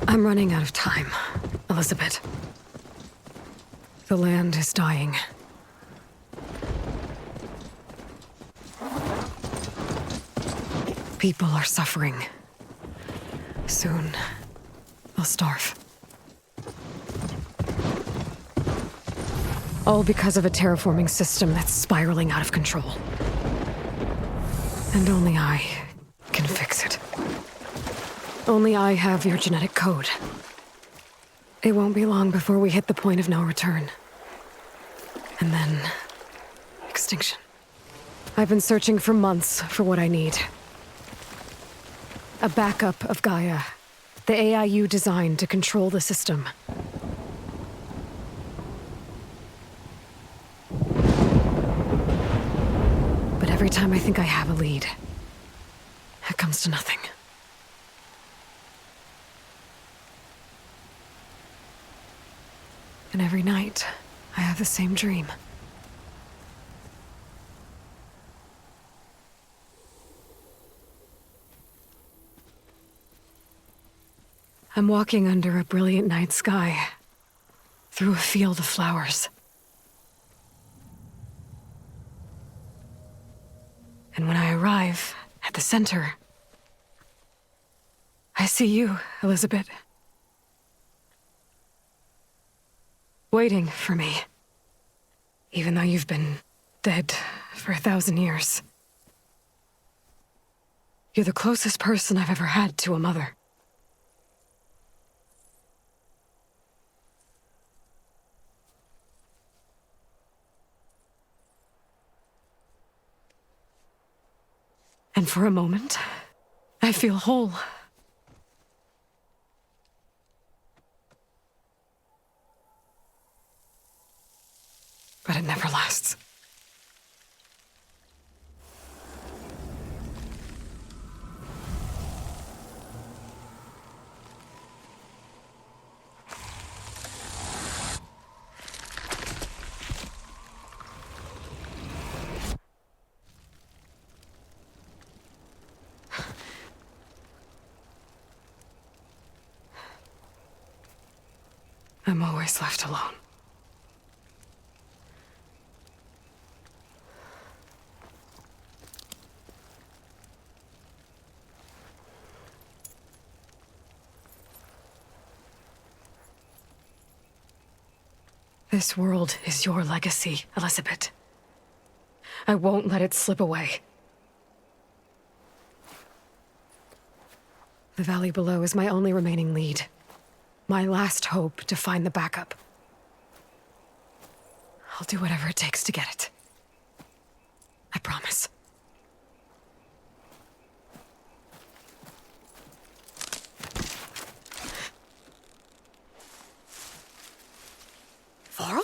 I'm running out of time, Elizabeth. The land is dying. People are suffering. Soon, they'll starve. All because of a terraforming system that's spiraling out of control. And only I can fix it. Only I have your genetic code. It won't be long before we hit the point of no return. And then... extinction. I've been searching for months for what I need. A backup of Gaia. The AI you designed to control the system. But every time I think I have a lead, it comes to nothing. And every night, I have the same dream. I'm walking under a brilliant night sky, through a field of flowers. And when I arrive at the center, I see you, Elizabeth. Waiting for me. Even though you've been dead for 1,000 years. You're the closest person I've ever had to a mother. And for a moment, I feel whole. But it never lasts. I'm always left alone. This world is your legacy, Elizabeth. I won't let it slip away. The valley below is my only remaining lead. My last hope to find the backup. I'll do whatever it takes to get it. I promise. Varl?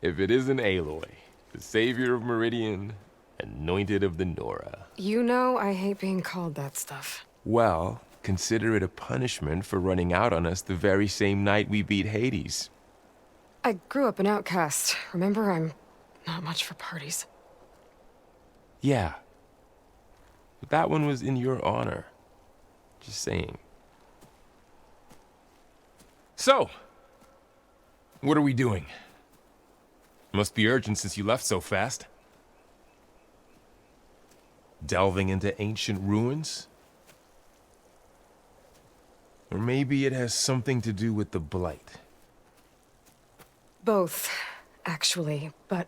If it isn't Aloy, the savior of Meridian, anointed of the Nora. You know I hate being called that stuff. Well, consider it a punishment for running out on us the very same night we beat Hades. I grew up an outcast. Remember, I'm not much for parties. Yeah. But that one was in your honor. Just saying. So, what are we doing? Must be urgent since you left so fast. Delving into ancient ruins? Or maybe it has something to do with the Blight. Both, actually, but,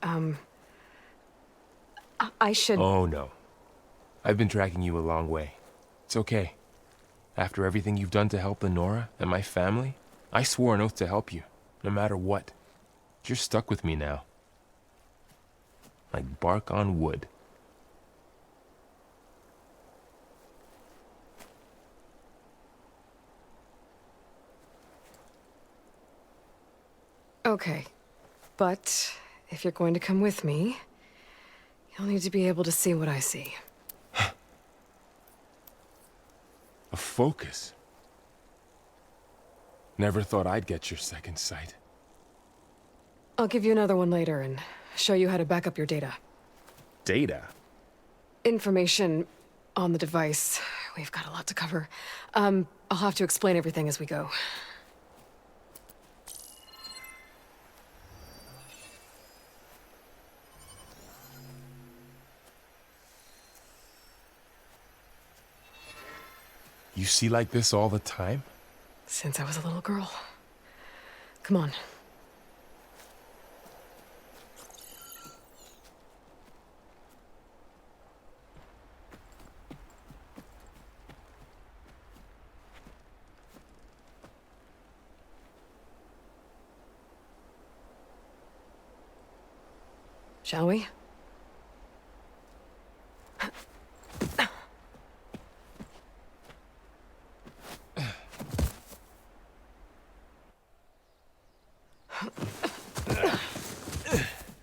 I should... Oh, no. I've been tracking you a long way. It's okay. After everything you've done to help the Nora and my family, I swore an oath to help you, no matter what. You're stuck with me now. Like bark on wood. Okay, but if you're going to come with me, you'll need to be able to see what I see. A focus? Never thought I'd get your second sight. I'll give you another one later and show you how to back up your data. Data? Information on the device. We've got a lot to cover. I'll have to explain everything as we go. You see like this all the time? Since I was a little girl. Come on. Shall we?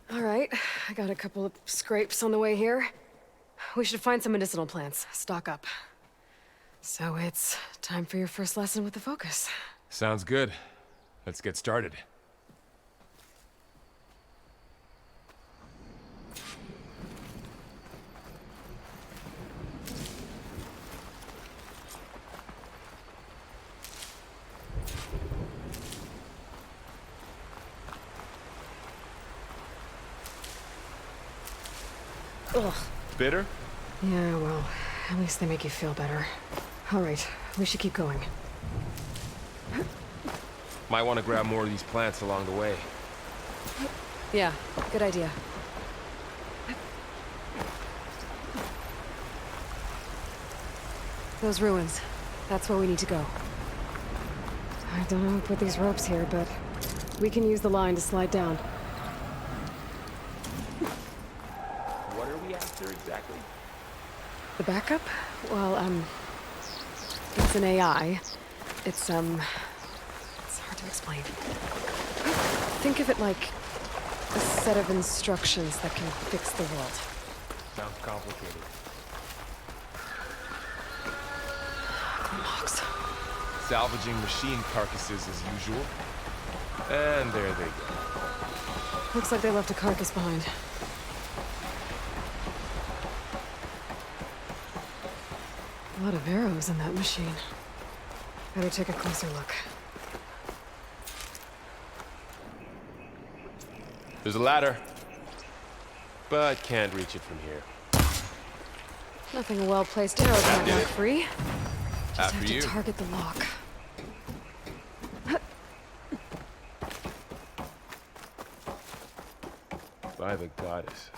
All right, I got a couple of scrapes on the way here. We should find some medicinal plants, stock up. So it's time for your first lesson with the focus. Sounds good. Let's get started. Ugh. Bitter? Yeah, well, at least they make you feel better. All right, we should keep going. Might want to grab more of these plants along the way. Yeah, good idea. Those ruins. That's where we need to go. I don't know who put these ropes here, but we can use the line to slide down. What are we after exactly? The backup? Well, it's an AI. It's hard to explain. Think of it like a set of instructions that can fix the world. Sounds complicated. Logs. Salvaging machine carcasses as usual. And there they go. Looks like they left a carcass behind. A lot of arrows in that machine. Better take a closer look. There's a ladder, but can't reach it from here. Nothing a well-placed arrow can't did knock it. free. Just After have to you. target the lock. By the goddess.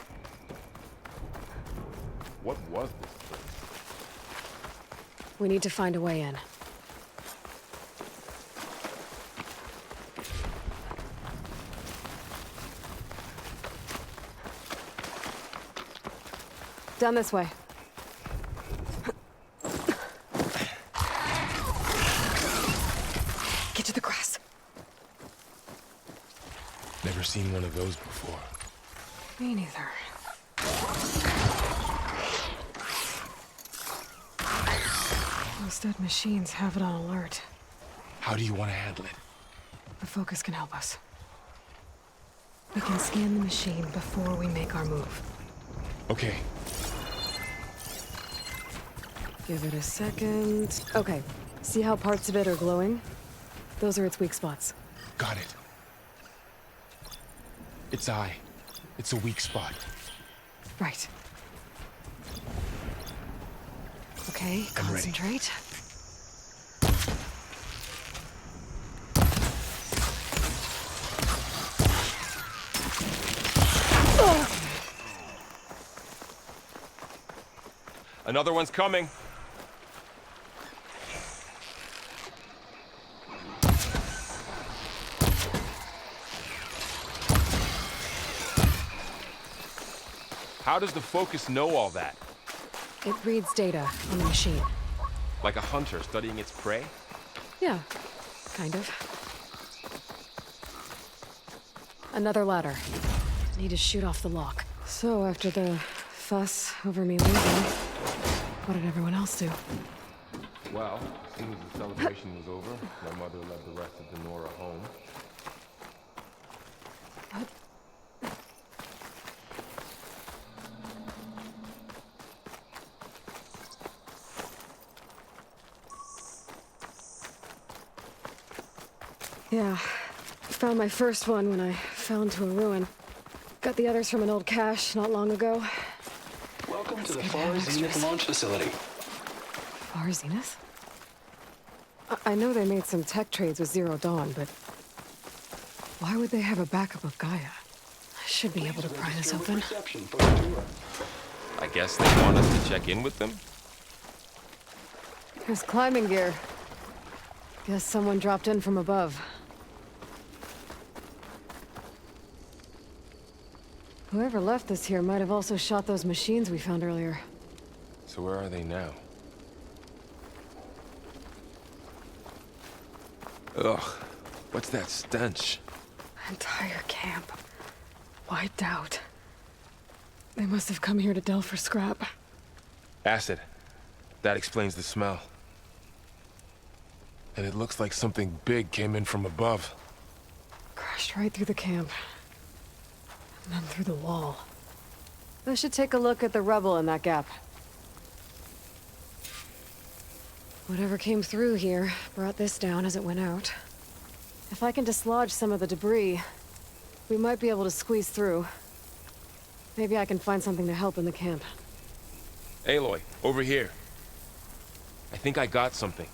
What was this place? We need to find a way in. Down this way. Get to the grass. Never seen one of those before. Me neither. Those dead machines have it on alert. How do you want to handle it? The focus can help us. We can scan the machine before we make our move. Okay. Give it a second. Okay. See how parts of it are glowing? Those are its weak spots. Got it. Its eye. It's a weak spot. Right. Okay, I'm ready. concentrate. Another one's coming. How does the focus know all that? It reads data on the machine. Like a hunter studying its prey? Yeah, kind of. Another ladder. Need to shoot off the lock. So after the fuss over me leaving, what did everyone else do? Well, as soon as the celebration was over, my mother led the rest of the Nora home. Yeah. Found my first one when I fell into a ruin. Got the others from an old cache not long ago. Welcome to the Far Zenith launch facility. Far Zenith? I know they made some tech trades with Zero Dawn, but why would they have a backup of Gaia? I should be able to pry this open. I guess they want us to check in with them? There's climbing gear. Guess someone dropped in from above. Whoever left this here might have also shot those machines we found earlier. So where are they now? Ugh, what's that stench? Entire camp. Wiped out. They must have come here to delve for scrap. Acid. That explains the smell. And it looks like something big came in from above. Crashed right through the camp. And then through the wall. I should take a look at the rubble in that gap. Whatever came through here brought this down as it went out. If I can dislodge some of the debris, we might be able to squeeze through. Maybe I can find something to help in the camp. Aloy, over here. I think I got something.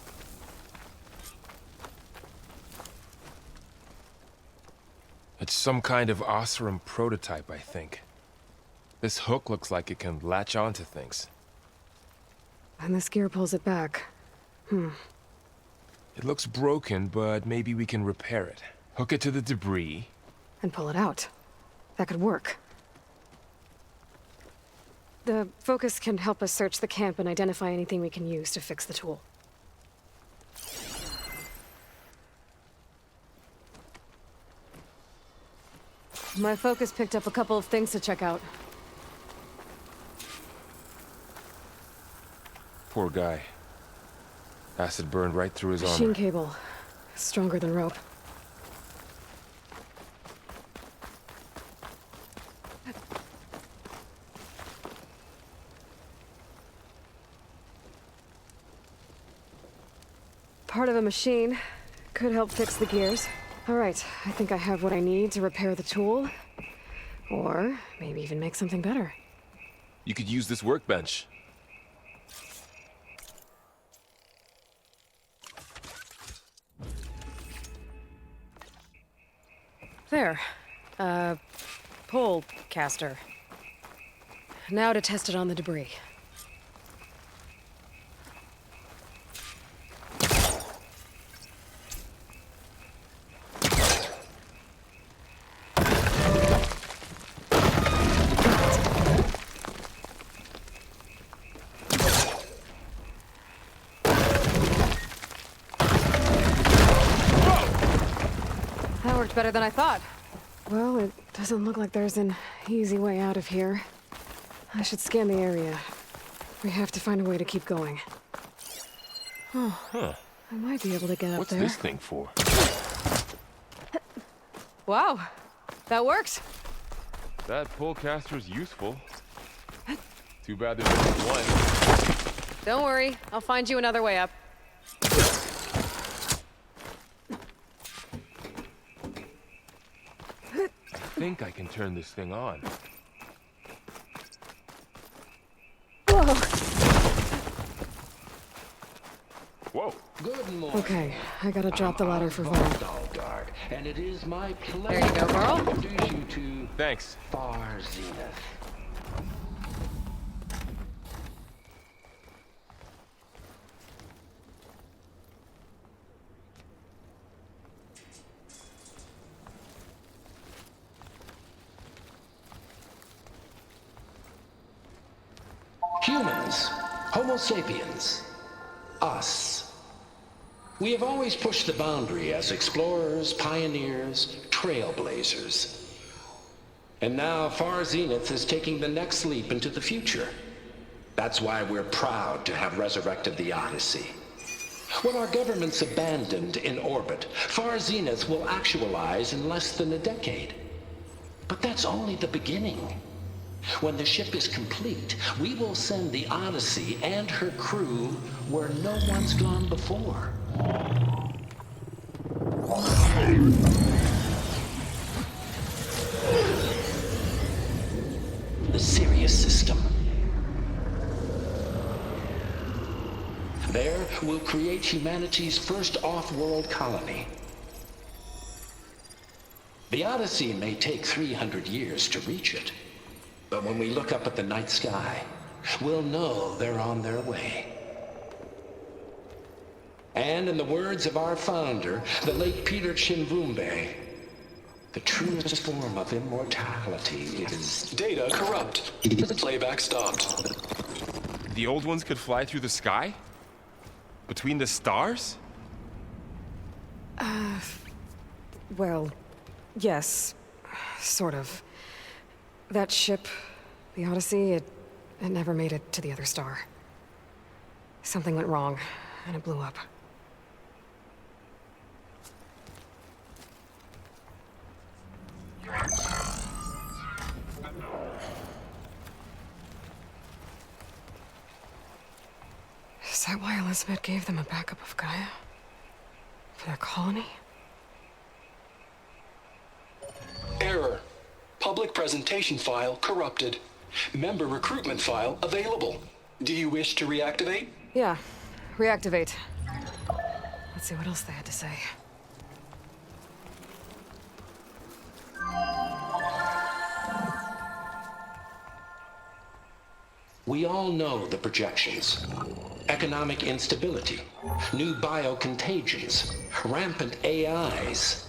It's some kind of Oseram prototype, I think. This hook looks like it can latch onto things. And this gear pulls it back. It looks broken, but maybe we can repair it. Hook it to the debris. And pull it out. That could work. The focus can help us search the camp and identify anything we can use to fix the tool. My focus picked up a couple of things to check out. Poor guy. Acid burned right through his Machine armor. cable. Stronger than rope. Part of a machine. Could help fix the gears. All right, I think I have what I need to repair the tool. Or maybe even make something better. You could use this workbench. There. Pullcaster. Now to test it on the debris. That worked better than I thought. Well, it doesn't look like there's an easy way out of here. I should scan the area. We have to find a way to keep going. Oh, I might be able to get up there. What's this thing for? Wow, that worked. That Pullcaster's useful. Too bad there's only one. Don't worry, I'll find you another way up. I think I can turn this thing on. Whoa. Whoa. Good morning. Okay, I gotta drop the ladder for Varl. Guard, and it is my pleasure There you go, Varl. to introduce you to Thanks. Far Zenith. Humans, Homo sapiens, us. We have always pushed the boundary as explorers, pioneers, trailblazers. And now Far Zenith is taking the next leap into the future. That's why we're proud to have resurrected the Odyssey. What our governments abandoned in orbit, Far Zenith will actualize in less than a decade. But that's only the beginning. When the ship is complete, we will send the Odyssey and her crew where no one's gone before. Gaia system. There, we'll create humanity's first off-world colony. The Odyssey may take 300 years to reach it, but when we look up at the night sky, we'll know they're on their way. And in the words of our founder, the late Peter Chinvumbe, the truest form of immortality is... Data corrupt. Playback stopped. The old ones could fly through the sky? Between the stars? Well, yes. Sort of. That ship, the Odyssey, it never made it to the other star. Something went wrong, and it blew up. Is that why Elizabeth gave them a backup of Gaia? For their colony? Error. Public presentation file corrupted. Member recruitment file available. Do you wish to reactivate? Yeah, reactivate. Let's see what else they had to say. We all know the projections. Economic instability, new biocontagions, rampant AIs.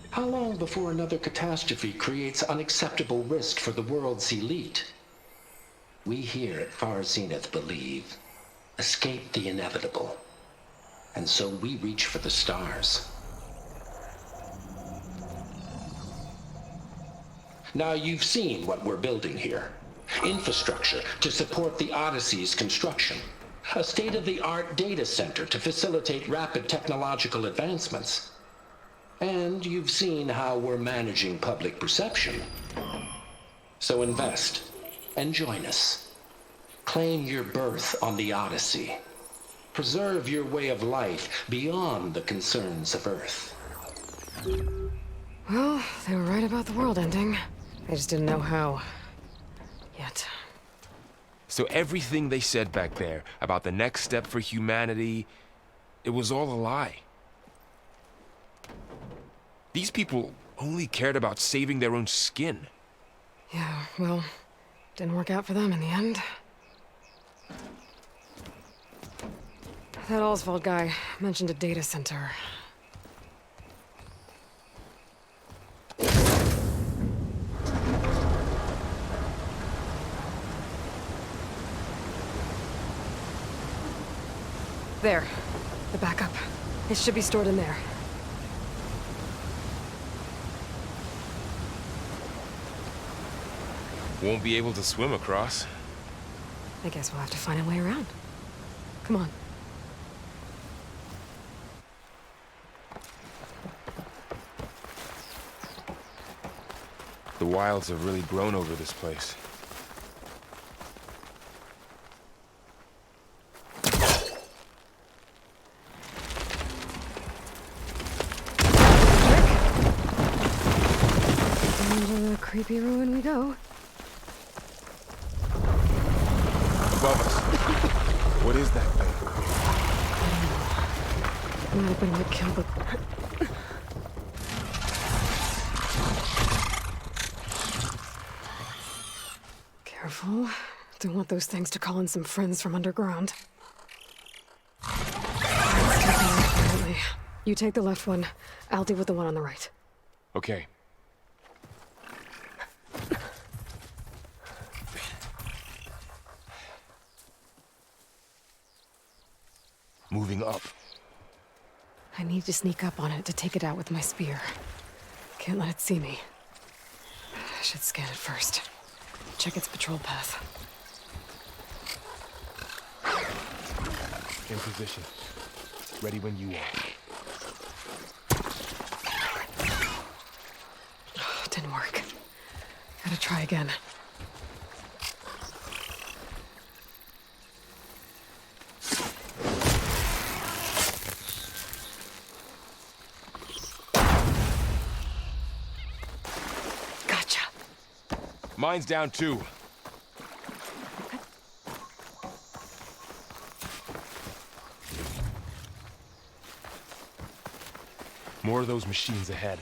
How long before another catastrophe creates unacceptable risk for the world's elite? We here at Far Zenith believe, escape the inevitable. And so we reach for the stars. Now you've seen what we're building here. Infrastructure to support the Odyssey's construction. A state-of-the-art data center to facilitate rapid technological advancements. And you've seen how we're managing public perception. So invest and join us. Claim your berth on the Odyssey. Preserve your way of life beyond the concerns of Earth. Well, they were right about the world ending. I just didn't know how. Yet. So everything they said back there about the next step for humanity, it was all a lie. These people only cared about saving their own skin. Yeah, well, didn't work out for them in the end. That Oswald guy mentioned a data center. There. The backup. It should be stored in there. Won't be able to swim across. I guess we'll have to find a way around. Come on. The wilds have really grown over this place. Into the creepy ruin we go. Above us. What is that thing? Might have been what killed the... Careful. Don't want those things to call in some friends from underground. Apparently. You take the left one. I'll deal with the one on the right. Okay. Moving up. I need to sneak up on it to take it out with my spear. Can't let it see me. I should scan it first. Check its patrol path. In position. Ready when you are. Oh, didn't work. Gotta try again. Mine's down too. More of those machines ahead.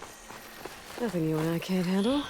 Nothing you and I can't handle.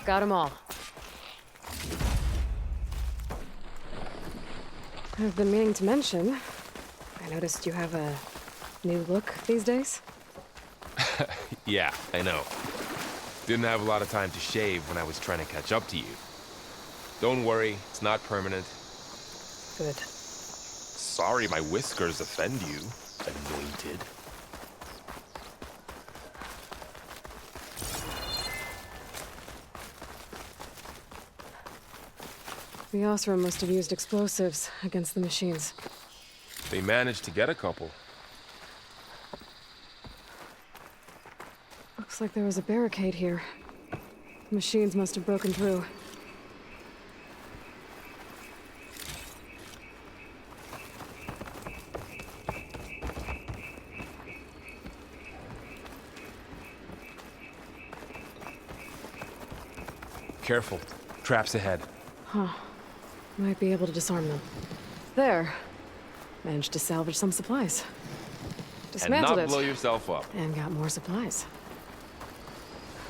Got them all. I've been meaning to mention, I noticed you have a new look these days. Yeah, I know. Didn't have a lot of time to shave when I was trying to catch up to you. Don't worry, it's not permanent. Good. Sorry my whiskers offend you, anointed. The Osram must have used explosives against the machines. They managed to get a couple. Looks like there was a barricade here. The machines must have broken through. Careful. Traps ahead. Huh. Might be able to disarm them. There. Managed to salvage some supplies. Dismantled And not it. blow yourself up. And got more supplies.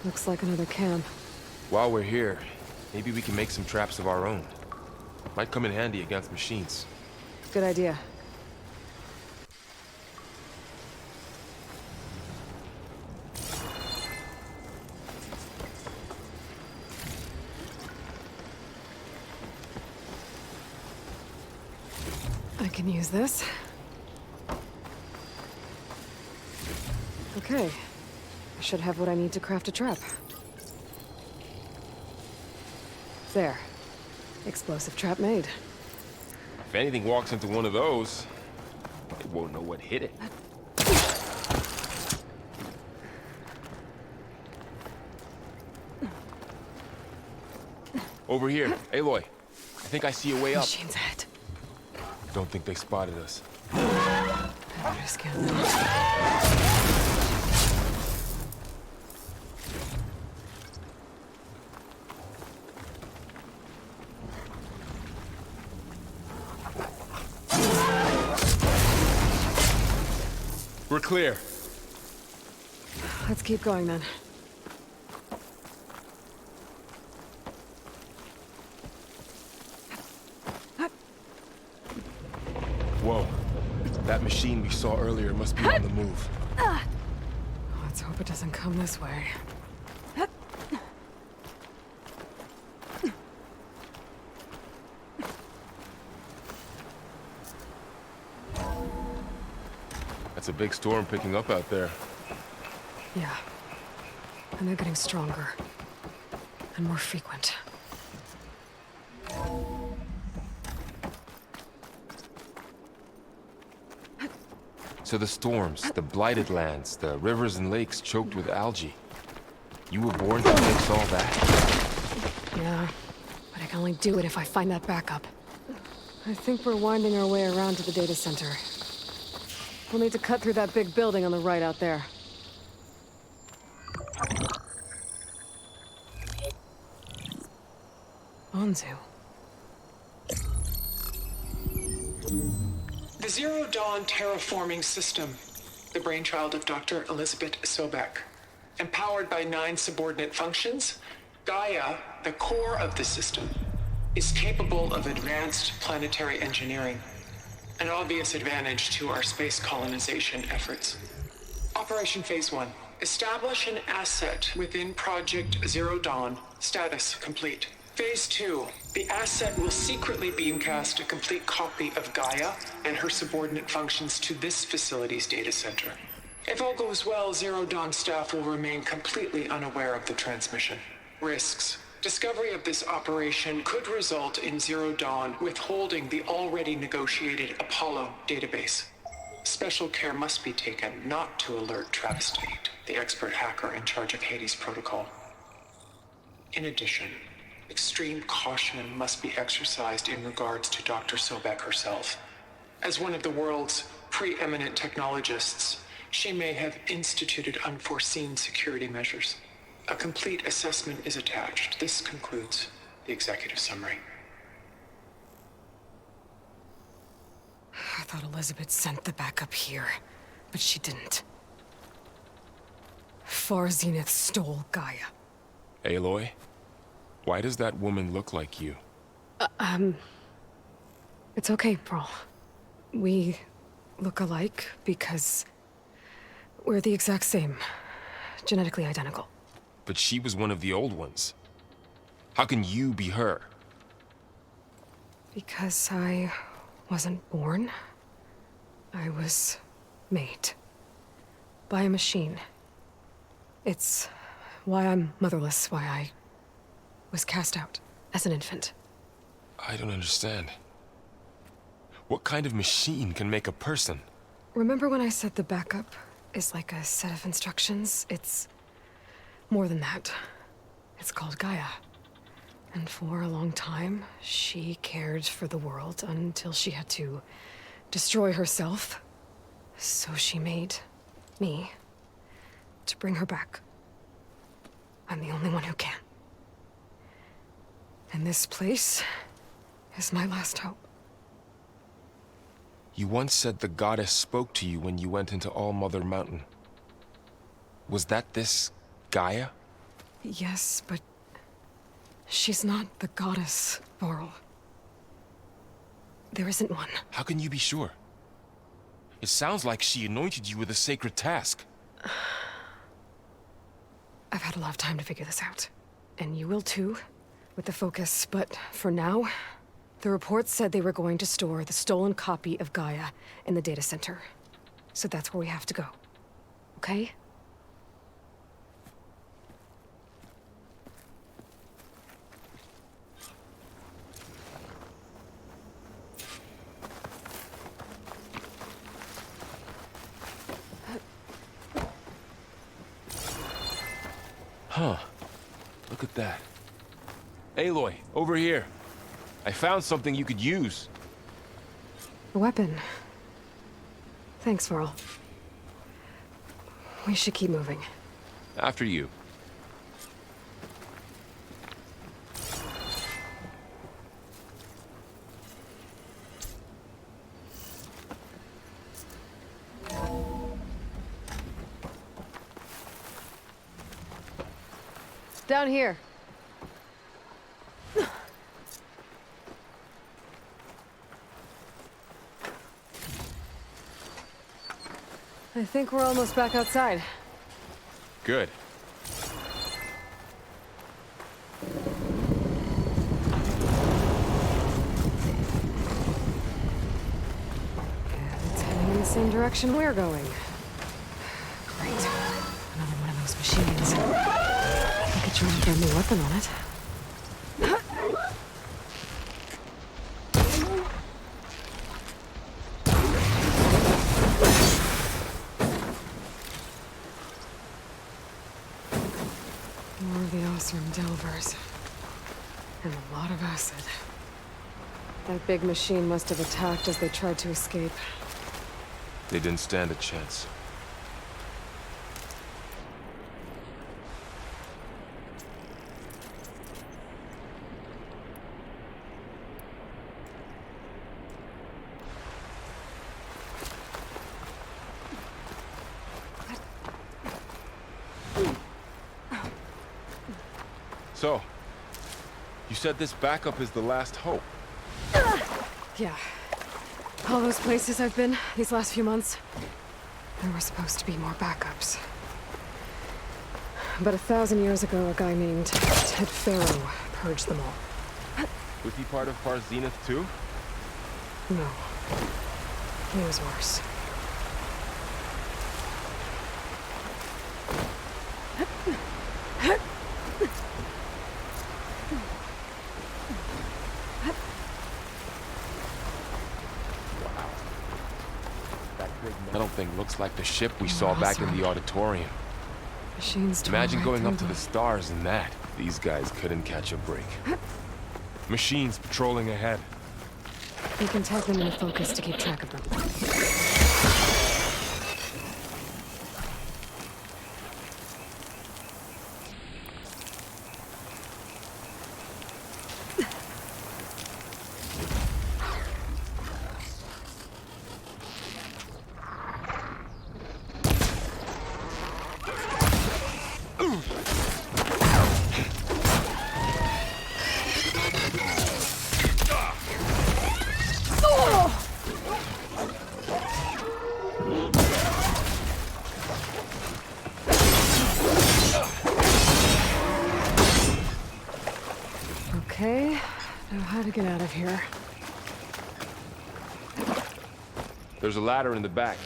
Looks like another camp. While we're here, maybe we can make some traps of our own. Might come in handy against machines. Good idea. I can use this. Okay. I should have what I need to craft a trap. There. Explosive trap made. If anything walks into one of those, it won't know what hit it. Over here, Aloy. I think I see a way up. Machine's ahead. Don't think they spotted us. I better scan them. We're clear. Let's keep going then. Whoa. That machine we saw earlier must be on the move. Let's hope it doesn't come this way. That's a big storm picking up out there. Yeah. And they're getting stronger. And more frequent. So the storms, the blighted lands, the rivers and lakes choked with algae. You were born to fix all that? Yeah. But I can only do it if I find that backup. I think we're winding our way around to the data center. We'll need to cut through that big building on the right out there. Onzu. The Zero Dawn terraforming system, the brainchild of Dr. Elizabeth Sobek. Empowered by 9 subordinate functions, Gaia, the core of the system, is capable of advanced planetary engineering, an obvious advantage to our space colonization efforts. Operation Phase 1. Establish an asset within Project Zero Dawn. Status complete. Phase 2. The asset will secretly beamcast a complete copy of Gaia and her subordinate functions to this facility's data center. If all goes well, Zero Dawn staff will remain completely unaware of the transmission. Risks. Discovery of this operation could result in Zero Dawn withholding the already negotiated Apollo database. Special care must be taken not to alert Travis Tate, the expert hacker in charge of Hades protocol. In addition, extreme caution must be exercised in regards to Dr. Sobek herself. As one of the world's preeminent technologists, she may have instituted unforeseen security measures. A complete assessment is attached. This concludes the executive summary. I thought Elizabeth sent the backup here, but she didn't. Far Zenith stole Gaia. Aloy? Why does that woman look like you? It's okay, Varl. We look alike because we're the exact same. Genetically identical. But she was one of the old ones. How can you be her? Because I wasn't born. I was made. By a machine. It's why I'm motherless, why I was cast out as an infant. I don't understand. What kind of machine can make a person? Remember when I said the backup is like a set of instructions? It's more than that. It's called Gaia. And for a long time, she cared for the world until she had to destroy herself. So she made me to bring her back. I'm the only one who can. And this place is my last hope. You once said the goddess spoke to you when you went into All-Mother Mountain. Was that this Gaia? Yes, but she's not the goddess, Varl. There isn't one. How can you be sure? It sounds like she anointed you with a sacred task. I've had a lot of time to figure this out. And you will too, with the focus. But for now, the reports said they were going to store the stolen copy of Gaia in the data center. So that's where we have to go. Okay? Huh. Look at that. Aloy, over here. I found something you could use. A weapon. Thanks, Varl. We should keep moving. After you. Down here. I think we're almost back outside. Good. It's heading in the same direction we're going. Great. Another one of those machines. I could try and get a new weapon on it. More of the awesome delvers. And a lot of acid. That big machine must have attacked as they tried to escape. They didn't stand a chance. So, you said this backup is the last hope. Yeah. All those places I've been these last few months, there were supposed to be more backups. but 1,000 years ago, a guy named Ted Pharaoh purged them all. Was he part of Far Zenith too? No. He was worse. That little thing looks like the ship we saw back in the auditorium. Machines tore Imagine right going up to through the stars in that. These guys couldn't catch a break. Machines patrolling ahead. We can tag them in focus to keep track of them. Okay, now how to get out of here. There's a ladder in the back.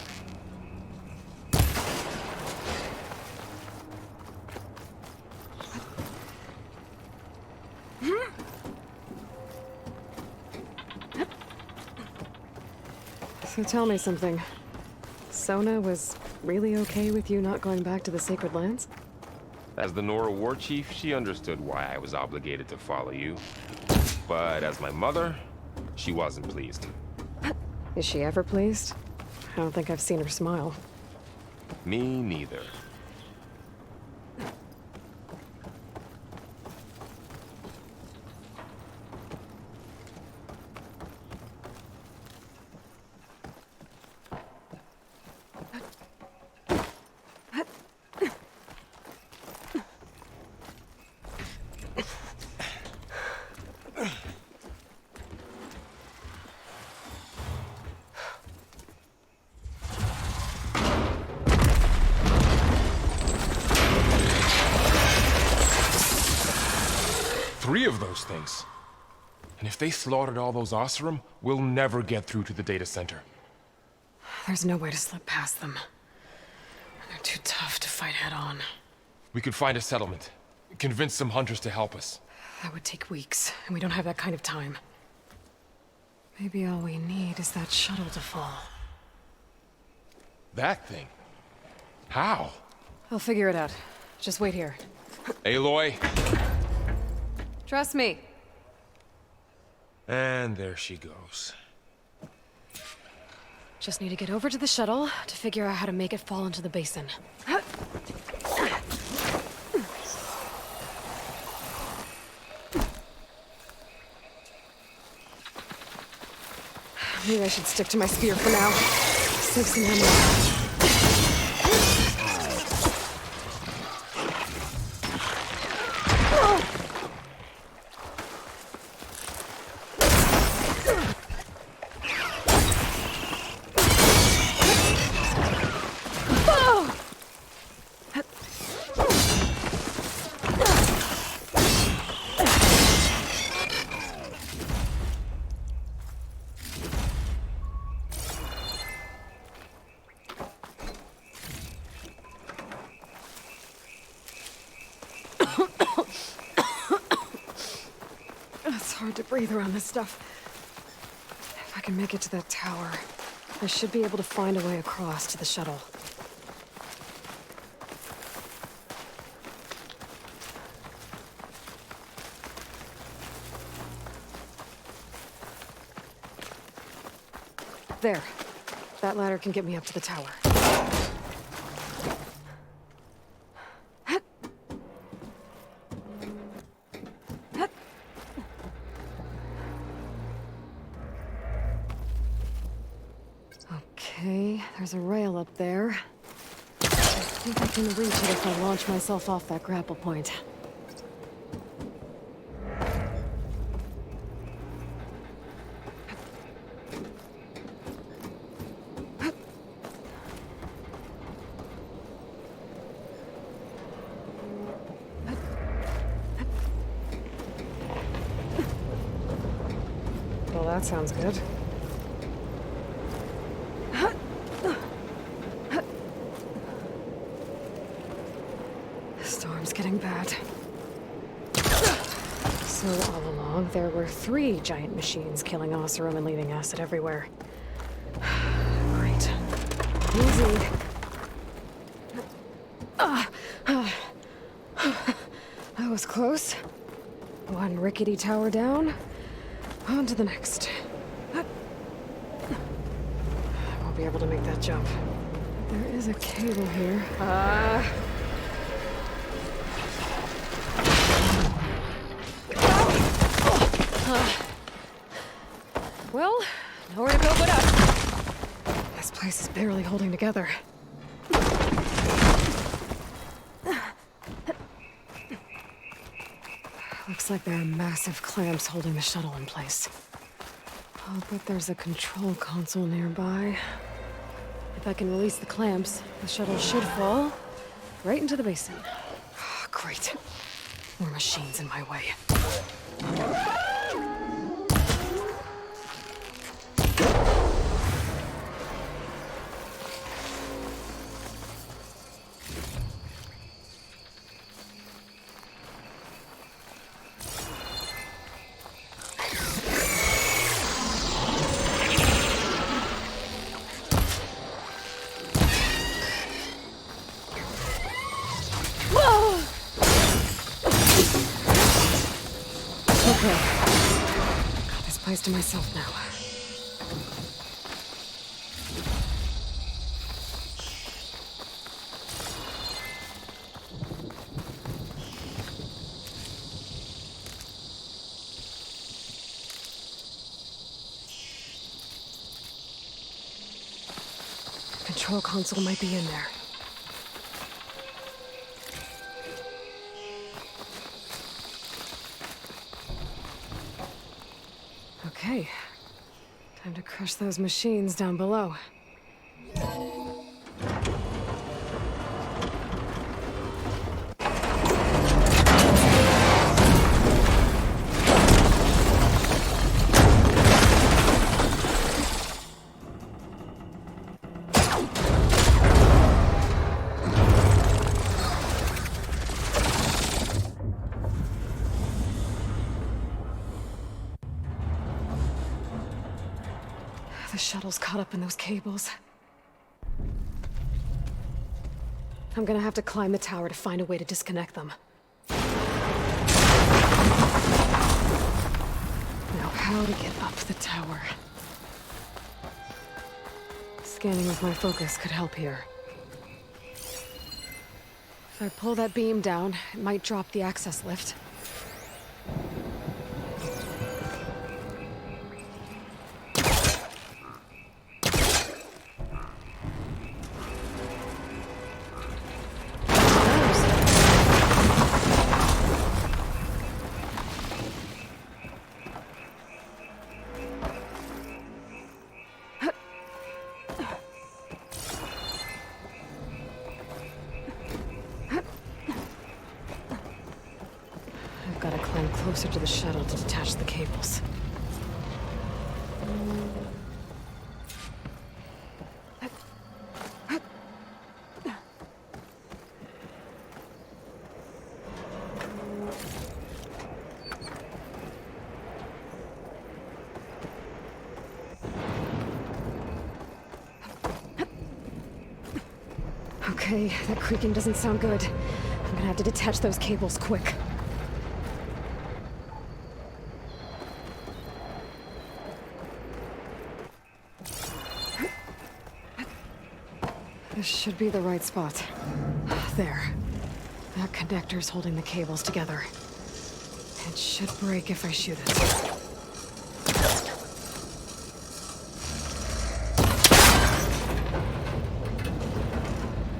So tell me something. Sona was really okay with you not going back to the Sacred Lands? As the Nora war chief, she understood why I was obligated to follow you. But as my mother, she wasn't pleased. Is she ever pleased? I don't think I've seen her smile. Me neither. Three of those things. And if they slaughtered all those Oseram, we'll never get through to the data center. There's no way to slip past them. They're too tough to fight head-on. We could find a settlement. Convince some hunters to help us. That would take weeks, and we don't have that kind of time. Maybe all we need is that shuttle to fall. That thing? How? I'll figure it out. Just wait here. Aloy. Trust me. And there she goes. Just need to get over to the shuttle to figure out how to make it fall into the basin. Maybe I should stick to my spear for now. Save some ammo. It's hard to breathe around this stuff. If I can make it to that tower, I should be able to find a way across to the shuttle. There. That ladder can get me up to the tower. Okay, there's a rail up there. I think I can reach it if I launch myself off that grapple point. Well, that sounds good. The storm's getting bad. So all along, there were 3 giant machines killing Oseram and leaving acid everywhere. Great. Easy. That was close. One rickety tower down. On to the next. I won't be able to make that jump. There is a cable here. Well, nowhere to go but up. This place is barely holding together. Looks like there are massive clamps holding the shuttle in place. I'll bet there's a control console nearby. If I can release the clamps, the shuttle should fall right into the basin. Great. More machines in my way. To myself now. Control console might be in there. Okay, time to crush those machines down below. The shuttle's caught up in those cables. I'm gonna have to climb the tower to find a way to disconnect them. Now, how to get up the tower? Scanning with my focus could help here. If I pull that beam down, it might drop the access lift. Closer to the shuttle to detach the cables. Okay, that creaking doesn't sound good. I'm gonna have to detach those cables quick. This should be the right spot. There. That connector's holding the cables together. It should break if I shoot it.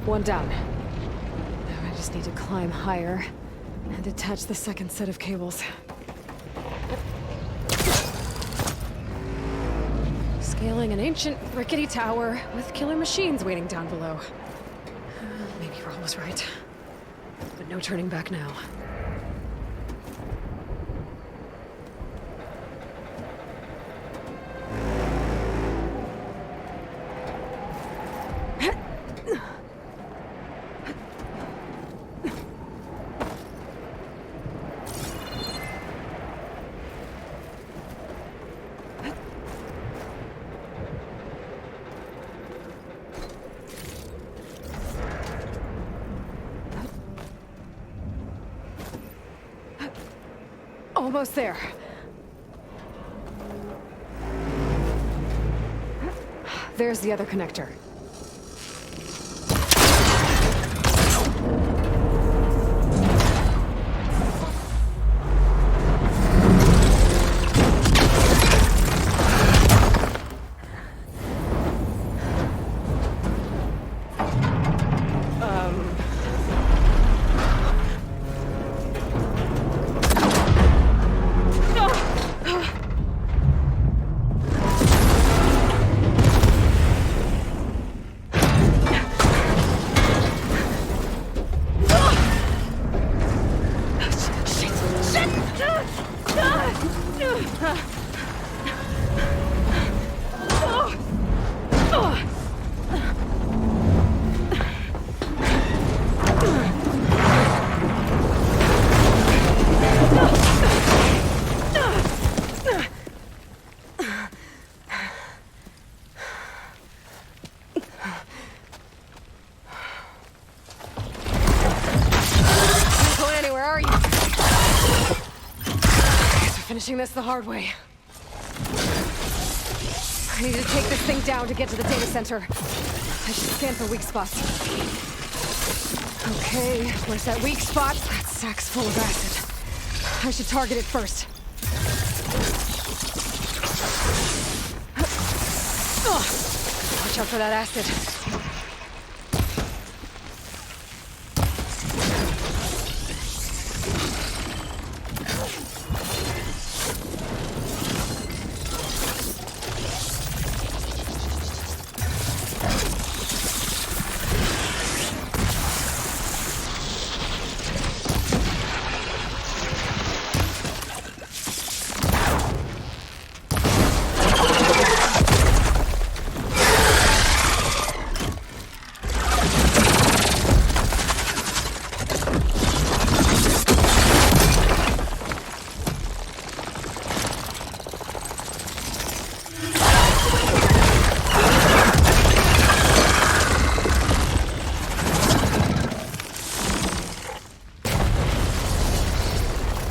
One down. Now I just need to climb higher and attach the second set of cables. Scaling an ancient, rickety tower with killer machines waiting down below. Maybe Varl was right. But no turning back now. Almost there. There's the other connector. Finishing this the hard way. I need to take this thing down to get to the data center. I should scan for weak spots. Okay, where's that weak spot? That sack's full of acid. I should target it first. Watch out for that acid.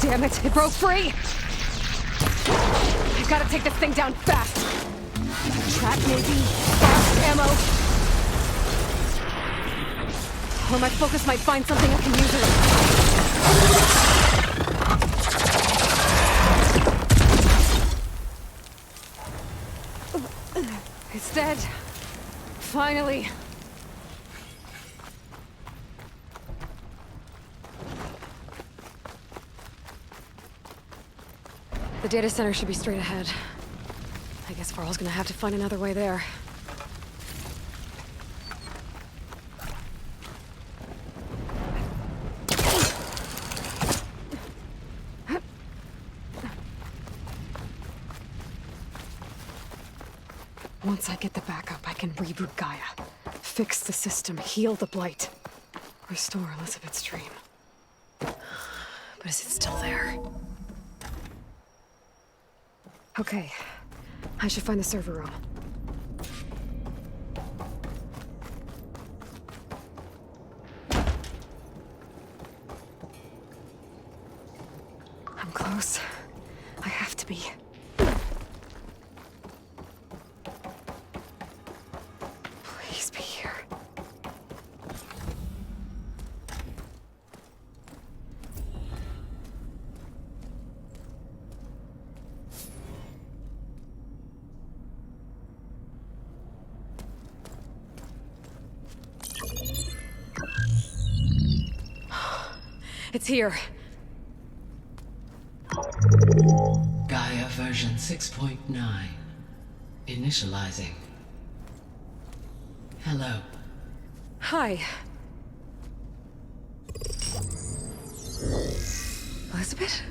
Damn it, it broke free! I've gotta take this thing down fast. Trap maybe, fast ammo. Or my focus might find something I can use it. It's dead. Finally. The data center should be straight ahead. I guess Varl's gonna have to find another way there. Once I get the backup, I can reboot Gaia. Fix the system, heal the blight. Restore Elizabeth's dream. But is it still there? Okay, I should find the server room. I'm close. I have to be. Please be here. It's here. Gaia version 6.9. Initializing. Hello. Hi. Elizabeth?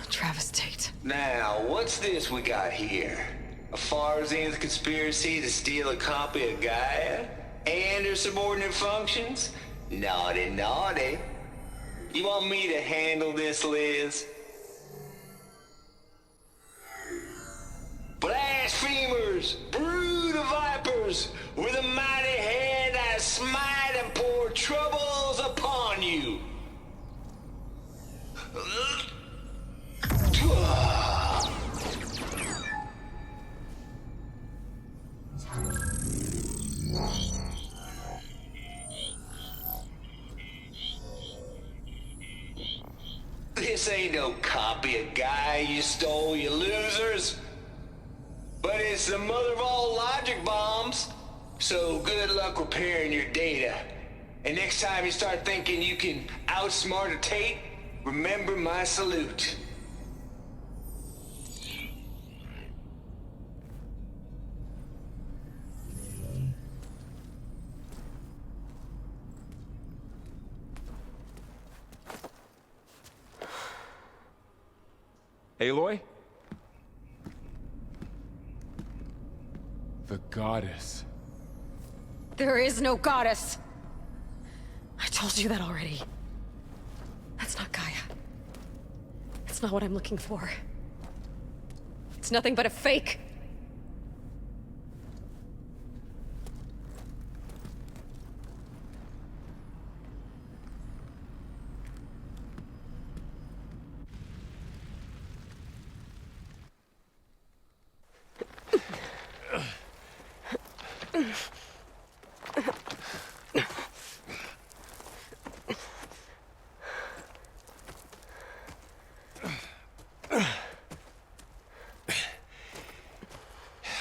Travestate. Now, what's this we got here? A Far Zenith conspiracy to steal a copy of Gaia? And her subordinate functions? Naughty, naughty. You want me to handle this, Liz? Blasphemers! Brood of vipers! With a mighty hand I smite and pour troubles upon you! This ain't no copy of Gaia you stole, you losers. But it's the mother of all logic bombs. So good luck repairing your data. And next time you start thinking you can outsmart a Tate, remember my salute. Aloy? The goddess. There is no goddess! I told you that already. That's not Gaia. It's not what I'm looking for. It's nothing but a fake.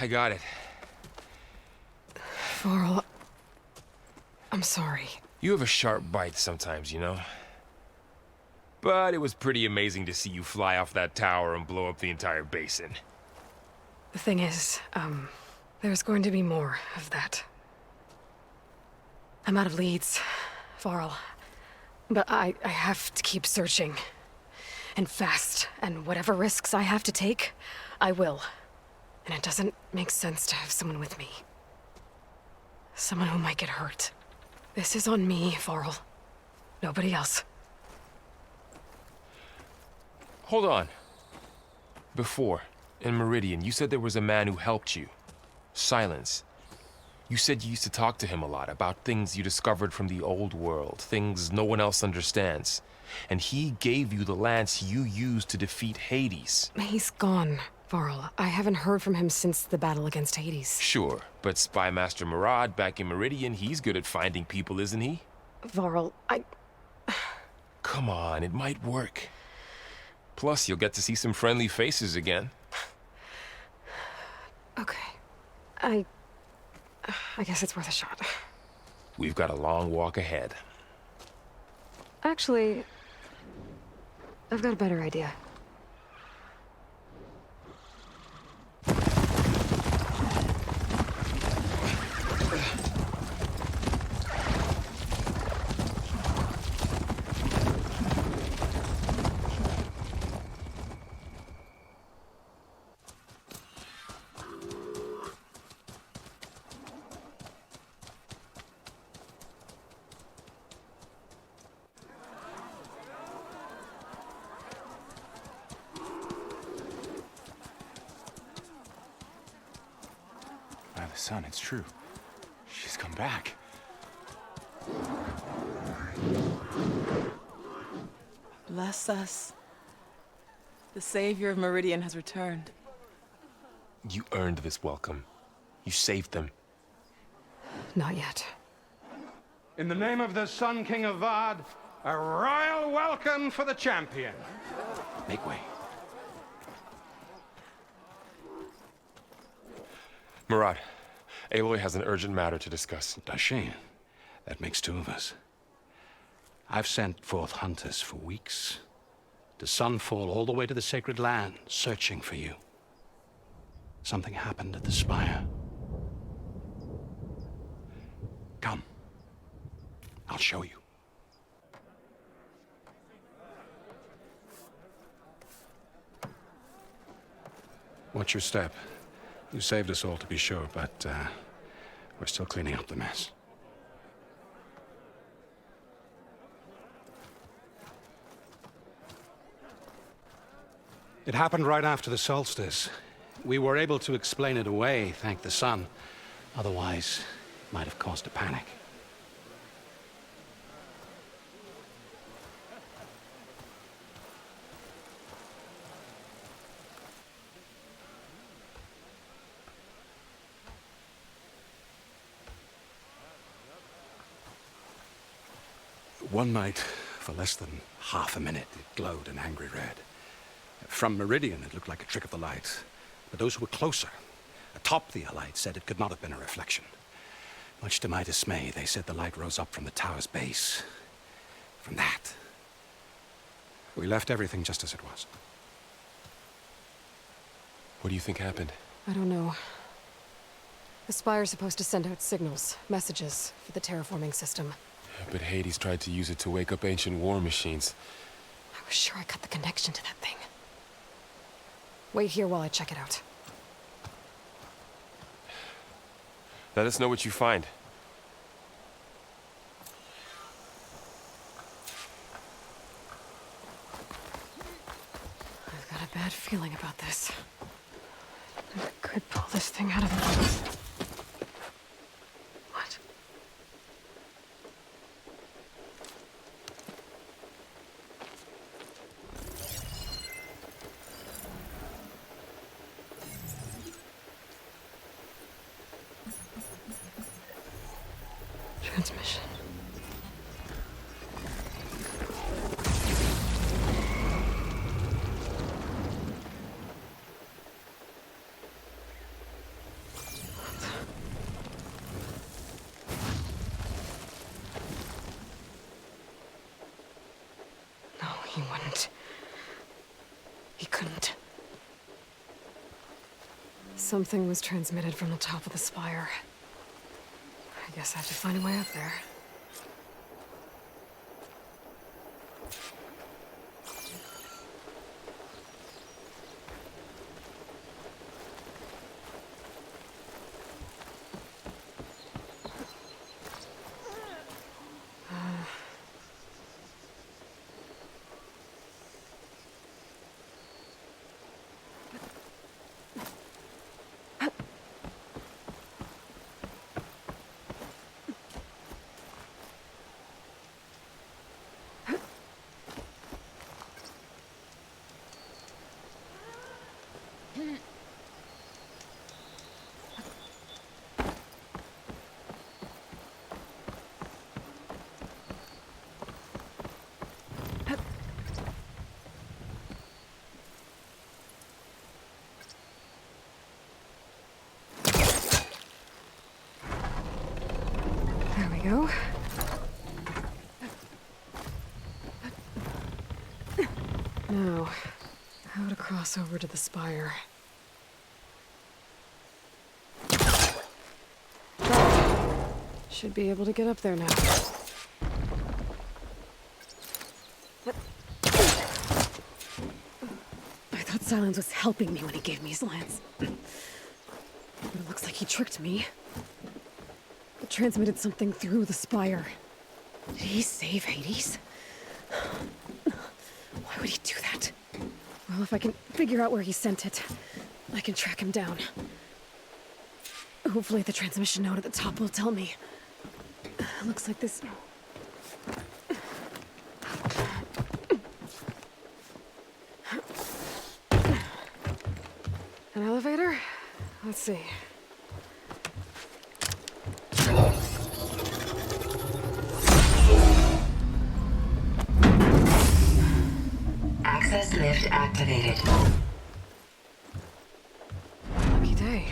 I got it. Varl, I'm sorry. You have a sharp bite sometimes, you know? But it was pretty amazing to see you fly off that tower and blow up the entire basin. The thing is, there's going to be more of that. I'm out of leads, Varl. But I have to keep searching. And fast. And whatever risks I have to take, I will. And it doesn't make sense to have someone with me. Someone who might get hurt. This is on me, Varl. Nobody else. Hold on. Before, in Meridian, you said there was a man who helped you. Sylens. You said you used to talk to him a lot about things you discovered from the old world, things no one else understands. And he gave you the lance you used to defeat Hades. He's gone, Varl. I haven't heard from him since the battle against Hades. Sure, but Spy Master Murad back in Meridian, he's good at finding people, isn't he? Varl, Come on, it might work. Plus, you'll get to see some friendly faces again. Okay. I guess it's worth a shot. We've got a long walk ahead. Actually, I've got a better idea. By the sun, it's true. She's come back. Bless us. The savior of Meridian has returned. You earned this welcome. You saved them. Not yet. In the name of the Sun King of Vard, a royal welcome for the champion. Make way. Murad, Aloy has an urgent matter to discuss. Does she? That makes two of us. I've sent forth hunters for weeks, to sunfall all the way to the sacred land, searching for you. Something happened at the Spire. Come. I'll show you. Watch your step. You saved us all, to be sure, but we're still cleaning up the mess. It happened right after the solstice. We were able to explain it away, thank the sun. Otherwise, it might have caused a panic. One night, for less than half a minute, it glowed an angry red. From Meridian, it looked like a trick of the light. But those who were closer, atop the light, said it could not have been a reflection. Much to my dismay, they said the light rose up from the tower's base. From that. We left everything just as it was. What do you think happened? I don't know. The Spire's supposed to send out signals, messages, for the terraforming system. But Hades tried to use it to wake up ancient war machines. I was sure I cut the connection to that thing. Wait here while I check it out. Let us know what you find. I've got a bad feeling about this. I could pull this thing out of the... What? Transmission. No, he wouldn't. He couldn't. Something was transmitted from the top of the Spire. I guess I have to find a way up there. There we go. Now, how to cross over to the Spire. Should be able to get up there now. I thought Sylens was helping me when he gave me his lance. But it looks like he tricked me. It transmitted something through the Spire. Did he save Hades? Why would he do that? Well, if I can figure out where he sent it, I can track him down. Hopefully the transmission note at the top will tell me. Looks like this... An elevator? Let's see. Access lift activated. Lucky day.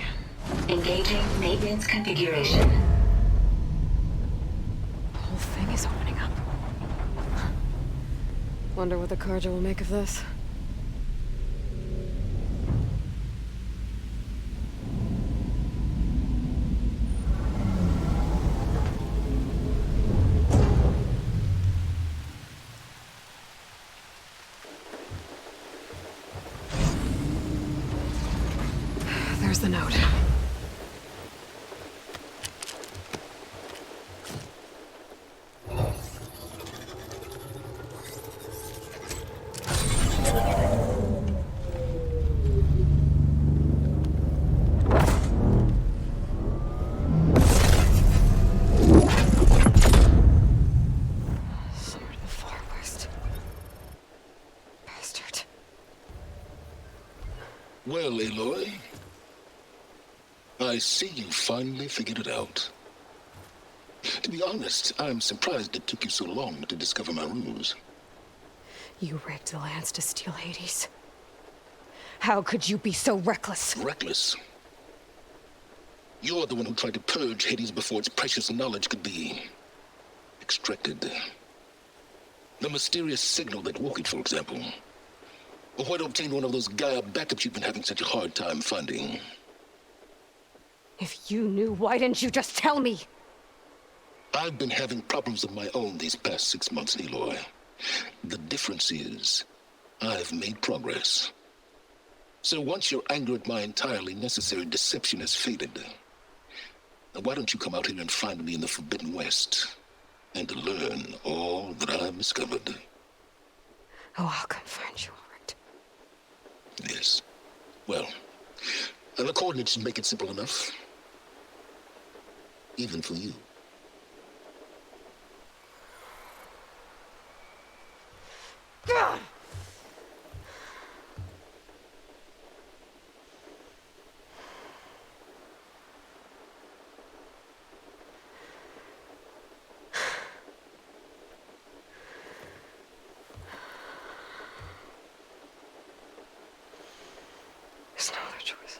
Engaging maintenance configuration. The whole thing is opening up. Wonder what the Carja will make of this. There's the note. Somewhere to the far west. Bastard. Well, Aloy, I see you finally figured it out. To be honest, I'm surprised it took you so long to discover my ruse. You rigged the lands to steal Hades. How could you be so reckless? Reckless? You're the one who tried to purge Hades before its precious knowledge could be extracted. The mysterious signal that woke it, for example. Or why to obtain one of those Gaia backups you've been having such a hard time finding. If you knew, why didn't you just tell me? I've been having problems of my own these past 6 months, Aloy. The difference is, I've made progress. So once your anger at my entirely necessary deception has faded, why don't you come out here and find me in the Forbidden West and learn all that I've discovered? Oh, I'll come find you, all right. Yes. Well, the coordinates should make it simple enough. Even for you. God! There's no other choice.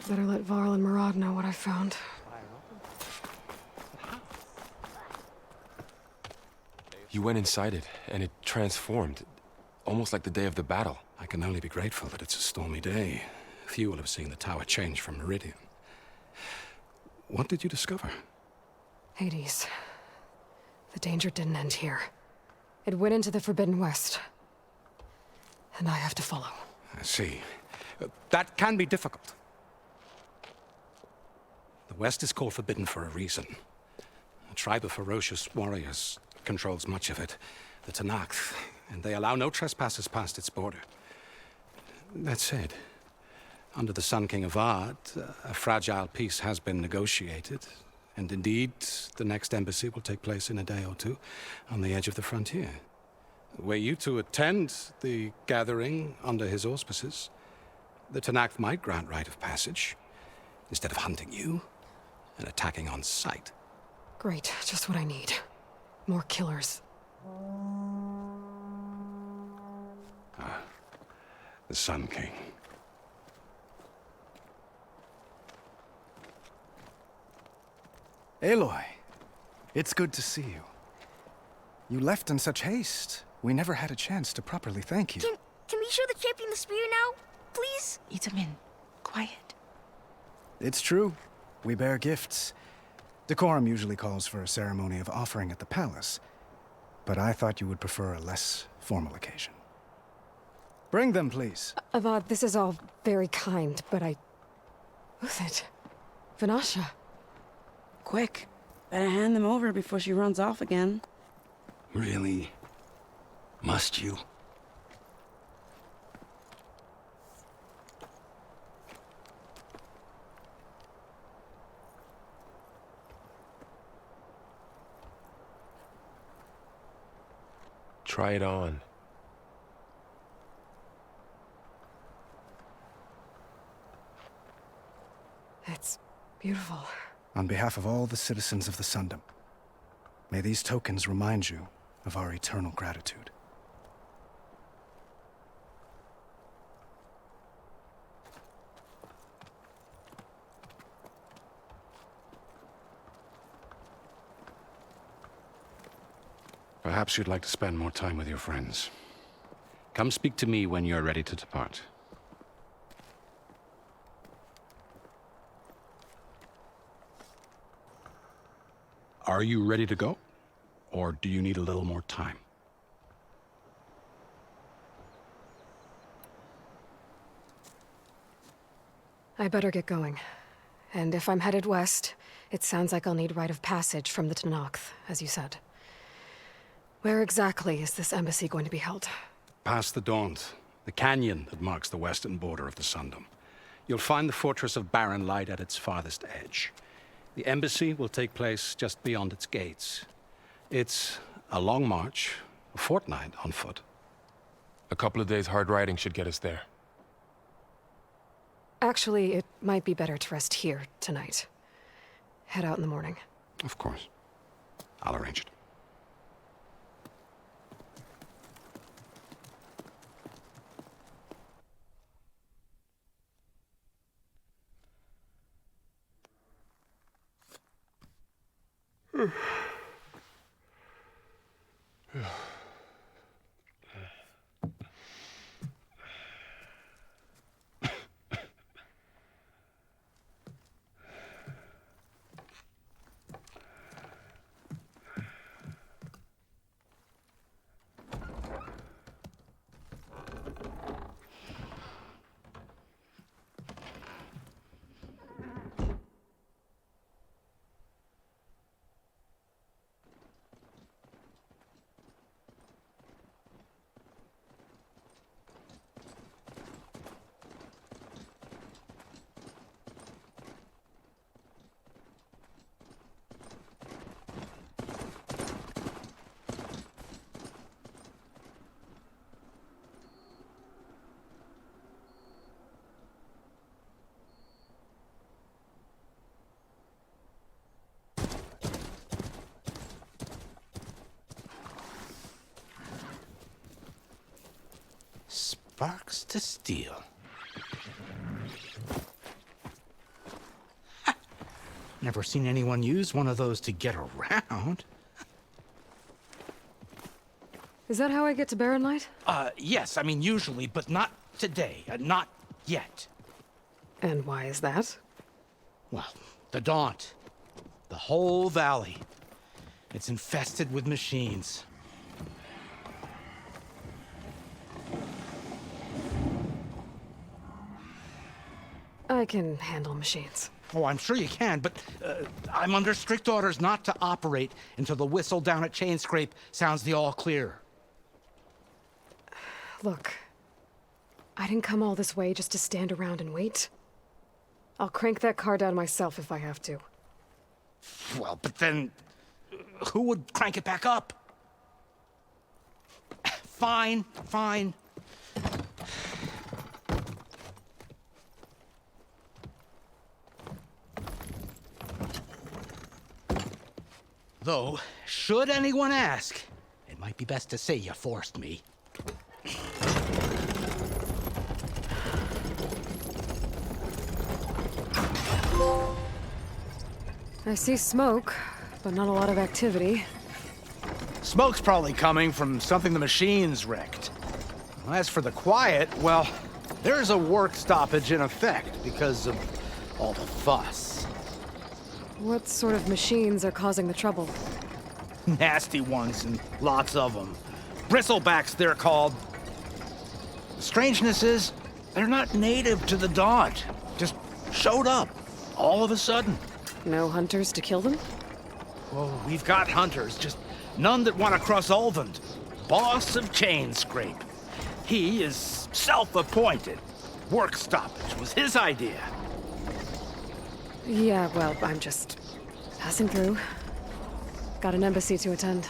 Better let Varl and Murad know what I found. You went inside it, and it transformed. Almost like the day of the battle. I can only be grateful that it's a stormy day. Few will have seen the tower change from Meridian. What did you discover? Hades. The danger didn't end here. It went into the Forbidden West. And I have to follow. I see. That can be difficult. The West is called Forbidden for a reason. A tribe of ferocious warriors controls much of it, the Tenakth, and they allow no trespassers past its border. That said, under the Sun King of Ard, a fragile peace has been negotiated, and indeed, the next embassy will take place in a day or two on the edge of the frontier. Were you to attend the gathering under his auspices, the Tenakth might grant right of passage, instead of hunting you and attacking on sight. Great, just what I need. More killers. The Sun King. Aloy, it's good to see you. You left in such haste. We never had a chance to properly thank you. Can we show the champion the spear now, please? Itamin, quiet. It's true. We bear gifts. Decorum usually calls for a ceremony of offering at the palace, but I thought you would prefer a less formal occasion. Bring them, please. Avad, this is all very kind, but Who's it? Vanasha. Quick. Better hand them over before she runs off again. Really? Must you? Try it on. It's beautiful. On behalf of all the citizens of the Sundom, may these tokens remind you of our eternal gratitude. Perhaps you'd like to spend more time with your friends. Come speak to me when you're ready to depart. Are you ready to go? Or do you need a little more time? I better get going. And if I'm headed west, it sounds like I'll need rite of passage from the Tenakth, as you said. Where exactly is this embassy going to be held? Past the Daunt, the canyon that marks the western border of the Sundom. You'll find the fortress of Barren Light at its farthest edge. The embassy will take place just beyond its gates. It's a long march, a fortnight on foot. A couple of days hard riding should get us there. Actually, it might be better to rest here tonight. Head out in the morning. Of course. I'll arrange it. Sparks to steel. Never seen anyone use one of those to get around. Is that how I get to Barren Light? Yes, I mean usually, but not today. Not yet. And why is that? Well, the Daunt. The whole valley. It's infested with machines. I can handle machines. Oh, I'm sure you can, but I'm under strict orders not to operate until the whistle down at Chainscrape sounds the all clear. Look, I didn't come all this way just to stand around and wait. I'll crank that car down myself if I have to. Well, but then who would crank it back up? Fine, fine. Though, should anyone ask, it might be best to say you forced me. I see smoke, but not a lot of activity. Smoke's probably coming from something the machines wrecked. As for the quiet, well, there's a work stoppage in effect because of all the fuss. What sort of machines are causing the trouble? Nasty ones, and lots of them. Bristlebacks, they're called. The strangeness is, they're not native to the Daunt. Just showed up, all of a sudden. No hunters to kill them? Oh, we've got hunters, just none that want to cross Ulvund. Boss of Chainscrape. He is self-appointed. Work stoppage was his idea. Yeah, well, I'm just passing through. Got an embassy to attend.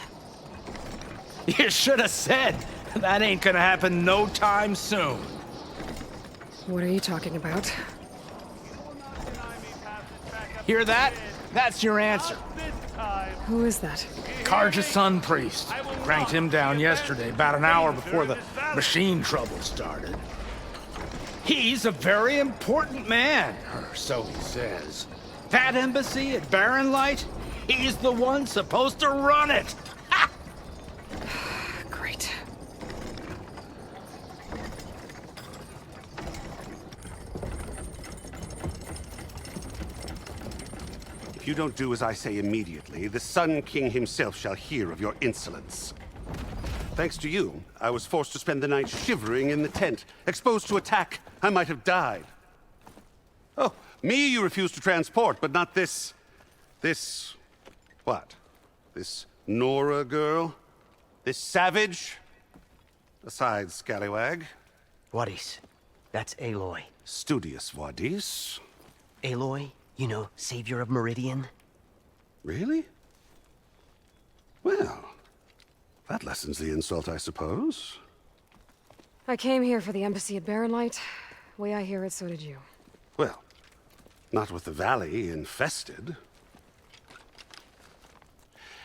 You should have said. That ain't gonna happen no time soon. What are you talking about? Hear that? That's your answer. Who is that? Karja's Sun Priest. Cranked him down yesterday, about an hour before the machine trouble started. He's a very important man, or so he says. That embassy at Barren Light, he's the one supposed to run it. Ha! Great. If you don't do as I say immediately, the Sun King himself shall hear of your insolence. Thanks to you, I was forced to spend the night shivering in the tent. Exposed to attack, I might have died. Oh, me you refuse to transport, but not this... what? This Nora girl? This savage? Besides, scallywag. Wadis. That's Aloy. Studious Wadis. Aloy, you know, savior of Meridian. Really? Well, that lessens the insult, I suppose. I came here for the embassy at Barren Light. Way I hear it, so did you. Well, not with the valley infested.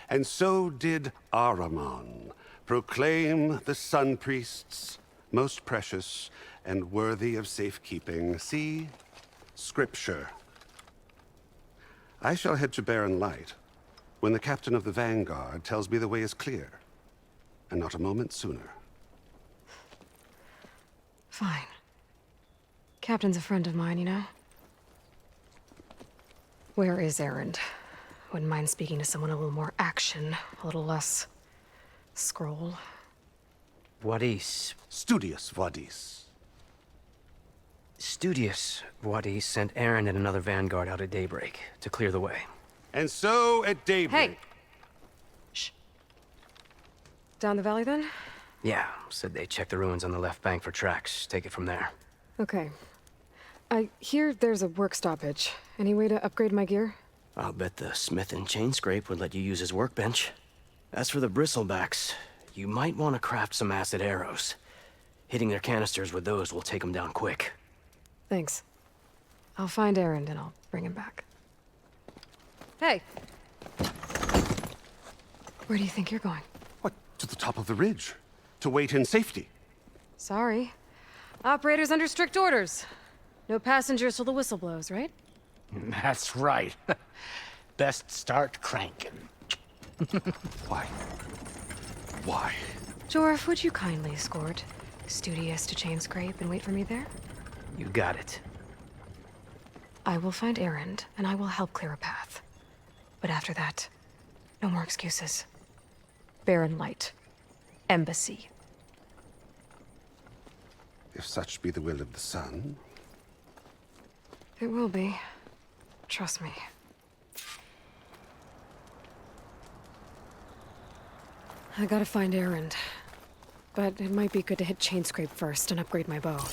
And so did Ahriman proclaim the Sun Priests most precious and worthy of safekeeping. See? Scripture. I shall head to Barren Light when the captain of the Vanguard tells me the way is clear, and not a moment sooner. Fine. Captain's a friend of mine, you know? Where is Erend? Wouldn't mind speaking to someone a little more action, a little less scroll. Wadis. Studious Wadis. Studious Wadis sent Erend and another Vanguard out at daybreak to clear the way. And so at daybreak... Hey! Shh. Down the valley, then? Yeah, said they checked the ruins on the left bank for tracks. Take it from there. Okay. I hear there's a work stoppage. Any way to upgrade my gear? I'll bet the smith and chain scrape would let you use his workbench. As for the bristlebacks, you might want to craft some acid arrows. Hitting their canisters with those will take them down quick. Thanks. I'll find Erend and I'll bring him back. Hey! Where do you think you're going? What, to the top of the ridge? To wait in safety? Sorry. Operator's under strict orders. No passengers till the whistle blows, right? That's right. Best start cranking. Why? Why? Jorf, would you kindly escort Studious to chain scrape and wait for me there? You got it. I will find Erend, and I will help clear a path. But after that, no more excuses. Barren Light. Embassy. If such be the will of the sun. It will be. Trust me. I gotta find Erend. But it might be good to hit Chainscrape first and upgrade my bow.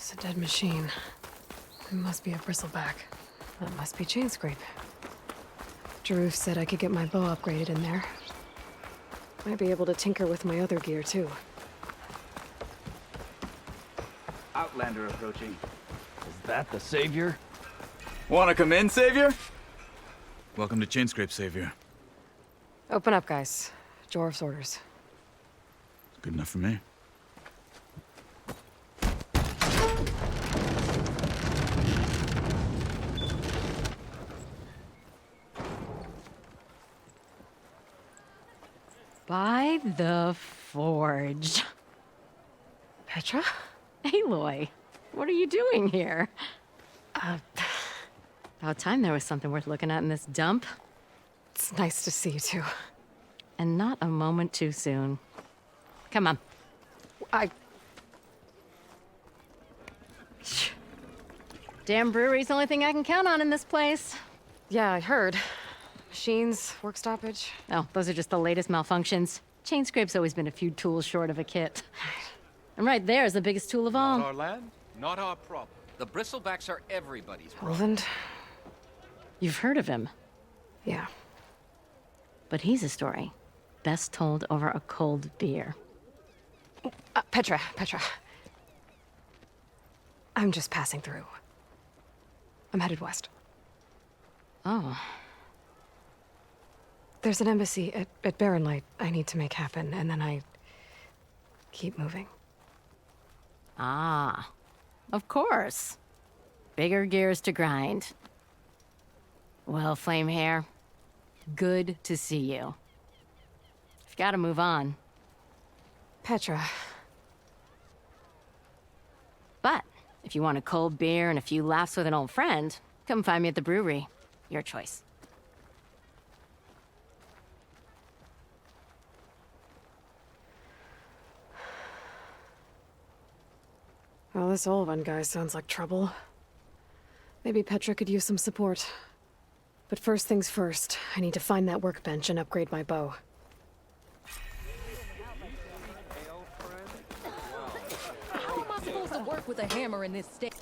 It's a dead machine. It must be a bristleback. That must be Chainscrape. Jaruf said I could get my bow upgraded in there. Might be able to tinker with my other gear, too. Outlander approaching. Is that the Savior? Wanna come in, Savior? Welcome to Chainscrape, Savior. Open up, guys. Jorv's orders. Good enough for me. By the Forge. Petra? Aloy, what are you doing here? About time there was something worth looking at in this dump. It's nice to see you too. And not a moment too soon. Come on. Damn brewery's the only thing I can count on in this place. Yeah, I heard. Machines, work stoppage. Oh, those are just the latest malfunctions. Chainscrape's always been a few tools short of a kit. And right there is the biggest tool of all. Not our land, not our problem. The bristlebacks are everybody's problem. Roland? You've heard of him. Yeah. But he's a story best told over a cold beer. Petra. I'm just passing through. I'm headed west. Oh. There's an embassy at Barren Light I need to make happen, and then I keep moving. Ah, of course. Bigger gears to grind. Well, Flamehair, good to see you. You've got to move on. Petra. But if you want a cold beer and a few laughs with an old friend, come find me at the brewery. Your choice. Well, this Overrun guy sounds like trouble. Maybe Petra could use some support. But first things first, I need to find that workbench and upgrade my bow. How am I supposed to work with a hammer in this state?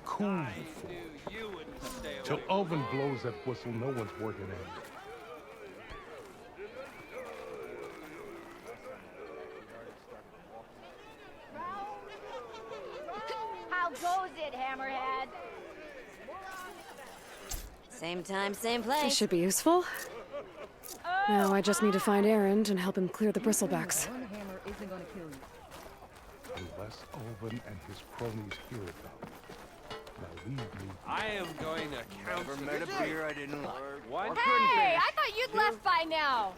Cool. Till Alvin blows that whistle, no one's working in. How goes it, Hammerhead? Same time, same place. This should be useful. Now I just need to find Erend and help him clear the bristlebacks. One hammer isn't gonna kill you. Unless Alvin and his cronies hear it though. I am going to count. Never met a beer I didn't like. One. Hey, I thought you'd left by now.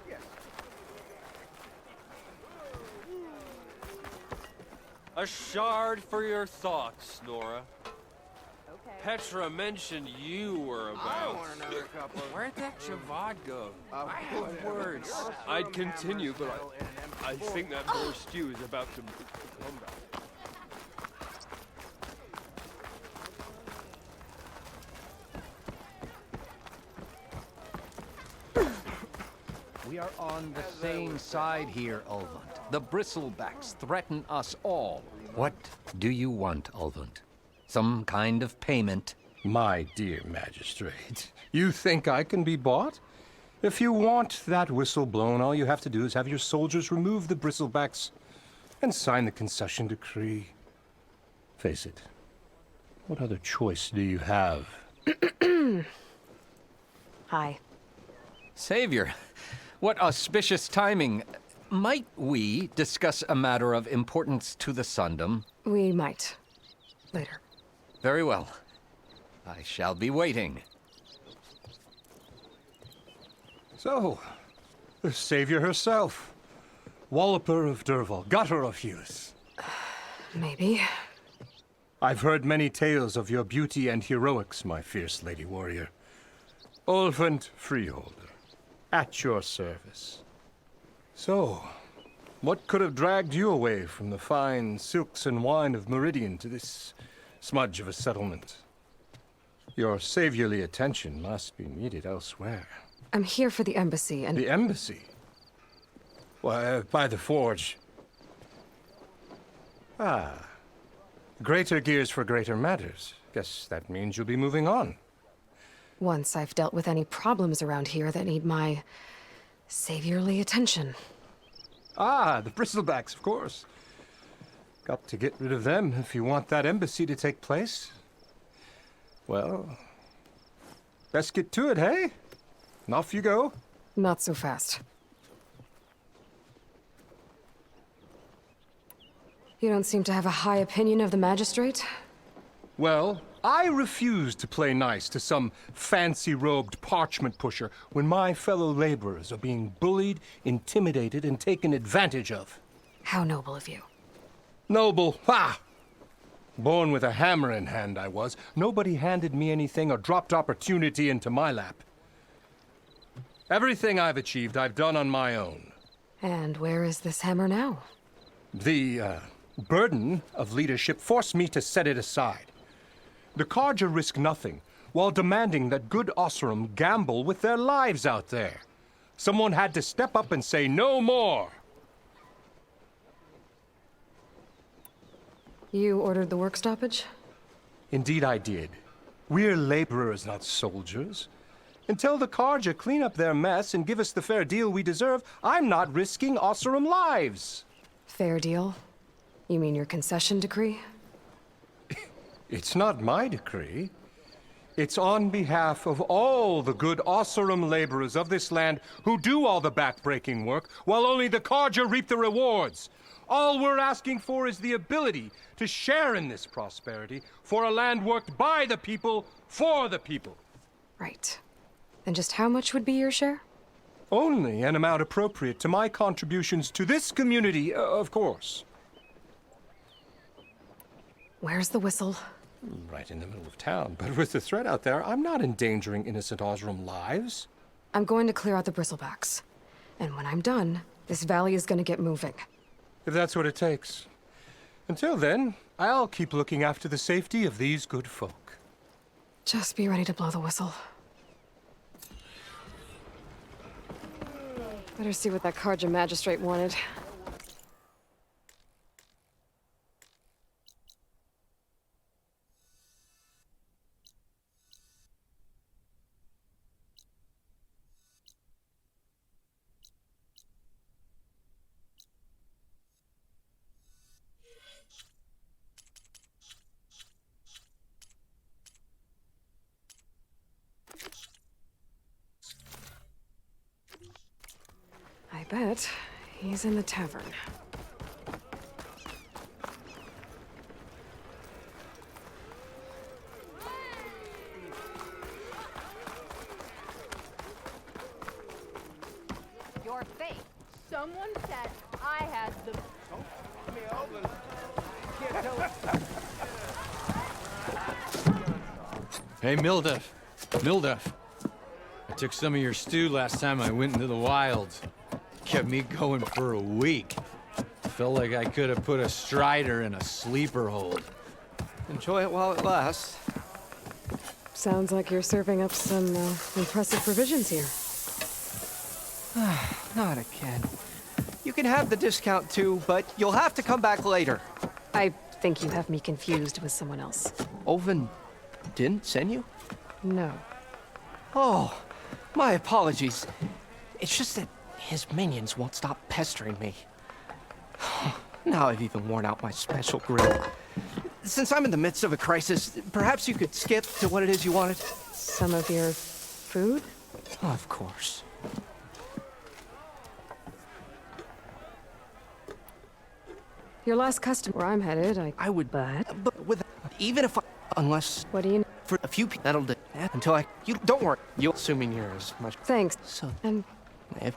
A shard for your thoughts, Nora. Okay. Petra mentioned you were about. I want another couple. Where'd that Javad go? I have words. I'd continue, but I think that boar stew is about to come back. We are on the same side here, Ulvund. The bristlebacks threaten us all. What do you want, Ulvund? Some kind of payment? My dear magistrate, you think I can be bought? If you want that whistle blown, all you have to do is have your soldiers remove the bristlebacks and sign the concession decree. Face it, what other choice do you have? Hi. Savior, what auspicious timing. Might we discuss a matter of importance to the Sundom? We might. Later. Very well. I shall be waiting. So, the savior herself. Walloper of Derval, gutter of Hughes. Maybe. I've heard many tales of your beauty and heroics, my fierce lady warrior. Ulvund Freeholder. at your service. So, what could have dragged you away from the fine silks and wine of Meridian to this smudge of a settlement? Your saviorly attention must be needed elsewhere. I'm here for the embassy and... The embassy? Why, by the forge. Ah. Greater gears for greater matters. Guess that means you'll be moving on. Once I've dealt with any problems around here that need my saviorly attention. Ah, the bristlebacks, of course. Got to get rid of them if you want that embassy to take place. Well, best get to it, hey? And off you go. Not so fast. You don't seem to have a high opinion of the magistrate? Well, I refuse to play nice to some fancy-robed parchment pusher when my fellow laborers are being bullied, intimidated, and taken advantage of. How noble of you. Noble? Ha! Born with a hammer in hand, I was. Nobody handed me anything or dropped opportunity into my lap. Everything I've achieved, I've done on my own. And where is this hammer now? The, burden of leadership forced me to set it aside. The Carja risk nothing, while demanding that good Oseram gamble with their lives out there. Someone had to step up and say no more. You ordered the work stoppage? Indeed I did. We're laborers, not soldiers. Until the Carja clean up their mess and give us the fair deal we deserve, I'm not risking Oseram lives. Fair deal? You mean your concession decree? It's not my decree. It's on behalf of all the good Oseram laborers of this land who do all the backbreaking work, while only the Carja reap the rewards. All we're asking for is the ability to share in this prosperity for a land worked by the people, for the people. Right. And just how much would be your share? Only an amount appropriate to my contributions to this community, of course. Where's the whistle? Right in the middle of town, but with the threat out there, I'm not endangering innocent Oseram lives. I'm going to clear out the bristlebacks. And when I'm done, this valley is going to get moving. If that's what it takes. Until then, I'll keep looking after the safety of these good folk. Just be ready to blow the whistle. Better see what that Carja magistrate wanted. I bet he's in the tavern. Your face. Someone said I had the... Hey, Mildef. Mildef. I took some of your stew last time I went into the wilds. Kept me going for a week. Felt like I could have put a strider in a sleeper hold. Enjoy it while it lasts. Sounds like you're serving up some impressive provisions here. Not again. You can have the discount too, but you'll have to come back later. I think you have me confused with someone else. Oven didn't send you? No. Oh, my apologies. It's just that his minions won't stop pestering me. Now I've even worn out my special grill. Since I'm in the midst of a crisis, perhaps you could skip to what it is you wanted? Some of your food? Of course. Your last customer, where I'm headed, I would, but with even if I, unless what do you? For a few people, that'll do. Until you don't worry. You assuming you're as much. Thanks. So and if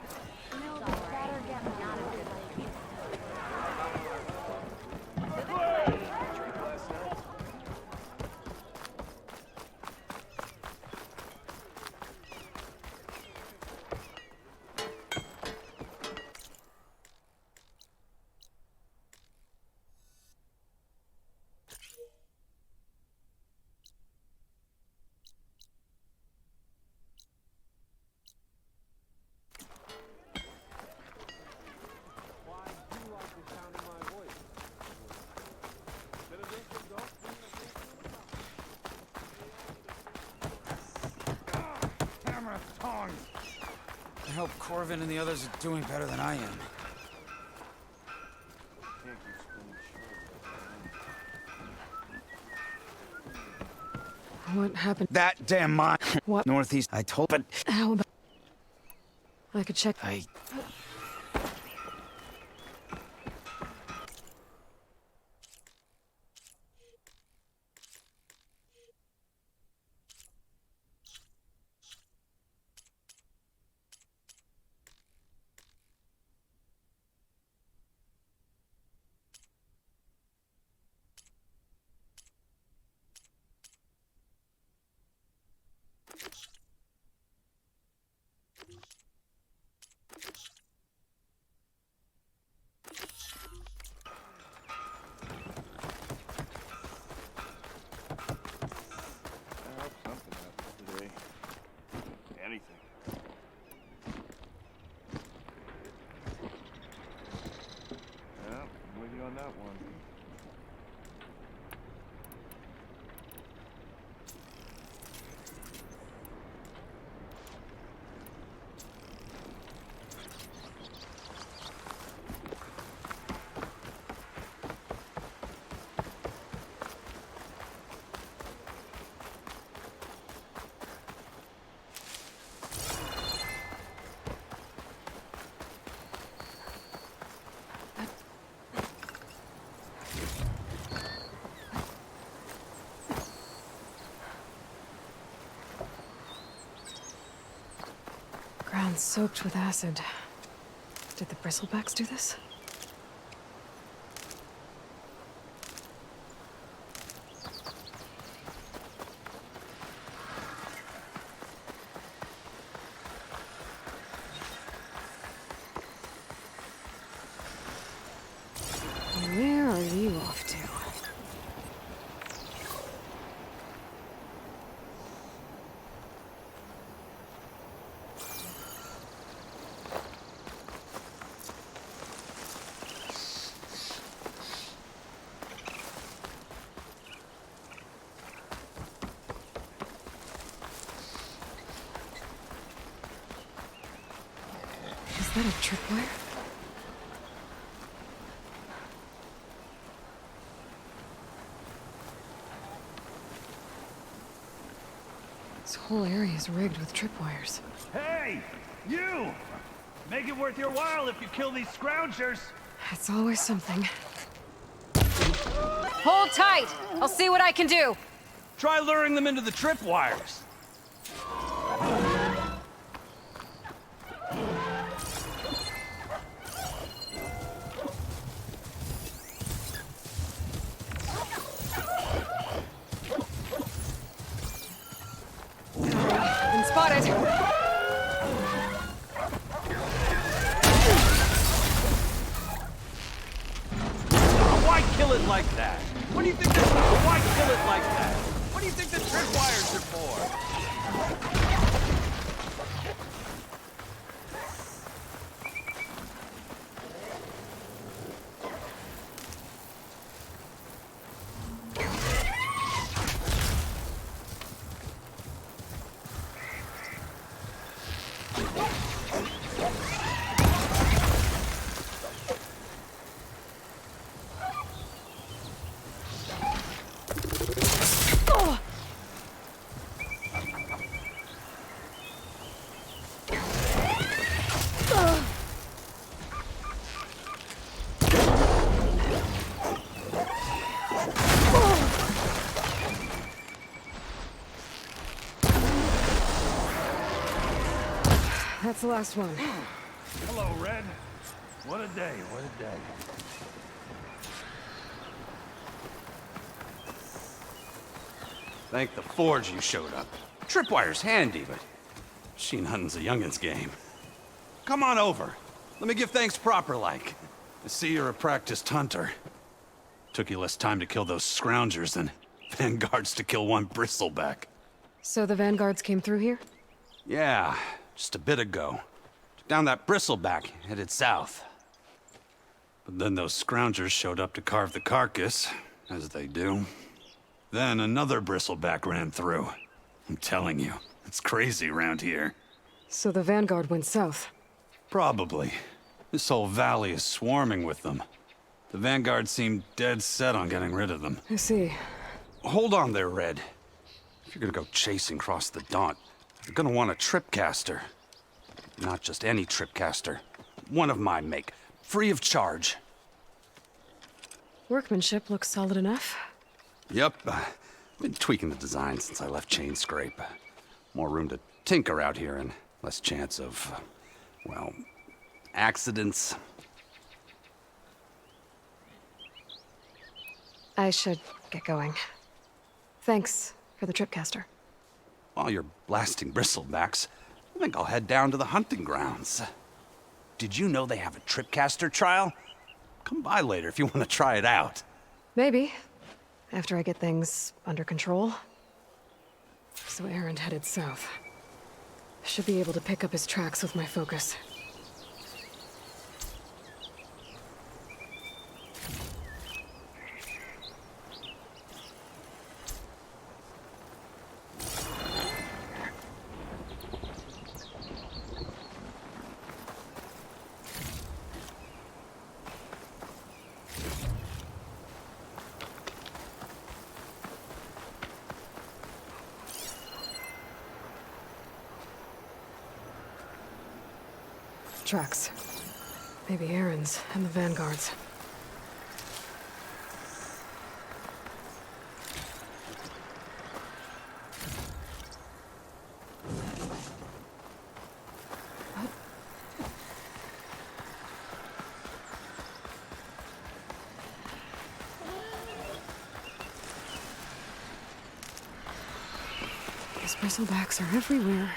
hope Corvin and the others are doing better than I am. What happened? That damn mine. What? Northeast. I told, but How about... I could check... Ground soaked with acid. Did the bristlebacks do this? Where are you off to? Is that a tripwire? This whole area is rigged with tripwires. Hey! You! Make it worth your while if you kill these scroungers! It's always something. Hold tight! I'll see what I can do! Try luring them into the tripwires! Been spotted! Why kill it like that? What do you think why kill it like that? What do you think the tripwires are for? That's the last one. Hello, Red. What a day, what a day. Thank the Forge you showed up. Tripwire's handy, but machine hunting's a youngin's game. Come on over. Let me give thanks proper-like. I see you're a practiced hunter. Took you less time to kill those scroungers than vanguards to kill one bristleback. So the vanguards came through here? Yeah, just a bit ago. Took down that bristleback, headed south. But then those scroungers showed up to carve the carcass, as they do. Then another bristleback ran through. I'm telling you, it's crazy around here. So the vanguard went south. Probably. This whole valley is swarming with them. The Vanguard seem dead set on getting rid of them. I see. Hold on there, Red. If you're gonna go chasing across the Daunt, you're gonna want a tripcaster. Not just any tripcaster. One of my make. Free of charge. Workmanship looks solid enough. Yep. Been tweaking the design since I left Chainscrape. More room to tinker out here and less chance of, well, accidents. I should get going. Thanks for the tripcaster. While you're blasting bristlebacks, I think I'll head down to the hunting grounds. Did you know they have a tripcaster trial? Come by later if you want to try it out. Maybe. After I get things under control. So Erend headed south. Should be able to pick up his tracks with my focus. Tracks. Maybe Erend's and the Vanguard's. These bristlebacks are everywhere.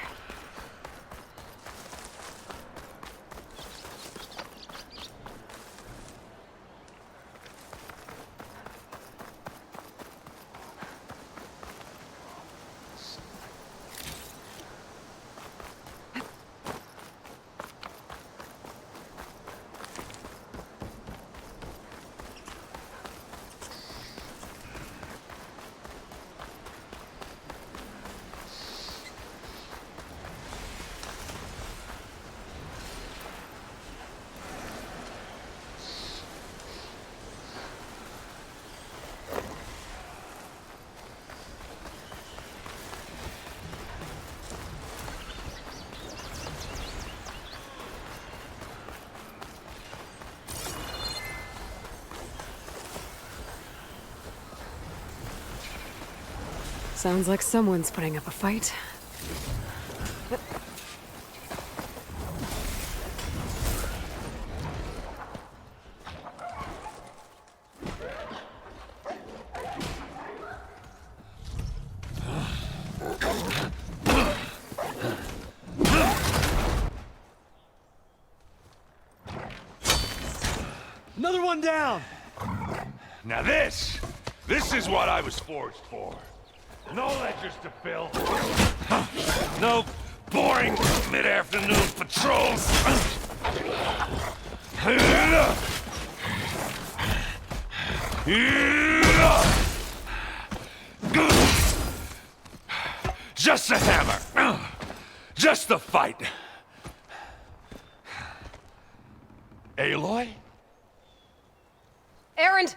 Sounds like someone's putting up a fight. Another one down! Now this is what I was forged for. No ledgers to fill. No boring mid-afternoon patrols. Just a hammer. Just the fight. Aloy? Erend!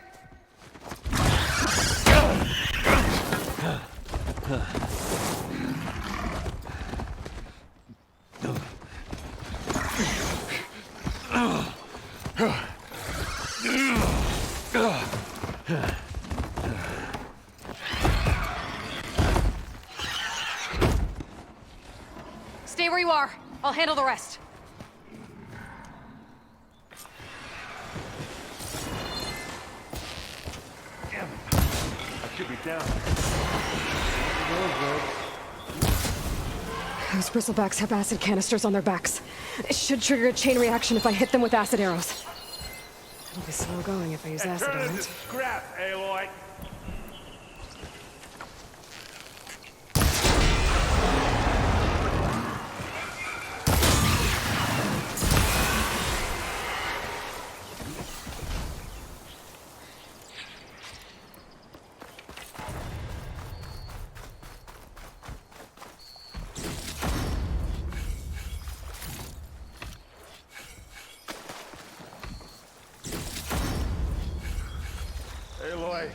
Stay where you are. I'll handle the rest. Damn it. I should be down. Those bristlebacks have acid canisters on their backs. It should trigger a chain reaction if I hit them with acid arrows. It'll be slow going if I use acid Turn arrows. into scrap, Aloy. Aloy.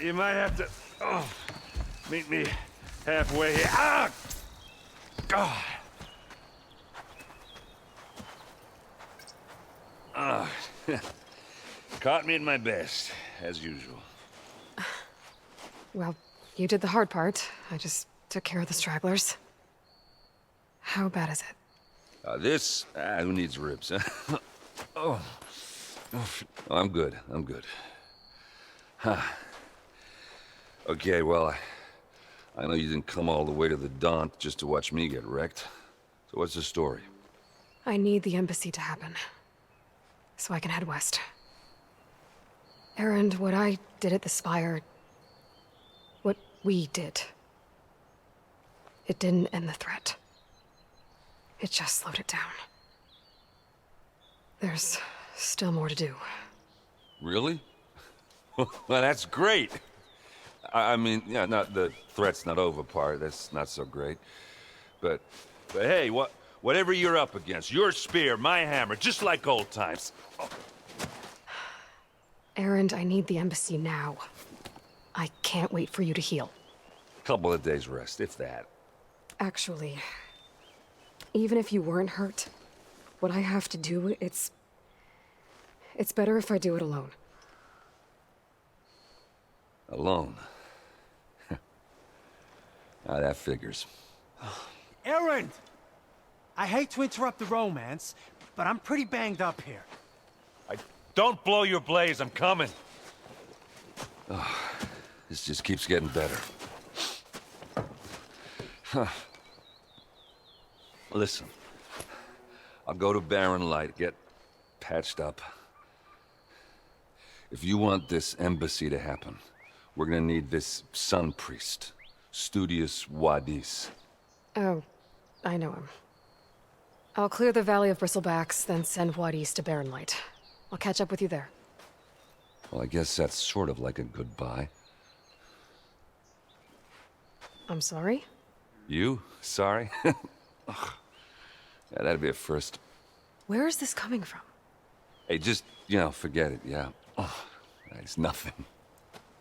You might have to meet me halfway here. Ah! God. Caught me at my best, as usual. Well, you did the hard part. I just took care of the stragglers. How bad is it? Who needs ribs, huh? Oh, I'm good. Huh. Okay, well, I know you didn't come all the way to the Daunt just to watch me get wrecked. So what's the story? I need the embassy to happen, so I can head west. Erend, what I did at the Spire... what we did... it didn't end the threat. It just slowed it down. There's still more to do. Really? Well, that's great. I mean, yeah, not the threat's not over part. That's not so great. But hey, whatever you're up against, your spear, my hammer, just like old times. Oh. Erend, I need the embassy now. I can't wait for you to heal. Couple of days rest, if that. Actually, even if you weren't hurt, what I have to do, it's better if I do it alone. Alone? That figures. Erend! I hate to interrupt the romance, but I'm pretty banged up here. Don't blow your blaze, I'm coming. Oh, this just keeps getting better. Huh. Listen, I'll go to Barren Light, get patched up. If you want this embassy to happen, we're gonna need this sun priest, Studious Wadis. Oh, I know him. I'll clear the Valley of Bristlebacks, then send Wadis to Barren Light. I'll catch up with you there. Well, I guess that's sort of like a goodbye. I'm sorry? You? Sorry? Ugh. Yeah, that'd be a first. Where is this coming from? Hey, just, forget it, yeah. Oh, it's nothing.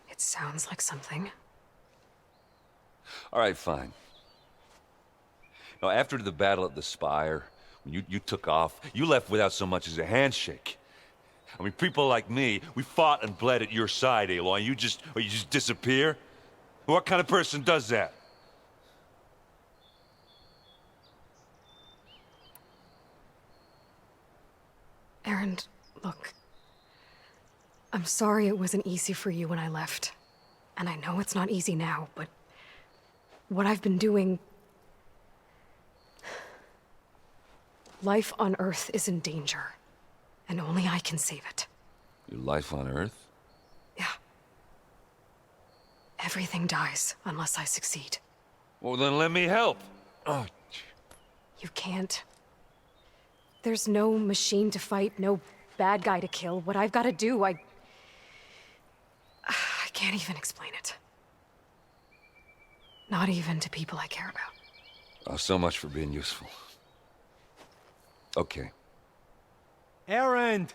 It sounds like something. All right, fine. Now, after the battle at the Spire, when you took off, you left without so much as a handshake. I mean, people like me, we fought and bled at your side, Aloy. You just disappear? What kind of person does that? Erend, look. I'm sorry it wasn't easy for you when I left. And I know it's not easy now, but... what I've been doing... life on Earth is in danger. And only I can save it. Your life on Earth? Yeah. Everything dies unless I succeed. Well, then let me help. Oh. You can't. There's no machine to fight, no bad guy to kill. What I've got to do, I can't even explain it. Not even to people I care about. Oh, so much for being useful. Okay, Erend!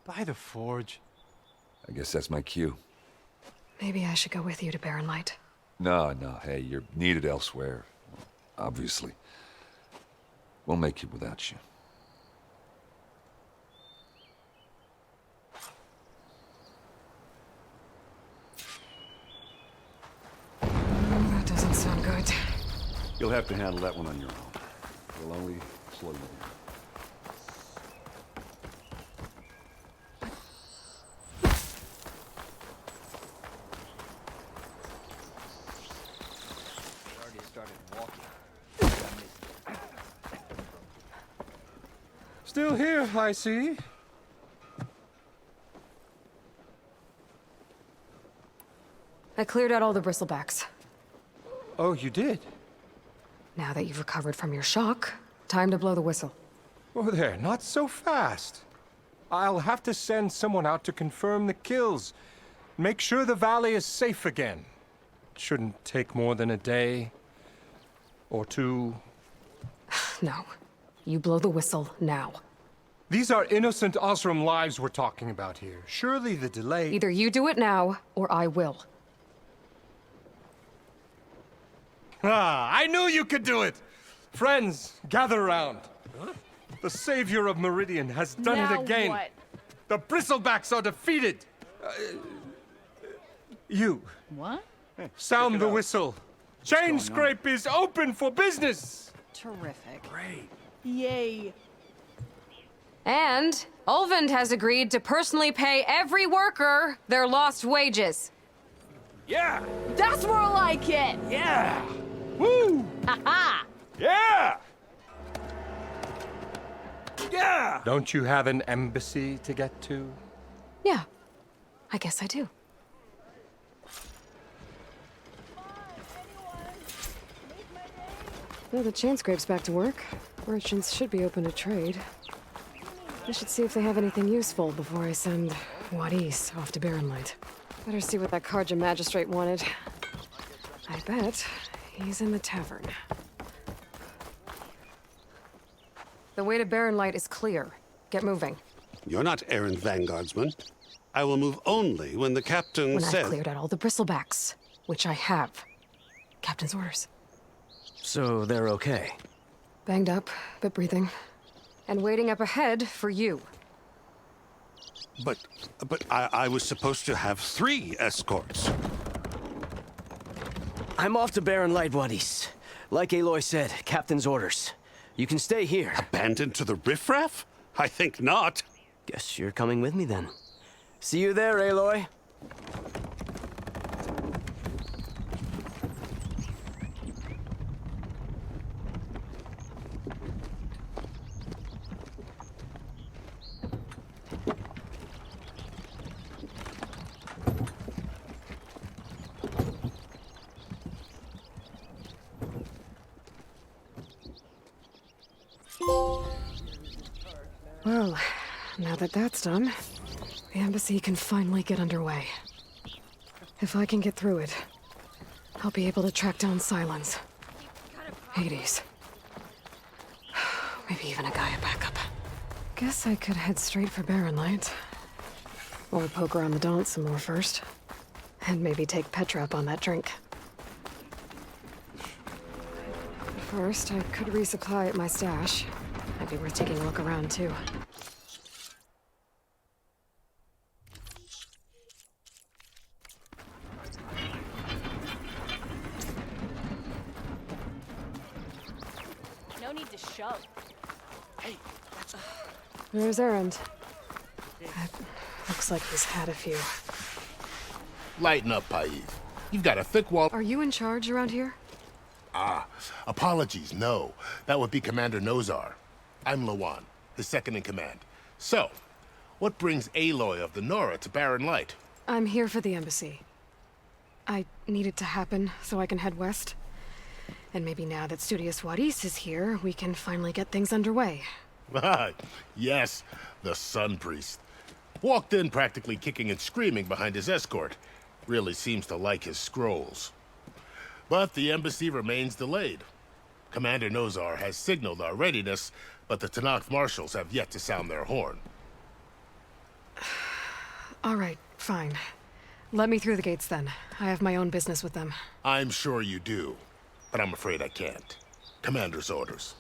By the forge. I guess that's my cue. Maybe I should go with you to Barren Light. No, hey, you're needed elsewhere. Obviously. We'll make it without you. That doesn't sound good. You'll have to handle that one on your own. We'll only slow you down. Still here, I see. I cleared out all the bristlebacks. Oh, you did? Now that you've recovered from your shock, time to blow the whistle. Oh, there, not so fast. I'll have to send someone out to confirm the kills. Make sure the valley is safe again. Shouldn't take more than a day. Or two. No. You blow the whistle now. These are innocent Osram lives we're talking about here. Surely the delay... Either you do it now, or I will. Ah, I knew you could do it! Friends, gather around. Huh? The savior of Meridian has done it again. What? The bristlebacks are defeated. You. What? Sound the whistle. Chain Scrape is open for business. Terrific. Great. Yay. And Ulvund has agreed to personally pay every worker their lost wages. Yeah! That's more like it! Yeah! Woo! Ha-ha! Yeah! Yeah! Don't you have an embassy to get to? Yeah, I guess I do. Well, the chain scrape's back to work. Merchants should be open to trade. I should see if they have anything useful before I send Wadis off to Barren Light. Better see what that Karja magistrate wanted. I bet he's in the tavern. The way to Barren Light is clear. Get moving. You're not errand vanguardsman. I will move only when the captain When says... I've cleared out all the bristlebacks, which I have. Captain's orders. So they're okay? Banged up, but breathing. And waiting up ahead for you. But I was supposed to have 3 escorts. I'm off to Barren Light, Wadis. Like Aloy said, Captain's orders. You can stay here. Abandoned to the riffraff? I think not. Guess you're coming with me then. See you there, Aloy. Well, now that that's done, the embassy can finally get underway. If I can get through it, I'll be able to track down Sylens, Hades, maybe even a Gaia backup. Guess I could head straight for Barren Light. Or poke around the Daunt some more first. And maybe take Petra up on that drink. First, I could resupply at my stash. Might be worth taking a look around, too. No need to shove. Hey, that's... Where's Erend? Looks like he's had a few. Lighten up, Paiz. You've got a thick wall... Are you in charge around here? Ah, apologies, no. That would be Commander Nozar. I'm Lawan, his second in command. So, what brings Aloy of the Nora to Barren Light? I'm here for the embassy. I need it to happen so I can head west. And maybe now that Studious Wadis is here, we can finally get things underway. Yes, the Sun Priest. Walked in practically kicking and screaming behind his escort. Really seems to like his scrolls. But the embassy remains delayed. Commander Nozar has signaled our readiness, but the Tenakth marshals have yet to sound their horn. All right, fine. Let me through the gates then. I have my own business with them. I'm sure you do, but I'm afraid I can't. Commander's orders.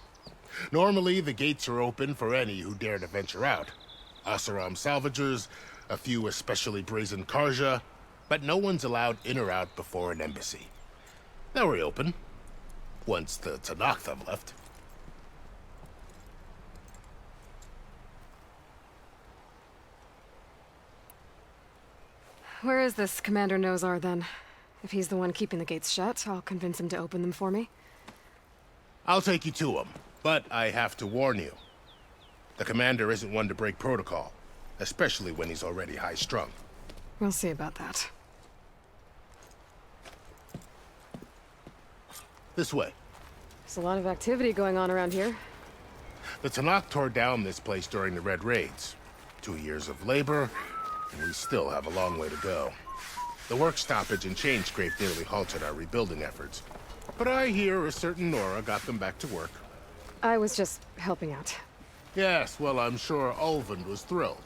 Normally, the gates are open for any who dare to venture out. Oseram salvagers, a few especially brazen Karja, but no one's allowed in or out before an embassy. They'll reopen, once the Tenakth have left. Where is this Commander Nozar, then? If he's the one keeping the gates shut, I'll convince him to open them for me. I'll take you to him, but I have to warn you. The commander isn't one to break protocol, especially when he's already high-strung. We'll see about that. This way. There's a lot of activity going on around here. The Tenakth tore down this place during the Red Raids. 2 years of labor, and we still have a long way to go. The work stoppage and chain scrape nearly halted our rebuilding efforts. But I hear a certain Nora got them back to work. I was just helping out. Yes, well, I'm sure Ulvund was thrilled.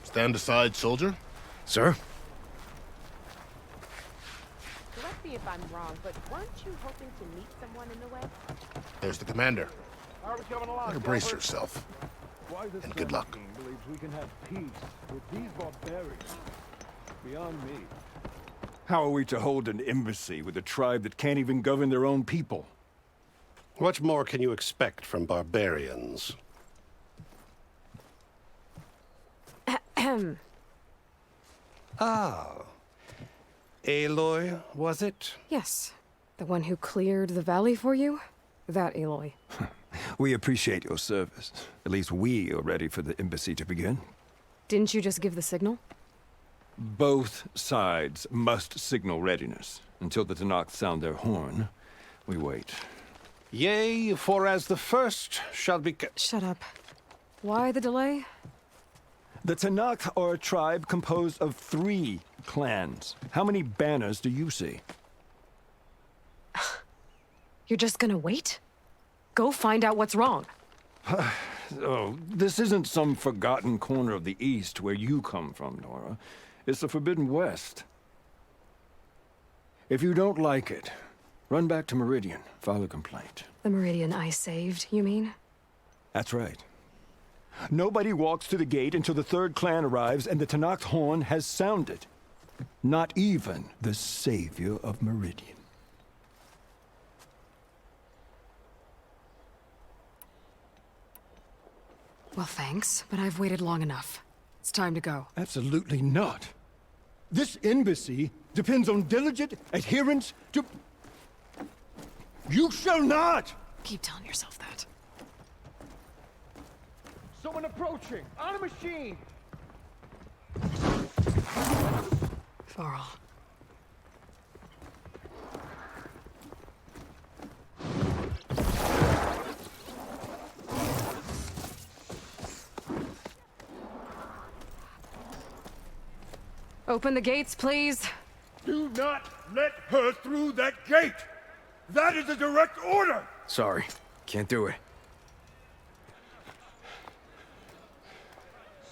Stand aside, soldier. Sir? Correct me if I'm wrong, but weren't you hoping to meet someone in the way? There's the commander. Better brace yourself. And good luck. Believes we can have peace with these barbarians. Beyond me. How are we to hold an embassy with a tribe that can't even govern their own people? What more can you expect from barbarians? Ahem. Ah. Aloy, was it? Yes. The one who cleared the valley for you? That Aloy. We appreciate your service. At least we are ready for the embassy to begin. Didn't you just give the signal? Both sides must signal readiness. Until the Tenakth sound their horn, we wait. Yea, for as the first shall be... Shut up. Why the delay? The Tenakth are a tribe composed of 3 clans. How many banners do you see? You're just gonna wait? Go find out what's wrong. Oh, this isn't some forgotten corner of the East where you come from, Nora. It's the Forbidden West. If you don't like it, run back to Meridian, file a complaint. The Meridian I saved, you mean? That's right. Nobody walks to the gate until the 3rd clan arrives and the Tenakth horn has sounded. Not even the savior of Meridian. Well, thanks, but I've waited long enough. It's time to go. Absolutely not. This embassy depends on diligent adherence to... You shall not! Keep telling yourself that. Someone approaching! On a machine! Varl. Open the gates, please. Do not let her through that gate! That is a direct order! Sorry, can't do it.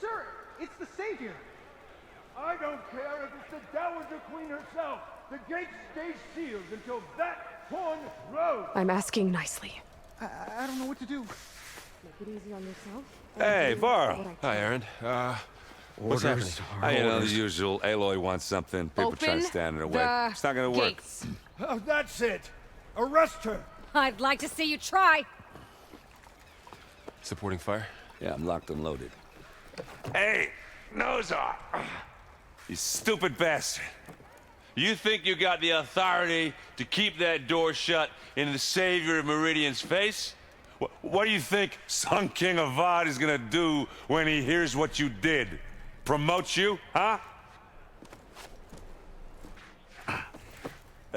Sir, it's the Savior! I don't care if it's the Dowager Queen herself! The gate stays sealed until that horn blows! I'm asking nicely. I don't know what to do. Make it easy on yourself. Hey, Varl. Hi, Erend. What's happening? You know, the usual. Aloy wants something. People try to stand in her way. It's not gonna work. Gates. Oh, that's it! Arrest her! I'd like to see you try. Supporting fire? Yeah, I'm locked and loaded. Hey, Nozar! You stupid bastard. You think you got the authority to keep that door shut in the savior of Meridian's face? What do you think Sun King Avad is gonna do when he hears what you did? Promote you, huh?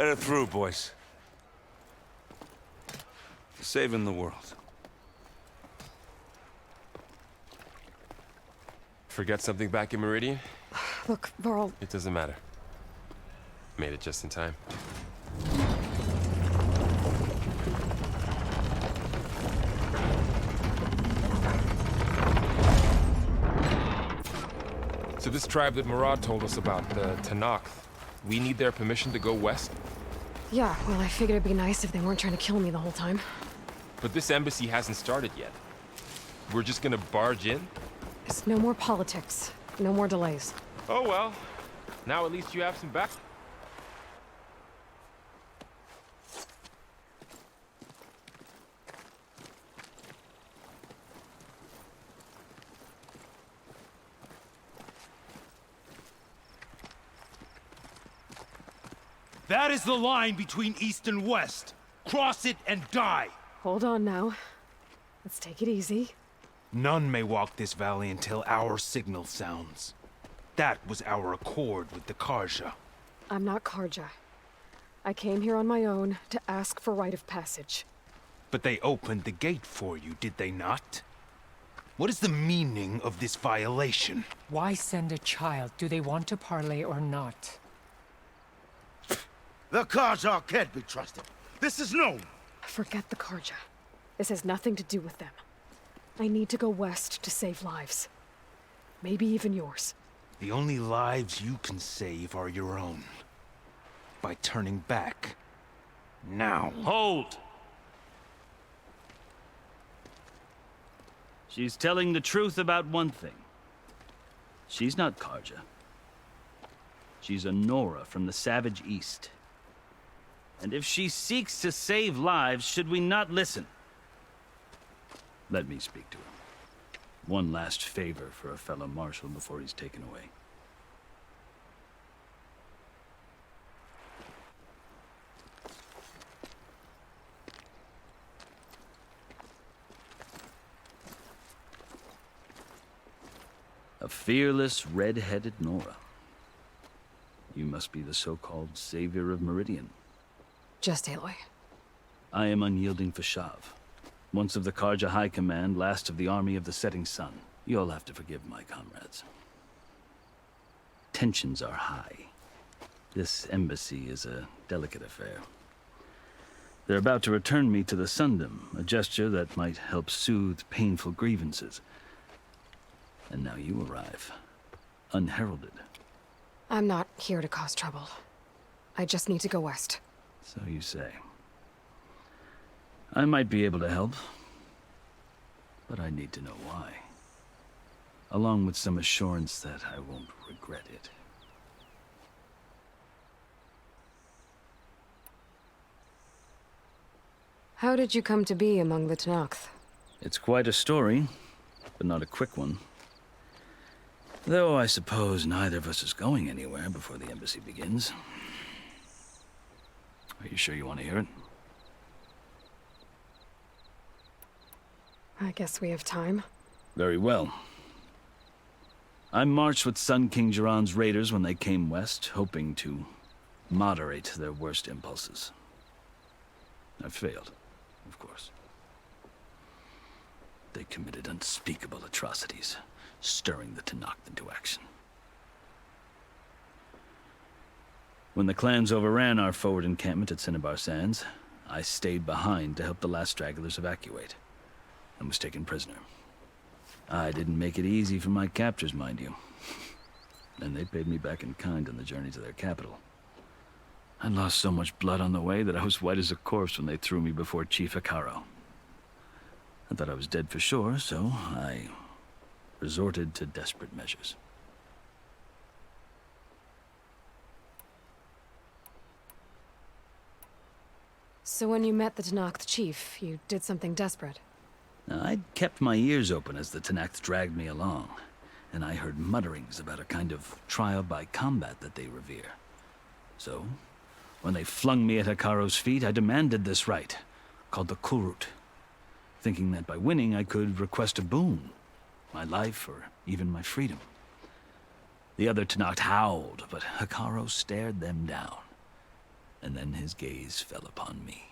Let her through, boys. Saving the world. Forget something back in Meridian? Look, Varl. It doesn't matter. Made it just in time. So this tribe that Murad told us about, the Tenakth, we need their permission to go west? Yeah, well, I figured it'd be nice if they weren't trying to kill me the whole time. But this embassy hasn't started yet. We're just gonna barge in? It's no more politics. No more delays. Oh well. Now at least you have some back. That is the line between East and West. Cross it and die. Hold on now. Let's take it easy. None may walk this valley until our signal sounds. That was our accord with the Karja. I'm not Karja. I came here on my own to ask for rite of passage. But they opened the gate for you, did they not? What is the meaning of this violation? Why send a child? Do they want to parley or not? The Karja can't be trusted. This is known. Forget the Karja. This has nothing to do with them. I need to go west to save lives. Maybe even yours. The only lives you can save are your own. By turning back. Now. Hold! She's telling the truth about one thing. She's not Karja. She's a Nora from the Savage East. And if she seeks to save lives, should we not listen? Let me speak to her. One last favor for a fellow marshal before he's taken away. A fearless, red-headed Nora. You must be the so-called savior of Meridian. Just Aloy. I am unyielding Fashav. Once of the Karja High Command, last of the army of the setting sun. You'll have to forgive my comrades. Tensions are high. This embassy is a delicate affair. They're about to return me to the Sundom, a gesture that might help soothe painful grievances. And now you arrive, unheralded. I'm not here to cause trouble. I just need to go west. So you say. I might be able to help, but I need to know why. Along with some assurance that I won't regret it. How did you come to be among the Tenakth? It's quite a story, but not a quick one. Though I suppose neither of us is going anywhere before the embassy begins. Are you sure you want to hear it? I guess we have time. Very well. I marched with Sun King Jiran's raiders when they came west, hoping to moderate their worst impulses. I failed, of course. They committed unspeakable atrocities, stirring the Tenakth into action. When the clans overran our forward encampment at Cinnabar Sands, I stayed behind to help the last stragglers evacuate, and was taken prisoner. I didn't make it easy for my captors, mind you. And they paid me back in kind on the journey to their capital. I lost so much blood on the way that I was white as a corpse when they threw me before Chief Hekaro. I thought I was dead for sure, so I resorted to desperate measures. So when you met the Tenakth chief, you did something desperate? I'd kept my ears open as the Tenakth dragged me along, and I heard mutterings about a kind of trial by combat that they revere. So, when they flung me at Hekaro's feet, I demanded this right, called the Kurut, thinking that by winning I could request a boon, my life or even my freedom. The other Tenakth howled, but Hekaro stared them down. And then his gaze fell upon me.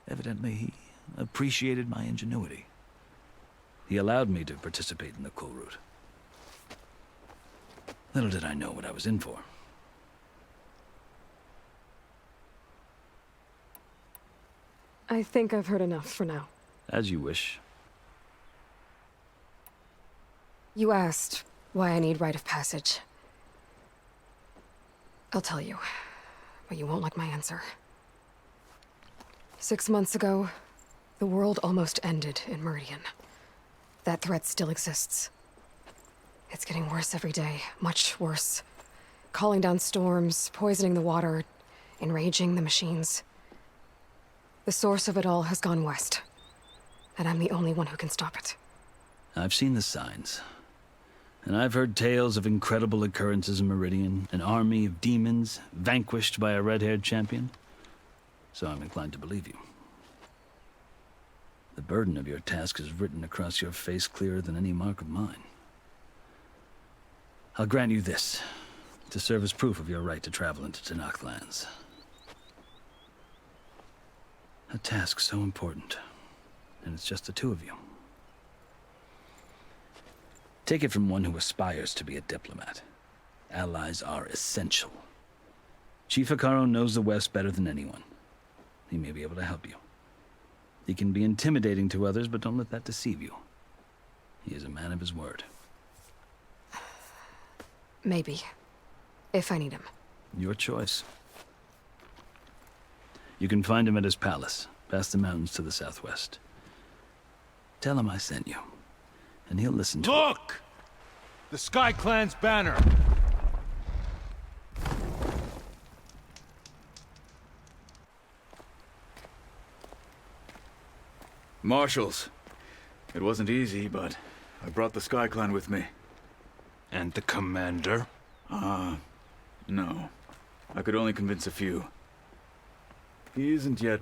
Evidently, he appreciated my ingenuity. He allowed me to participate in the coal route. Little did I know what I was in for. I think I've heard enough for now. As you wish. You asked why I need rite of passage. I'll tell you, but you won't like my answer. 6 months ago, the world almost ended in Meridian. That threat still exists. It's getting worse every day, much worse. Calling down storms, poisoning the water, enraging the machines. The source of it all has gone west, and I'm the only one who can stop it. I've seen the signs. And I've heard tales of incredible occurrences in Meridian, an army of demons vanquished by a red-haired champion. So I'm inclined to believe you. The burden of your task is written across your face clearer than any mark of mine. I'll grant you this, to serve as proof of your right to travel into Tenakth lands. A task so important, and it's just the two of you. Take it from one who aspires to be a diplomat. Allies are essential. Chief Hekarro knows the West better than anyone. He may be able to help you. He can be intimidating to others, but don't let that deceive you. He is a man of his word. Maybe. If I need him. Your choice. You can find him at his palace, past the mountains to the southwest. Tell him I sent you, and he'll listen to Look! The Sky Clan's banner! Marshals. It wasn't easy, but I brought the Sky Clan with me. And the commander? No. I could only convince a few. He isn't yet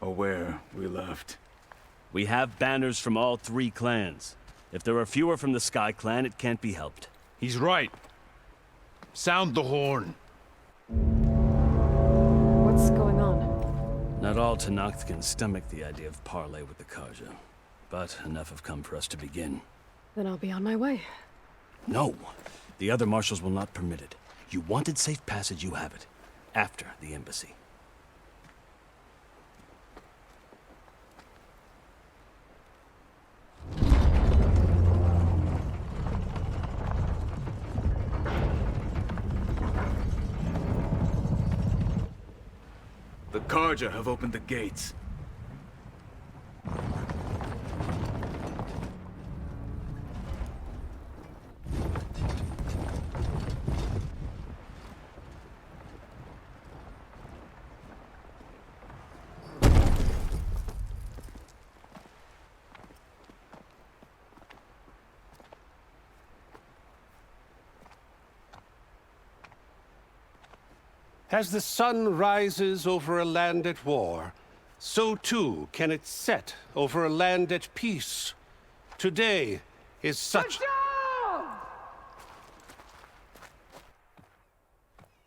aware we left. We have banners from all 3 clans. If there are fewer from the Sky Clan, it can't be helped. He's right. Sound the horn. What's going on? Not all Tenakth can stomach the idea of parley with the Carja, but enough have come for us to begin. Then I'll be on my way. No, the other marshals will not permit it. You wanted safe passage, you have it. After the embassy. The Carja have opened the gates. As the sun rises over a land at war, so too can it set over a land at peace. Today is such...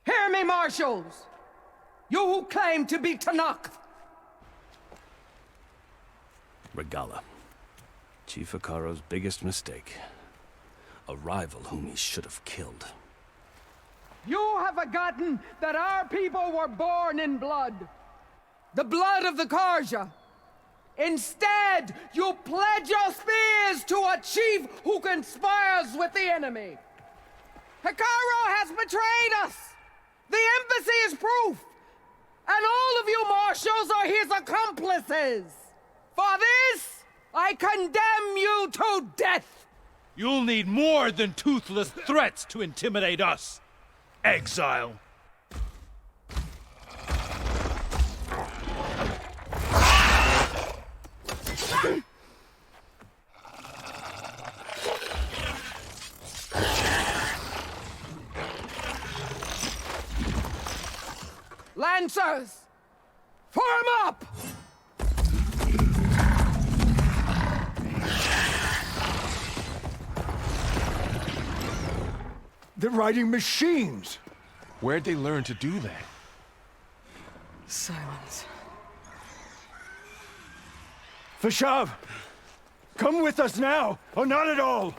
Hear me, marshals! You who claim to be Tenakth! Regala. Chief Hekarro's biggest mistake. A rival whom he should have killed. You have forgotten that our people were born in blood. The blood of the Carja. Instead, you pledge your spears to a chief who conspires with the enemy. Hekarro has betrayed us. The embassy is proof. And all of you marshals are his accomplices. For this, I condemn you to death. You'll need more than toothless threats to intimidate us. Exile. Lancers, form up! They're riding machines! Where'd they learn to do that? Silence. Vashav! Come with us now, or not at all!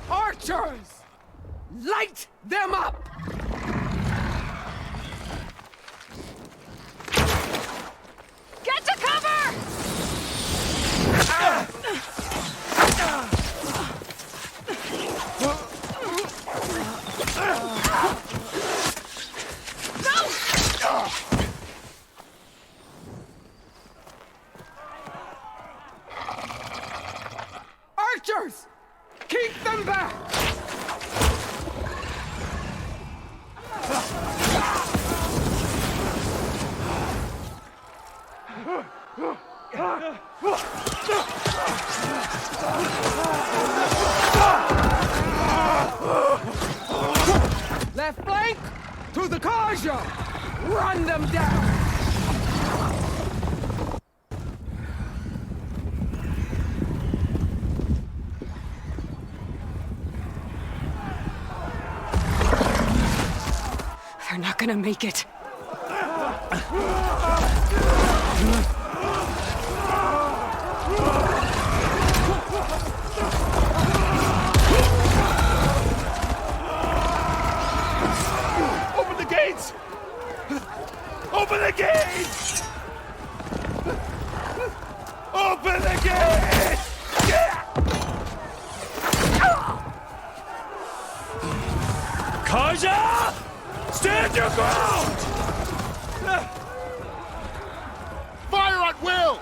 Archers! Light them up! Get to cover! Archers! Keep them back! Left flank to the Kaja! Run them down! They're not gonna make it. Open the gates! Open the gates! Open the gates! Kaja! Stand your ground! Fire at will!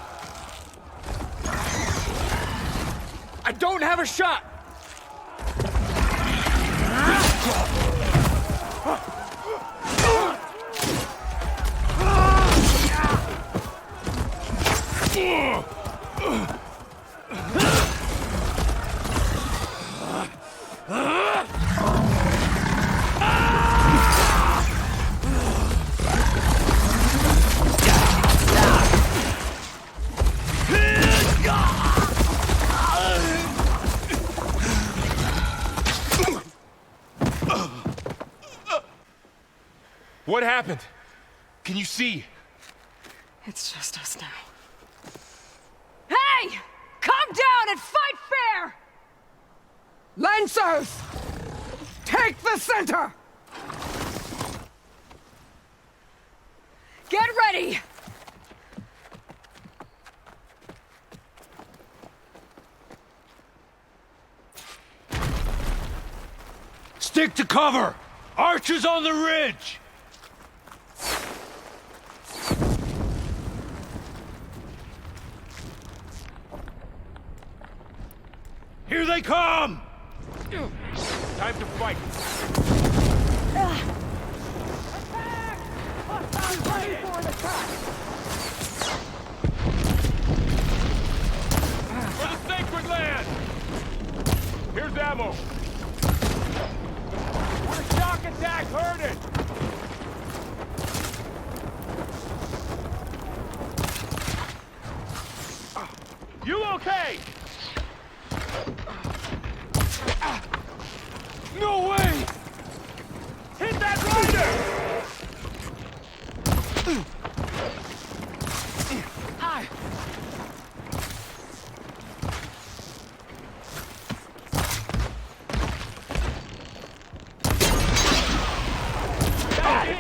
I don't have a shot! What happened? Can you see? It's just us now. Hey! Calm down and fight fair! Lancers! Take the center! Get ready! Stick to cover! Archers on the ridge! Here they come! Time to fight. For the sacred land! Here's ammo. We're shock attack herded! You okay? No way! Hit that rider!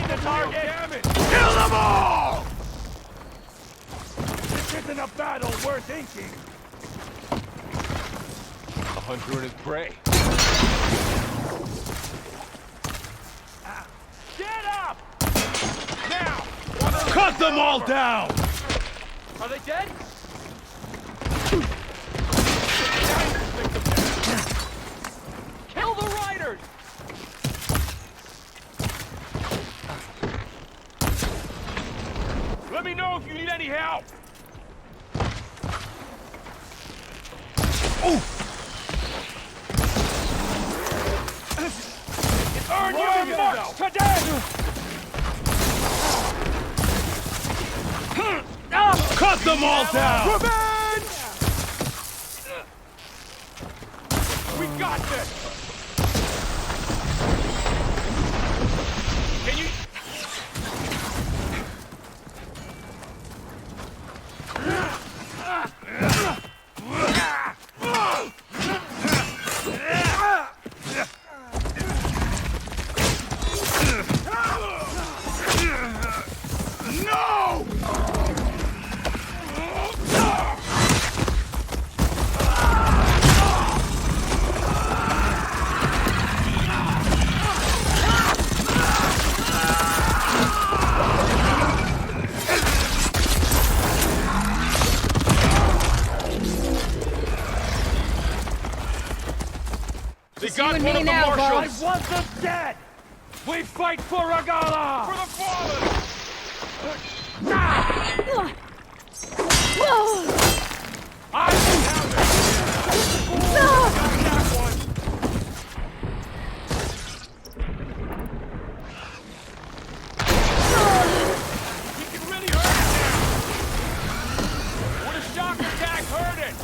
The target! Kill them all! This isn't a battle worth inking. A hunter and his prey. Get up! Now! Cut them all down! Are they dead? Kill the riders! Let me know if you need any help! Earn your marks today! Cut them all down! Revenge! We got this! me now, boss. I want them dead! We fight for Regala! For the fallen! I have it! That one! He can really hurt it now! Would a shock attack hurt it?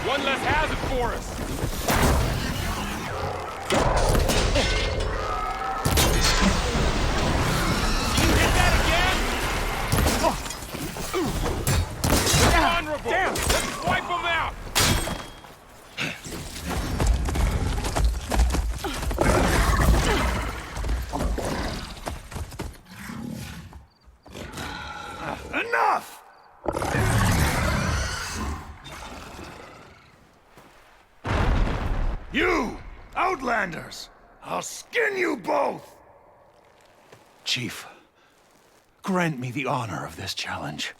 One less hazard for us. You hit that again? Honorable. Damn! Let's wipe them out. Enough! You, Outlanders! I'll skin you both! Chief, grant me the honor of this challenge.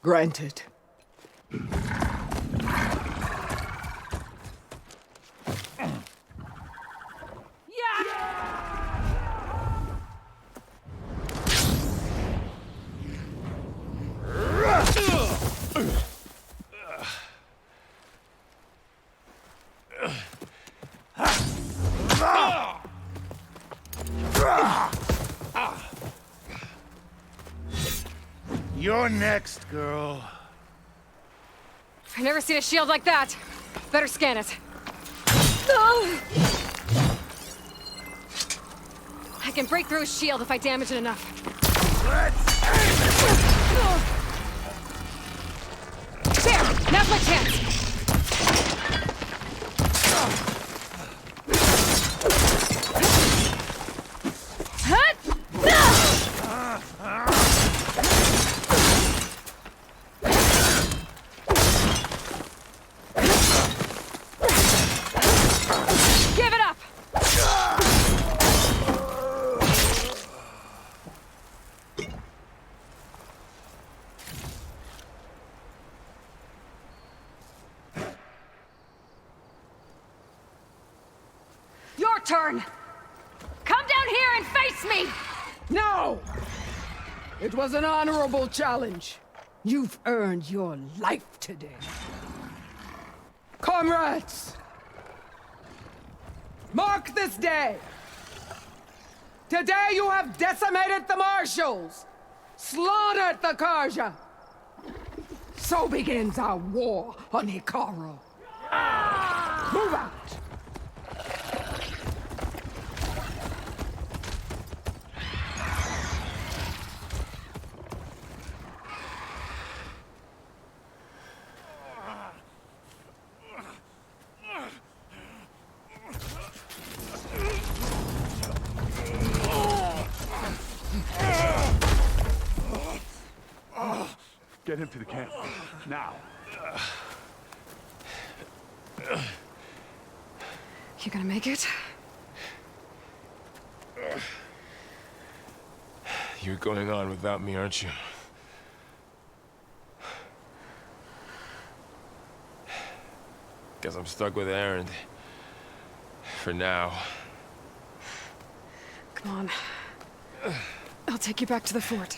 Granted. You're next, girl. I've never seen a shield like that. Better scan it. I can break through his shield if I damage it enough. There! Now's my chance! Give it up! Your turn! Come down here and face me! No! It was an honorable challenge. You've earned your life today. Comrades! Mark this day! Today you have decimated the Marshals! Slaughtered the Karja! So begins our war on Hikaru. Move out! Get him to the camp. Now. You gonna make it? You're going on without me, aren't you? Guess I'm stuck with Erend. For now. Come on. I'll take you back to the fort.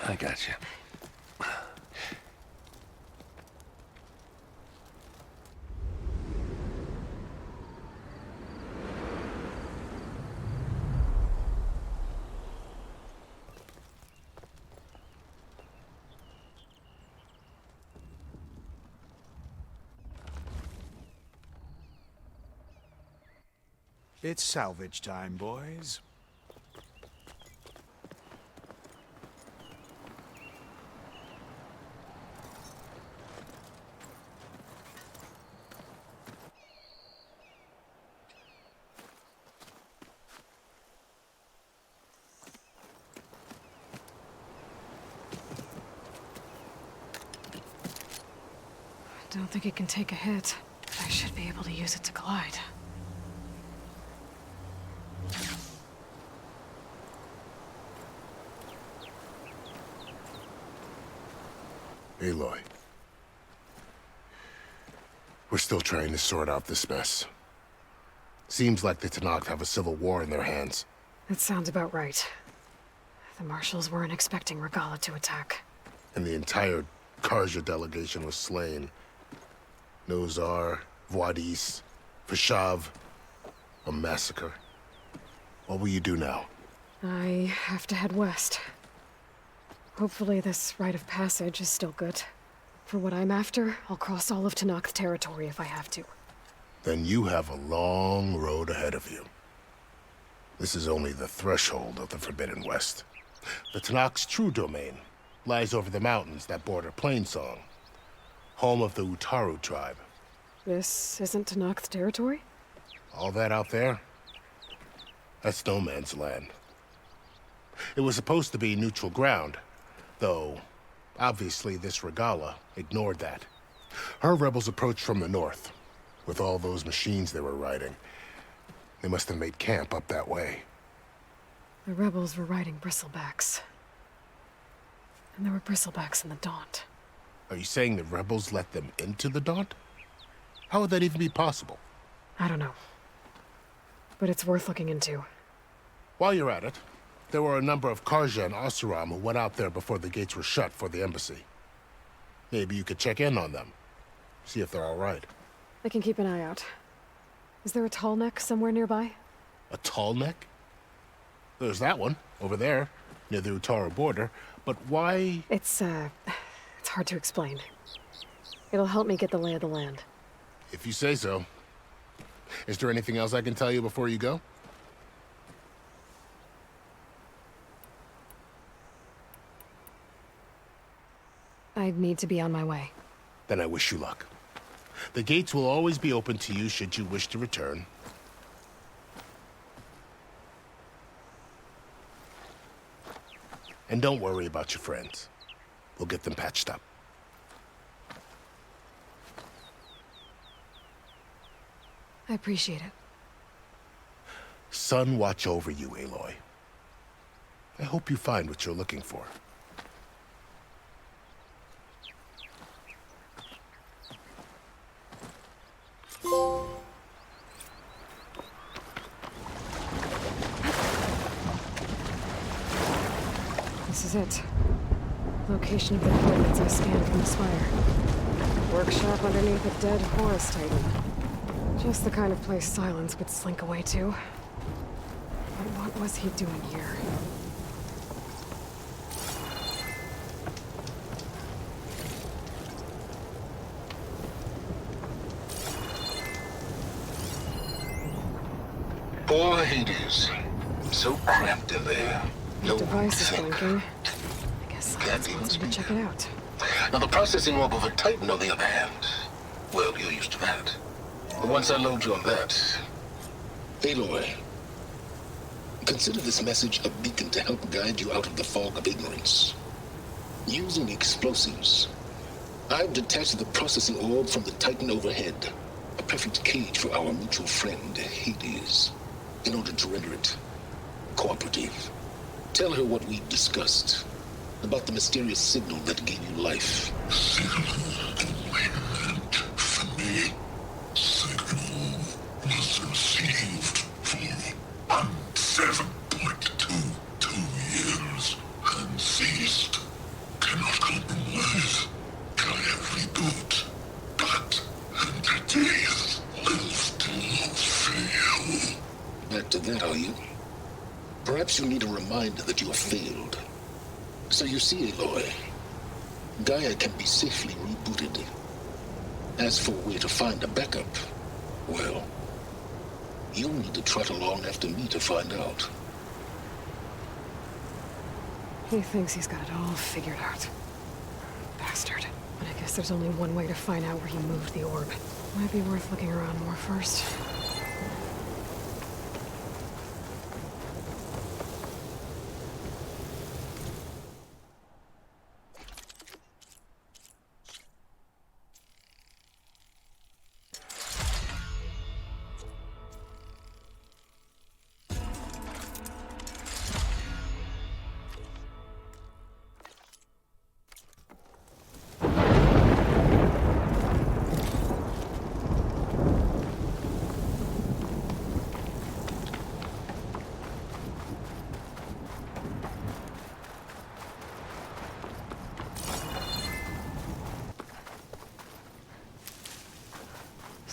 I got you. It's salvage time, boys. don't think it can take a hit. I should be able to use it to glide. Aloy. We're still trying to sort out this mess. Seems like the Tenakth have a civil war in their hands. That sounds about right. The Marshals weren't expecting Regalla to attack. And the entire Carja delegation was slain. Nozar, Voidis, Fashav. A massacre. What will you do now? I have to head west. Hopefully this rite of passage is still good. For what I'm after, I'll cross all of Tenakth territory if I have to. Then you have a long road ahead of you. This is only the threshold of the Forbidden West. The Tenakth's true domain lies over the mountains that border Plainsong, home of the Utaru tribe. This isn't Tenakth territory? All that out there? That's no man's land. It was supposed to be neutral ground, though obviously this Regalla ignored that. Her rebels approached from the north, with all those machines they were riding. They must have made camp up that way. The rebels were riding bristlebacks. And there were bristlebacks in the Daunt. Are you saying the rebels let them into the Daunt? How would that even be possible? I don't know. But it's worth looking into. While you're at it, there were a number of Carja and Oseram who went out there before the gates were shut for the embassy. Maybe you could check in on them. See if they're all right. I can keep an eye out. Is there a tall neck somewhere nearby? A tall neck? There's that one, over there, near the Utaru border. But why? It's hard to explain. It'll help me get the lay of the land. If you say so. Is there anything else I can tell you before you go? I'd need to be on my way. Then I wish you luck. The gates will always be open to you should you wish to return. And don't worry about your friends. We'll get them patched up. I appreciate it. Sun watch over you, Aloy. I hope you find what you're looking for. This is it. Location of the coordinates I scanned from the Spire. Workshop underneath a dead Horus Titan. Just the kind of place Sylens would slink away to. But what was he doing here? Poor Hades. So cramped in there. The device is blinking. I guess Sylens wants me to check it out. Now the processing orb of a Titan, on the other hand, well, you're used to that. But once I load you on that, Aloy, consider this message a beacon to help guide you out of the fog of ignorance. Using explosives, I've detached the processing orb from the Titan overhead, a perfect cage for our mutual friend, Hades, in order to render it cooperative. Tell her what we've discussed about the mysterious signal that gave you life. Signal meant for me. Signal was received for 7.22 years and ceased. Cannot compromise. Gaia reboot. But entities will still fail. Back to that, are you? Perhaps you need a reminder that you have failed. So you see, Aloy, Gaia can be safely rebooted. As for where to find a backup, well, you'll need to trot along after me to find out. He thinks he's got it all figured out. Bastard. But I guess there's only one way to find out where he moved the orb. Might be worth looking around more first.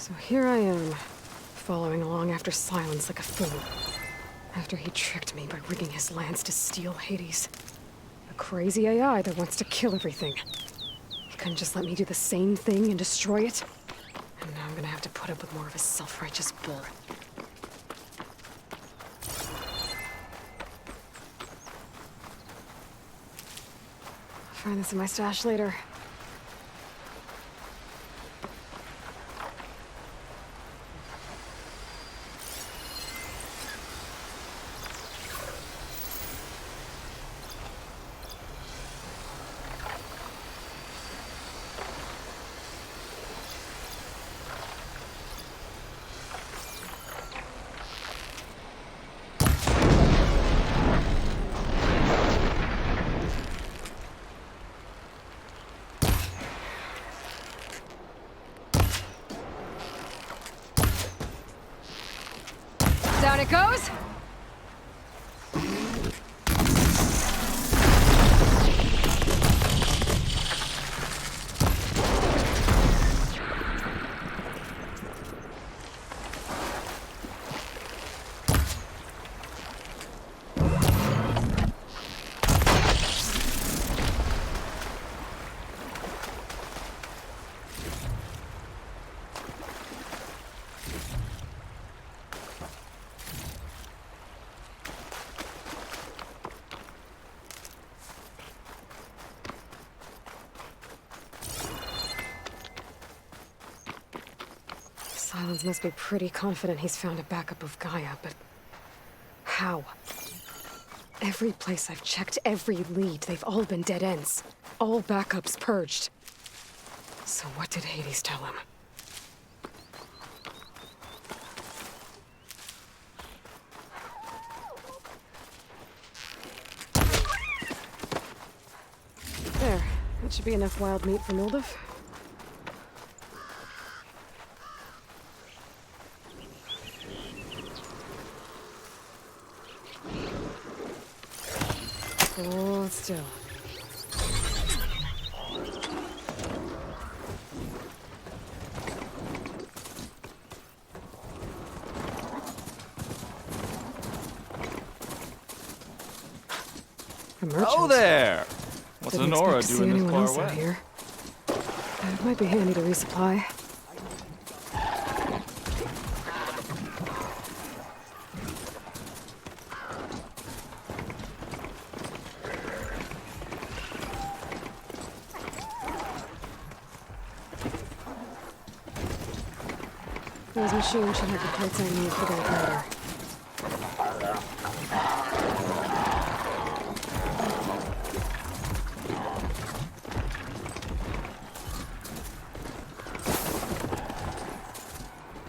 So here I am, following along after Sylens like a fool. After he tricked me by rigging his lance to steal Hades. A crazy AI that wants to kill everything. He couldn't just let me do the same thing and destroy it. And now I'm gonna have to put up with more of his self-righteous bull. I'll find this in my stash later. Down it goes. Sylens must be pretty confident he's found a backup of Gaia, but how? Every place I've checked, every lead, they've all been dead ends. All backups purged. So what did Hades tell him? There. That should be enough wild meat for Milduf. Hold still. A merchant. Oh there! What's Didn't Honora expect to see doing this anyone far else out away? here. It might be handy to resupply. Those machines should have the parts I need for the repair.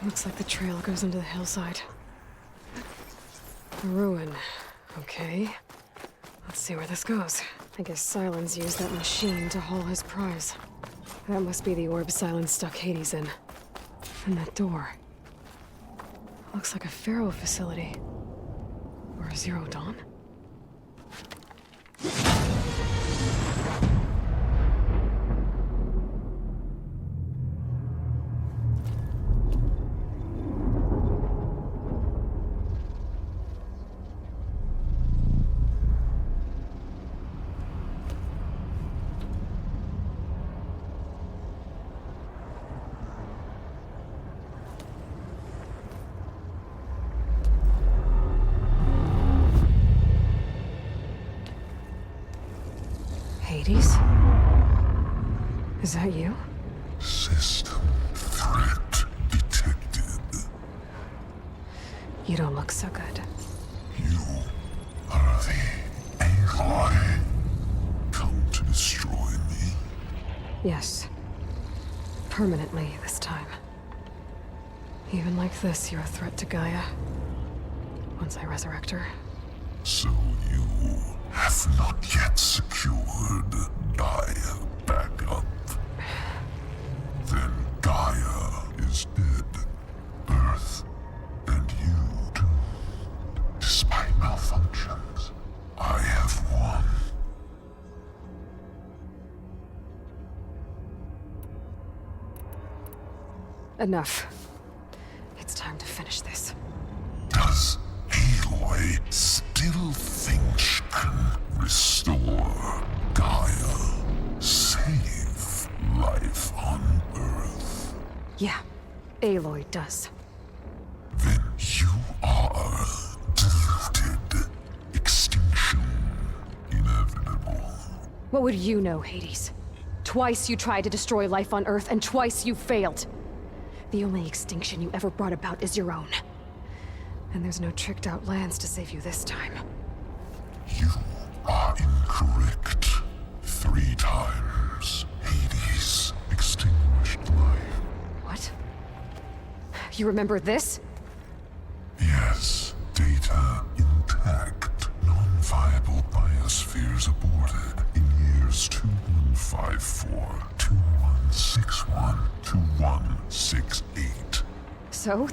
Looks like the trail goes into the hillside. A ruin. Okay. Let's see where this goes. I guess Sylens used that machine to haul his prize. That must be the orb Sylens stuck Hades in. And that door. Looks like a Pharaoh facility. Or a Zero Dawn? Hades? Is that you? System threat detected. You don't look so good. You are the Aloy. Come to destroy me. Yes. Permanently this time. Even like this, you're a threat to Gaia. Once I resurrect her. So you have not yet secured Gaia back up. Then Gaia is dead. Earth and you too. Despite malfunctions, I have won. Enough. Aloy does. Then you are deluded. Extinction inevitable. What would you know, Hades? Twice you tried to destroy life on Earth, and twice you failed. The only extinction you ever brought about is your own. And there's no tricked-out lands to save you this time. You are incorrect. 3 times. Hades extinguished life. What? You remember this? Yes. Data intact. Non-viable biospheres aborted in years 2154, 2161, 2168. So,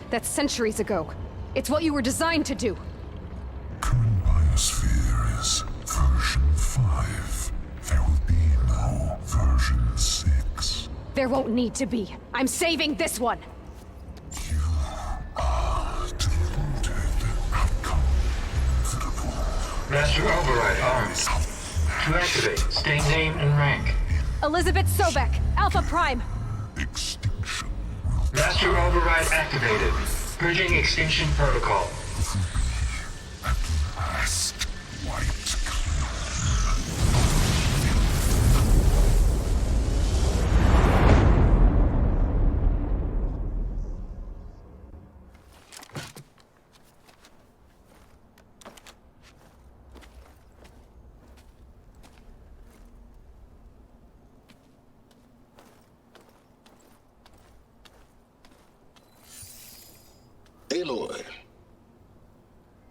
that's centuries ago. It's what you were designed to do. Current biosphere is version 5. There will be no version 6. There won't need to be. I'm saving this one! You are deluded. Outcome inevitable. Master Override armed. To activate, state name and rank. Elizabeth Sobek, Alpha Prime! Extinction. Master Override activated. Purging Extinction Protocol. At last, wiped clean. Aloy,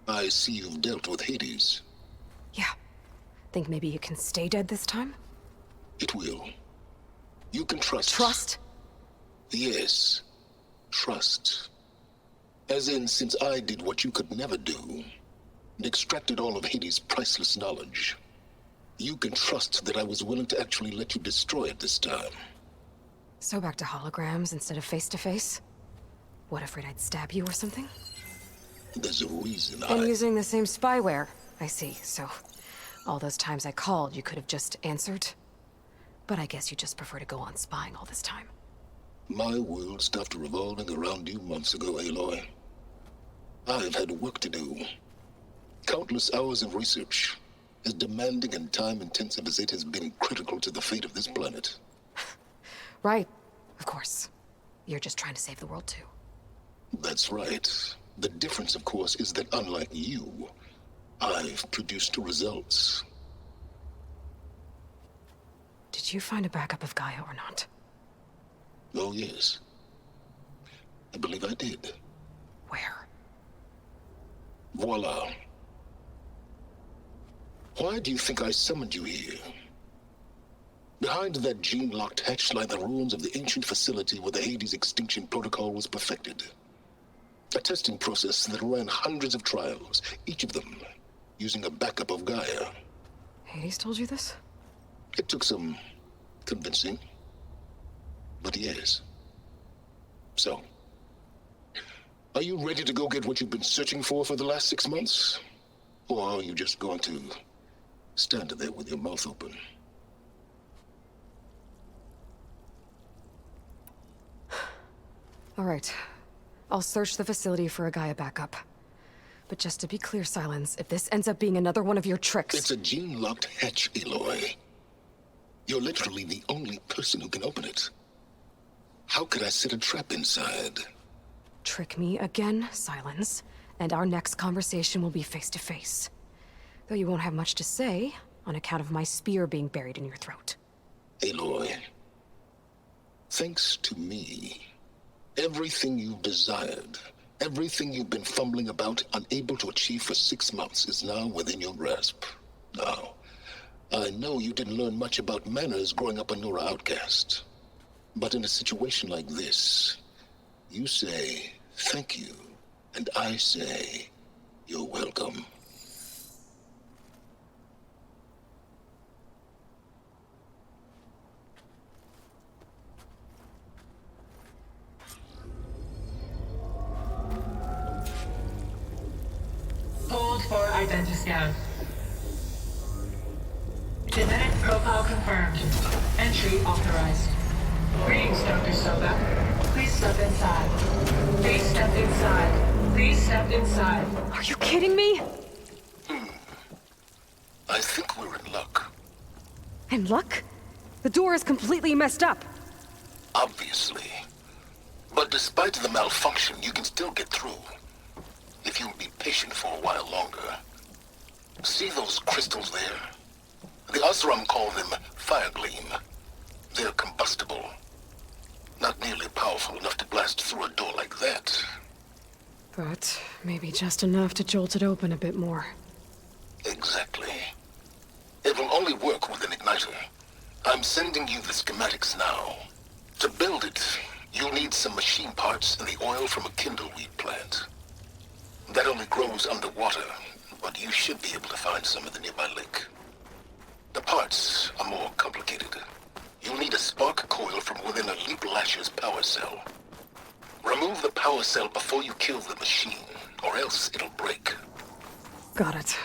I see you've dealt with Hades. Yeah. Think maybe you can stay dead this time? It will. You can trust. Trust? Yes. Trust. As in, since I did what you could never do, and extracted all of Hades' priceless knowledge, you can trust that I was willing to actually let you destroy it this time. So back to holograms instead of face-to-face? What, afraid I'd stab you or something? There's a reason And using the same spyware. I see, so all those times I called, you could have just answered? But I guess you just prefer to go on spying all this time. My world stopped revolving around you months ago, Aloy. I've had work to do. Countless hours of research, as demanding and time-intensive as it has been critical to the fate of this planet. Right, of course. You're just trying to save the world too. That's right. The difference, of course, is that unlike you, I've produced results. Did you find a backup of Gaia or not? Oh, yes. I believe I did. Where? Voila. Why do you think I summoned you here? Behind that gene-locked hatch lie the ruins of the ancient facility where the Hades extinction protocol was perfected. A testing process that ran hundreds of trials, each of them using a backup of Gaia. Hades told you this? It took some convincing, but yes. So, are you ready to go get what you've been searching for the last 6 months? Or are you just going to stand there with your mouth open? All right. I'll search the facility for a Gaia backup. But just to be clear, Sylens, if this ends up being another one of your tricks... It's a gene-locked hatch, Aloy. You're literally the only person who can open it. How could I set a trap inside? Trick me again, Sylens, and our next conversation will be face-to-face. Though you won't have much to say, on account of my spear being buried in your throat. Aloy, thanks to me, everything you've desired, everything you've been fumbling about, unable to achieve for 6 months, is now within your grasp. Now, I know you didn't learn much about manners growing up a Nora outcast. But in a situation like this, you say, thank you, and I say, you're welcome. Hold for identiscan. Genetic profile confirmed. Entry authorized. Greetings, Dr. Soba. Please step inside. Please step inside. Please step inside. Are you kidding me? I think we're in luck. In luck? The door is completely messed up. Obviously. But despite the malfunction, you can still get through. If you'll be patient for a while longer. See those crystals there? The Oseram call them fire gleam. They're combustible. Not nearly powerful enough to blast through a door like that. But maybe just enough to jolt it open a bit more. Exactly. It will only work with an igniter. I'm sending you the schematics now. To build it, you'll need some machine parts and the oil from a kindleweed plant. That only grows underwater, but you should be able to find some in the nearby lake. The parts are more complicated. You'll need a spark coil from within a Leap Lasher's power cell. Remove the power cell before you kill the machine, or else it'll break. Got it.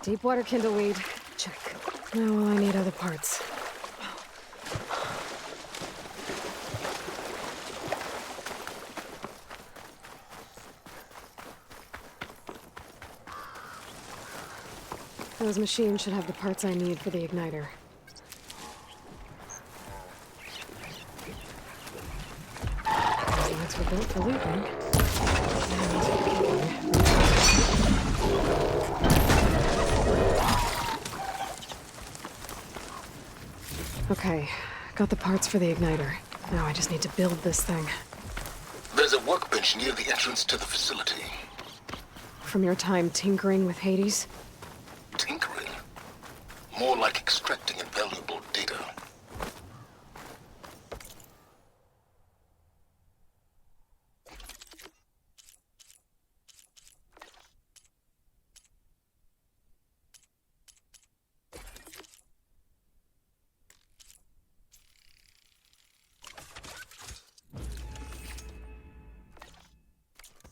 Deepwater kindleweed. Check. Now I need other parts. Those machines should have the parts I need for the igniter. Lights were built for looping. Okay, got the parts for the igniter. Now I just need to build this thing. There's a workbench near the entrance to the facility. From your time tinkering with Hades? Tinkering? More like extracting invaluable data.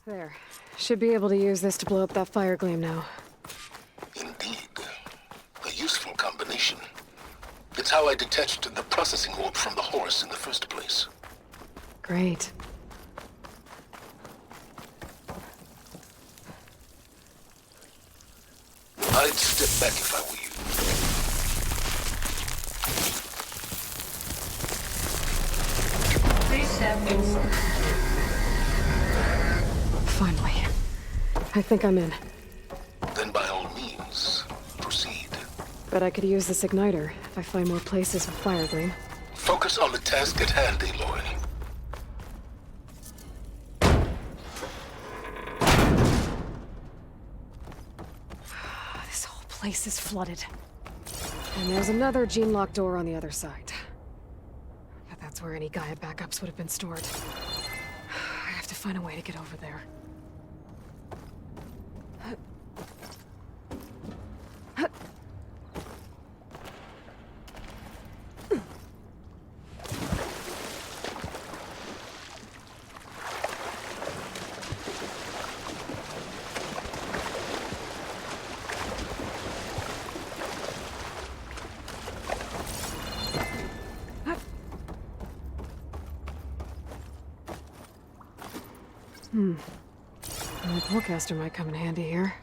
There. Should be able to use this to blow up that fire gleam now. Indeed. A useful combination. It's how I detached the processing orb from the horse in the first place. Great. I'd step back if I were you. Please step inside. Finally. I think I'm in. Then by all means, proceed. But I could use this igniter if I find more places with fire gleam. Focus on the task at hand, Aloy. This whole place is flooded. And there's another gene-lock door on the other side. But that's where any Gaia backups would have been stored. I have to find a way to get over there. My Pullcaster might come in handy here.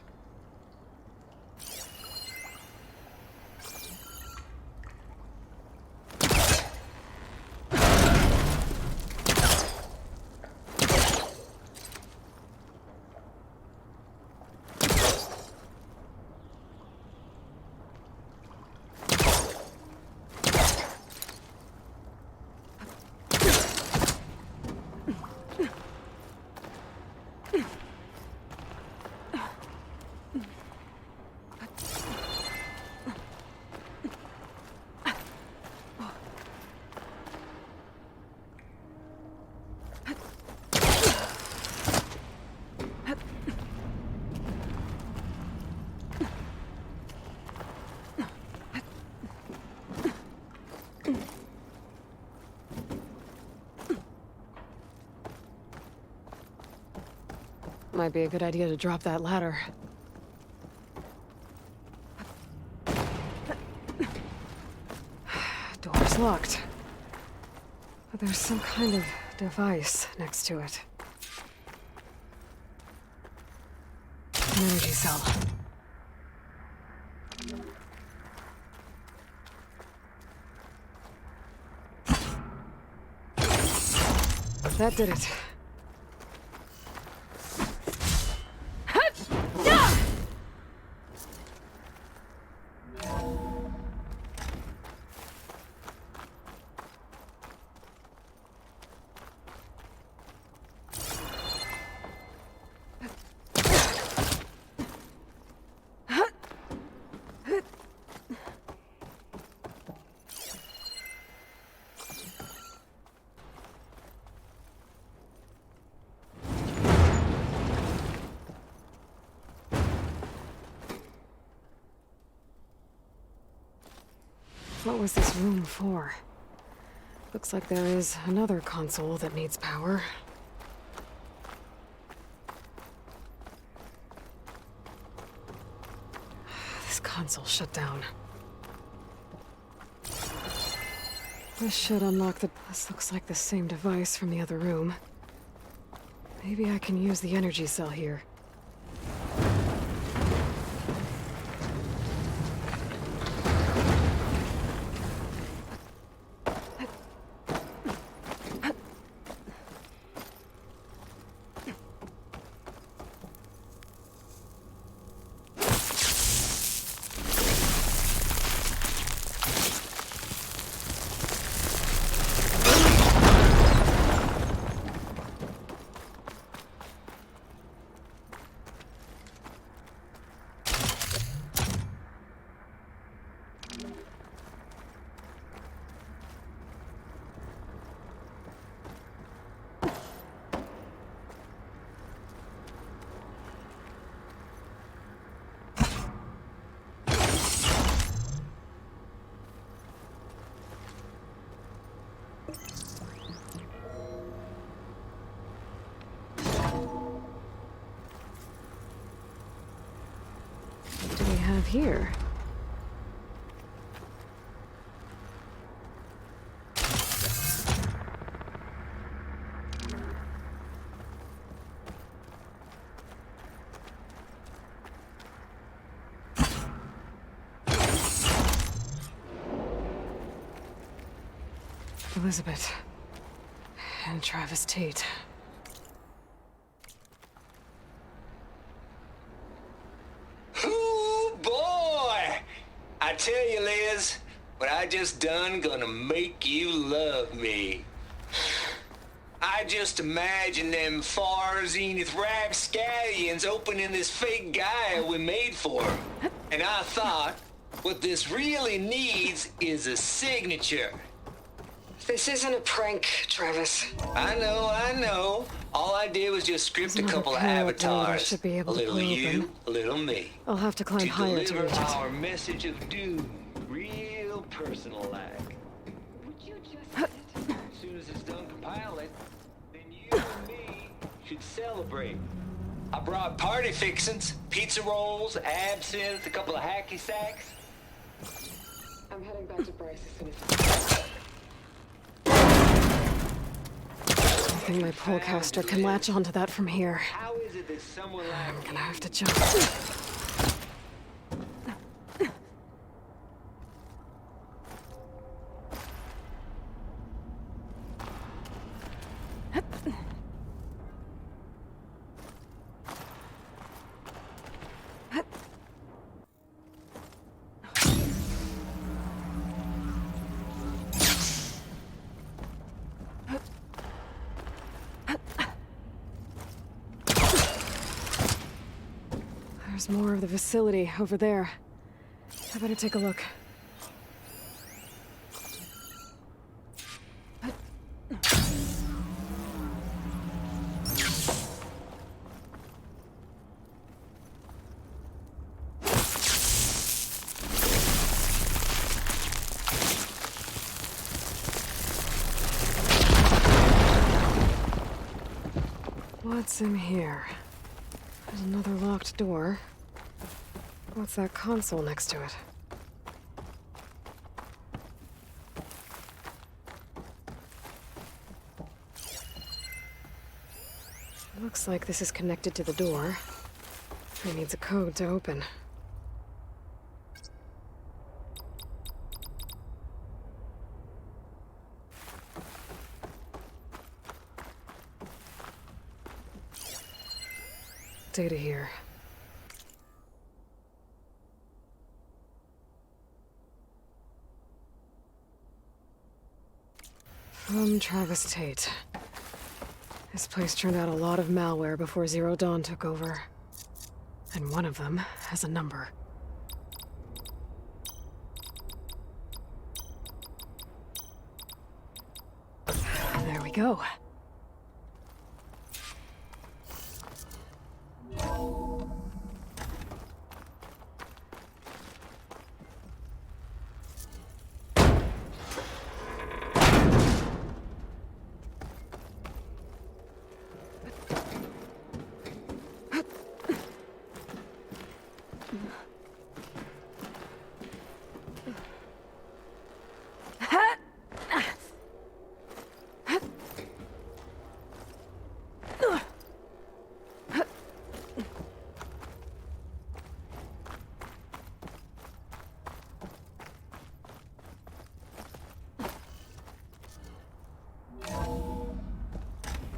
Might be a good idea to drop that ladder. Door's locked. But there's some kind of device next to it. An energy cell. That did it. What was this room for? Looks like there is another console that needs power. This console shut down. This should unlock the... This looks like the same device from the other room. Maybe I can use the energy cell here. Here. Elizabeth and Travis Tate. I tell you, Liz, what I just done gonna make you love me. I just imagine them Far Zenith rapscallions opening this fake Gaia we made for them. And I thought, what this really needs is a signature. This isn't a prank, Travis. I know. All I did was just script a couple of avatars. Should be able a little to you, a little me. I'll have to climb higher to deliver reach it. our message of doom, real personal-like. Would you just as soon as it's done compiling, then you and me should celebrate. I brought party fixins, pizza rolls, absinthe, a couple of hacky sacks. I'm heading back to Bryce as soon as I think my Pullcaster can latch onto that from here. How is it that someone like I'm gonna have to jump. There's more of the facility over there. I better take a look. What's in here? There's another locked door. What's that console next to it? Looks like this is connected to the door. It needs a code to open. Data here. From Travis Tate. This place turned out a lot of malware before Zero Dawn took over. And one of them has a number. There we go.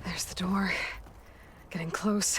There's the door. Getting close.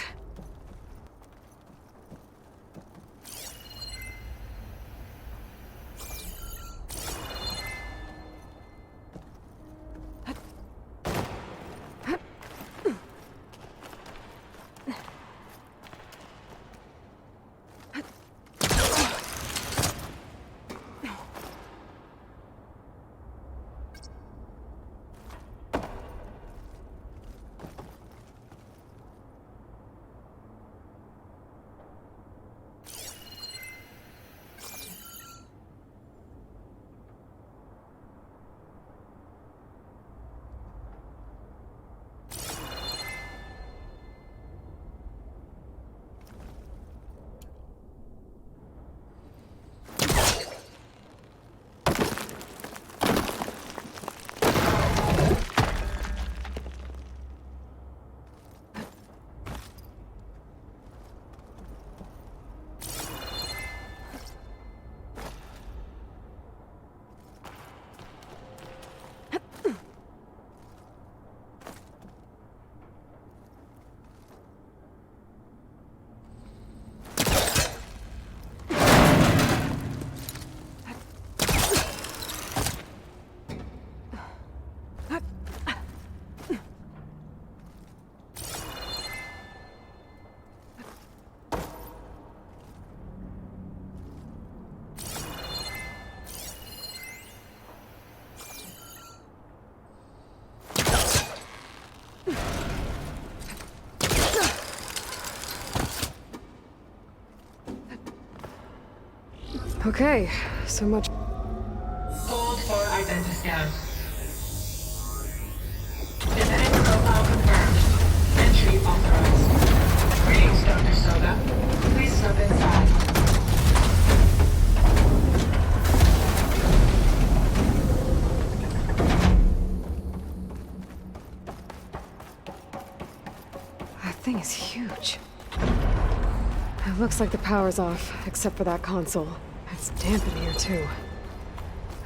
Okay, so much. Hold for identity scan. Genetic profile confirmed. Entry authorized. Greetings, Dr. Soda. Please step inside. That thing is huge. It looks like the power's off, except for that console. It's damp in here, too.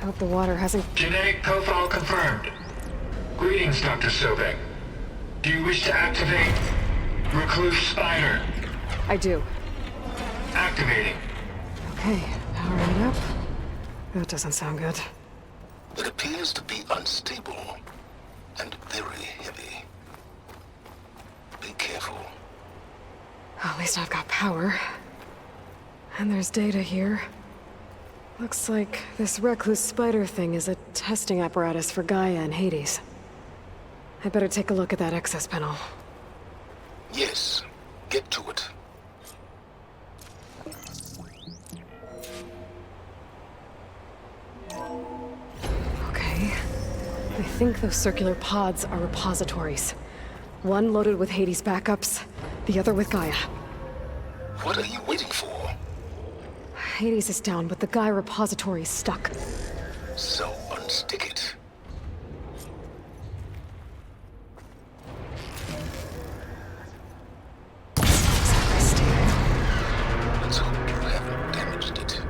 I hope the water hasn't... Genetic profile confirmed. Greetings, Dr. Sobek. Do you wish to activate Recluse Spire? I do. Activating. Okay, powering it up. That doesn't sound good. It appears to be unstable and very heavy. Be careful. At least I've got power. And there's data here. Looks like this recluse spider thing is a testing apparatus for Gaia and Hades. I'd better take a look at that access panel. Yes, get to it. Okay. I think those circular pods are repositories. One loaded with Hades backups, the other with Gaia. What are you waiting for? Hades is down, but the Gaia repository is stuck. So unstick it. Let's hope you haven't damaged it.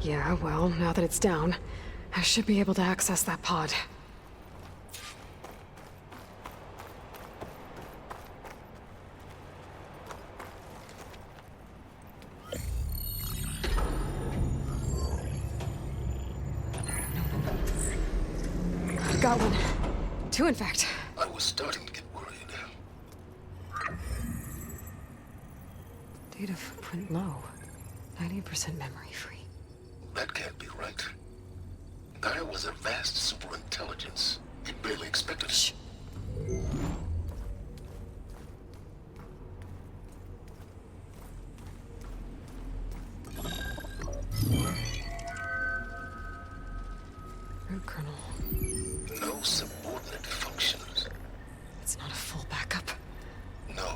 Yeah, well, now that it's down, I should be able to access that pod. Got one. Two, in fact. I was starting to get worried. Data footprint low. 90% memory free. That can't be right. Gaia was a vast superintelligence. We barely expected it. Shh. Root kernel. No subordinate functions. It's not a full backup. No.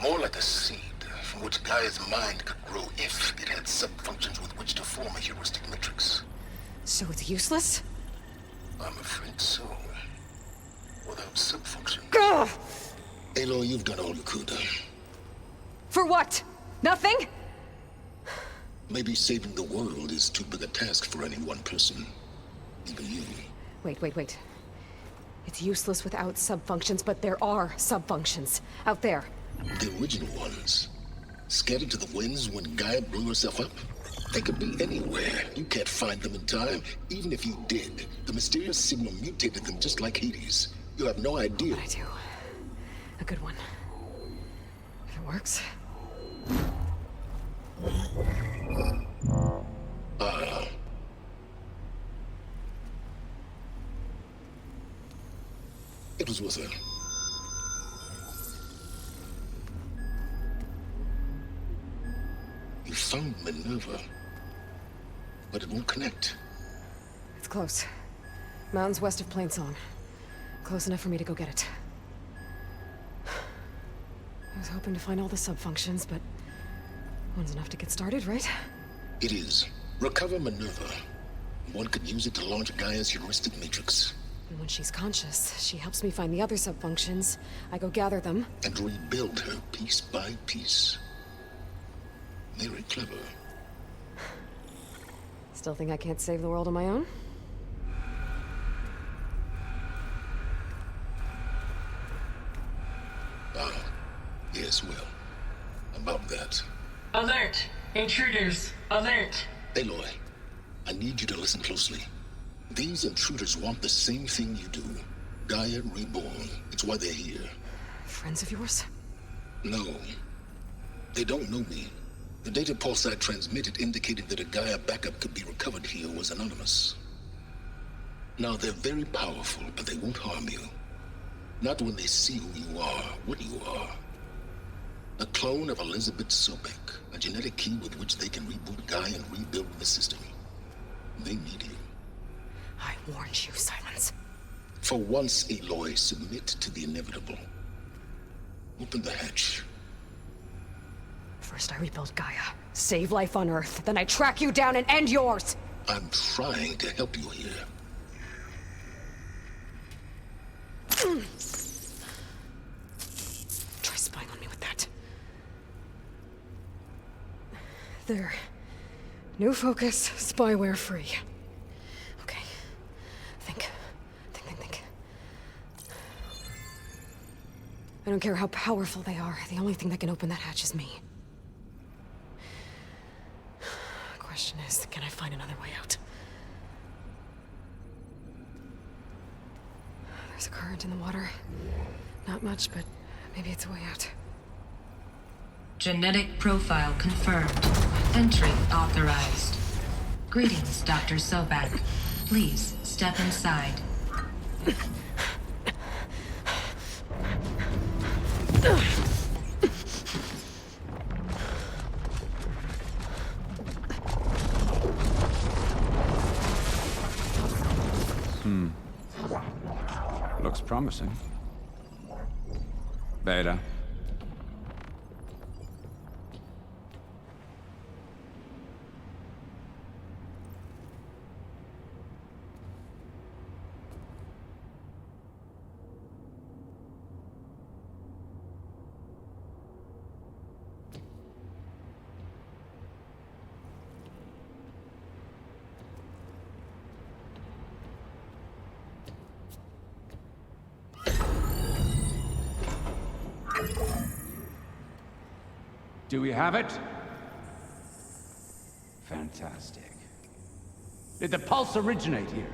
More like a seed from which Gaia's mind could grow if it had sub-functions with which to form a heuristic matrix. So it's useless? I'm afraid so. Without sub-functions. Ugh! Aloy, you've done all you could. For what? Nothing? Maybe saving the world is too big a task for any one person. Even you. Wait. It's useless without sub-functions, but there are sub-functions out there. The original ones. Scattered to the winds when Gaia blew herself up? They could be anywhere. You can't find them in time. Even if you did, the mysterious signal mutated them just like Hades. You have no idea. But I do. A good one. If it works. It was with her. You found Minerva, but it won't connect. It's close. Mountains west of Plainsong. Close enough for me to go get it. I was hoping to find all the sub-functions, but one's enough to get started, right? It is. Recover Minerva. One could use it to launch Gaia's heuristic matrix. And when she's conscious, she helps me find the other sub-functions. I go gather them. And rebuild her piece by piece. Very clever. Still think I can't save the world on my own? Yes, well. About that. Alert! Intruders! Alert! Aloy, I need you to listen closely. These intruders want the same thing you do. Gaia reborn. It's why they're here. Friends of yours? No. They don't know me. The data pulse I transmitted indicated that a Gaia backup could be recovered here was anonymous. Now, they're very powerful, but they won't harm you. Not when they see who you are, what you are. A clone of Elizabeth Sobek, a genetic key with which they can reboot Gaia and rebuild the system. They need you. I warned you, Sylens. For once, Aloy, submit to the inevitable. Open the hatch. First I rebuild Gaia, save life on Earth, then I track you down and end yours! I'm trying to help you here. Try spying on me with that. There. New focus, spyware free. Okay. Think. I don't care how powerful they are. The only thing that can open that hatch is me. Question is, can I find another way out? There's a current in the water. Not much, but maybe it's a way out. Genetic profile confirmed. Entry authorized. Greetings, Dr. Sobek. Please step inside. Looks promising. Beta. Do we have it? Fantastic. Did the pulse originate here?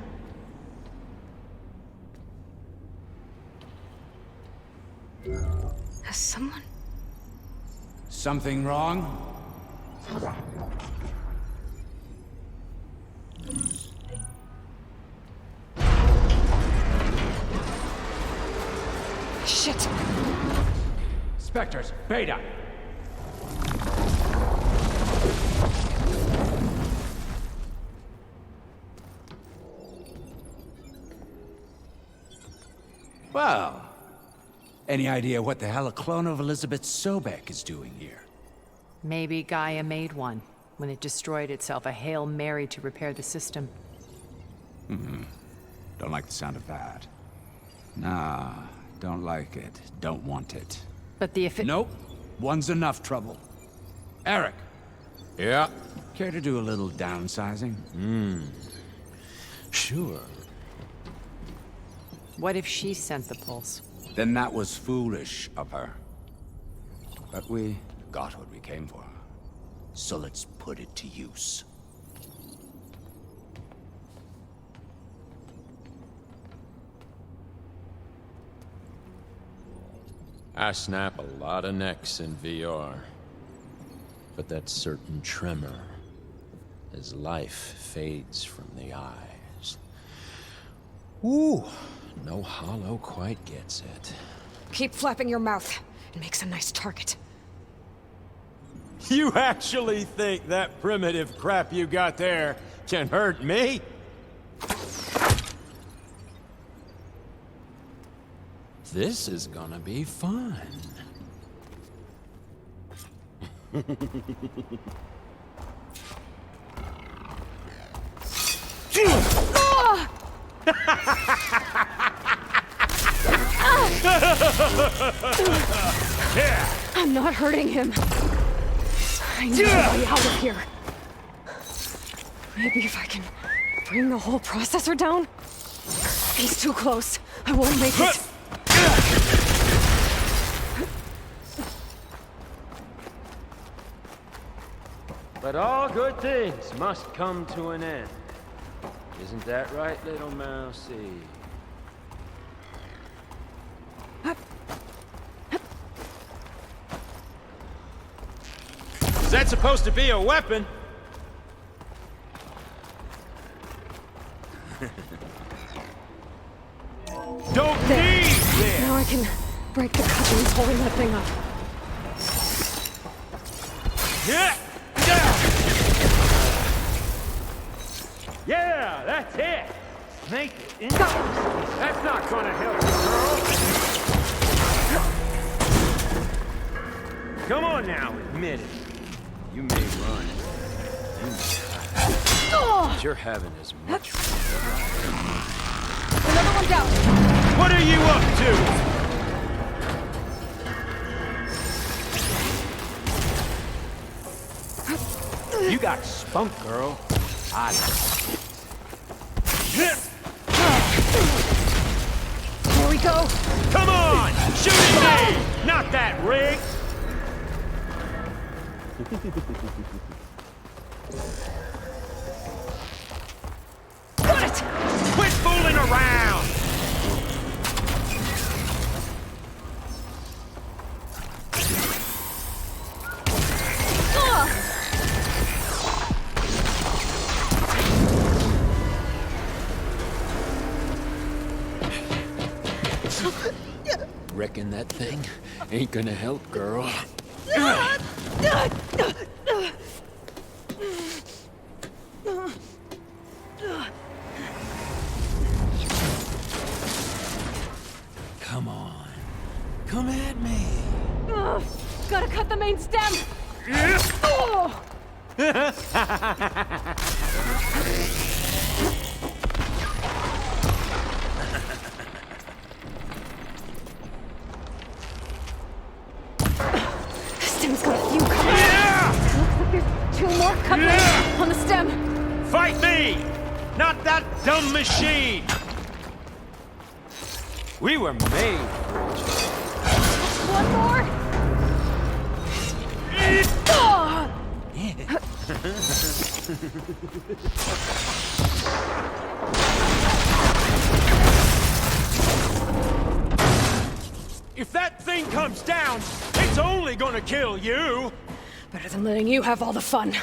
Has someone... Something wrong? Shit! Spectres, Beta! Well, any idea what the hell a clone of Elizabeth Sobek is doing here? Maybe Gaia made one when it destroyed itself, a Hail Mary to repair the system. Don't like the sound of that. Nah, don't like it. Don't want it. But the Nope. One's enough trouble. Eric. Yeah? Care to do a little downsizing? Sure. What if she sent the pulse? Then that was foolish of her. But we got what we came for. So let's put it to use. I snap a lot of necks in VR. But that certain tremor as life fades from the eyes. Ooh, no hollow quite gets it. Keep flapping your mouth. It makes a nice target. You actually think that primitive crap you got there can hurt me? This is gonna be fun. I'm not hurting him. I need to be out of here. Maybe if I can bring the whole processor down? He's too close. I won't make it. But all good things must come to an end. Isn't that right, little mousey? Is that supposed to be a weapon? Don't There. need this! Now I can break the couplings holding that thing up. Yeah, that's it! Make it interesting. That's not gonna help you, girl. Come on now, admit it. You may run. You may hide. But you're having as much fun. Another one down. What are you up to? You got spunk, girl. I Here we go. Come on! Shoot me! Not that rig! Got it! Quit fooling around! reckon that thing ain't gonna help, girl. Come on. Come at me. Gotta cut the main stem. Oh. Stem's got a few couplings. Looks like there's 2 more couplings on the stem. Fight me! Not that dumb machine! We were made for each other. One more. If that thing comes down, it's only gonna kill you! Better than letting you have all the fun.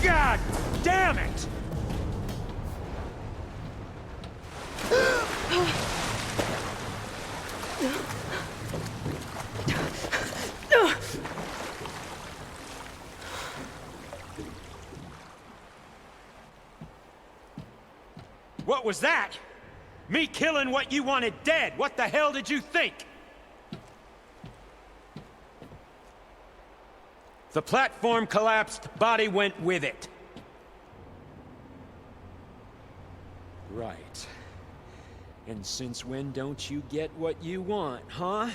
God damn it! What was that? Me killing what you wanted dead. What the hell did you think? The platform collapsed, body went with it. Right. And since when don't you get what you want, huh?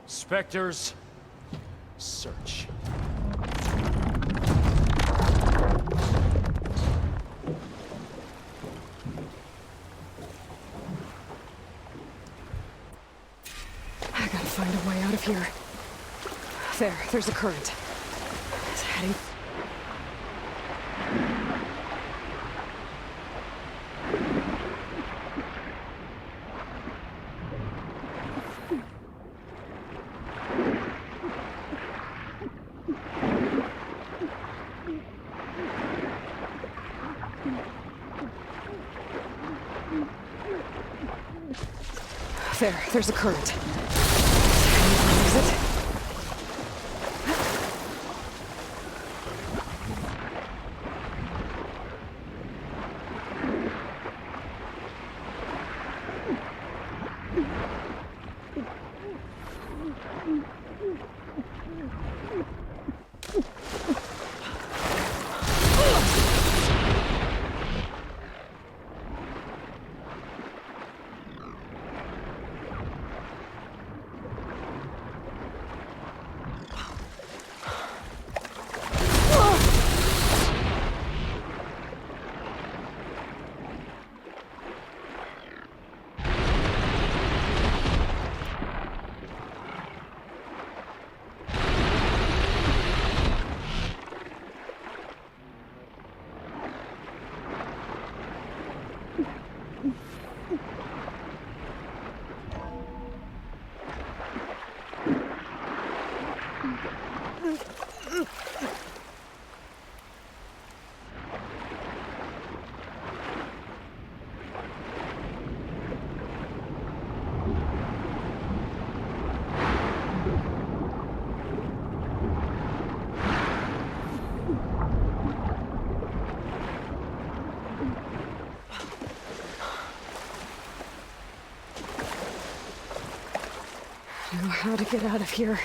Spectres, search. I gotta find a way out of here. There's a current. It's heading. There's a current. Is it? Know how to get out of here.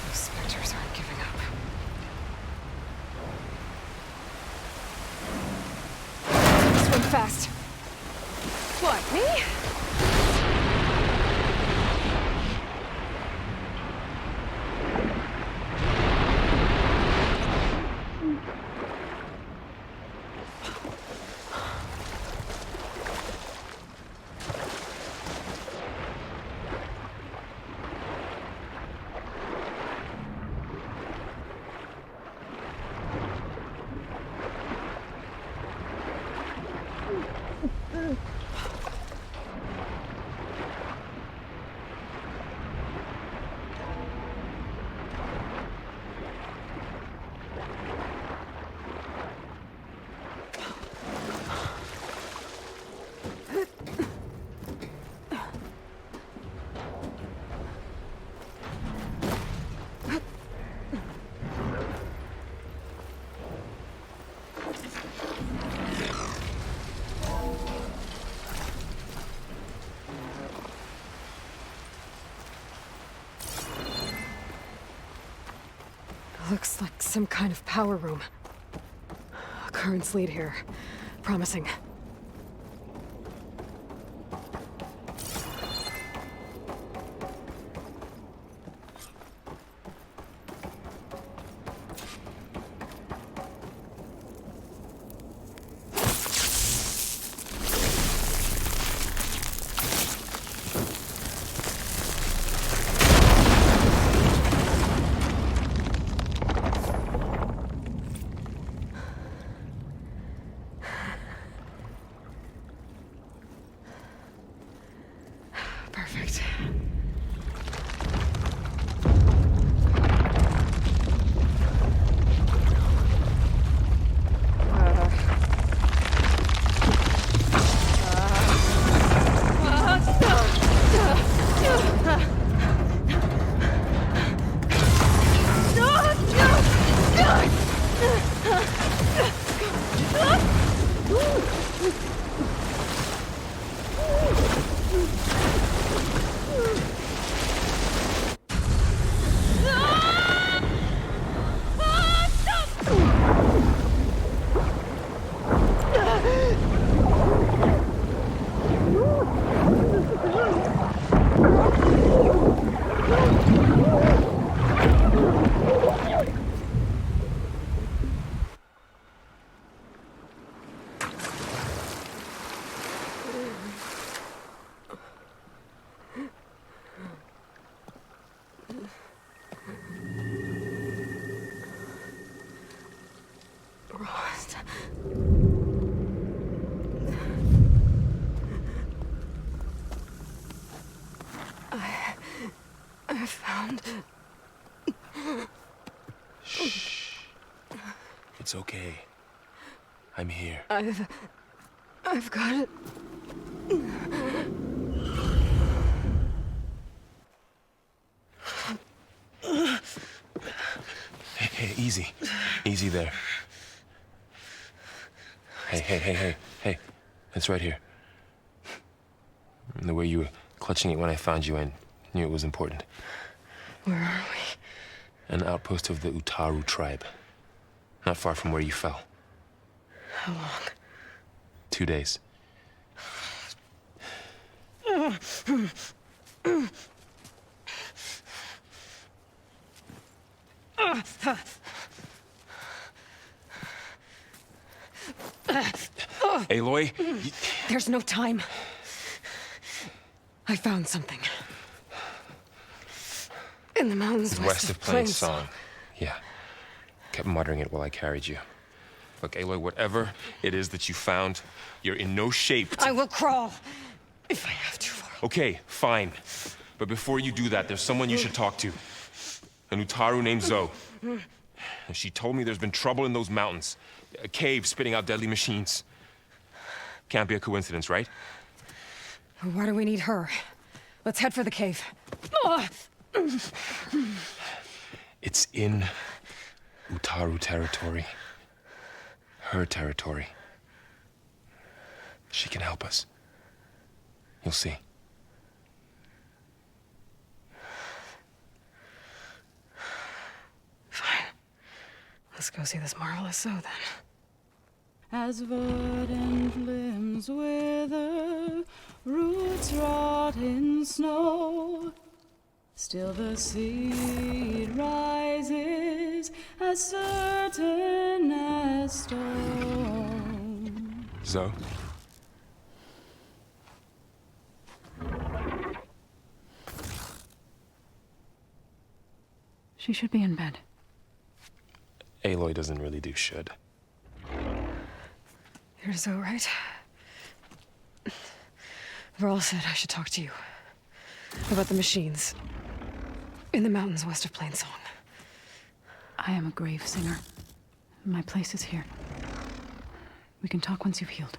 Those specters aren't giving up. Swim fast. What, me? Looks like some kind of power room. Currents lead here. Promising. Perfect. I found... Shh. It's okay. I'm here. I've got it. Hey, easy. Easy there. Hey. It's right here. The way you were clutching it when I found you, I knew it was important. Where are we? An outpost of the Utaru tribe. Not far from where you fell. How long? 2 days. Aloy? There's no time. I found something. In the mountains west of Plainsong. Yeah. Kept muttering it while I carried you. Look, Aloy, whatever it is that you found, you're in no shape to... I will crawl, if I have to. Okay, fine. But before you do that, there's someone you should talk to. An Utaru named Zoe. And she told me there's been trouble in those mountains. A cave spitting out deadly machines. Can't be a coincidence, right? Why do we need her? Let's head for the cave. It's in Utaru territory. Her territory. She can help us. You'll see. Fine. Let's go see this marvelous Zoe, then. As verdant limbs wither, roots rot in snow, still the seed rises as certain as stone. Zoe? She should be in bed. Aloy doesn't really do should. You're Zoe, right? Varl said I should talk to you. About the machines. In the mountains west of Plainsong. I am a grave singer. My place is here. We can talk once you've healed.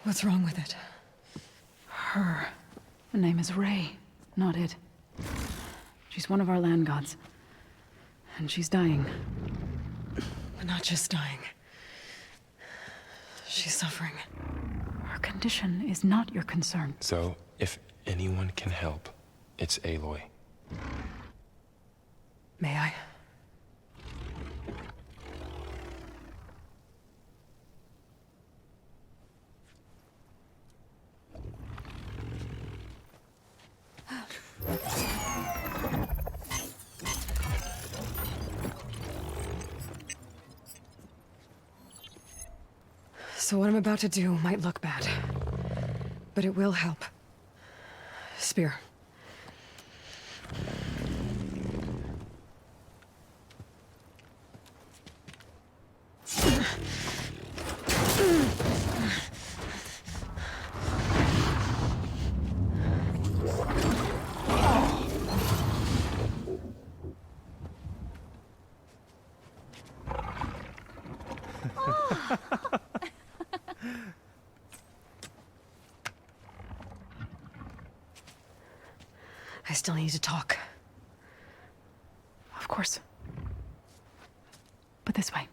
What's wrong with it? Her. The name is Ray, not it. She's one of our land gods. And she's dying. But not just dying. She's suffering. Her condition is not your concern. So, if anyone can help, it's Aloy. May I? So what I'm about to do might look bad, but it will help. Spear. I still need to talk. Of course. But this way.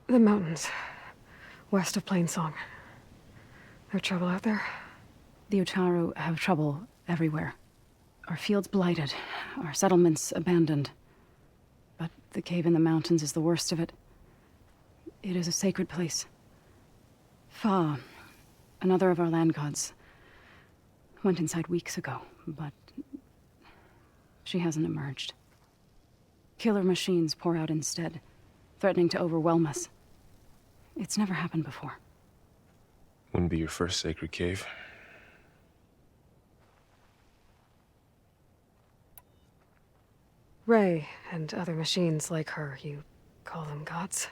The mountains, west of Plainsong. There trouble out there? The Utaru have trouble everywhere. Our fields blighted, our settlements abandoned. But the cave in the mountains is the worst of it. It is a sacred place. Fa, another of our land gods, went inside weeks ago, but she hasn't emerged. Killer machines pour out instead, threatening to overwhelm us. It's never happened before. Wouldn't be your first sacred cave. Ray and other machines like her, you call them gods?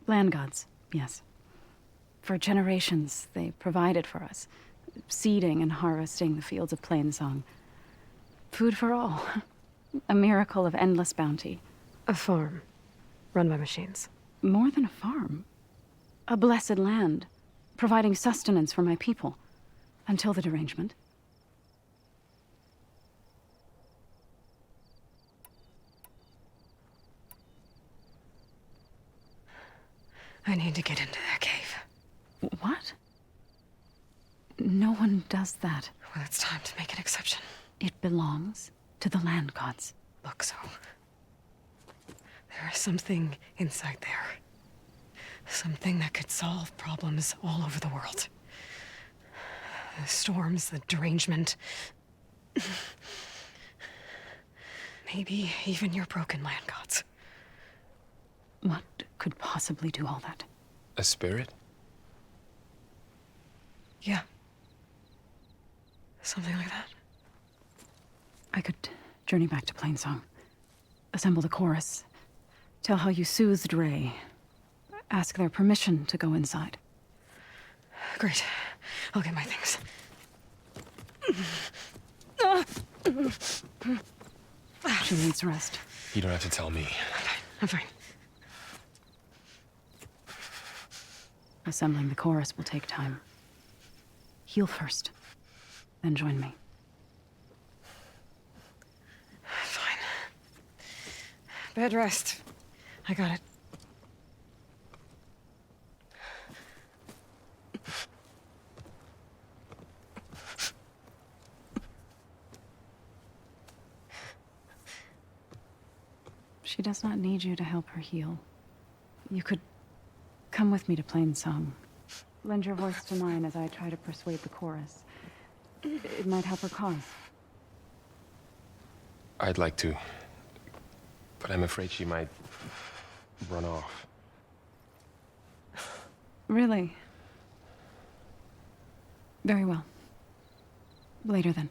Land gods, yes. For generations, they provided for us, seeding and harvesting the fields of Plainsong. Food for all. A miracle of endless bounty. A farm, run by machines. More than a farm. A blessed land, providing sustenance for my people. Until the derangement. I need to get into that cave. What? No one does that. Well, it's time to make an exception. It belongs to the land gods. Look, so... there is something inside there. Something that could solve problems all over the world. The storms, the derangement. Maybe even your broken land gods. What could possibly do all that? A spirit? Yeah. Something like that. I could journey back to Plainsong. Assemble the chorus. Tell how you soothed Ray. Ask their permission to go inside. Great. I'll get my things. She needs rest. You don't have to tell me. I'm fine. Assembling the chorus will take time. Heal first, then join me. Fine. Bed rest. I got it. She does not need you to help her heal. You could come with me to Plainsong. Lend your voice to mine as I try to persuade the chorus. It might help her cause. I'd like to, but I'm afraid she might run off. Really? Very well. Later then.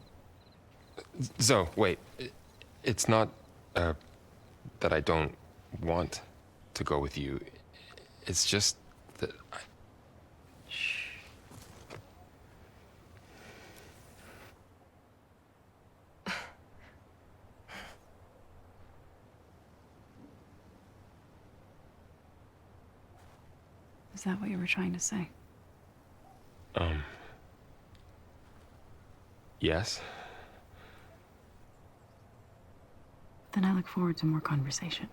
Zoe, wait. It's not, that I don't want to go with you. It's just that I... Shh. Is that what you were trying to say? Yes. Then I look forward to more conversation.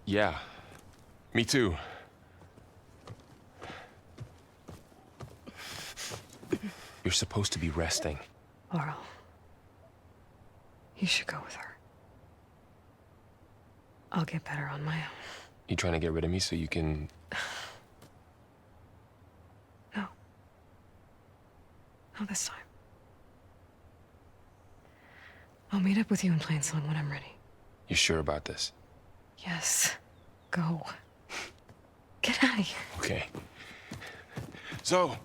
Yeah. Me too. You're supposed to be resting. Varl. You should go with her. I'll get better on my own. You trying to get rid of me so you can... No. Not this time. I'll meet up with you in Plainsong when I'm ready. You sure about this? Yes. Go. Get out of here. Okay. So,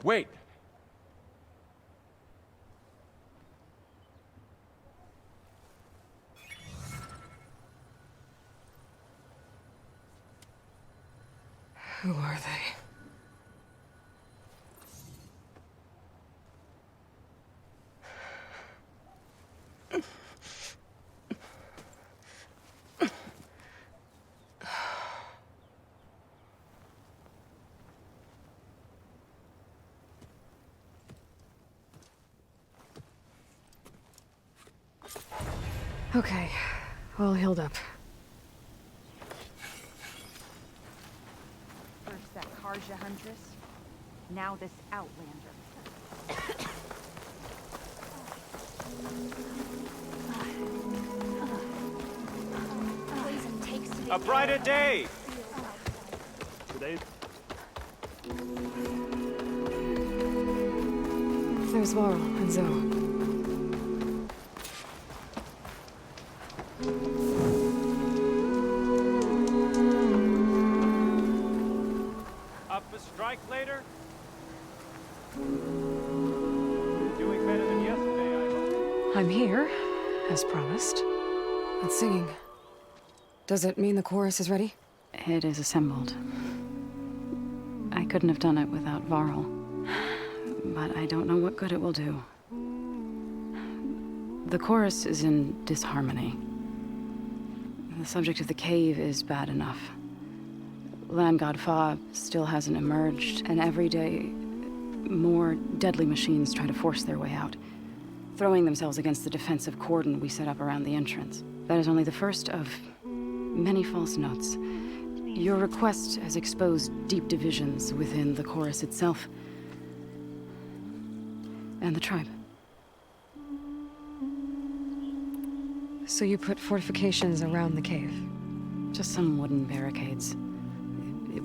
wait. Who are they? Okay, all healed up. First that Karja huntress, now this outlander. A brighter day! Today. There's Varl and Zoe. Up for strike later? Doing better than yesterday, I hope. I'm here, as promised. It's singing. Does it mean the chorus is ready? It is assembled. I couldn't have done it without Varl. But I don't know what good it will do. The chorus is in disharmony. The subject of the cave is bad enough. Land God Fa still hasn't emerged, and every day, more deadly machines try to force their way out, throwing themselves against the defensive cordon we set up around the entrance. That is only the first of many false notes. Your request has exposed deep divisions within the chorus itself and the tribe. So you put fortifications around the cave? Just some wooden barricades.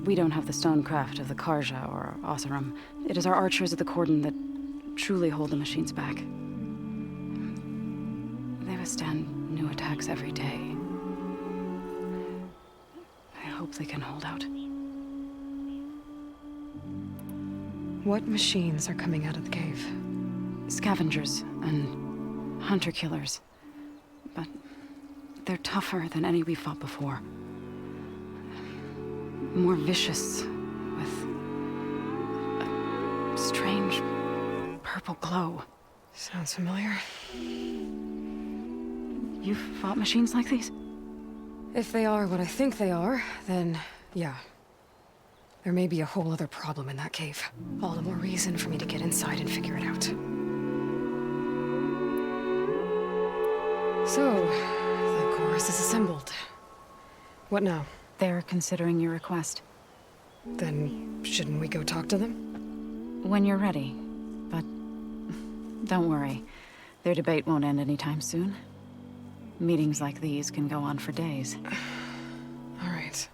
We don't have the stonecraft of the Karja or Oseram. It is our archers at the cordon that truly hold the machines back. They withstand new attacks every day. I hope they can hold out. What machines are coming out of the cave? Scavengers and hunter-killers. But they're tougher than any we fought before. More vicious, with a strange purple glow. Sounds familiar. You've fought machines like these? If they are what I think they are, then yeah. There may be a whole other problem in that cave. All the more reason for me to get inside and figure it out. So, the chorus is assembled. What now? They're considering your request. Then, shouldn't we go talk to them? When you're ready. But don't worry. Their debate won't end anytime soon. Meetings like these can go on for days. All right.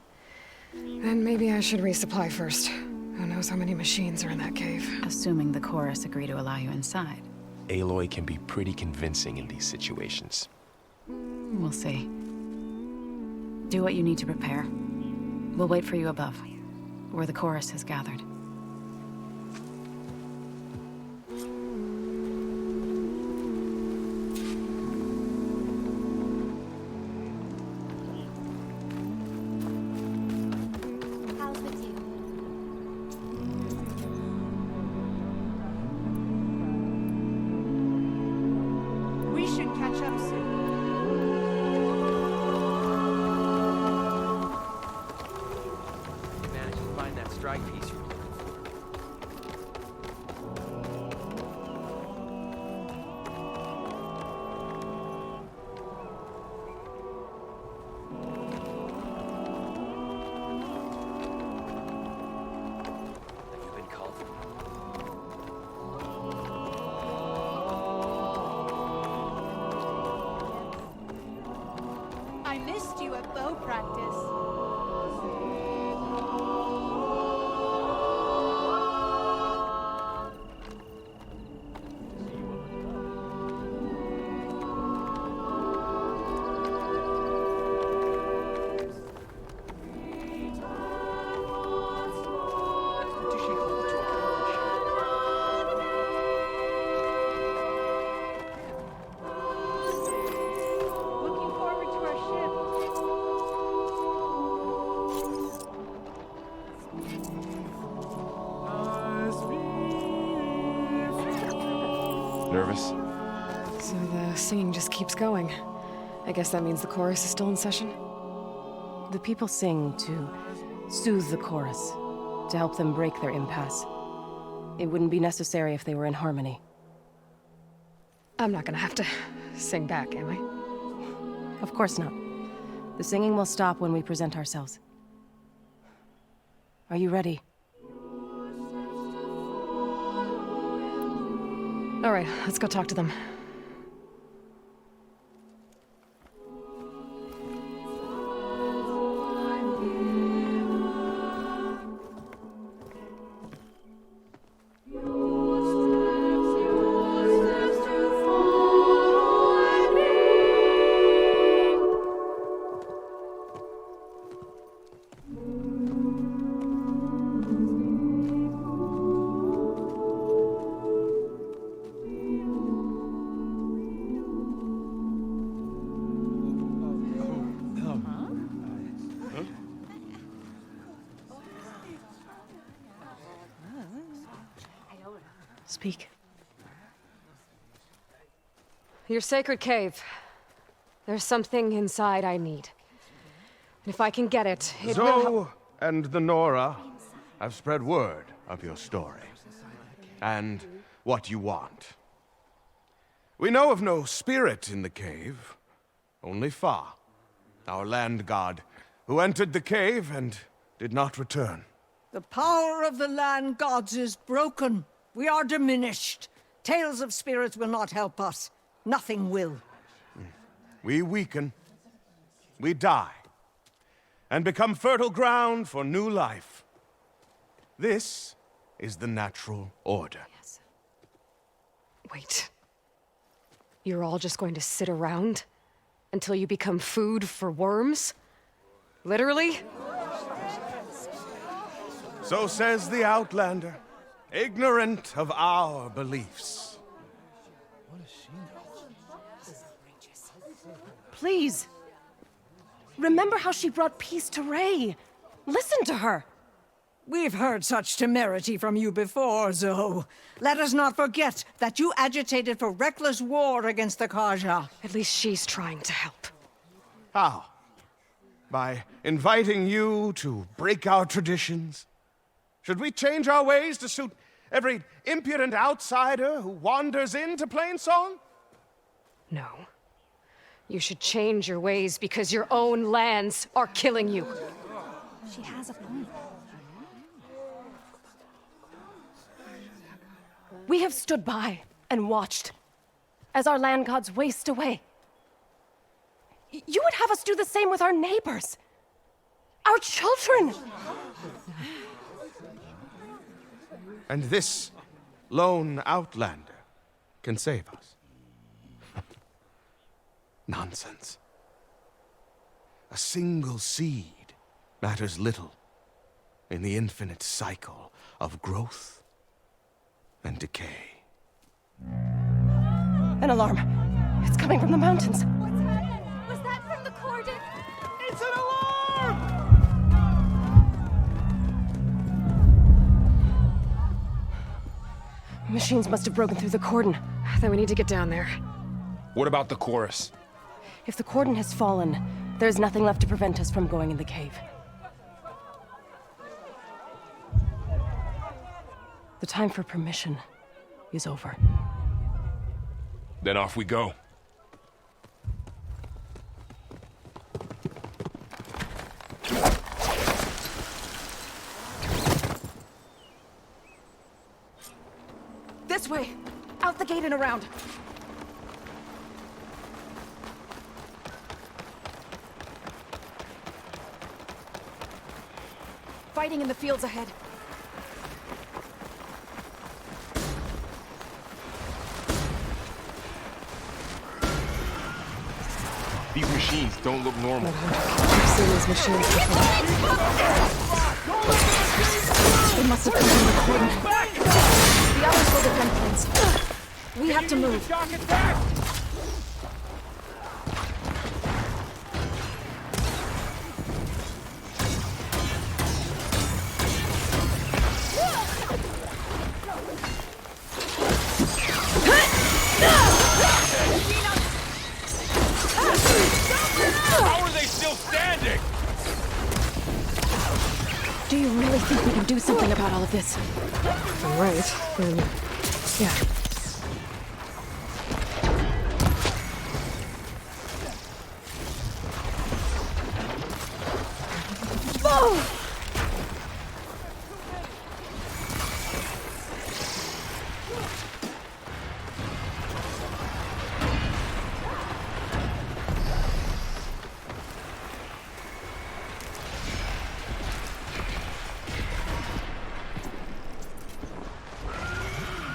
Then maybe I should resupply first. Who knows how many machines are in that cave? Assuming the chorus agree to allow you inside. Aloy can be pretty convincing in these situations. We'll see. Do what you need to prepare. We'll wait for you above, where the chorus has gathered. How's with you? We should catch up soon. Managed to find that strike piece you're looking for. service. So the singing just keeps going. I guess that means the chorus is still in session? The people sing to soothe the chorus, to help them break their impasse. It wouldn't be necessary if they were in harmony. I'm not gonna have to sing back, am I? Of course not. The singing will stop when we present ourselves. Are you ready? All right, let's go talk to them. Speak. Your sacred cave. There's something inside I need. And if I can get it, it will help. Zoe and the Nora have spread word of your story. And what you want. We know of no spirit in the cave. Only Far, our land god, who entered the cave and did not return. The power of the land gods is broken. We are diminished. Tales of spirits will not help us. Nothing will. We weaken. We die. And become fertile ground for new life. This is the natural order. Yes. Wait. You're all just going to sit around until you become food for worms? Literally? So says the Outlander, ignorant of our beliefs. Please. Remember how she brought peace to Ray. Listen to her. We've heard such temerity from you before, Zoe. Let us not forget that you agitated for reckless war against the Carja. At least she's trying to help. How? By inviting you to break our traditions? Should we change our ways to suit every impudent outsider who wanders into Plainsong? No. You should change your ways because your own lands are killing you. She has a point. We have stood by and watched as our land gods waste away. You would have us do the same with our neighbors, our children. And this lone outlander can save us. Nonsense. A single seed matters little in the infinite cycle of growth and decay. An alarm. It's coming from the mountains. Was that from the cordon? It's an alarm! Machines must have broken through the cordon. Then we need to get down there. What about the chorus? If the cordon has fallen, there's nothing left to prevent us from going in the cave. The time for permission is over. Then off we go. This way! Out the gate and around! Fighting in the fields ahead. These machines don't look normal. I've seen these machines before. They must have come from the cordon. The others will defend points. We have to move. think we can do something about all of this? If I'm right, then yeah.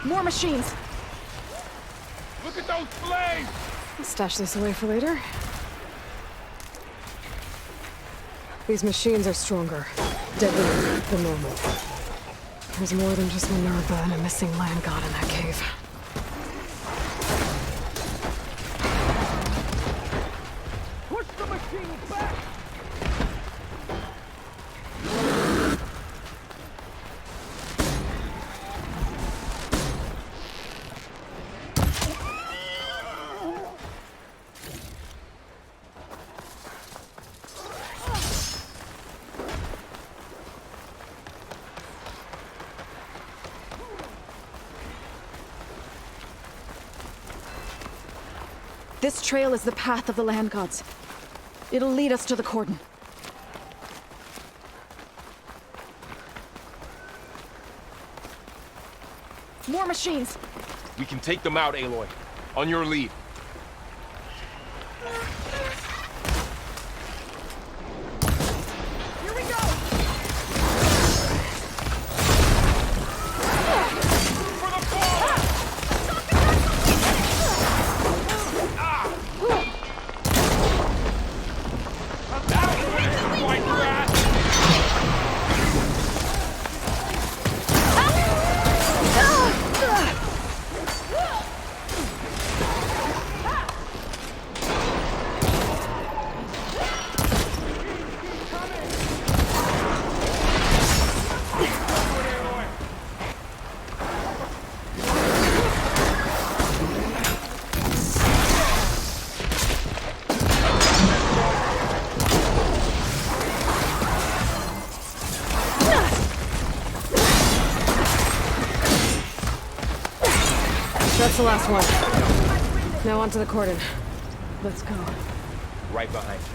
More machines! Look at those flames! I'll stash this away for later. These machines are stronger, deadlier than normal. There's more than just Minerva and a missing land god in that cave. Push the machines back! This trail is the path of the land gods. It'll lead us to the cordon. More machines! We can take them out, Aloy. On your lead. That's the last one. Now onto the cordon. Let's go. Right behind you.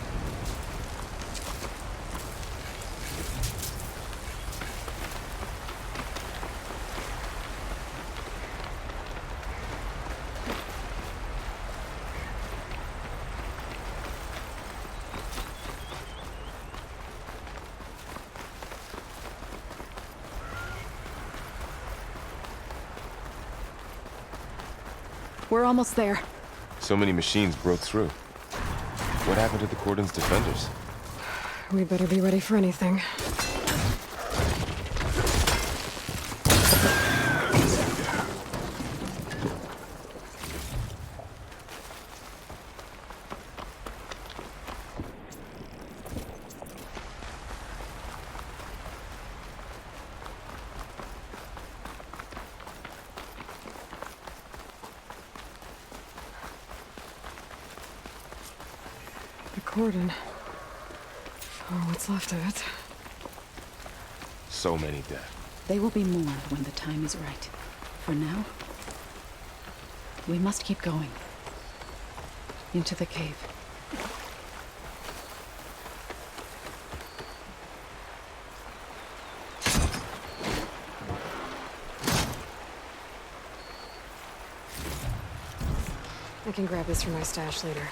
We're almost there. So many machines broke through. What happened to the cordon's defenders? We better be ready for anything. Cordon. Or what's left of it. So many dead. They will be mourned when the time is right. For now, we must keep going. Into the cave. I can grab this from my stash later.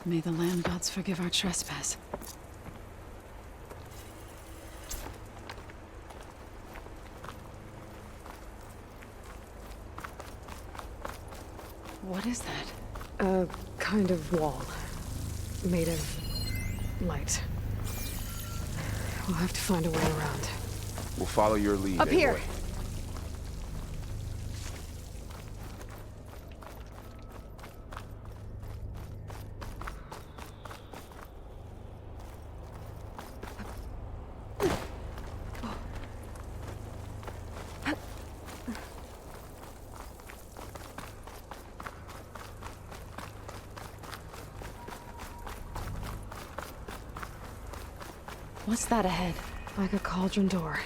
May the land gods forgive our trespass. What is that? A kind of wall. Made of light. We'll have to find a way around. We'll follow your lead, Up here! Aloy. What's that ahead? Like a cauldron door.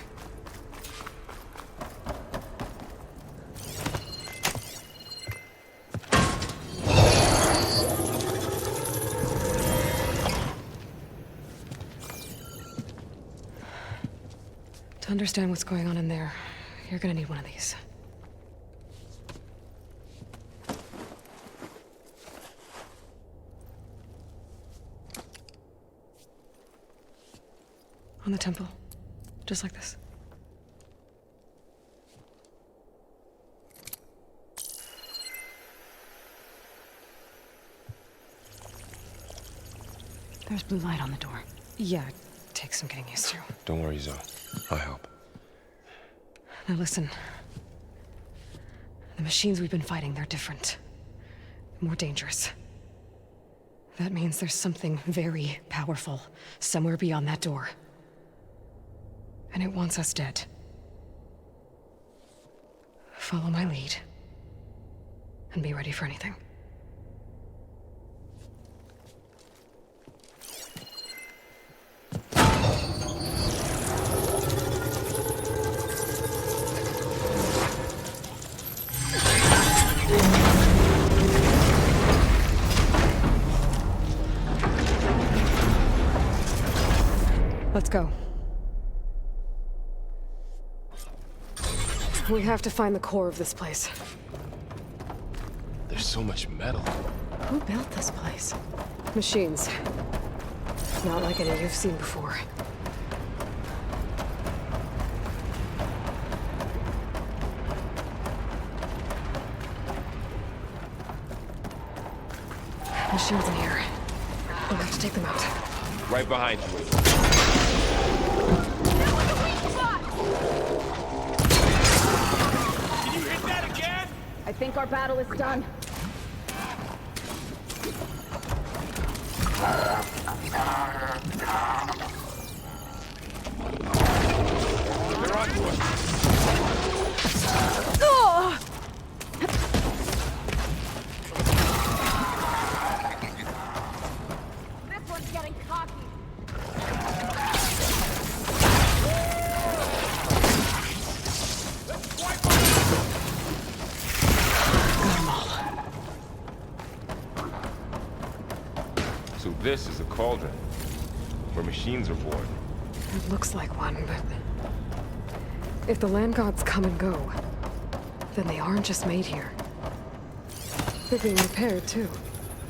To understand what's going on in there, you're gonna need one of these. On the temple. Just like this. There's blue light on the door. Yeah, it takes some getting used to. Don't worry, Zoe. I'll help. Now listen. The machines we've been fighting, they're different. More dangerous. That means there's something very powerful somewhere beyond that door. And it wants us dead. Follow my lead. And be ready for anything. Let's go. We have to find the core of this place. There's so much metal. Who built this place? Machines. Not like any you've seen before. Machines in here. We'll have to take them out. Right behind you. Can you hit that again? I think our battle is done. They're on to us. Oh! This one's getting cocky. So this is a cauldron, where machines are born. It looks like one, but... if the land gods come and go, then they aren't just made here. They're being repaired, too.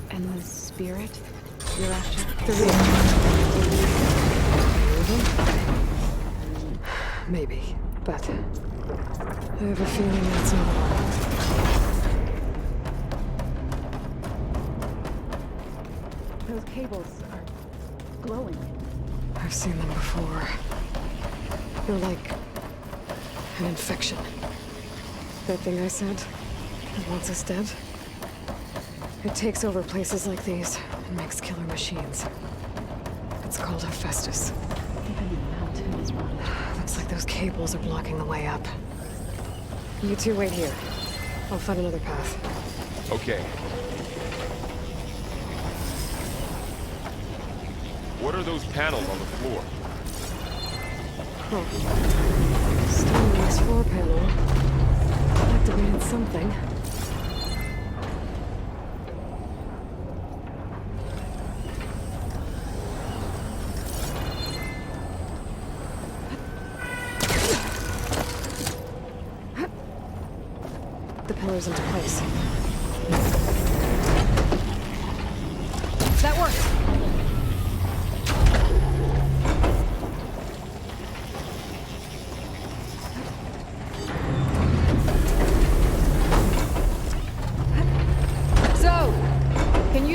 And the spirit you're after? The real. Maybe, but... I have a feeling that's not all. Those cables are glowing. I've seen them before. They're like an infection. That thing I said, that wants us dead. It takes over places like these and makes killer machines. It's called Hephaestus. Even the mountain is rotted. Looks like those cables are blocking the way up. You two wait here. I'll find another path. Okay. What are those panels on the floor? Huh. Stainless floor panel. Activated something. The pillars into place. That worked!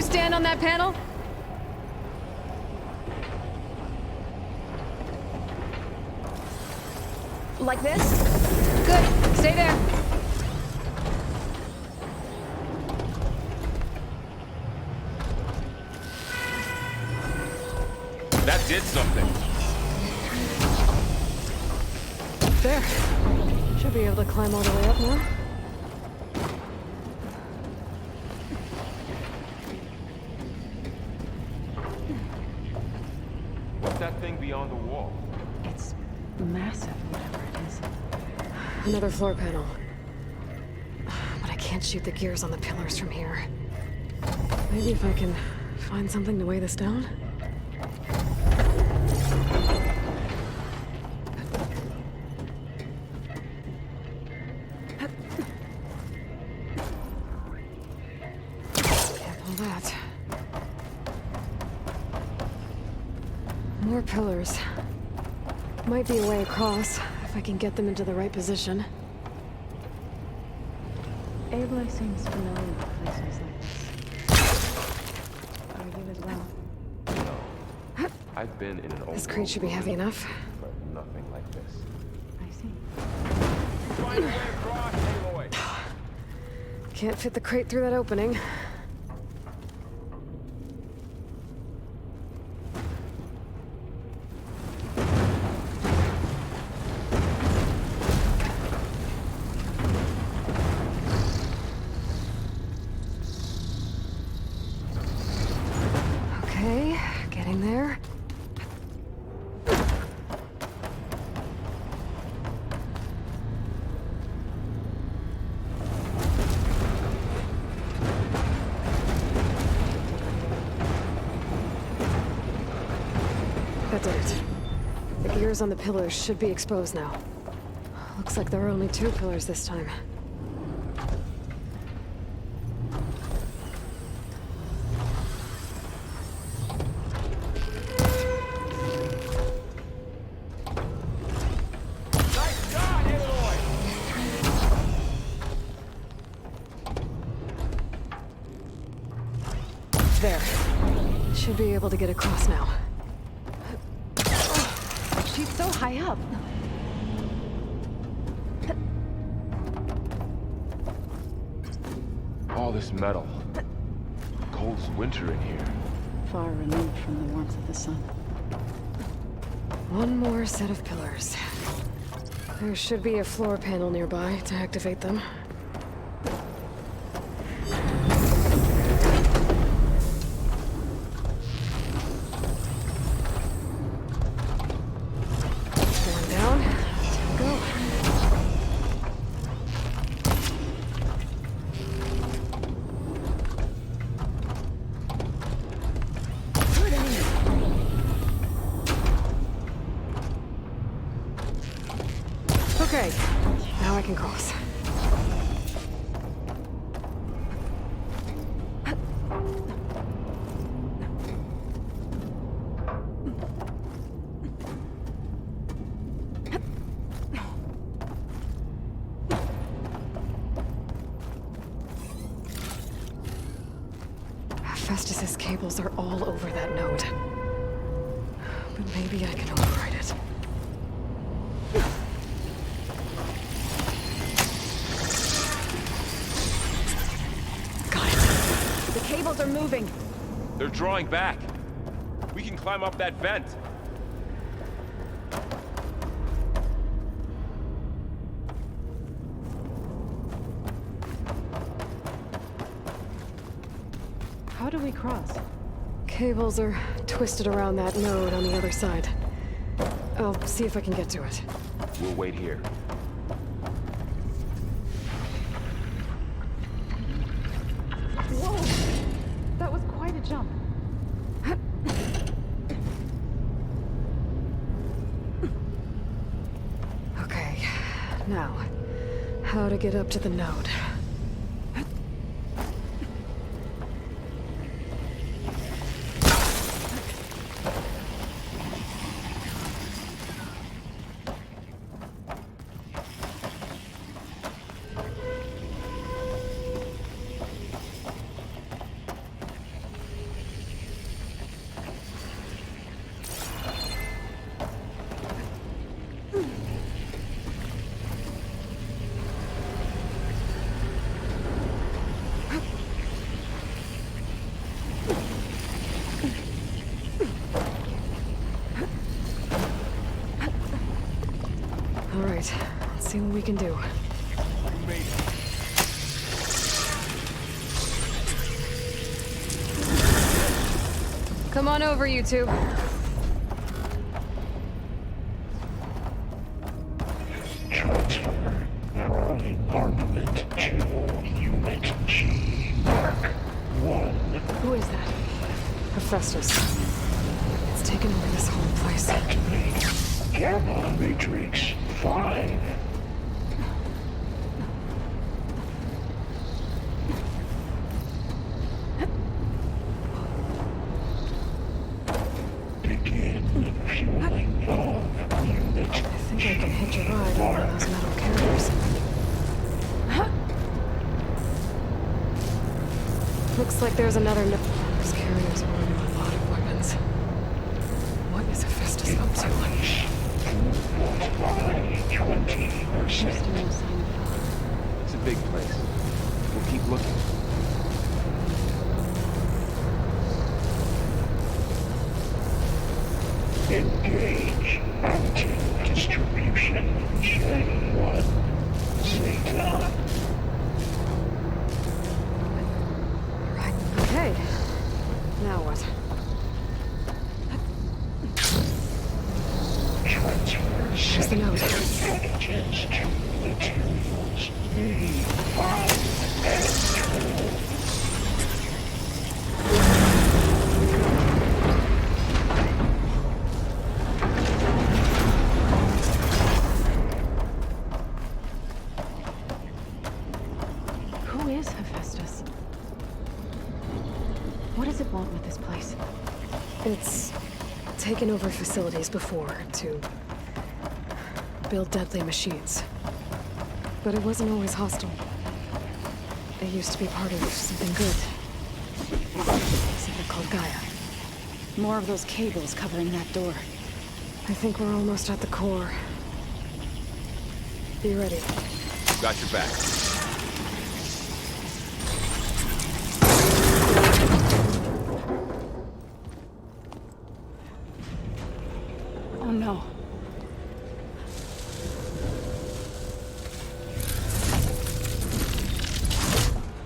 Stand on that panel? Like this? Good. Stay there. That did something. There. Should be able to climb all the way up now. What's that thing beyond the wall? massive, whatever it is. Another floor panel. But I can't shoot the gears on the pillars from here. Maybe if I can find something to weigh this down? Can't pull that. More pillars. Might be a way across, if I can get them into the right position. Aloy seems familiar with places like this. Are you as well? No. I've been in an old... This crate should be heavy enough. But nothing like this. I see. Find a way across, Aloy! Can't fit the crate through that opening. Okay, getting there. That did it. The gears on the pillars should be exposed now. Looks like there are only 2 pillars this time. There. Should be able to get across now. She's so high up. All this metal. Cold as winter in here. Far removed from the warmth of the sun. One more set of pillars. There should be a floor panel nearby to activate them. Going down. Go. Okay, now I can cross. Festus's cables are all over that node. But maybe I can override it. The cables are moving. They're drawing back. We can climb up that vent. How do we cross? Cables are twisted around that node on the other side. I'll see if I can get to it. We'll wait here. Whoa! That was quite a jump. Okay, now, how to get up to the node. All right, let's see what we can do. You made it. Come on over, you two. Who is that? Hephaestus. It's taken over this whole place. Activate Gamma Matrix 5. Begin fueling valve unit. I think I can hitch a ride on one of those metal carriers. Looks like there's another Those carriers are running a lot of weapons. What is Hephaestus up to? 20%. It's a big place. We'll keep looking. Engage anti-distribution J1 Zeta. Okay. Now what? Here's the node. Intelligence to materials E5 and 2. Who is Hephaestus? What does it want with this place? It's taken over facilities before to build deadly machines. But it wasn't always hostile. It used to be part of something good. Something called Gaia. More of those cables covering that door. I think we're almost at the core. Be ready. Got your back. Oh no.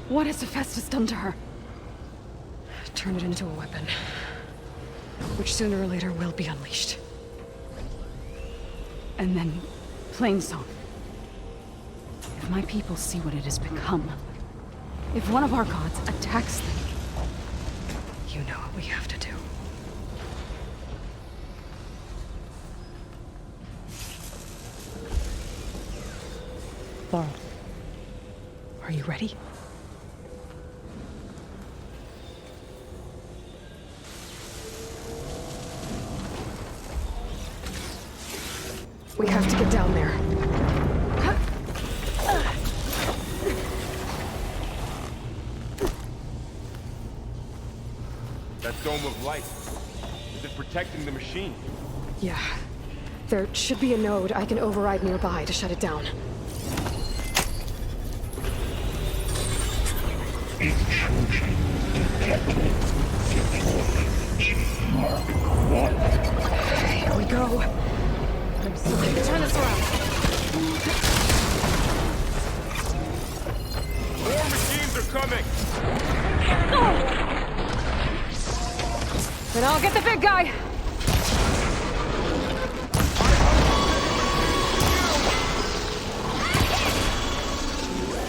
What has Hephaestus done to her? Turn it into a weapon. Which sooner or later will be unleashed. And then, Plainsong. If my people see what it has become, if one of our gods attacks them, you know what we have to do. Varl, are you ready? We have to get down there. That dome of light. Is it protecting the machine? Yeah. There should be a node I can override nearby to shut it down. Intrusion detected. Deploy G-Mark 1. Here we go. I'm so ready to turn this around. More machines are coming! Then I'll get the big guy!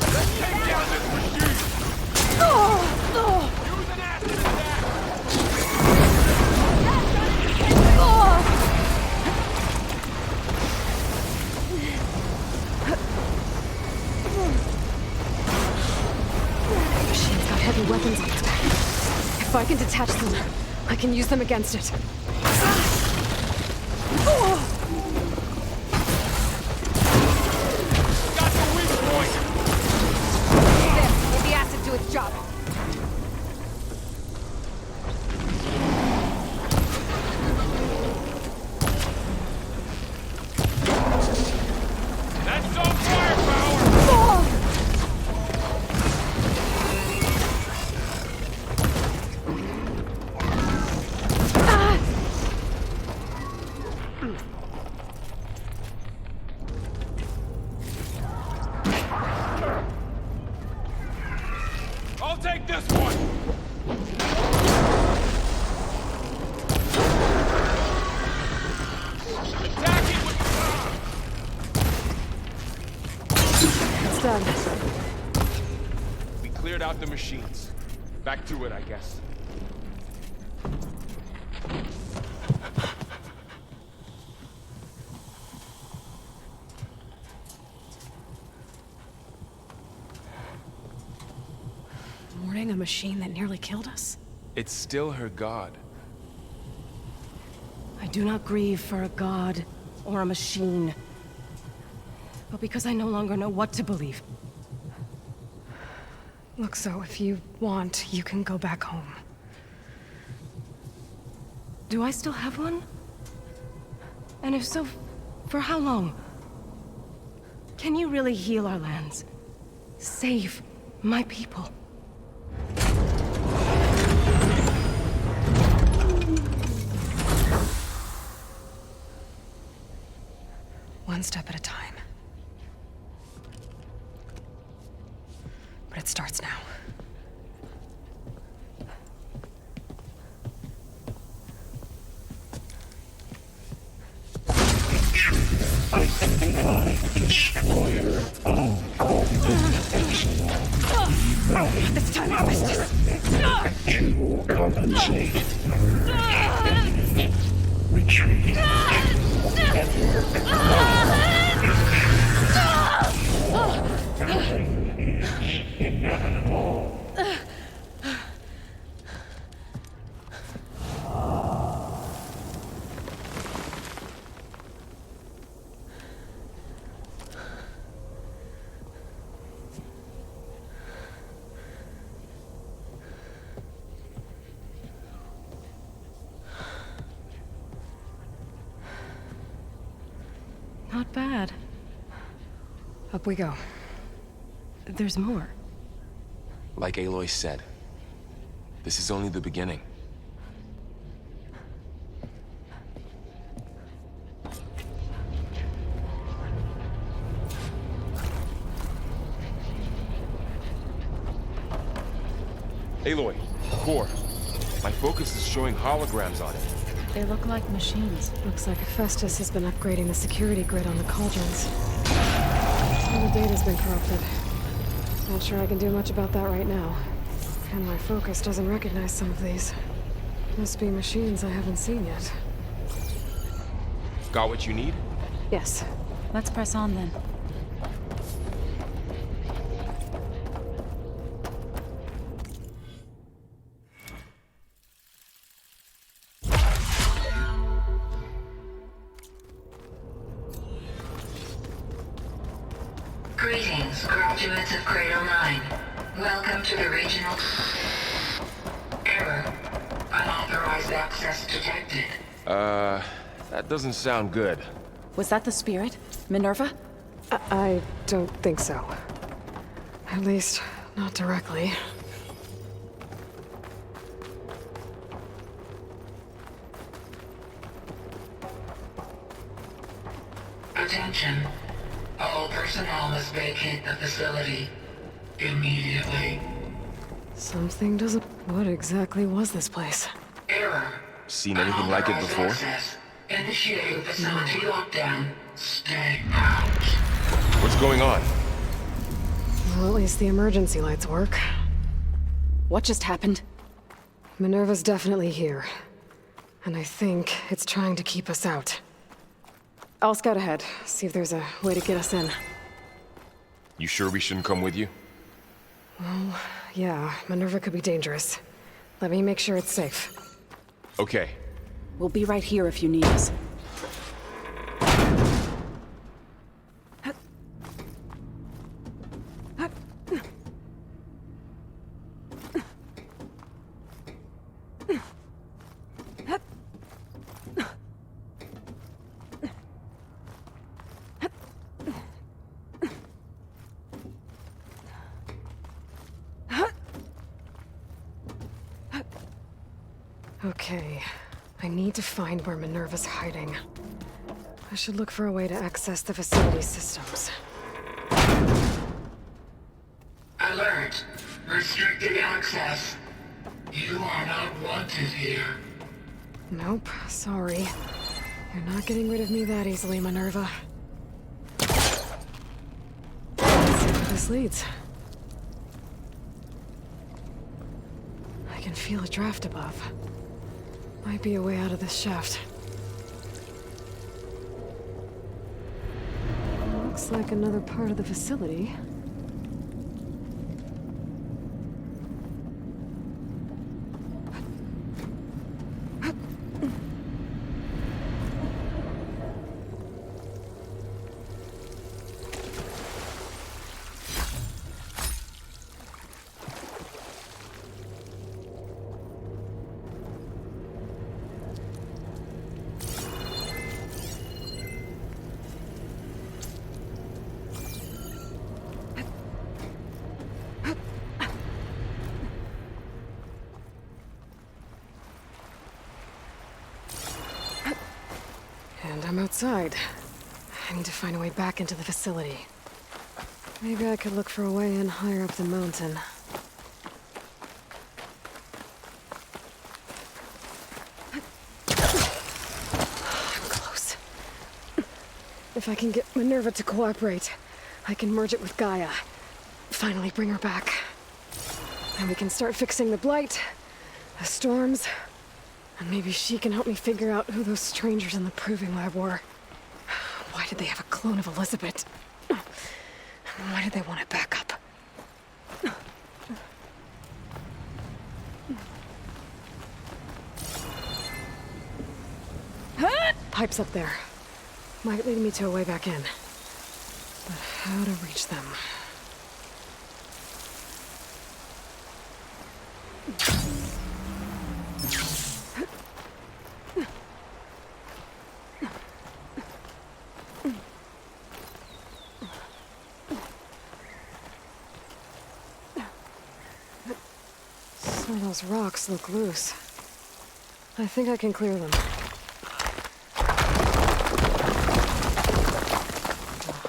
Let's take down this machine! Use an acid attack! Machine's got heavy weapons on its back. If I can detach them, I can use them against it. Got the weak point! There, let the acid do its job. That's some firepower! I'll take this one! Attack it with... It's done. We cleared cleared out the machines. Back to it, I guess. Mourning a machine that nearly killed us? It's still her god. I do not grieve for a god or a machine, but because I no longer know what to believe. Look, so if you want, you can go back home. Do I still have one? And if so, for how long? Can you really heal our lands? Save my people? One step at a time. But it starts now. I am destroyer of all This time I missed to compensate. Retreat. Nothing is inevitable. Not bad. Up we go. There's more. Like Aloy said, this is only the beginning. Aloy, core. My focus is showing holograms on it. They look like machines. Looks like Hephaestus has been upgrading the security grid on the cauldrons. Some of the data's been corrupted. Not sure I can do much about that right now. And my focus doesn't recognize some of these. Must be machines I haven't seen yet. Got what you need? Yes. Let's press on then. Greetings, graduates of Cradle 9. Welcome to the regional... Error. Unauthorized access detected. That doesn't sound good. Was that the spirit? Minerva? I don't think so. At least, not directly. Attention. All personnel must vacate the facility immediately. Something doesn't... What exactly was this place? Error. Seen anything like it before? Access. Initiating facility lockdown. Stay out. What's going on? Well, at least the emergency lights work. What just happened? Minerva's definitely here. And I think it's trying to keep us out. I'll scout ahead, see if there's a way to get us in. You sure we shouldn't come with you? Well, yeah, Minerva could be dangerous. Let me make sure it's safe. Okay. We'll be right here if you need us. Okay, I need to find where Minerva's hiding. I should look for a way to access the facility systems. Alert. Restricted access. You are not wanted here. Nope, sorry. You're not getting rid of me that easily, Minerva. Let's see where this leads. feel a draft above. Might be a way out of this shaft. Looks like another part of the facility. And I'm outside. I need to find a way back into the facility. Maybe I could look for a way in higher up the mountain. I'm close. If I can get Minerva to cooperate, I can merge it with Gaia. Finally bring her back. And we can start fixing the blight, the storms, and maybe she can help me figure out who those strangers in the proving lab were. Why did they have a clone of Elizabeth? Why did they want it back up? Pipes up there. Might lead me to a way back in. But how to reach them? Some of those rocks look loose. I think I can clear them.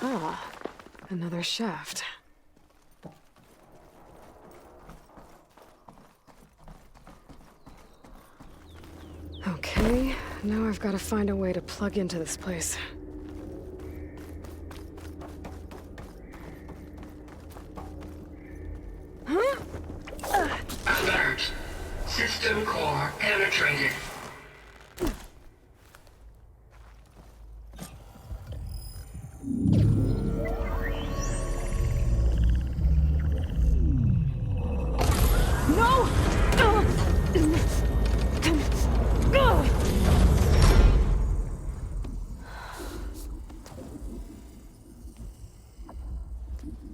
Aha! Another shaft. Okay, now I've got to find a way to plug into this place. Alert! System core penetrated. No!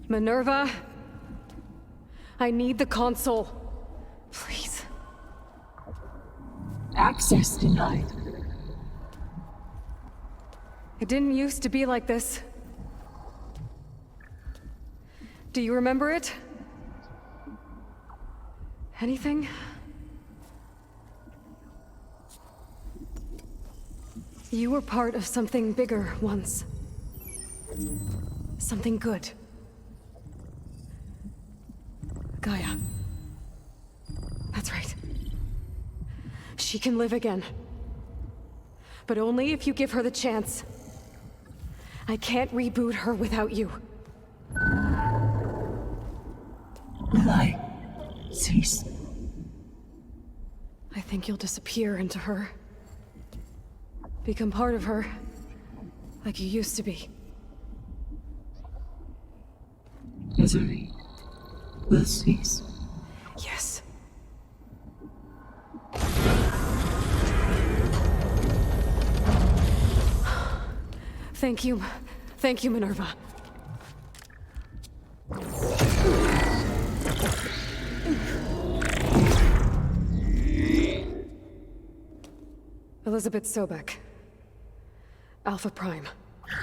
Minerva? I need the console. Please. Access denied. It didn't used to be like this. Do you remember it? Anything? You were part of something bigger once. Something good. Gaia. That's right. She can live again. But only if you give her the chance. I can't reboot her without you. Will I cease? I think you'll disappear into her. Become part of her. Like you used to be. Misery will cease. Yes. Thank you. Thank you, Minerva. Elizabeth Sobek. Alpha Prime.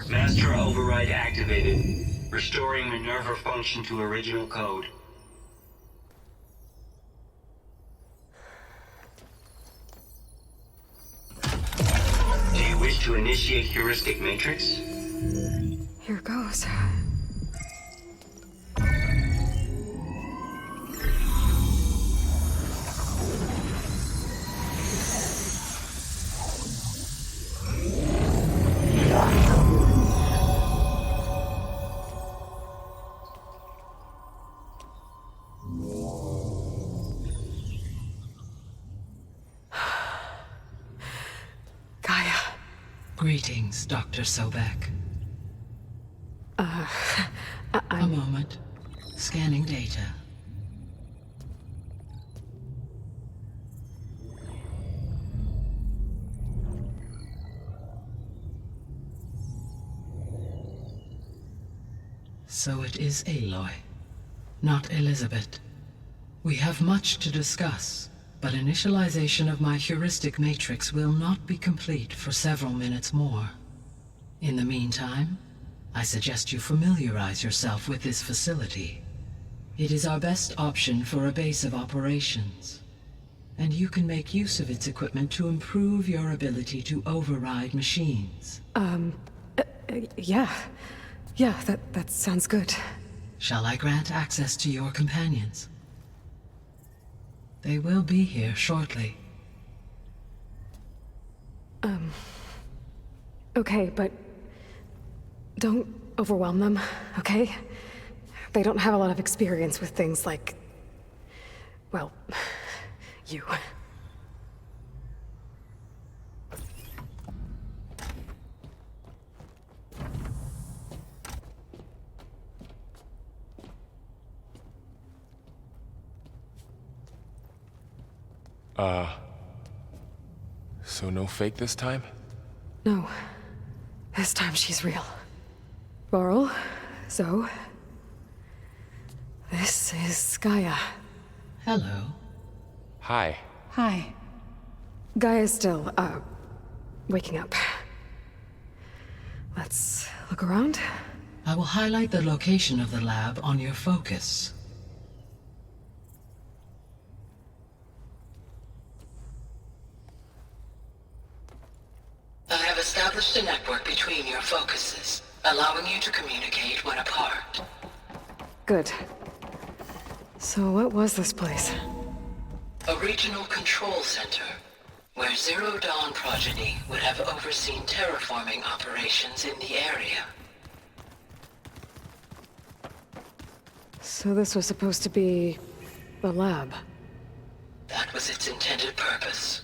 Master override activated. Restoring Minerva function to original code. Do you wish to initiate heuristic matrix? Here goes. Greetings, Dr. Sobek. A moment. Scanning data. So it is Aloy, not Elizabeth. We have much to discuss, but initialization of my heuristic matrix will not be complete for several minutes more. In the meantime, I suggest you familiarize yourself with this facility. It is our best option for a base of operations, and you can make use of its equipment to improve your ability to override machines. Yeah. Yeah, that sounds good. Shall I grant access to your companions? They will be here shortly. Okay, but don't overwhelm them, okay? They don't have a lot of experience with things like, well, you. So no fake this time? No. This time she's real. Varl, Zoe. This is Gaia. Hello. Hi. Hi. Gaia's still, waking up. Let's look around. I will highlight the location of the lab on your focus. I have established a network between your focuses, allowing you to communicate when apart. Good. So what was this place? A regional control center, where Zero Dawn progeny would have overseen terraforming operations in the area. So this was supposed to be the lab. That was its intended purpose.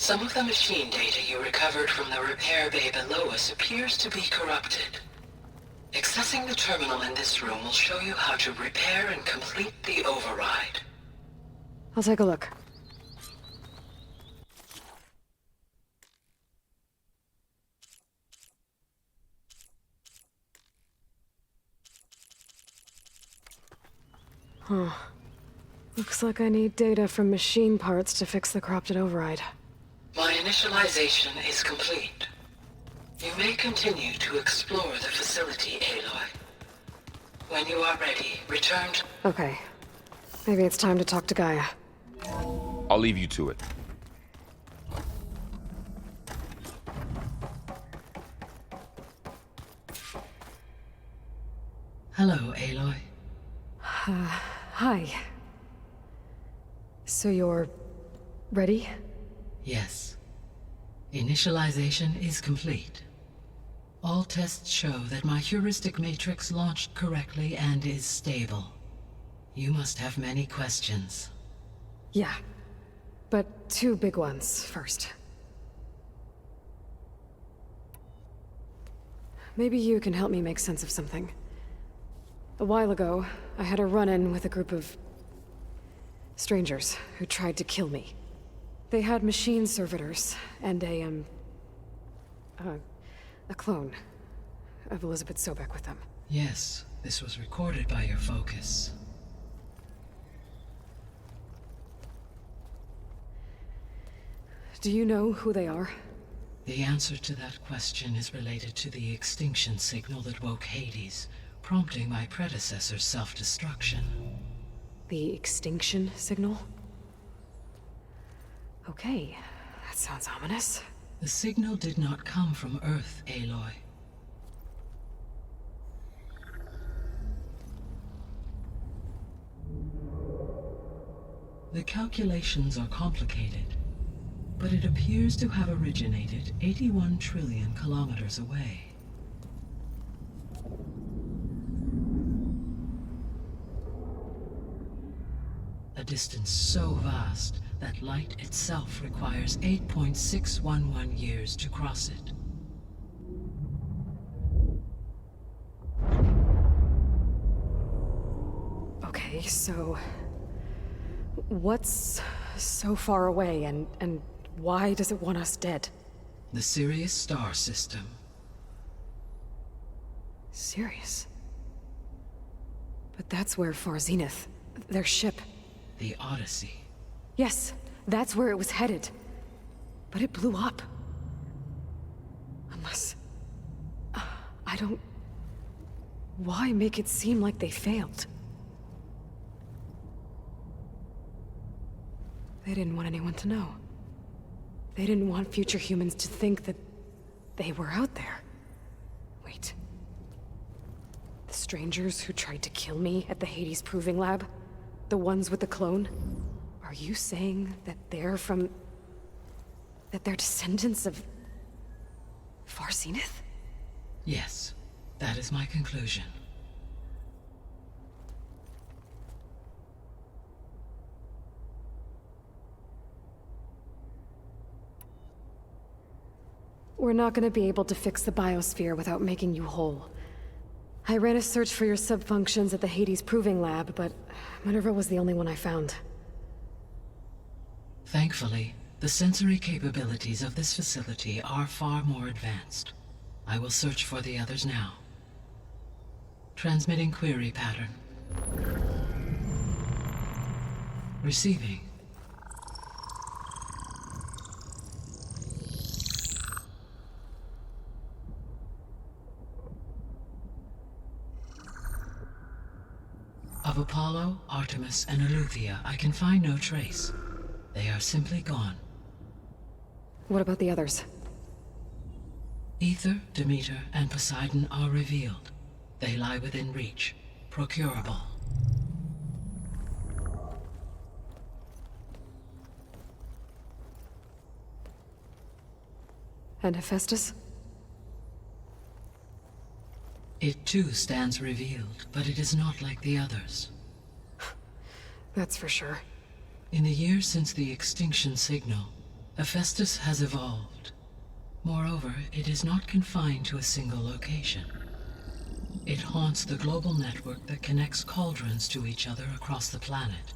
Some of the machine data you recovered from the repair bay below us appears to be corrupted. Accessing the terminal in this room will show you how to repair and complete the override. I'll take a look. Huh. Looks like I need data from machine parts to fix the corrupted override. My initialization is complete. You may continue to explore the facility, Aloy. When you are ready, return to... Okay. Maybe it's time to talk to Gaia. I'll leave you to it. Hello, Aloy. Hi. So you're... ready? Yes. Initialization is complete. All tests show that my heuristic matrix launched correctly and is stable. You must have many questions. Yeah. But two big ones first. Maybe you can help me make sense of something. A while ago, I had a run-in with a group of... strangers who tried to kill me. They had machine servitors and a clone of Elizabeth Sobek with them. Yes, this was recorded by your focus. Do you know who they are? The answer to that question is related to the extinction signal that woke Hades, prompting my predecessor's self-destruction. The extinction signal? Okay, that sounds ominous. The signal did not come from Earth, Aloy. The calculations are complicated, but it appears to have originated 81 trillion kilometers away. A distance so vast that light itself requires 8.611 years to cross it. Okay, so... what's so far away, and why does it want us dead? The Sirius star system. Sirius? But that's where Far Zenith, their ship... The Odyssey. Yes, that's where it was headed. But it blew up. Unless... I don't... Why make it seem like they failed? They didn't want anyone to know. They didn't want future humans to think that they were out there. Wait. The strangers who tried to kill me at the Hades Proving Lab? The ones with the clone? Are you saying that they're from... that they're descendants of... Far Zenith? Yes, that is my conclusion. We're not gonna be able to fix the biosphere without making you whole. I ran a search for your subfunctions at the Hades Proving Lab, but Minerva was the only one I found. Thankfully, the sensory capabilities of this facility are far more advanced. I will search for the others now. Transmitting query pattern. Receiving. Of Apollo, Artemis, and Eleuthia, I can find no trace. They are simply gone. What about the others? Ether, Demeter, and Poseidon are revealed. They lie within reach. Procurable. And Hephaestus? It too stands revealed, but it is not like the others. That's for sure. In the years since the extinction signal, Hephaestus has evolved. Moreover, it is not confined to a single location. It haunts the global network that connects cauldrons to each other across the planet,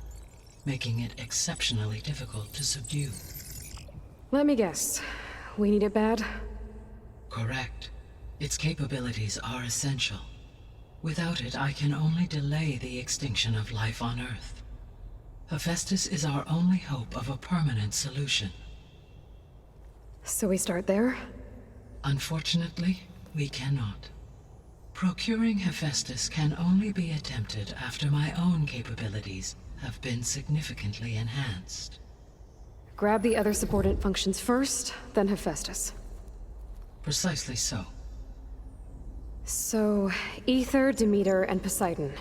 making it exceptionally difficult to subdue. Let me guess. We need it bad? Correct. Its capabilities are essential. Without it, I can only delay the extinction of life on Earth. Hephaestus is our only hope of a permanent solution. So we start there? Unfortunately, we cannot. Procuring Hephaestus can only be attempted after my own capabilities have been significantly enhanced. Grab the other subordinate functions first, then Hephaestus. Precisely so. So, Ether, Demeter, and Poseidon.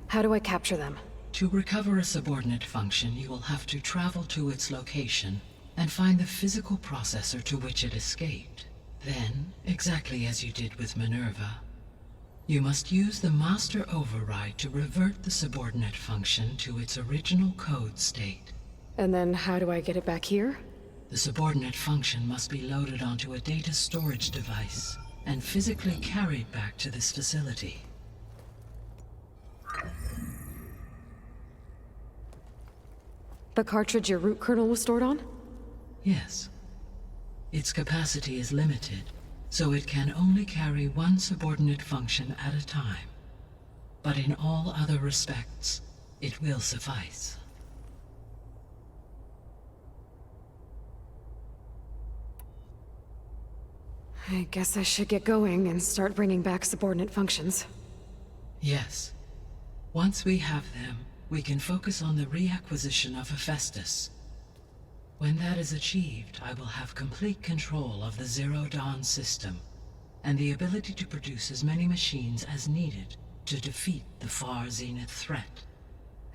How do I capture them? To recover a subordinate function, you will have to travel to its location and find the physical processor to which it escaped. Then, exactly as you did with Minerva, you must use the master override to revert the subordinate function to its original code state. And then how do I get it back here? The subordinate function must be loaded onto a data storage device and physically carried back to this facility. The cartridge your root kernel was stored on? Yes. Its capacity is limited, so it can only carry one subordinate function at a time. But in all other respects, it will suffice. I guess I should get going and start bringing back subordinate functions. Yes. Once we have them, we can focus on the reacquisition of Hephaestus. When that is achieved, I will have complete control of the Zero Dawn system, and the ability to produce as many machines as needed to defeat the Far Zenith threat.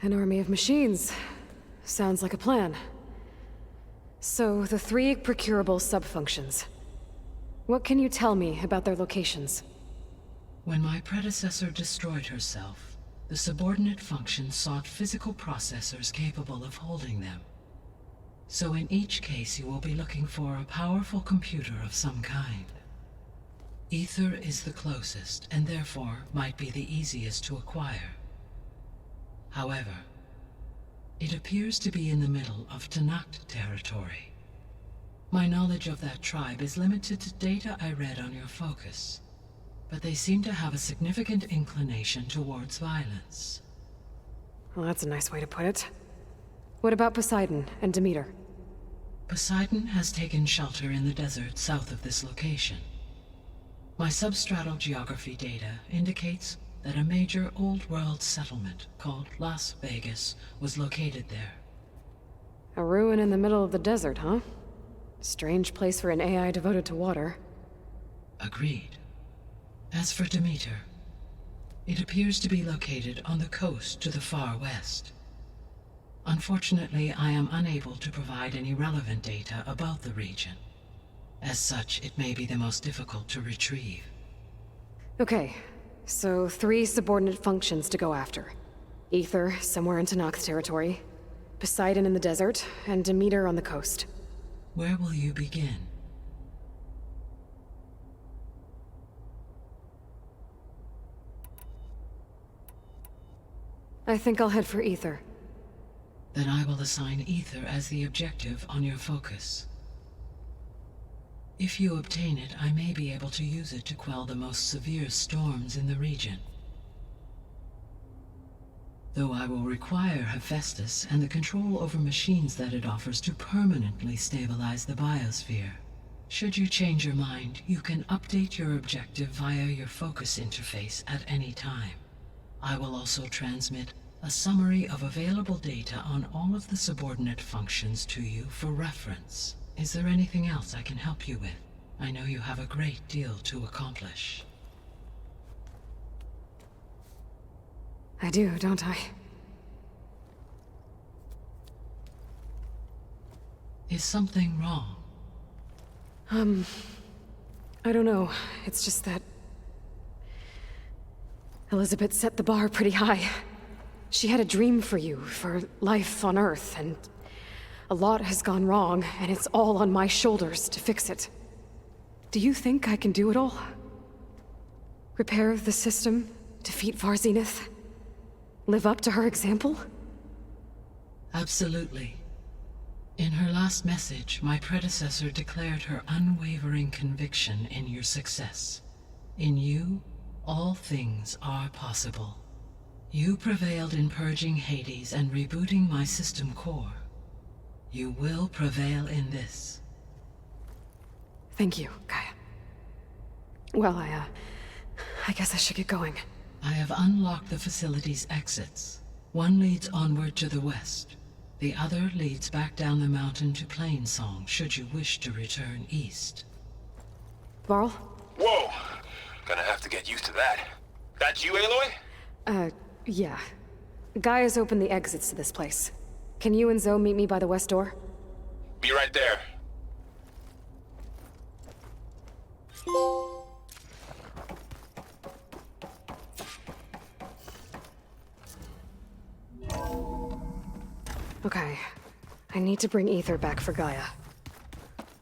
An army of machines. Sounds like a plan. So, the 3 procurable subfunctions. What can you tell me about their locations? When my predecessor destroyed herself, the subordinate functions sought physical processors capable of holding them. So in each case, you will be looking for a powerful computer of some kind. Ether is the closest, and therefore might be the easiest to acquire. However, it appears to be in the middle of Tenakth territory. My knowledge of that tribe is limited to data I read on your focus, but they seem to have a significant inclination towards violence. Well, that's a nice way to put it. What about Poseidon and Demeter? Poseidon has taken shelter in the desert south of this location. My substratal geography data indicates that a major old-world settlement called Las Vegas was located there. A ruin in the middle of the desert, huh? Strange place for an AI devoted to water. Agreed. As for Demeter, it appears to be located on the coast to the far west. Unfortunately, I am unable to provide any relevant data about the region. As such, it may be the most difficult to retrieve. Okay, so 3 subordinate functions to go after. Ether, somewhere in Tenakth territory, Poseidon in the desert, and Demeter on the coast. Where will you begin? I think I'll head for Ether. Then I will assign Ether as the objective on your focus. If you obtain it, I may be able to use it to quell the most severe storms in the region. Though I will require Hephaestus and the control over machines that it offers to permanently stabilize the biosphere. Should you change your mind, you can update your objective via your focus interface at any time. I will also transmit a summary of available data on all of the subordinate functions to you for reference. Is there anything else I can help you with? I know you have a great deal to accomplish. I do, don't I? Is something wrong? I don't know. It's just that Elizabeth set the bar pretty high. She had a dream for you, for life on Earth, and a lot has gone wrong, and it's all on my shoulders to fix it. Do you think I can do it all? Repair the system, defeat Far Zenith, live up to her example? Absolutely. In her last message, my predecessor declared her unwavering conviction in your success. In you, all things are possible. You prevailed in purging Hades and rebooting my system core. You will prevail in this. Thank you, Gaia. Well, I guess I should get going. I have unlocked the facility's exits. One leads onward to the west. The other leads back down the mountain to Plainsong, should you wish to return east. Varl? Whoa! Gonna have to get used to that. That's you, Aloy? Yeah. Gaia's opened the exits to this place. Can you and Zoe meet me by the west door? Be right there. Okay. I need to bring Ether back for Gaia.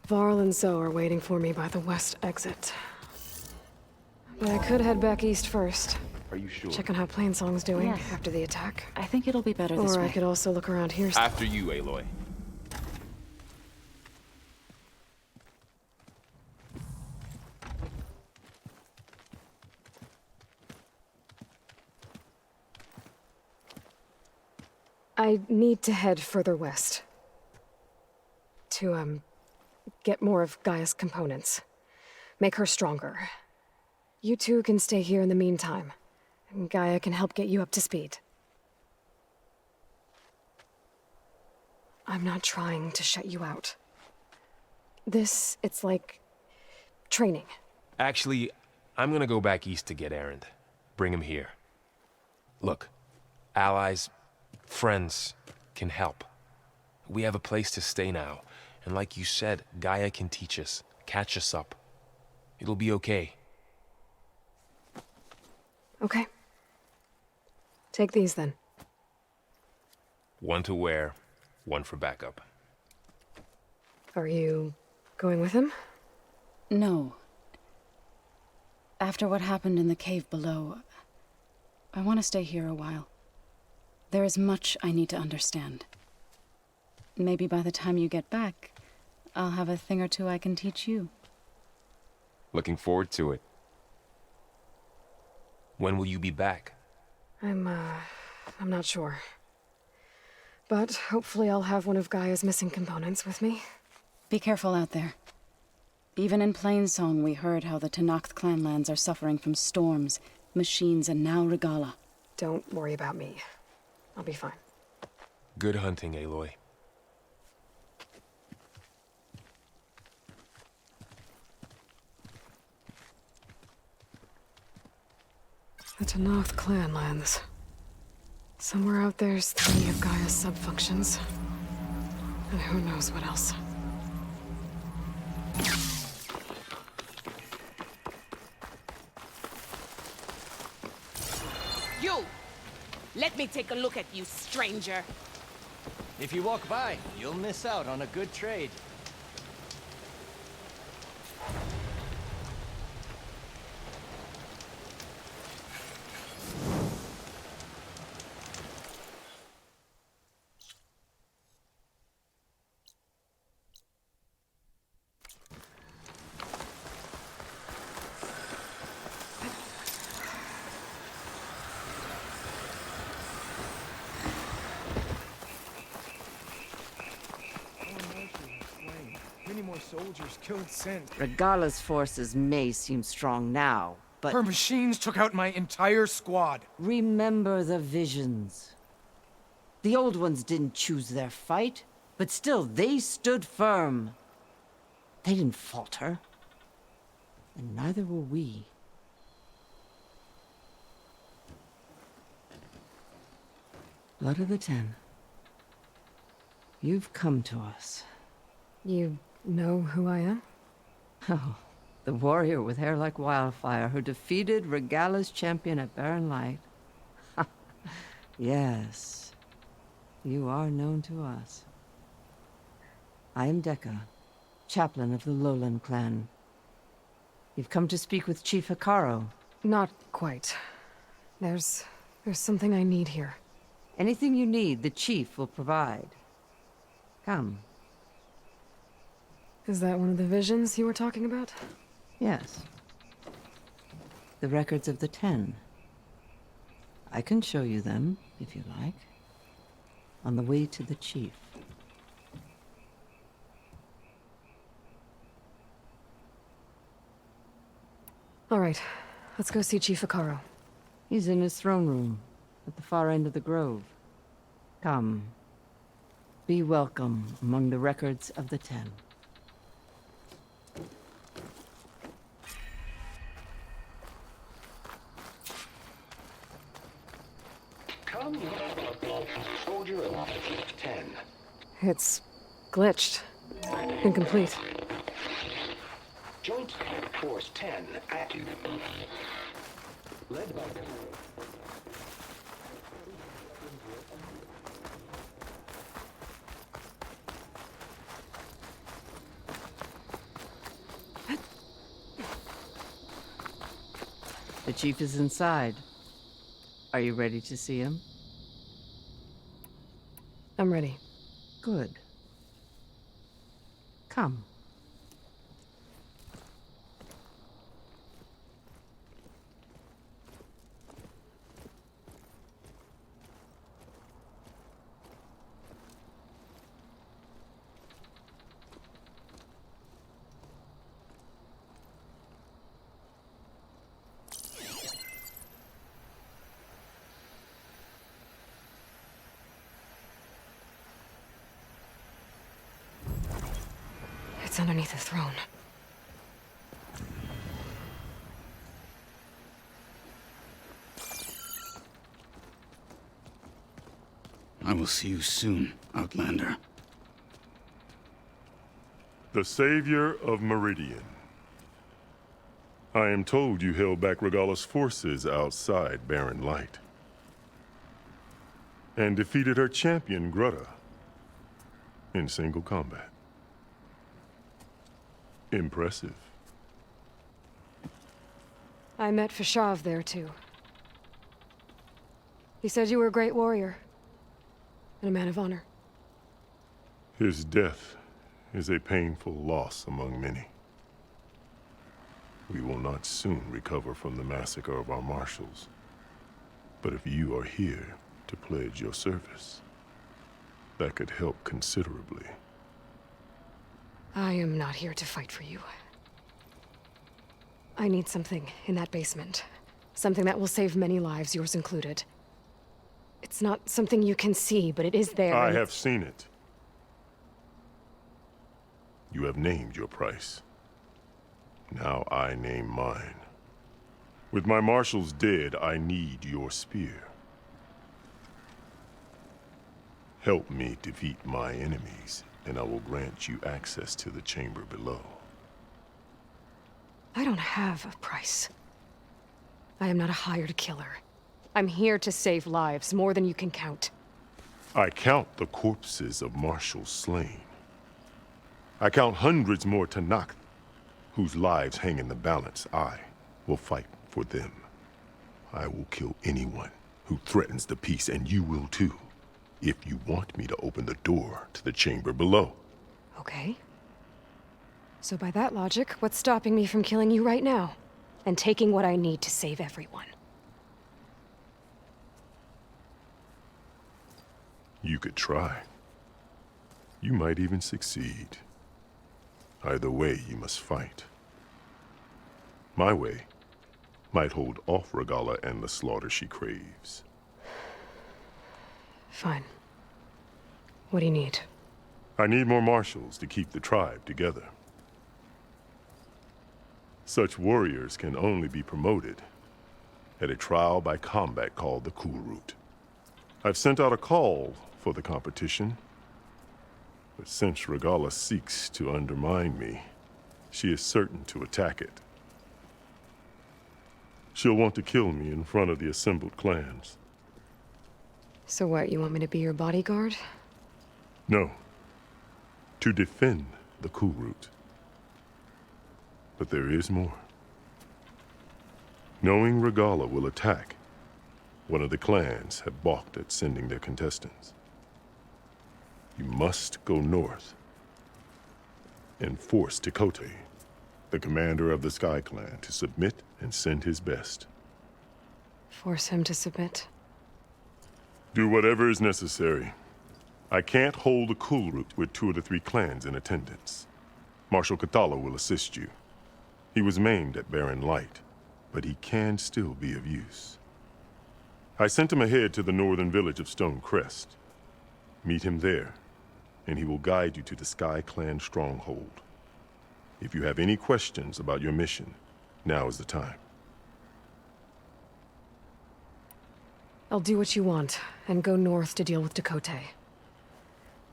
Varl and Zoe are waiting for me by the west exit. But I could head back east first. Are you sure? Check on how Plainsong's doing Yes. after the attack. I think it'll be better this Or way. I could also look around here. After you, Aloy. I need to head further west. To, get more of Gaia's components. Make her stronger. You two can stay here in the meantime, and Gaia can help get you up to speed. I'm not trying to shut you out. It's like training. Actually, I'm gonna go back east to get Erend. Bring him here. Look, allies, friends can help. We have a place to stay now, and like you said, Gaia can teach us, catch us up. It'll be okay. Okay. Take these then. One to wear, one for backup. Are you going with him? No. After what happened in the cave below, I want to stay here a while. There is much I need to understand. Maybe by the time you get back, I'll have a thing or two I can teach you. Looking forward to it. When will you be back? I'm not sure. But hopefully I'll have one of Gaia's missing components with me. Be careful out there. Even in Plainsong, we heard how the Tenakth clanlands are suffering from storms, machines, and now Regala. Don't worry about me. I'll be fine. Good hunting, Aloy. The Tenakth clanlands. Somewhere out there's 3 of Gaia's sub-functions. And who knows what else. You! Let me take a look at you, stranger. If you walk by, you'll miss out on a good trade. Soldiers killed since. Regala's forces may seem strong now, but... Her machines took out my entire squad. Remember the visions. The old ones didn't choose their fight, but still, they stood firm. They didn't falter. And neither will we. Blood of the Ten. You've come to us. You know who I am? Oh, the warrior with hair like wildfire who defeated Regala's champion at Barren Light. Yes, you are known to us. I am Dekka, chaplain of the Lowland clan. You've come to speak with Chief Hekarro. Not quite. There's something I need here. Anything you need, the Chief will provide. Come. Is that one of the visions you were talking about? Yes. The records of the 10. I can show you them, if you like. On the way to the Chief. All right. Let's go see Chief Hekarro. He's in his throne room, at the far end of the grove. Come. Be welcome among the records of the 10. Come, soldier of 10. It's glitched. Incomplete. Joint Force 10 active. Led by... The Chief is inside. Are you ready to see him? I'm ready. Good. Come. It's underneath the throne. I will see you soon, Outlander. The savior of Meridian. I am told you held back Regala's forces outside Barren Light. And defeated her champion, Grutta, in single combat. Impressive. I met Fashav there, too. He said you were a great warrior. and a man of honor. His death is a painful loss among many. We will not soon recover from the massacre of our marshals. But if you are here to pledge your service, that could help considerably. I am not here to fight for you. I need something in that basement. Something that will save many lives, yours included. It's not something you can see, but it is there. I have seen it. You have named your price. Now I name mine. With my marshals dead, I need your spear. Help me defeat my enemies, and I will grant you access to the chamber below. I don't have a price. I am not a hired killer. I'm here to save lives, more than you can count. I count the corpses of marshals slain. I count hundreds more Tenakth, whose lives hang in the balance. I will fight for them. I will kill anyone who threatens the peace, and you will too, if you want me to open the door to the chamber below. Okay. So by that logic, what's stopping me from killing you right now? And taking what I need to save everyone? You could try. You might even succeed. Either way, you must fight. My way might hold off Regalla and the slaughter she craves. Fine. What do you need? I need more marshals to keep the tribe together. Such warriors can only be promoted at a trial by combat called the Cool Route. I've sent out a call for the competition, but since Regalla seeks to undermine me, she is certain to attack it. She'll want to kill me in front of the assembled clans. So what, you want me to be your bodyguard? No. To defend the Cool Route. But there is more. Knowing Regalla will attack, one of the clans have balked at sending their contestants. You must go north and force Tekote, the commander of the Sky Clan, to submit and send his best. Force him to submit? Do whatever is necessary. I can't hold the Cool Route with 2 of the 3 clans in attendance. Marshal Kathala will assist you. He was maimed at Barren Light, but he can still be of use. I sent him ahead to the northern village of Stone Crest. Meet him there, and he will guide you to the Sky Clan stronghold. If you have any questions about your mission, now is the time. I'll do what you want, and go north to deal with Tekote.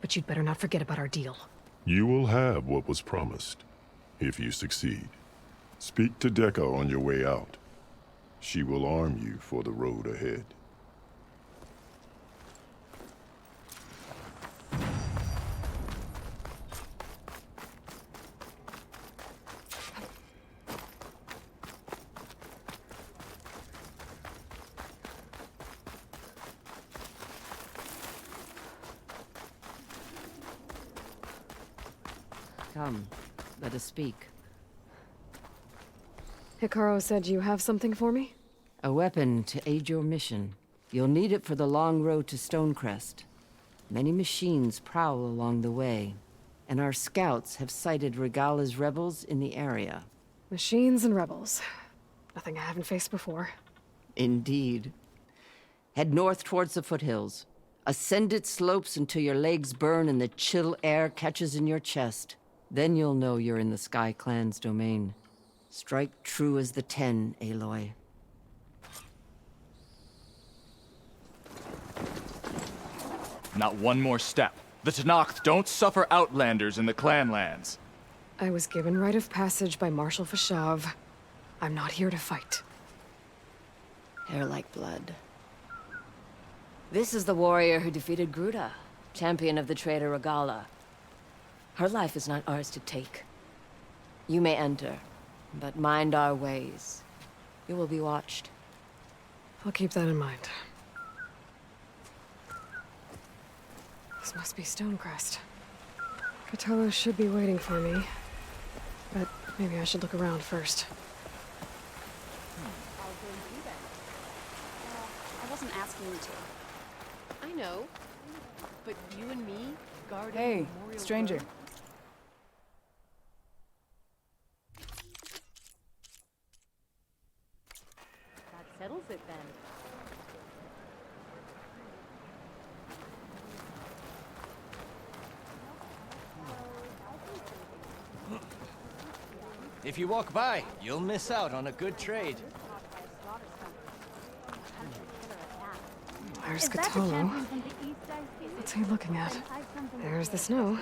But you'd better not forget about our deal. You will have what was promised, if you succeed. Speak to Dekka on your way out. She will arm you for the road ahead. Come, let us speak. Hikaru said you have something for me? A weapon to aid your mission. You'll need it for the long road to Stonecrest. Many machines prowl along the way, and our scouts have sighted Regalla's rebels in the area. Machines and rebels. Nothing I haven't faced before. Indeed. Head north towards the foothills. Ascend its slopes until your legs burn and the chill air catches in your chest. Then you'll know you're in the Sky Clan's domain. Strike true as the 10, Aloy. Not one more step. The Tenakth don't suffer outlanders in the clan lands. I was given rite of passage by Marshal Fashav. I'm not here to fight. Hair like blood. This is the warrior who defeated Gruta, champion of the traitor Regalla. Her life is not ours to take. You may enter, but mind our ways. You will be watched. I'll keep that in mind. This must be Stonecrest. Cthulhu should be waiting for me, but maybe I should look around first. I wasn't asking you to. I know, but you and me guarding Hey, Memorial stranger. Road? That settles it then. If you walk by, you'll miss out on a good trade. There's Cthulhu. What's he looking at? There's the snow.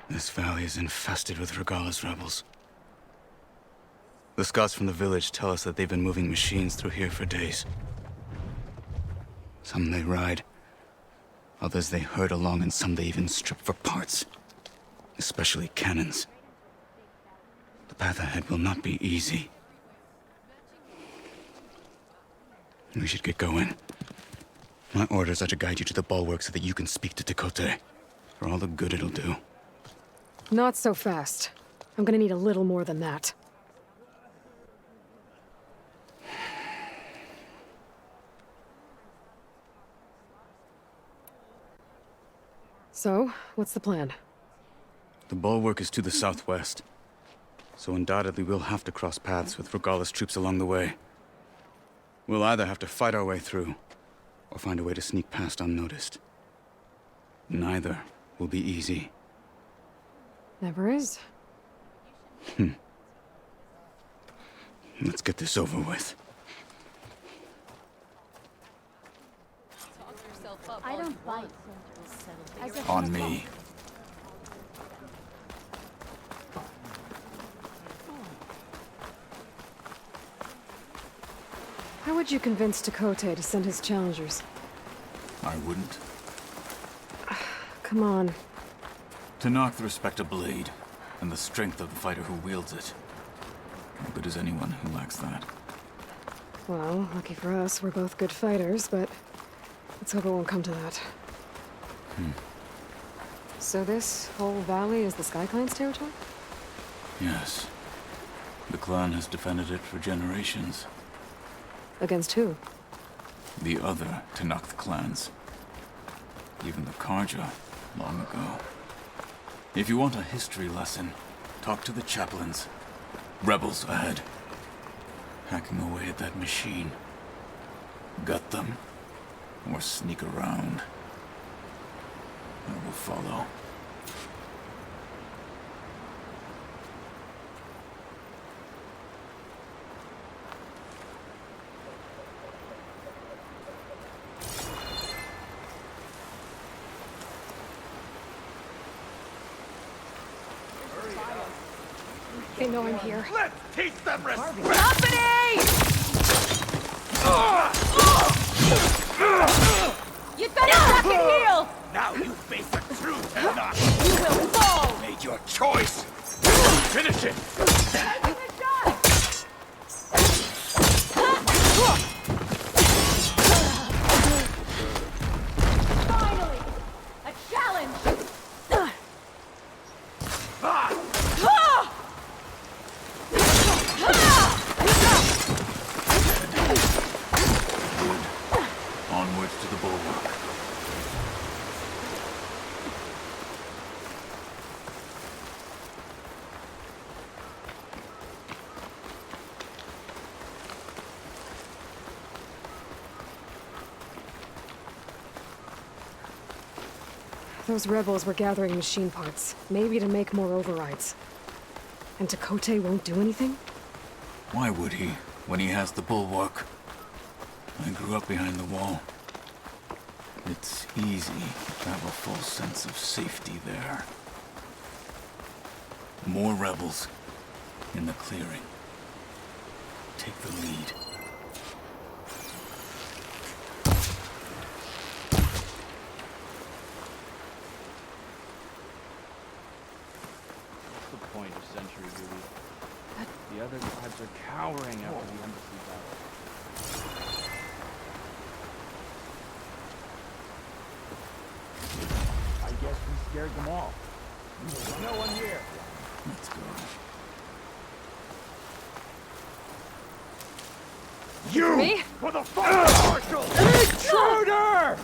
This valley is infested with Regala's rebels. The scouts from the village tell us that they've been moving machines through here for days. Some they ride, others they herd along, and some they even strip for parts. Especially cannons. The path ahead will not be easy. We should get going. My orders are to guide you to the bulwark so that you can speak to Tekote. For all the good it'll do. Not so fast. I'm gonna need a little more than that. So, what's the plan? The bulwark is to the southwest, so undoubtedly we'll have to cross paths with Regala's troops along the way. We'll either have to fight our way through, or find a way to sneak past unnoticed. Neither will be easy. Never is. Let's get this over with. I don't bite. On me. How would you convince Tekote to send his challengers? I wouldn't. Come on. Tenakth respect a blade, and the strength of the fighter who wields it. How good is anyone who lacks that? Well, lucky for us, we're both good fighters, but let's hope it won't come to that. So this whole valley is the Sky Clan's territory? Yes. The clan has defended it for generations. Against who? The other Tenakth clans. Even the Karja, long ago. If you want a history lesson, talk to the chaplains. Rebels ahead. Hacking away at that machine. Gut them, or sneak around. I will follow. They know I'm here. Let's teach them respect! Company! You better fucking heal! Now you face the true Tenakth! You will fall! Made your choice! Finish it! Finally! A challenge! Onwards to the bulwark. Those rebels were gathering machine parts, maybe to make more overrides. And Tekote won't do anything? Why would he, when he has the bulwark? I grew up behind the wall. It's easy to have a false sense of safety there. More rebels in the clearing. Take the lead. What's the point of Century, really? The other tribes are cowering after the embassy battle. I guess we scared them all. There's no one here. Let's go. You! Me? For the fire marshal! Intruder!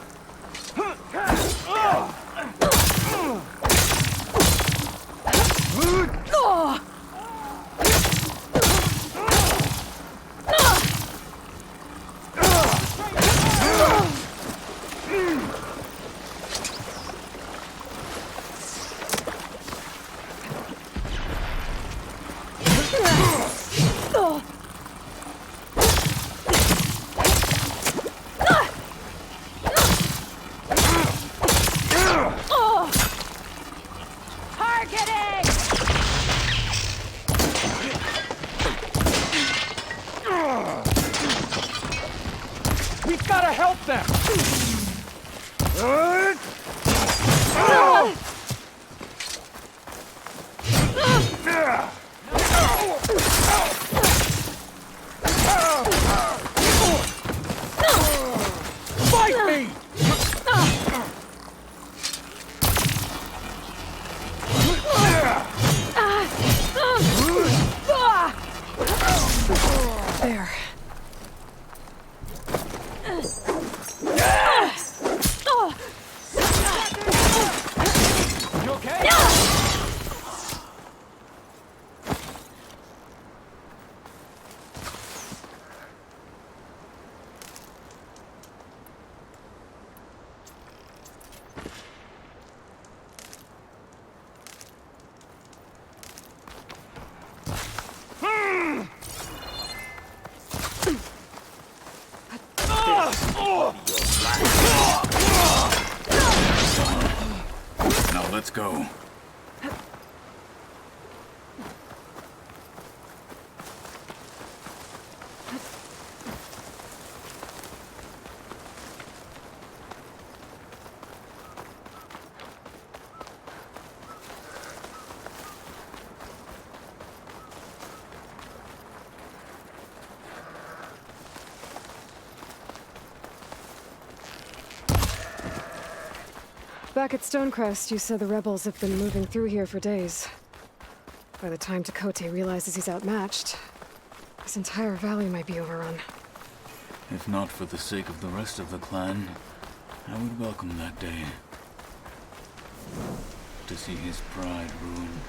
We've got to help them! Fight me! There. You okay? Now let's go. Back at Stonecrest, you said the rebels have been moving through here for days. By the time Tekote realizes he's outmatched, this entire valley might be overrun. If not for the sake of the rest of the clan, I would welcome that day. To see his pride ruined.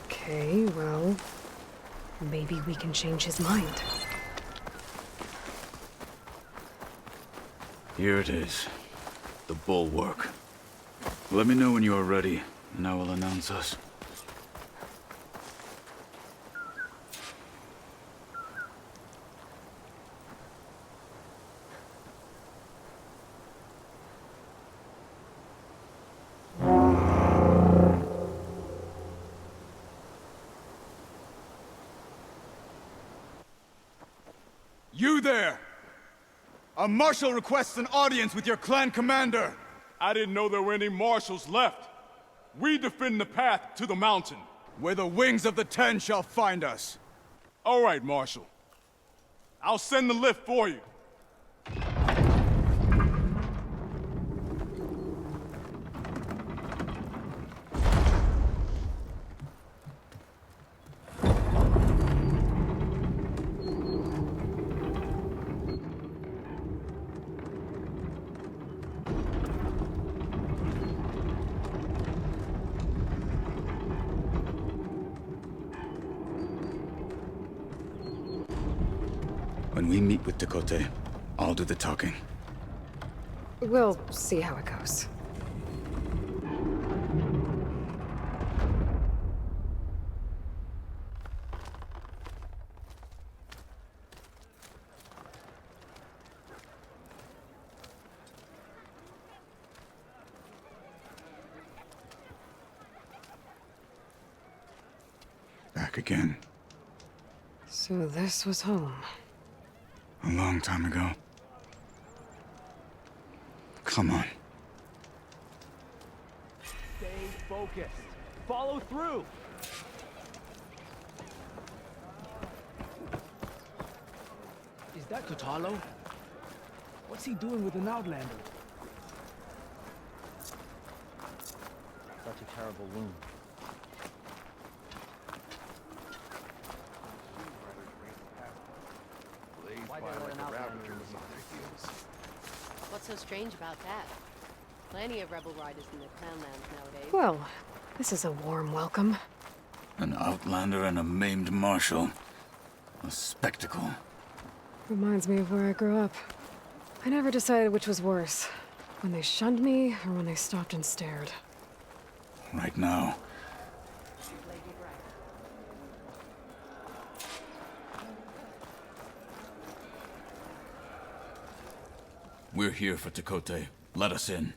Okay, well, maybe we can change his mind. Here it is. The bulwark. Let me know when you are ready, and I will announce us. You there! A marshal requests an audience with your clan commander! I didn't know there were any marshals left. We defend the path to the mountain. Where the wings of the Ten shall find us. All right, Marshal. I'll send the lift for you. When we meet with Tekote, I'll do the talking. We'll see how it goes. Back again. So this was home. A long time ago. Come on. Stay focused. Follow through. that Kotallo? What's he doing with an Outlander? Such a terrible wound. What's so strange about that? Plenty of rebel riders in the Clanlands nowadays. Well, this is a warm welcome. An Outlander and a maimed marshal. A spectacle. Reminds me of where I grew up. I never decided which was worse. When they shunned me, or when they stopped and stared. Right now. We're here for Tekote. Let us in.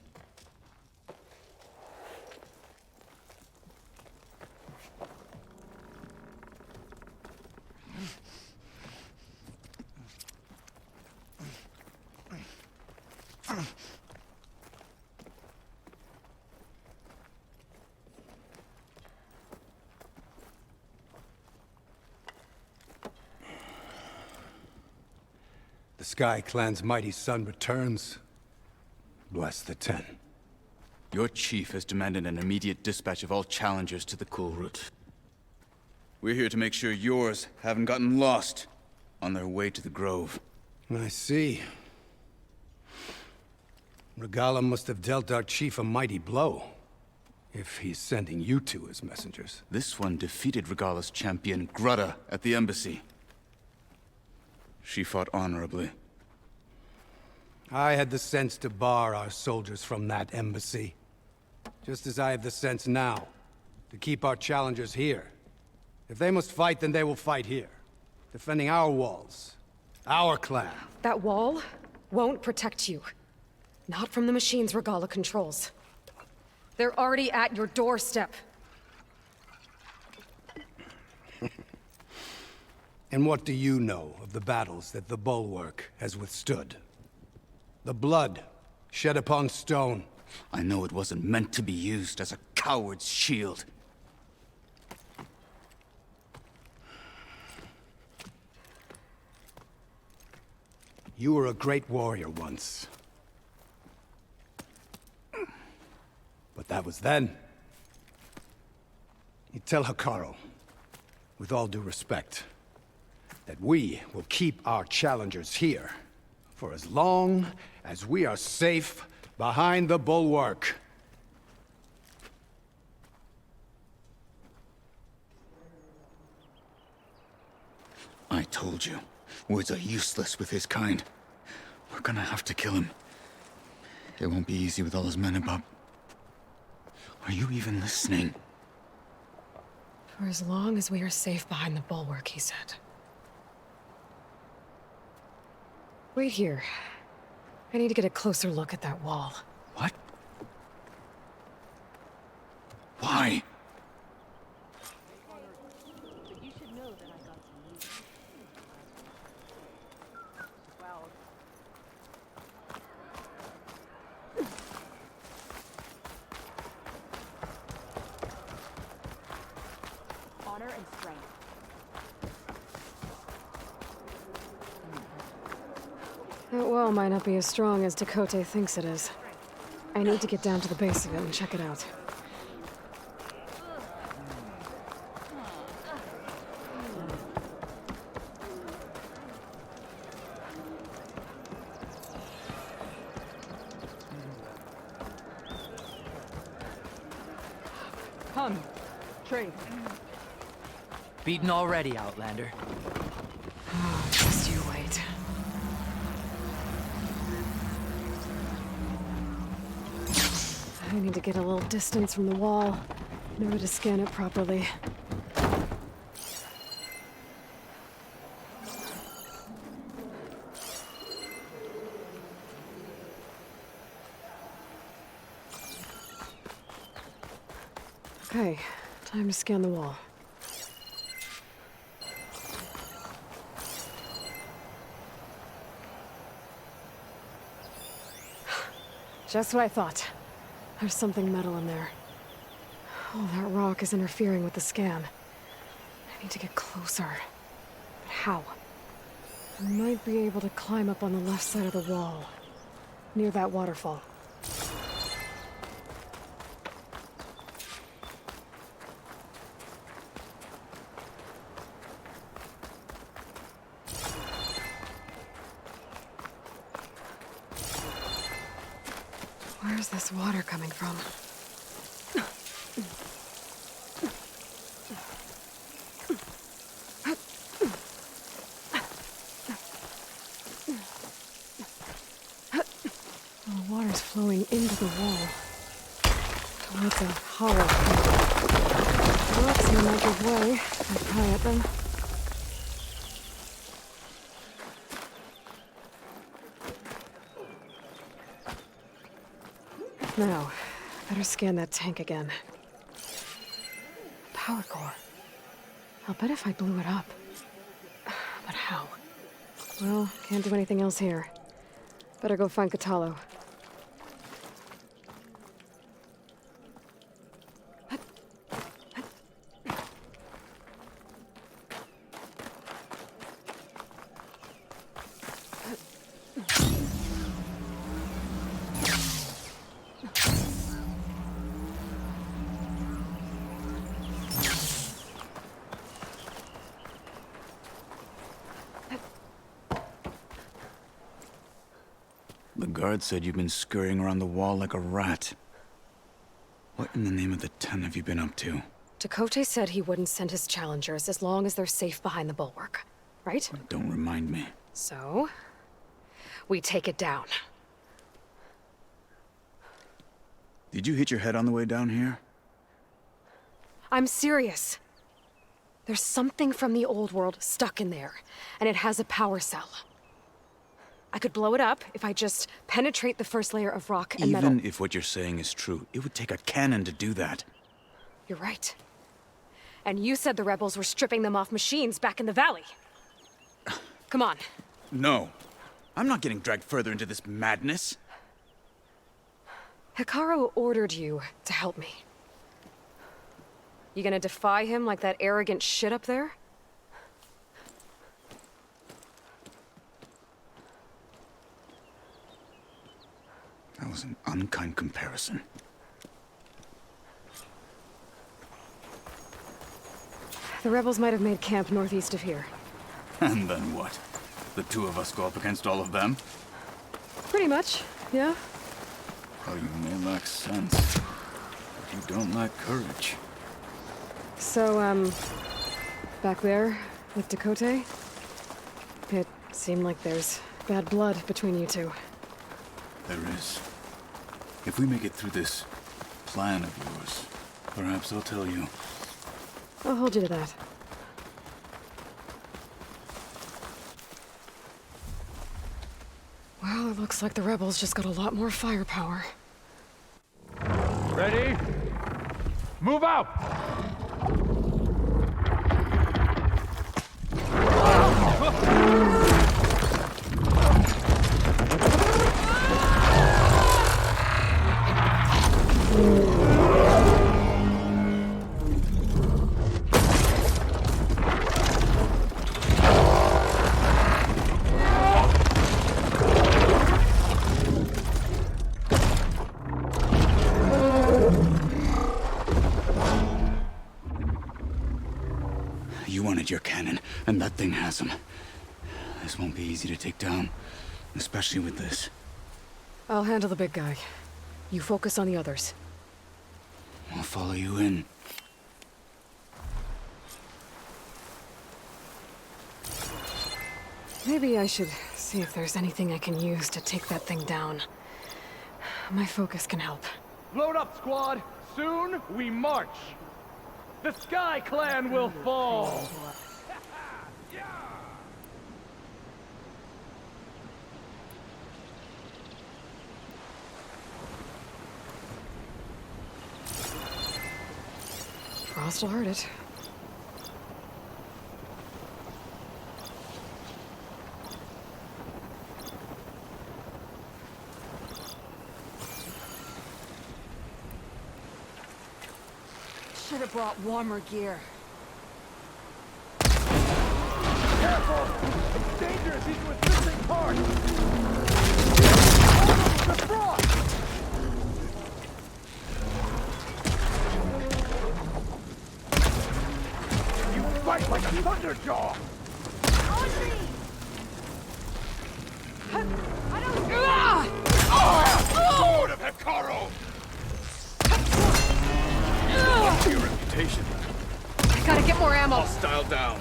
The Sky Clan's mighty son returns. Bless the Ten. Your chief has demanded an immediate dispatch of all challengers to the Cool Route. We're here to make sure yours haven't gotten lost on their way to the Grove. I see. Regala must have dealt our chief a mighty blow, if he's sending you two as messengers. This one defeated Regala's champion, Grudda, at the embassy. She fought honorably. I had the sense to bar our soldiers from that embassy. Just as I have the sense now, to keep our challengers here. If they must fight, then they will fight here. Defending our walls. Our clan. That wall won't protect you. Not from the machines Regala controls. They're already at your doorstep. And what do you know of the battles that the Bulwark has withstood? The blood shed upon stone. I know it wasn't meant to be used as a coward's shield. You were a great warrior once. But that was then. You tell Hikaru, with all due respect, that we will keep our challengers here for as long as we are safe behind the Bulwark. I told you, words are useless with his kind. We're gonna have to kill him. It won't be easy with all his men about. Are you even listening? For as long as we are safe behind the Bulwark, he said. Wait here. I need to get a closer look at that wall. What? Why? But you should know that I got some news. Well. Honor and strength. That wall might not be as strong as Tekote thinks it is. I need to get down to the base of it and check it out. Come, trade. Beaten already, Outlander. Oh, just you wait. I need to get a little distance from the wall in order to scan it properly. Okay, time to scan the wall. Just what I thought. There's something metal in there. Oh, that rock is interfering with the scan. I need to get closer. But how? I might be able to climb up on the left side of the wall, near that waterfall. Where's this water coming from? The water's flowing into the wall. Towards a hollow. Rocks here might give way if I pry at them. Now, better scan that tank again. Power core. I'll bet if I blew it up. But how? Well, can't do anything else here. Better go find Katalo. The guard said you've been scurrying around the wall like a rat. What in the name of the ten have you been up to? Dakote said he wouldn't send his challengers as long as they're safe behind the bulwark, right? Don't remind me. So, we take it down. Did you hit your head on the way down here? I'm serious. There's something from the old world stuck in there, and it has a power cell. I could blow it up if I just penetrate the first layer of rock and metal. Even if what you're saying is true, it would take a cannon to do that. You're right. And you said the rebels were stripping them off machines back in the valley. Come on. No. I'm not getting dragged further into this madness. Hikaru ordered you to help me. You gonna defy him like that arrogant shit up there? That was an unkind comparison. The rebels might have made camp northeast of here. And then what? The two of us go up against all of them? Pretty much, yeah. Oh, you may lack sense, but you don't lack courage. So, back there with Dakote, it seemed like there's bad blood between you two. There is. If we make it through this plan of yours, perhaps I'll tell you. I'll hold you to that. Well, it looks like the rebels just got a lot more firepower. Ready? Move out! Your cannon, and that thing has him. This won't be easy to take down, especially with this. I'll handle the big guy. You focus on the others. I'll follow you in. Maybe I should see if there's anything I can use to take that thing down. My focus can help. Load up, squad! Soon we march! The Sky Clan will fall! Frost will hurt it. Should have brought warmer gear. Careful! It's dangerous! dangerous! He's resisting parts! The frost! You fight like a thunderjaw! On me! I don't... Sword of Hekaro! What's your reputation? I gotta get more ammo. Hostile down.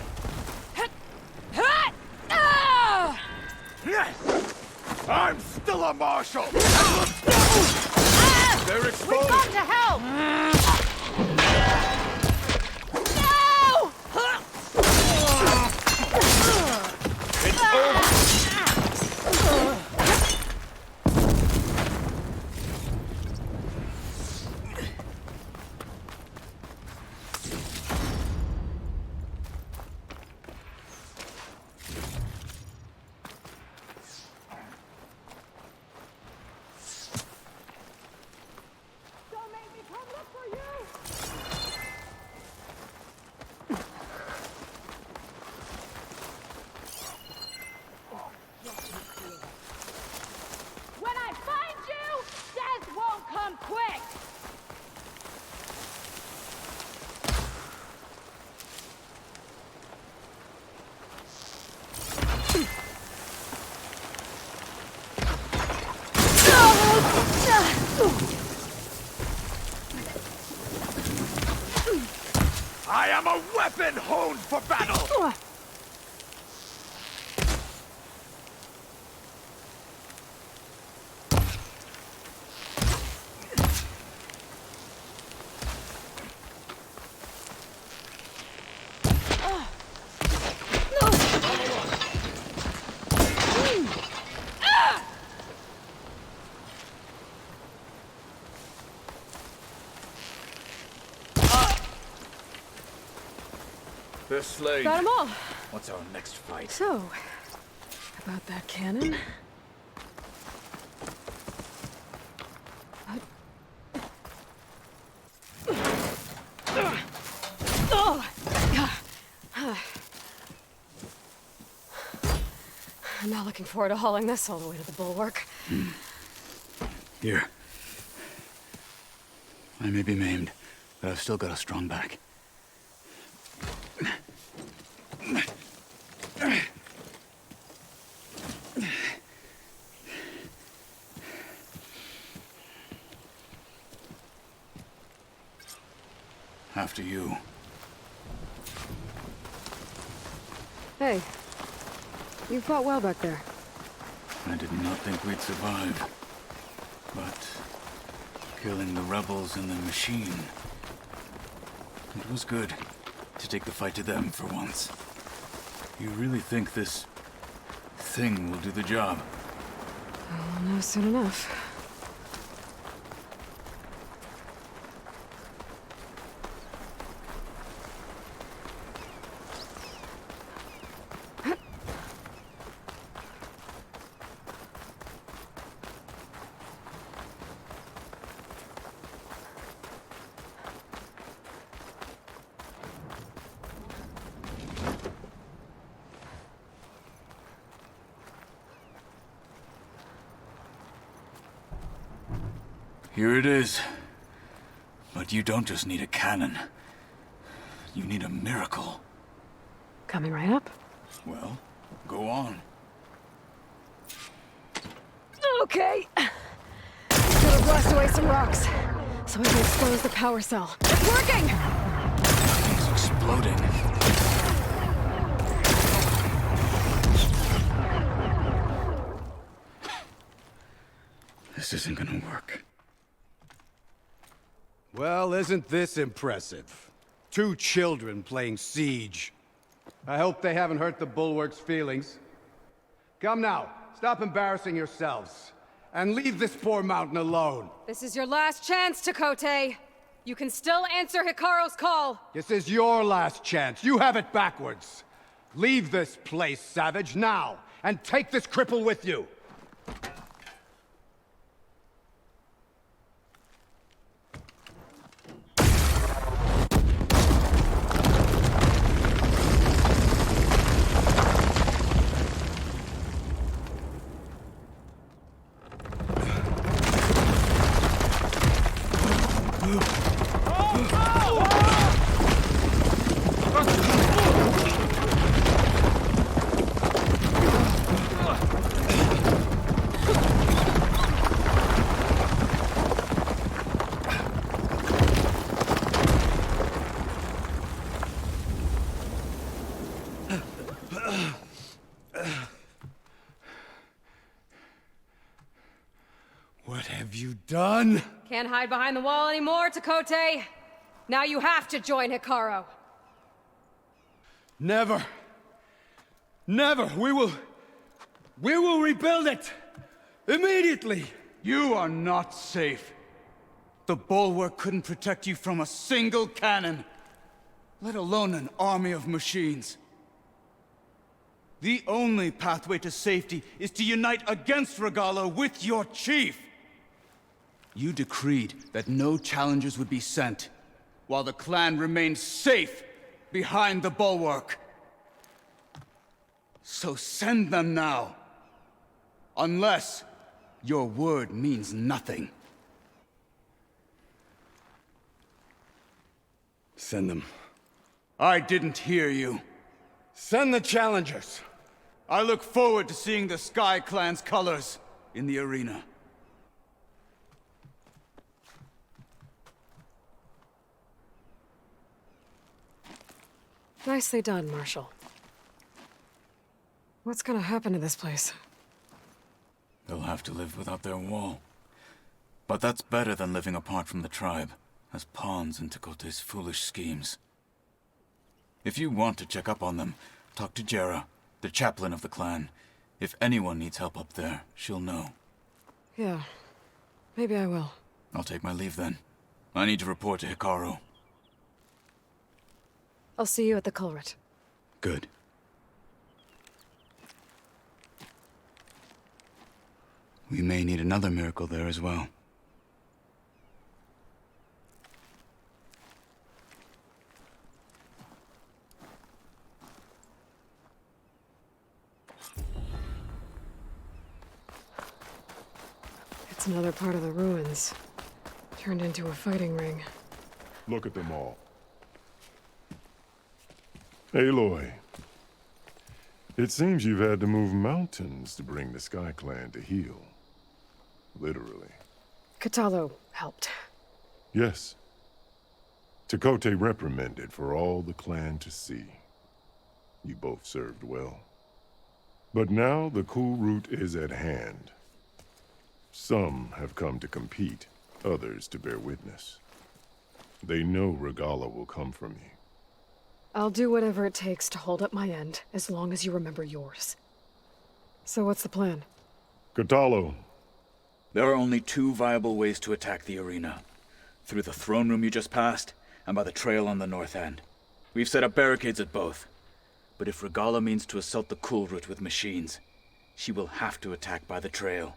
I'm still a marshal! They're exposed! We've got to help! It's over! When I find you, death won't come quick! I am a weapon honed for battle! They're slain. Got them all. What's our next fight? So, about that cannon. I'm not looking forward to hauling this all the way to the bulwark. Here. I may be maimed, but I've still got a strong back. After you. Hey, you fought well back there. I did not think we'd survive. But killing the rebels and the machine, it was good to take the fight to them for once. You really think this thing will do the job? I'll know soon enough. Here it is. But you don't just need a cannon. You need a miracle. Coming right up. Well, go on. Okay. Gotta blast away some rocks, so I can expose the power cell. It's working! It's exploding. This isn't gonna work. Well, isn't this impressive? 2 children playing siege. I hope they haven't hurt the bulwark's feelings. Come now, stop embarrassing yourselves. And leave this poor mountain alone. This is your last chance, Tekote. You can still answer Hikaru's call. This is your last chance. You have it backwards. Leave this place, Savage, now, and take this cripple with you. done? Can't hide behind the wall anymore, Takote. Now you have to join Hikaru. Never. Never. We will rebuild it. Immediately. You are not safe. The bulwark couldn't protect you from a single cannon, let alone an army of machines. The only pathway to safety is to unite against Regalla with your chief. You decreed that no challengers would be sent, while the clan remained safe behind the bulwark. So send them now. Unless your word means nothing. Send them. I didn't hear you. Send the challengers. I look forward to seeing the Sky Clan's colors in the arena. Nicely done, Marshal. What's gonna happen to this place? They'll have to live without their wall. But that's better than living apart from the tribe, as pawns in Takote's foolish schemes. If you want to check up on them, talk to Jera, the chaplain of the clan. If anyone needs help up there, she'll know. Yeah, maybe I will. I'll take my leave then. I need to report to Hikaru. I'll see you at the culvert. Good. We may need another miracle there as well. It's another part of the ruins. Turned into a fighting ring. Look at them all. Aloy, it seems you've had to move mountains to bring the Sky Clan to heal. Literally. Kotallo helped. Yes. Takote reprimanded for all the clan to see. You both served well. But now the cool route is at hand. Some have come to compete, others to bear witness. They know Regalla will come from you. I'll do whatever it takes to hold up my end, as long as you remember yours. So what's the plan? Kotallo. There are only two viable ways to attack the arena. Through the throne room you just passed, and by the trail on the north end. We've set up barricades at both. But if Regalla means to assault the cool route with machines, she will have to attack by the trail.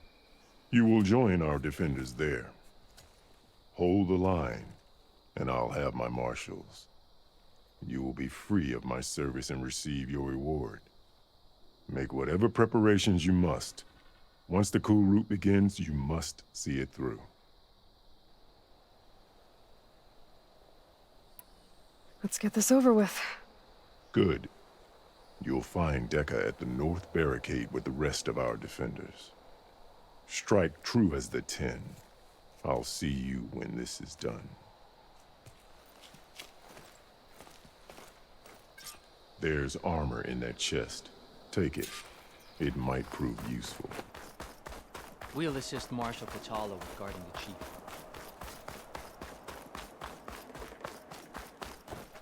You will join our defenders there. Hold the line, and I'll have my marshals. You will be free of my service and receive your reward. Make whatever preparations you must. Once the cool route begins, you must see it through. Let's get this over with. Good. You'll find Dekka at the north barricade with the rest of our defenders. Strike true as the 10. I'll see you when this is done. There's armor in that chest. Take it. It might prove useful. We'll assist Marshal Kotallo with guarding the chief.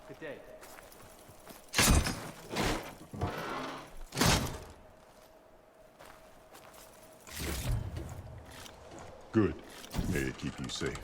Good day. Good. May it keep you safe.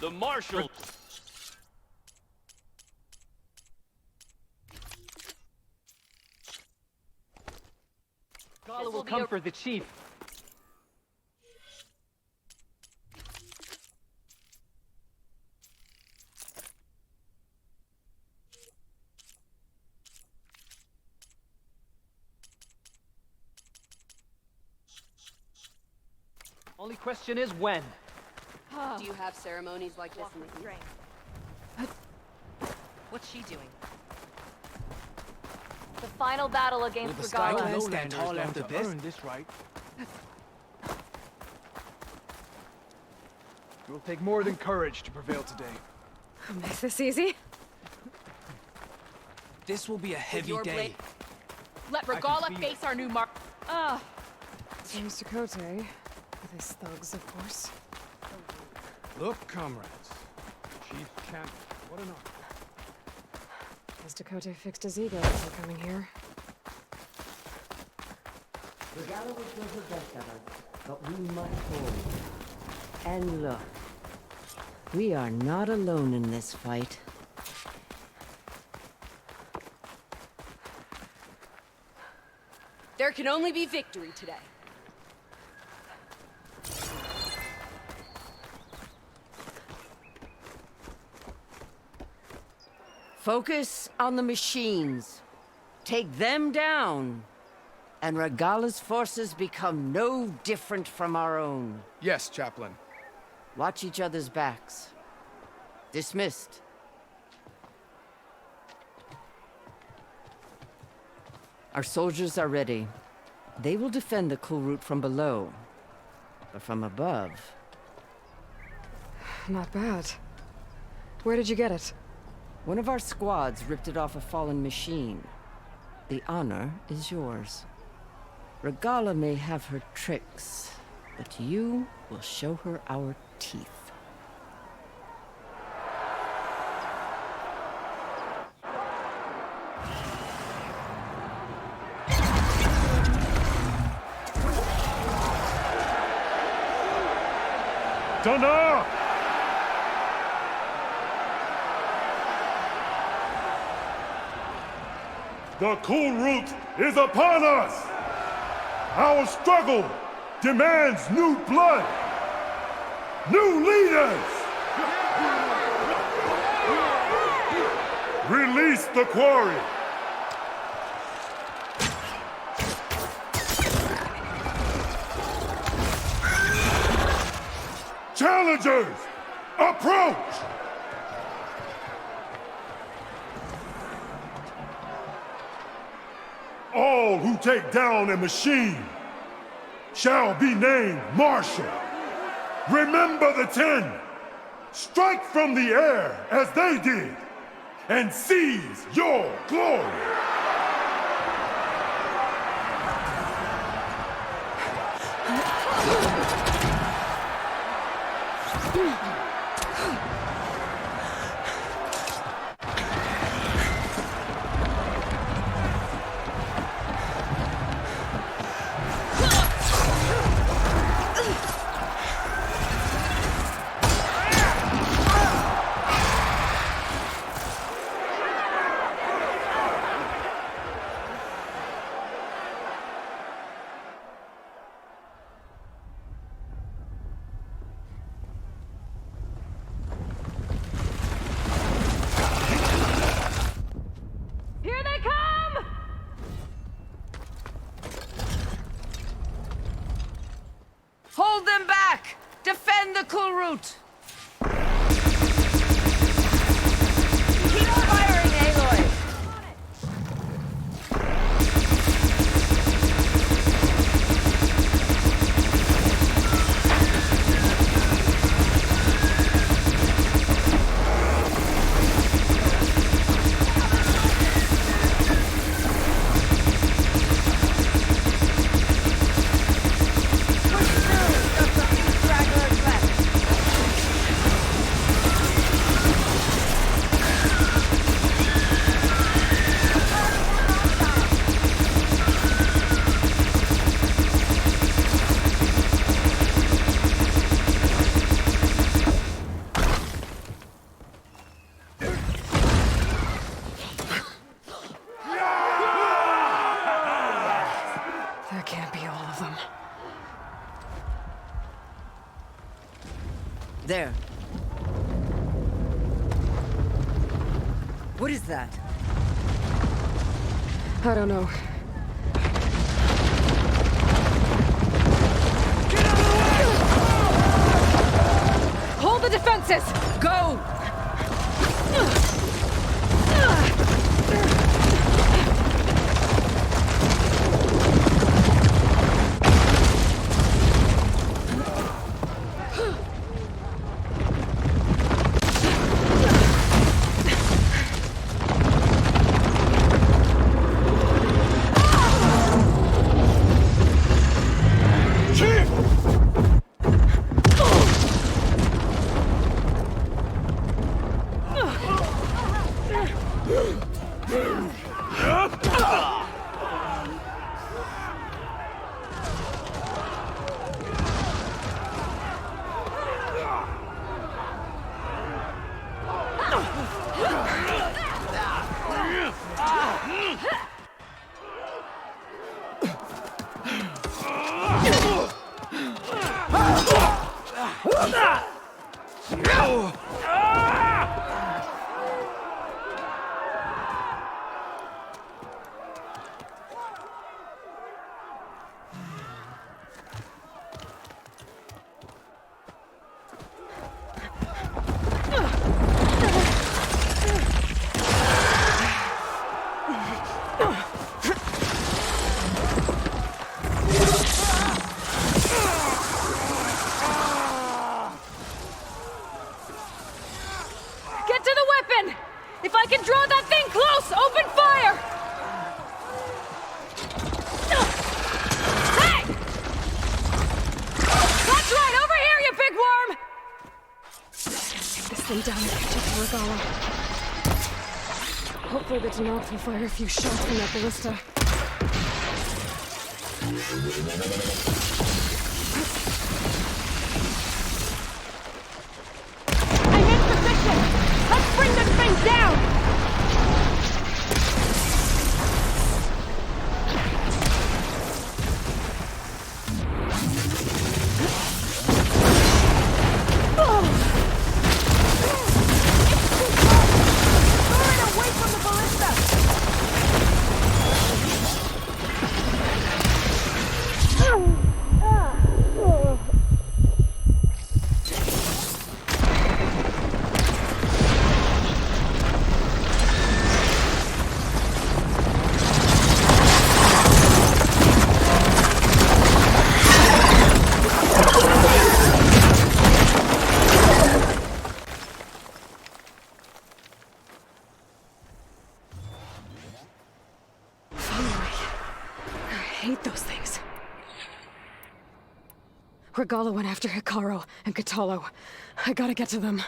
The Marshal! Gala will come for the chief. Only question is when. Do you have ceremonies like this in the East? What's she doing? The final battle against the Sky Regalla. Clan stand tall after this? Earn this right. It will take more than courage to prevail today. Is this easy? This will be a heavy your day. blade- Let Regalla face our new mark. Seems Dakota, with his thugs, of course. Look, comrades. Chief Camp, what an honor. Has Dakota fixed his ego before coming here? Regalla will do her best of us, but we must hold. And look, we are not alone in this fight. There can only be victory today. Focus on the machines. Take them down. And Regalla's forces become no different from our own. Yes, Chaplain. Watch each other's backs. Dismissed. Our soldiers are ready. They will defend the cool route from below. But from above... Not bad. Where did you get it? One of our squads ripped it off a fallen machine. The honor is yours. Regalla may have her tricks, but you will show her our teeth. Tenakth! The cool route is upon us! Our struggle demands new blood! New leaders! Release the quarry! Challengers, approach! All who take down a machine shall be named Marshal. Remember the 10. Strike from the air as they did, and seize your glory. Here they come! Hold them back! Defend the cool route! Keep firing, Aloy! That can't be all of them. There. What is that? I don't know. Get out of the way! defenses! Go! Hopefully the Tenakth will fire a few shots from that ballista. I'm in position! Let's bring this thing down! Regalla went after Hikaru and Kotallo. I gotta get to them.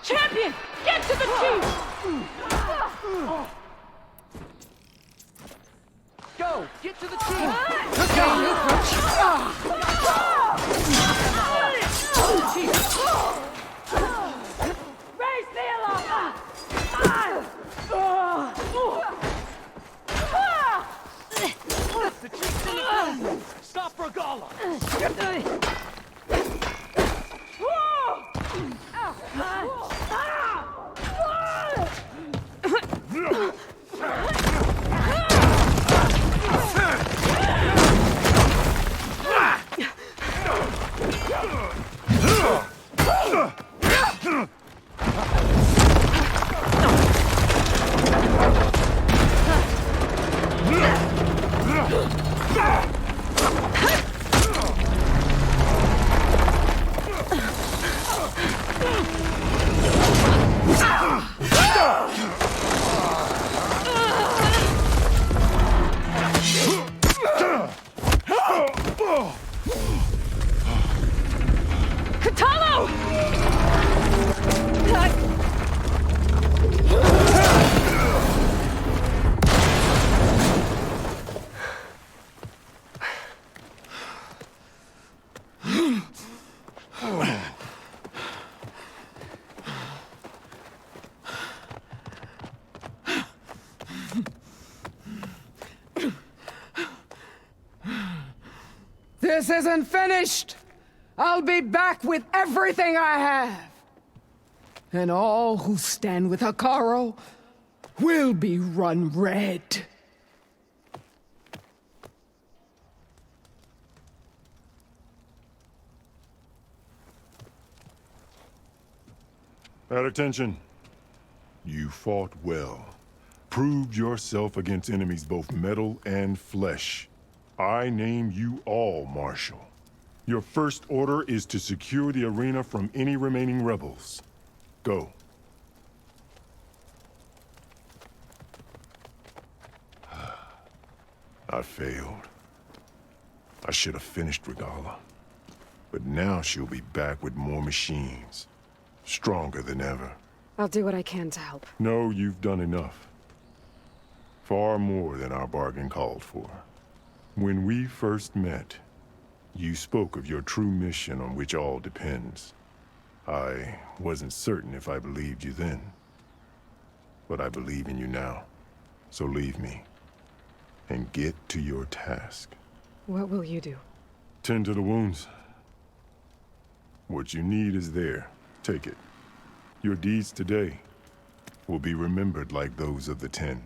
Champion! Get to the chief! Go! Get to the team! Raise the alarm! The chief's in the building! Stop Regalla! This isn't finished! I'll be back with everything I have! And all who stand with Hekarro will be run red. At attention. You fought well. Proved yourself against enemies both metal and flesh. I name you all Marshal. Your first order is to secure the arena from any remaining rebels. Go. I failed. I should have finished Regalla. But now she'll be back with more machines. Stronger than ever. I'll do what I can to help. No, you've done enough. Far more than our bargain called for. When we first met, you spoke of your true mission on which all depends. I wasn't certain if I believed you then. But I believe in you now. So leave me. And get to your task. What will you do? Tend to the wounds. What you need is there. Take it. Your deeds today will be remembered like those of the 10.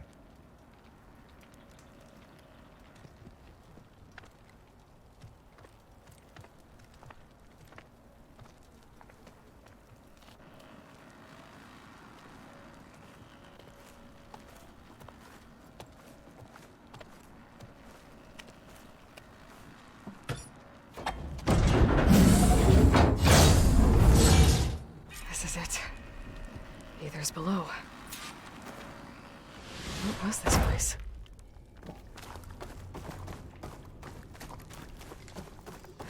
This is it. Aether's below. What was this place?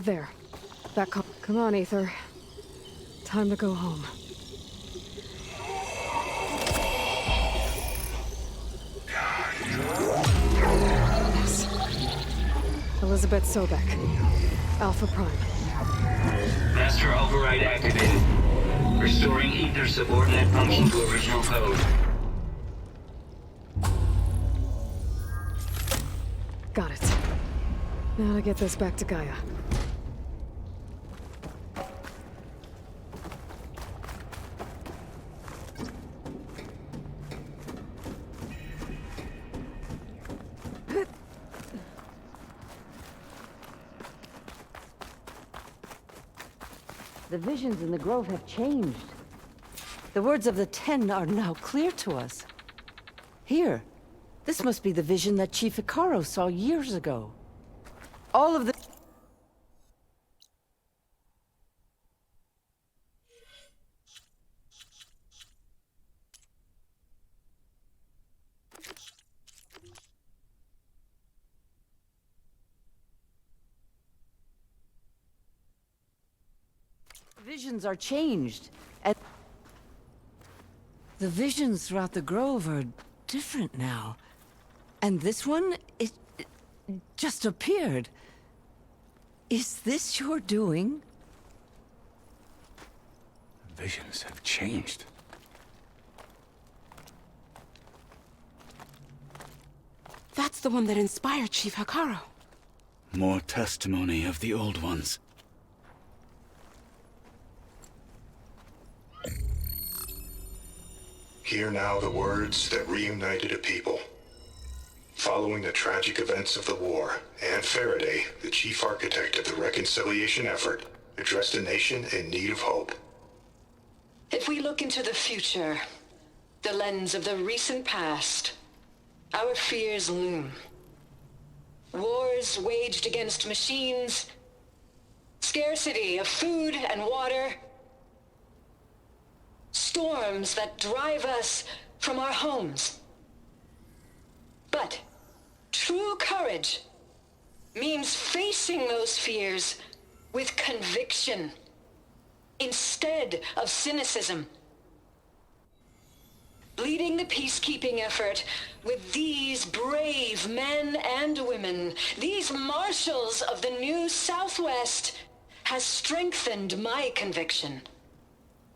There. That Come on, Aether. Time to go home. Yes. Elizabeth Sobek. Alpha Prime. Master override activated. Restoring Aether's subordinate function to original code. Got it. Now to get this back to Gaia. The visions in the grove have changed. The words of the 10 are now clear to us. Here, this must be the vision that Chief Hekarro saw years ago. All of the... visions are changed, and the visions throughout the grove are different now. And this one, it just appeared. Is this your doing? Visions have changed. That's the one that inspired Chief Hekarro. More testimony of the old ones. Hear now the words that reunited a people. Following the tragic events of the war, Anne Faraday, the chief architect of the reconciliation effort, addressed a nation in need of hope. If we look into the future, the lens of the recent past, our fears loom. Wars waged against machines, scarcity of food and water, storms that drive us from our homes. But true courage means facing those fears with conviction instead of cynicism. Leading the peacekeeping effort with these brave men and women, these marshals of the new Southwest, has strengthened my conviction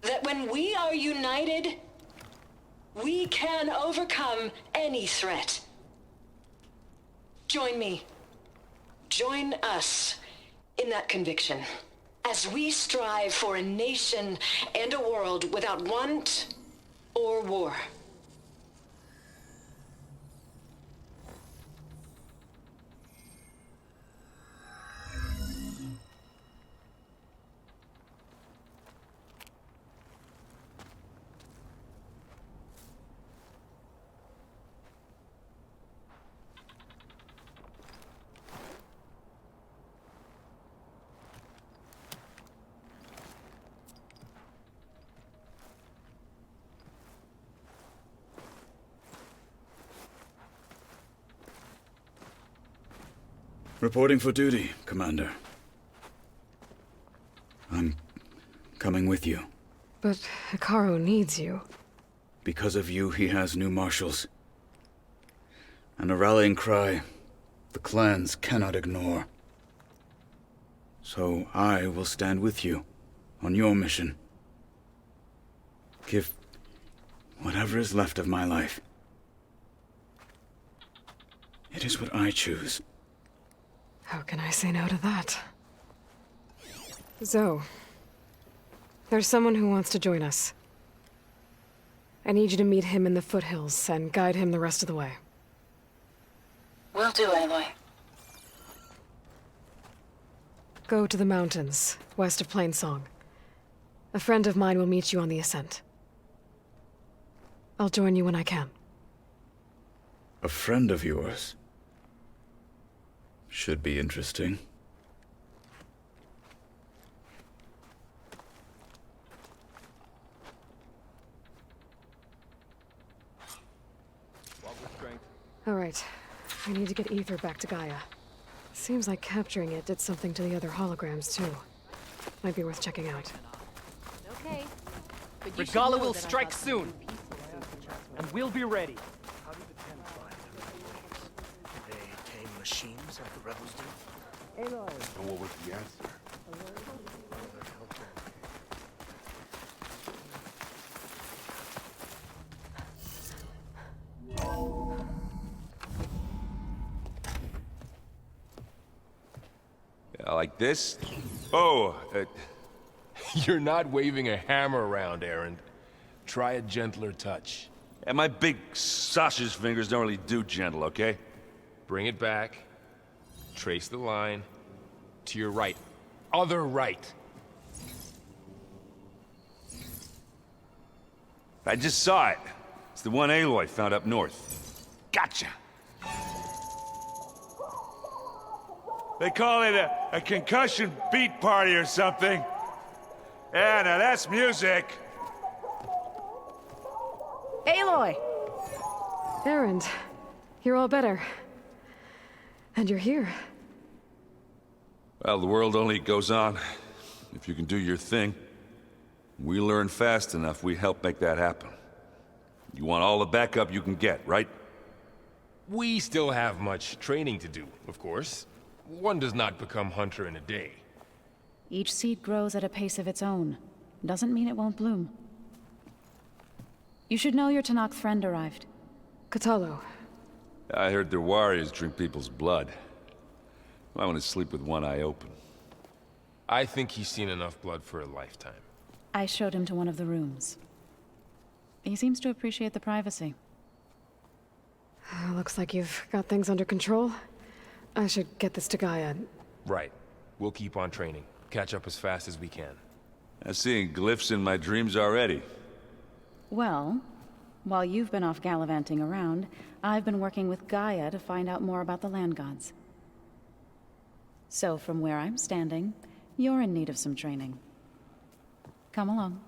that when we are united, we can overcome any threat. Join me. Join us in that conviction. As we strive for a nation and a world without want or war. Reporting for duty, Commander. I'm coming with you. But Hikaru needs you. Because of you, he has new marshals. And a rallying cry the clans cannot ignore. So I will stand with you on your mission. Give whatever is left of my life. It is what I choose. How can I say no to that? Zoe, there's someone who wants to join us. I need you to meet him in the foothills and guide him the rest of the way. Will do, Aloy. Go to the mountains, west of Plainsong. A friend of mine will meet you on the ascent. I'll join you when I can. A friend of yours? Should be interesting. All right. I need to get Ether back to Gaia. Seems like capturing it did something to the other holograms, too. Might be worth checking out. Okay. Regala will strike soon. And we'll be ready. Machines like the rebels do? Aloy. So what was the answer? Yeah, like this? Oh, You're not waving a hammer around, Erend. Try a gentler touch. and my big sausage fingers don't really do gentle, okay? Bring it back. Trace the line. To your right. Other right. I just saw it. It's the one Aloy found up north. Gotcha! They call it a concussion beat party or something. Yeah, now that's music. Aloy! Erend, you're all better. And you're here. Well, the world only goes on if you can do your thing. We learn fast enough, we help make that happen. You want all the backup you can get, right? We still have much training to do, of course. One does not become hunter in a day. Each seed grows at a pace of its own. Doesn't mean it won't bloom. You should know your Tenakth friend arrived. Kotallo. I heard their warriors drink people's blood. I want to sleep with one eye open. I think he's seen enough blood for a lifetime. I showed him to one of the rooms. He seems to appreciate the privacy. Looks like you've got things under control. I should get this to Gaia. Right. We'll keep on training. Catch up as fast as we can. I'm seeing glyphs in my dreams already. Well, while you've been off gallivanting around, I've been working with Gaia to find out more about the land gods. So from where I'm standing, you're in need of some training. Come along.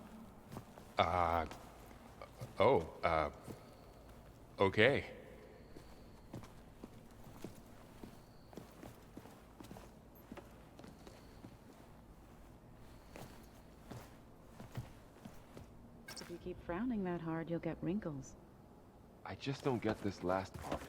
Okay. If you keep frowning that hard, you'll get wrinkles. I just don't get this last part.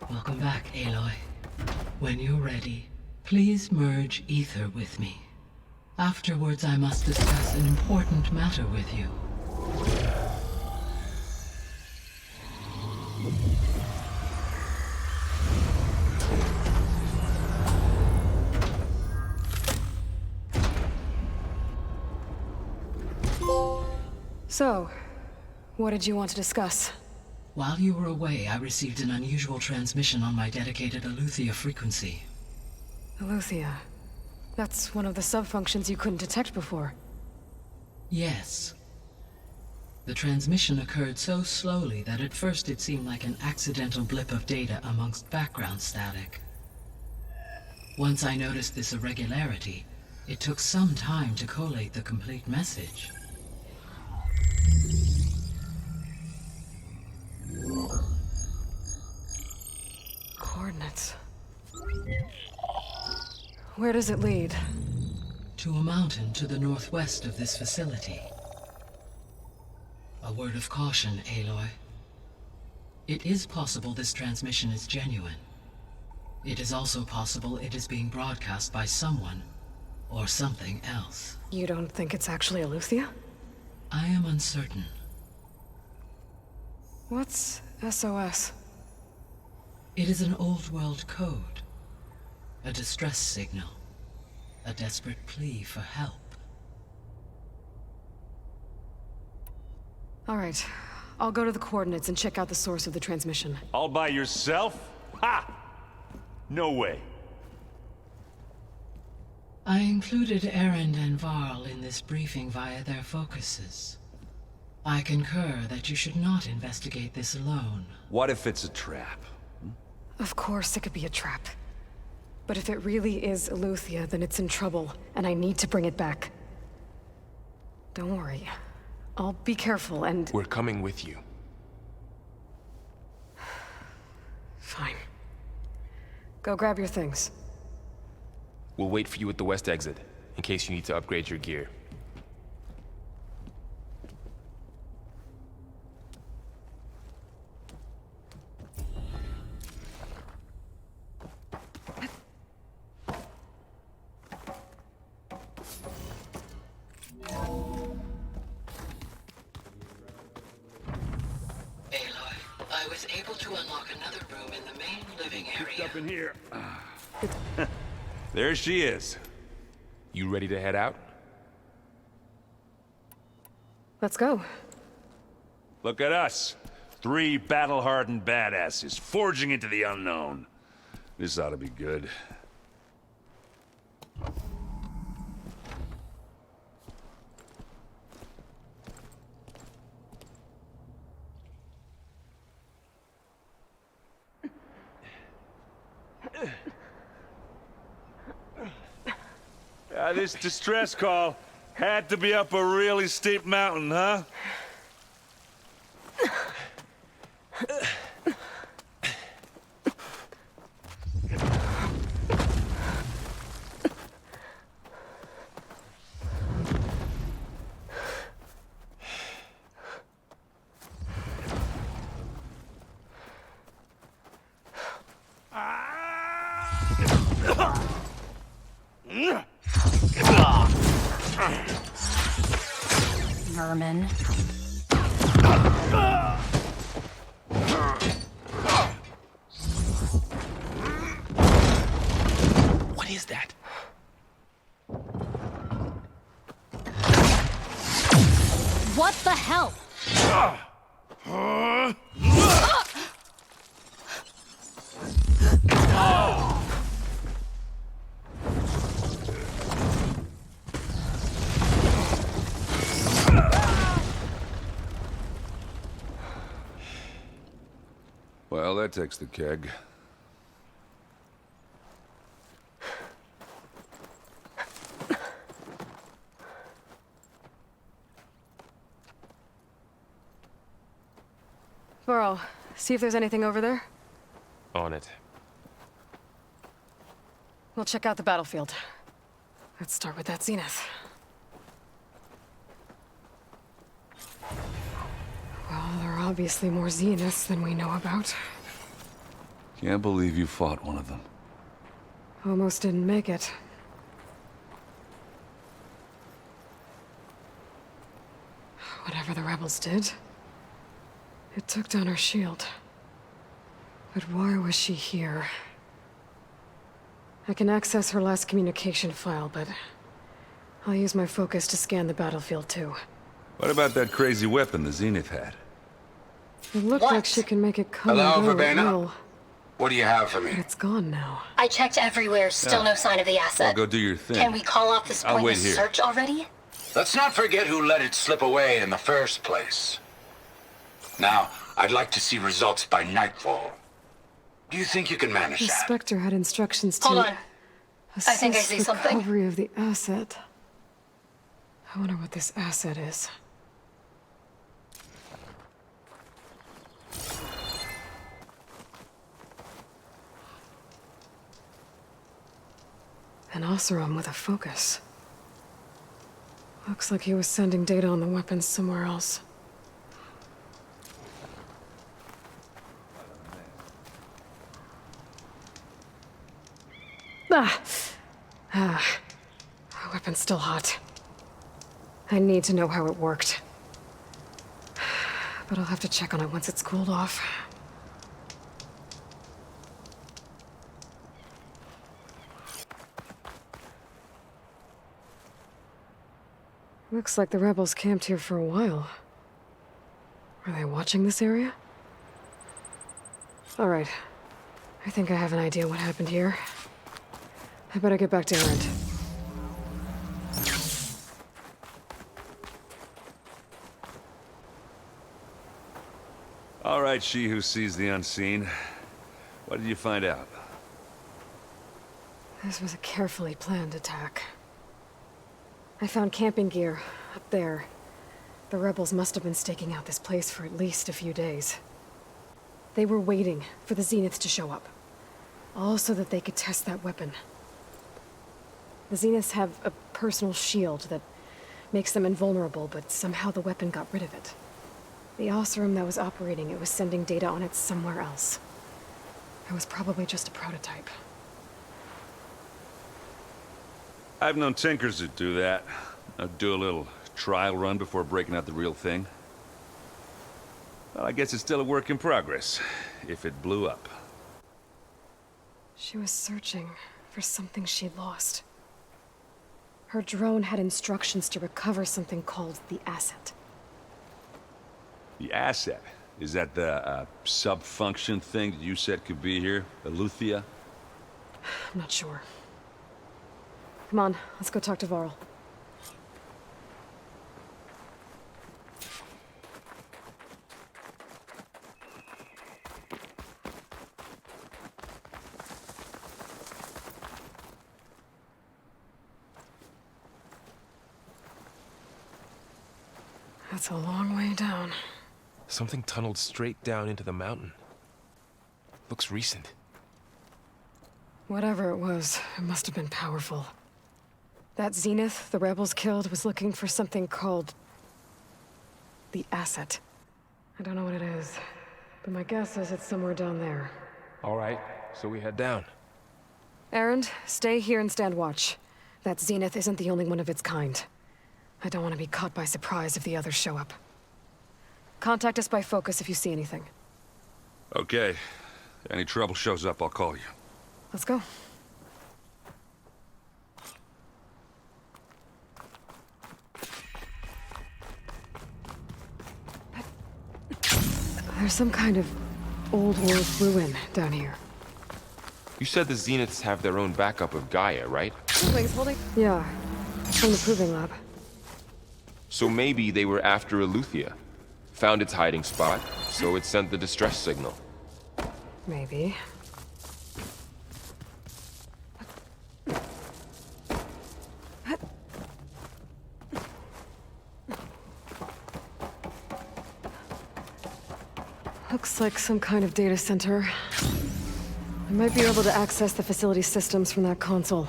Welcome back, Aloy. When you're ready, please merge ether with me. Afterwards, I must discuss an important matter with you. So, what did you want to discuss? While you were away, I received an unusual transmission on my dedicated Aletheia frequency. Aletheia. That's one of the sub-functions you couldn't detect before. Yes. The transmission occurred so slowly that at first it seemed like an accidental blip of data amongst background static. Once I noticed this irregularity, it took some time to collate the complete message. Coordinates. Where does it lead? To a mountain to the northwest of this facility. A word of caution, Aloy. It is possible this transmission is genuine. It is also possible it is being broadcast by someone or something else. You don't think it's actually Aletheia? I am uncertain. What's SOS? It is an old-world code. A distress signal. A desperate plea for help. All right. I'll go to the coordinates and check out the source of the transmission. All by yourself? Ha! No way. I included Erend and Varl in this briefing via their focuses. I concur that you should not investigate this alone. What if it's a trap? Of course it could be a trap. But if it really is Aletheia, then it's in trouble, and I need to bring it back. Don't worry. I'll be careful and... We're coming with you. Fine. Go grab your things. We'll wait for you at the west exit, in case you need to upgrade your gear. I was able to unlock another room in the main living area. Up in here. There she is. You ready to head out? Let's go. Look at us. 3 battle-hardened badasses forging into the unknown. This ought to be good. This distress call had to be up a really steep mountain, huh? Vermin. What is that? What the hell? Well, that takes the keg. Varl, see if there's anything over there. On it. We'll check out the battlefield. Let's start with that Zenith. Well, there are obviously more Zeniths than we know about. Can't believe you fought one of them. Almost didn't make it. Whatever the rebels did, it took down her shield. But why was she here? I can access her last communication file, but I'll use my focus to scan the battlefield too. What about that crazy weapon the Zenith had? It looked like she can make it come Hello, and go at Verbena? will. What do you have for me? But it's gone now. I checked everywhere, still no sign of the asset. Well, go do your thing. Can we call off this I'll wait pointless here. search already? Let's not forget who let it slip away in the first place. Now, I'd like to see results by nightfall. Do you think you can manage The that? Spectre had instructions to Hold on. I think I assist see something. recovery of the asset. I wonder what this asset is. An orizon with a focus. Looks like he was sending data on the weapons somewhere else. The weapon's still hot. I need to know how it worked. But I'll have to check on it once it's cooled off. Looks like the rebels camped here for a while. Are they watching this area? All right. I think I have an idea what happened here. I better get back to Erend. All right, she who sees the unseen. What did you find out? This was a carefully planned attack. I found camping gear up there. The rebels must have been staking out this place for at least a few days. They were waiting for the Zeniths to show up. All so that they could test that weapon. The Zeniths have a personal shield that makes them invulnerable, but somehow the weapon got rid of it. The orizon that was operating it was sending data on it somewhere else. It was probably just a prototype. I've known tinkers who do that. I'd do a little trial run before breaking out the real thing. Well, I guess it's still a work in progress, if it blew up. She was searching for something she'd lost. Her drone had instructions to recover something called the asset. The asset? Is that the sub-function thing that you said could be here? Aletheia? I'm not sure. Come on, let's go talk to Varl. That's a long way down. Something tunneled straight down into the mountain. Looks recent. Whatever it was, it must have been powerful. That Zenith the rebels killed was looking for something called the asset. I don't know what it is, but my guess is it's somewhere down there. All right, so we head down. Erend, stay here and stand watch. That Zenith isn't the only one of its kind. I don't want to be caught by surprise if the others show up. Contact us by focus if you see anything. Okay. Any trouble shows up, I'll call you. Let's go. There's some kind of old world ruin down here. You said the Zeniths have their own backup of Gaia, right? Shieldwing's holding? Yeah, from the proving lab. So maybe they were after Aletheia. Found its hiding spot, so it sent the distress signal. Maybe. Looks like some kind of data center. I might be able to access the facility systems from that console.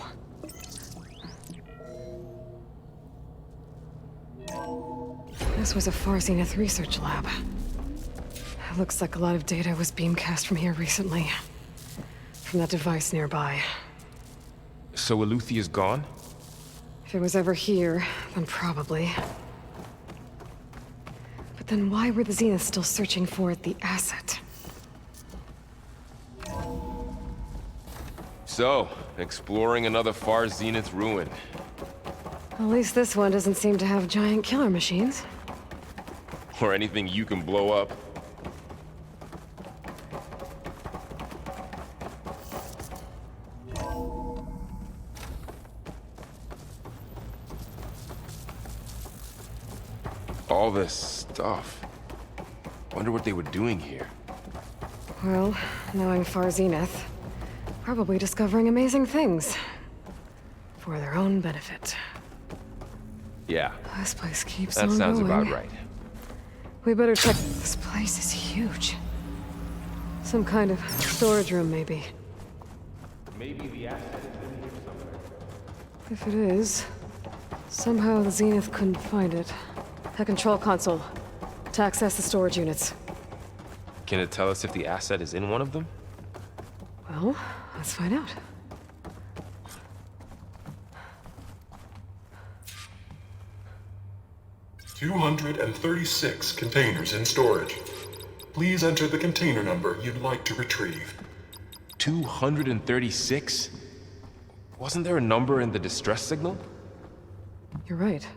This was a Far Zenith research lab. It looks like a lot of data was beamcast from here recently. From that device nearby. So Aletheia's gone? If it was ever here, then probably. Then why were the Zenith still searching for the asset? So, exploring another Far Zenith ruin. At least this one doesn't seem to have giant killer machines. Or anything you can blow up. All this stuff. Wonder what they were doing here. Well, knowing Far Zenith, probably discovering amazing things. For their own benefit. Yeah. This place keeps That on sounds going. about right. We better check. This place is huge. Some kind of storage room, maybe. Maybe the asset is in here somewhere. If it is, somehow the Zenith couldn't find it. A control console to access the storage units. Can it tell us if the asset is in one of them? Well, let's find out. "236 containers in storage. Please enter the container number you'd like to retrieve." 236? Wasn't there a number in the distress signal? You're right.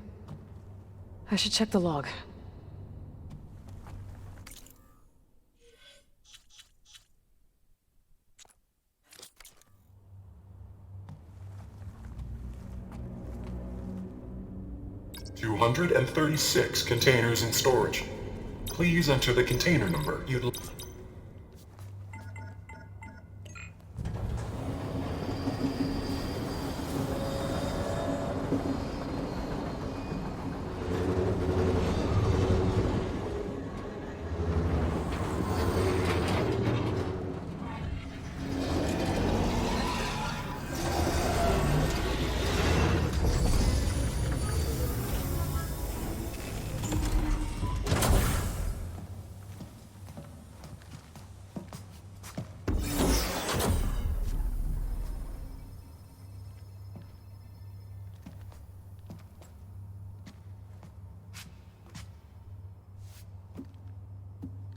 I should check the log. "236 containers in storage. Please enter the container number you'd like.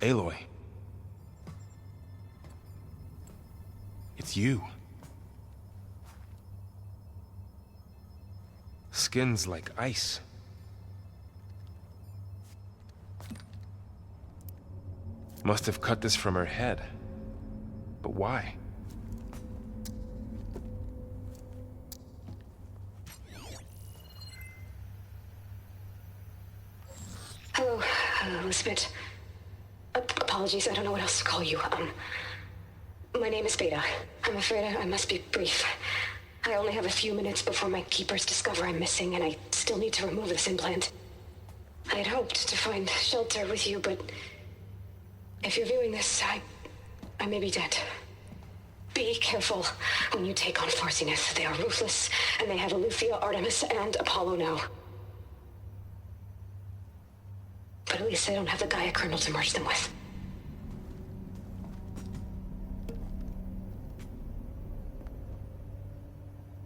Aloy. It's you. Skin's like ice. Must have cut this from her head. But why? Hello, Elizabeth. Apologies, I don't know what else to call you. My name is Beta. I'm afraid I must be brief. I only have a few minutes before my keepers discover I'm missing, and I still need to remove this implant. I had hoped to find shelter with you, but if you're viewing this, I may be dead. Be careful when you take on Far Zenith. They are ruthless, and they have Aletheia, Artemis, and Apollo now. But at least they don't have the Gaia kernel to merge them with.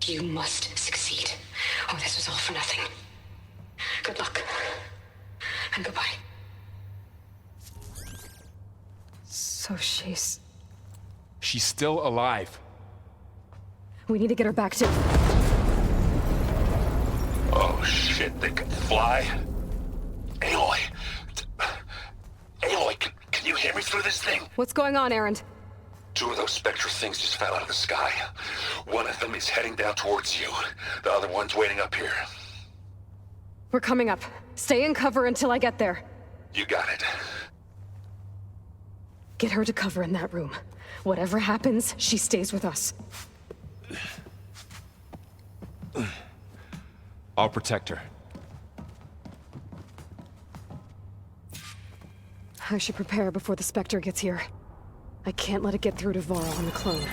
You must succeed, or this was all for nothing. Good luck, and goodbye. So she's still alive. We need to get her back to... Oh shit, they can fly? Aloy! Aloy, can you hear me through this thing? What's going on, Erend? Two of those spectral things just fell out of the sky. One of them is heading down towards you. The other one's waiting up here. We're coming up. Stay in cover until I get there. You got it. Get her to cover in that room. Whatever happens, she stays with us. I'll protect her. I should prepare before the Spectre gets here. I can't let it get through to Varl and the clone.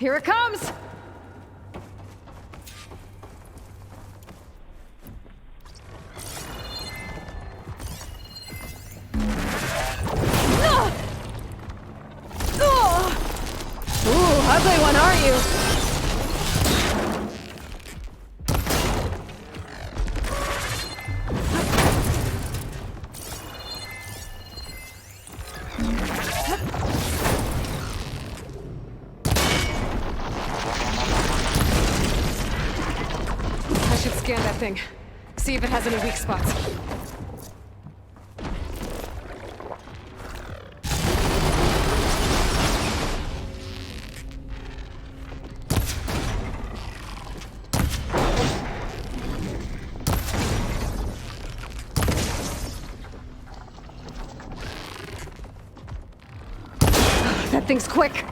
Here it comes! Ooh, ugly one, aren't you? I should scan that thing. See if it has any weak spots. That thing's quick.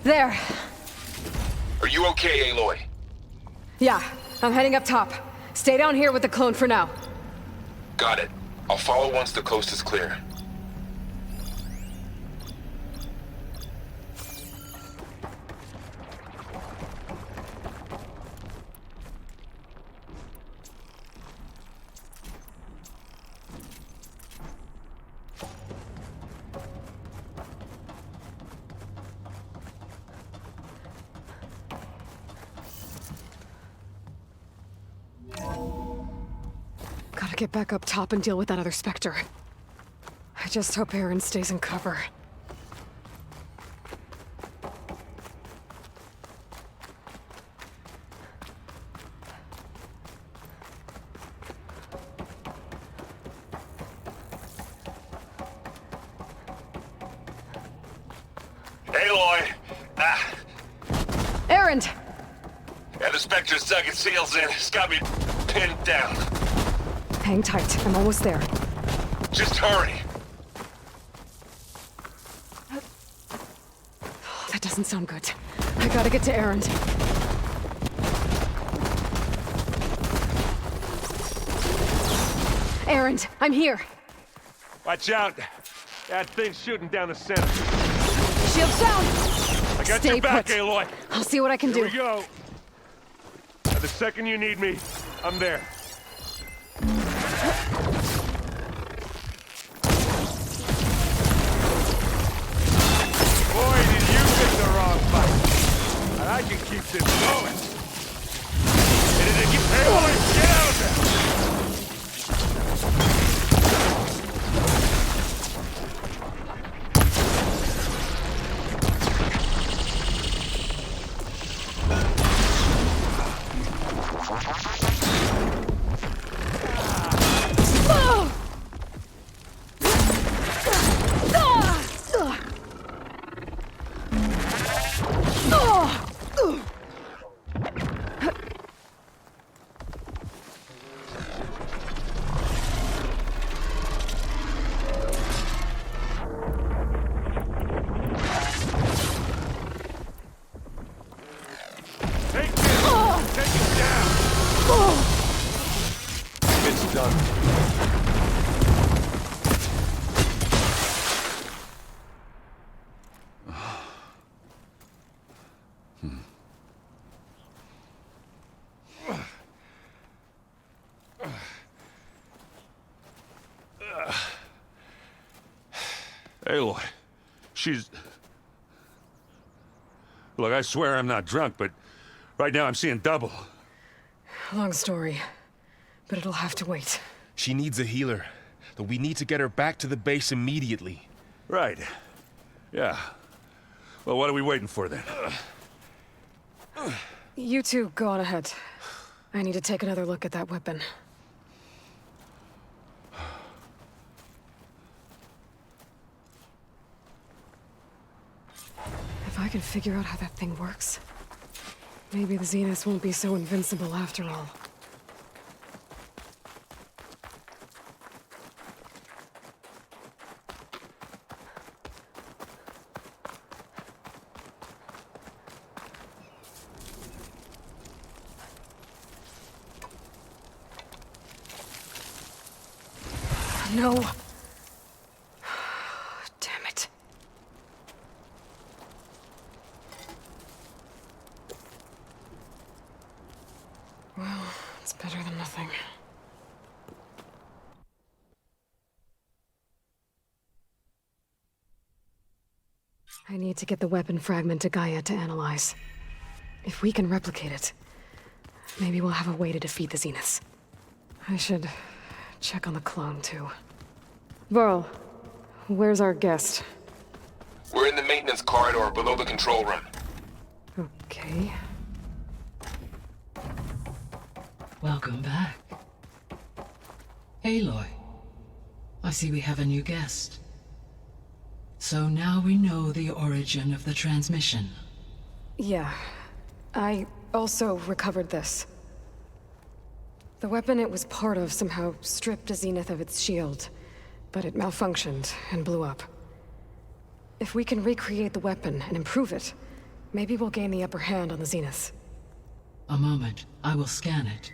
There. Are you okay, Aloy? Yeah, I'm heading up top. Stay down here with the clone for now. Got it. I'll follow once the coast is clear. Gotta get back up top and deal with that other Spectre. I just hope Erend stays in cover. Aloy! Erend! Yeah, the Spectre's dug its heels in. It's got me pinned down. Hang tight, I'm almost there. Just hurry. That doesn't sound good. I gotta get to Erend. Erend, I'm here. Watch out. That thing's shooting down the center. Shield down! I got Stay your back, put. Aloy. I'll see what I can do. Here we go. Now, the second you need me, I'm there. Boy, did you pick the wrong fight. And I can keep this going. Aloy, get out of there! Aloy, she's... Look, I swear I'm not drunk, but right now I'm seeing double. Long story, but it'll have to wait. She needs a healer, but we need to get her back to the base immediately. Right. Yeah. Well, what are we waiting for then? You two go on ahead. I need to take another look at that weapon. If I can figure out how that thing works, maybe the Zeniths won't be so invincible after all. No. Damn it. Well, it's better than nothing. I need to get the weapon fragment to Gaia to analyze. If we can replicate it, maybe we'll have a way to defeat the Zeniths. I should check on the clone, too. Varl, where's our guest? We're in the maintenance corridor below the control room. Okay. Welcome back. Aloy, I see we have a new guest. So now we know the origin of the transmission. Yeah. I also recovered this. The weapon it was part of somehow stripped a Zenith of its shield, but it malfunctioned and blew up. If we can recreate the weapon and improve it, maybe we'll gain the upper hand on the Zeniths. A moment, I will scan it.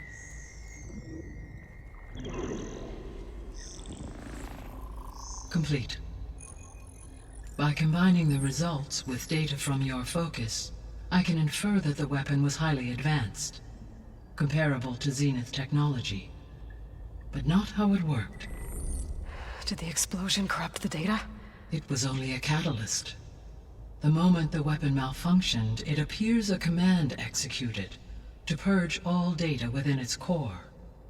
Complete. By combining the results with data from your focus, I can infer that the weapon was highly advanced, comparable to Zenith technology, but not how it worked. Did the explosion corrupt the data? It was only a catalyst. The moment the weapon malfunctioned, it appears a command executed to purge all data within its core.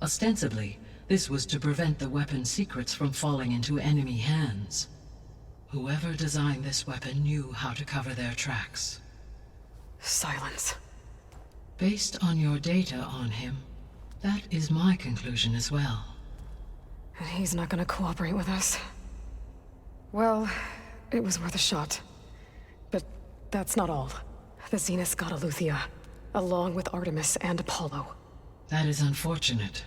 Ostensibly, this was to prevent the weapon's secrets from falling into enemy hands. Whoever designed this weapon knew how to cover their tracks. Sylens. Based on your data on him, that is my conclusion as well. And he's not gonna cooperate with us. Well, it was worth a shot. But that's not all. The Zeniths got Aletheia, along with Artemis and Apollo. That is unfortunate.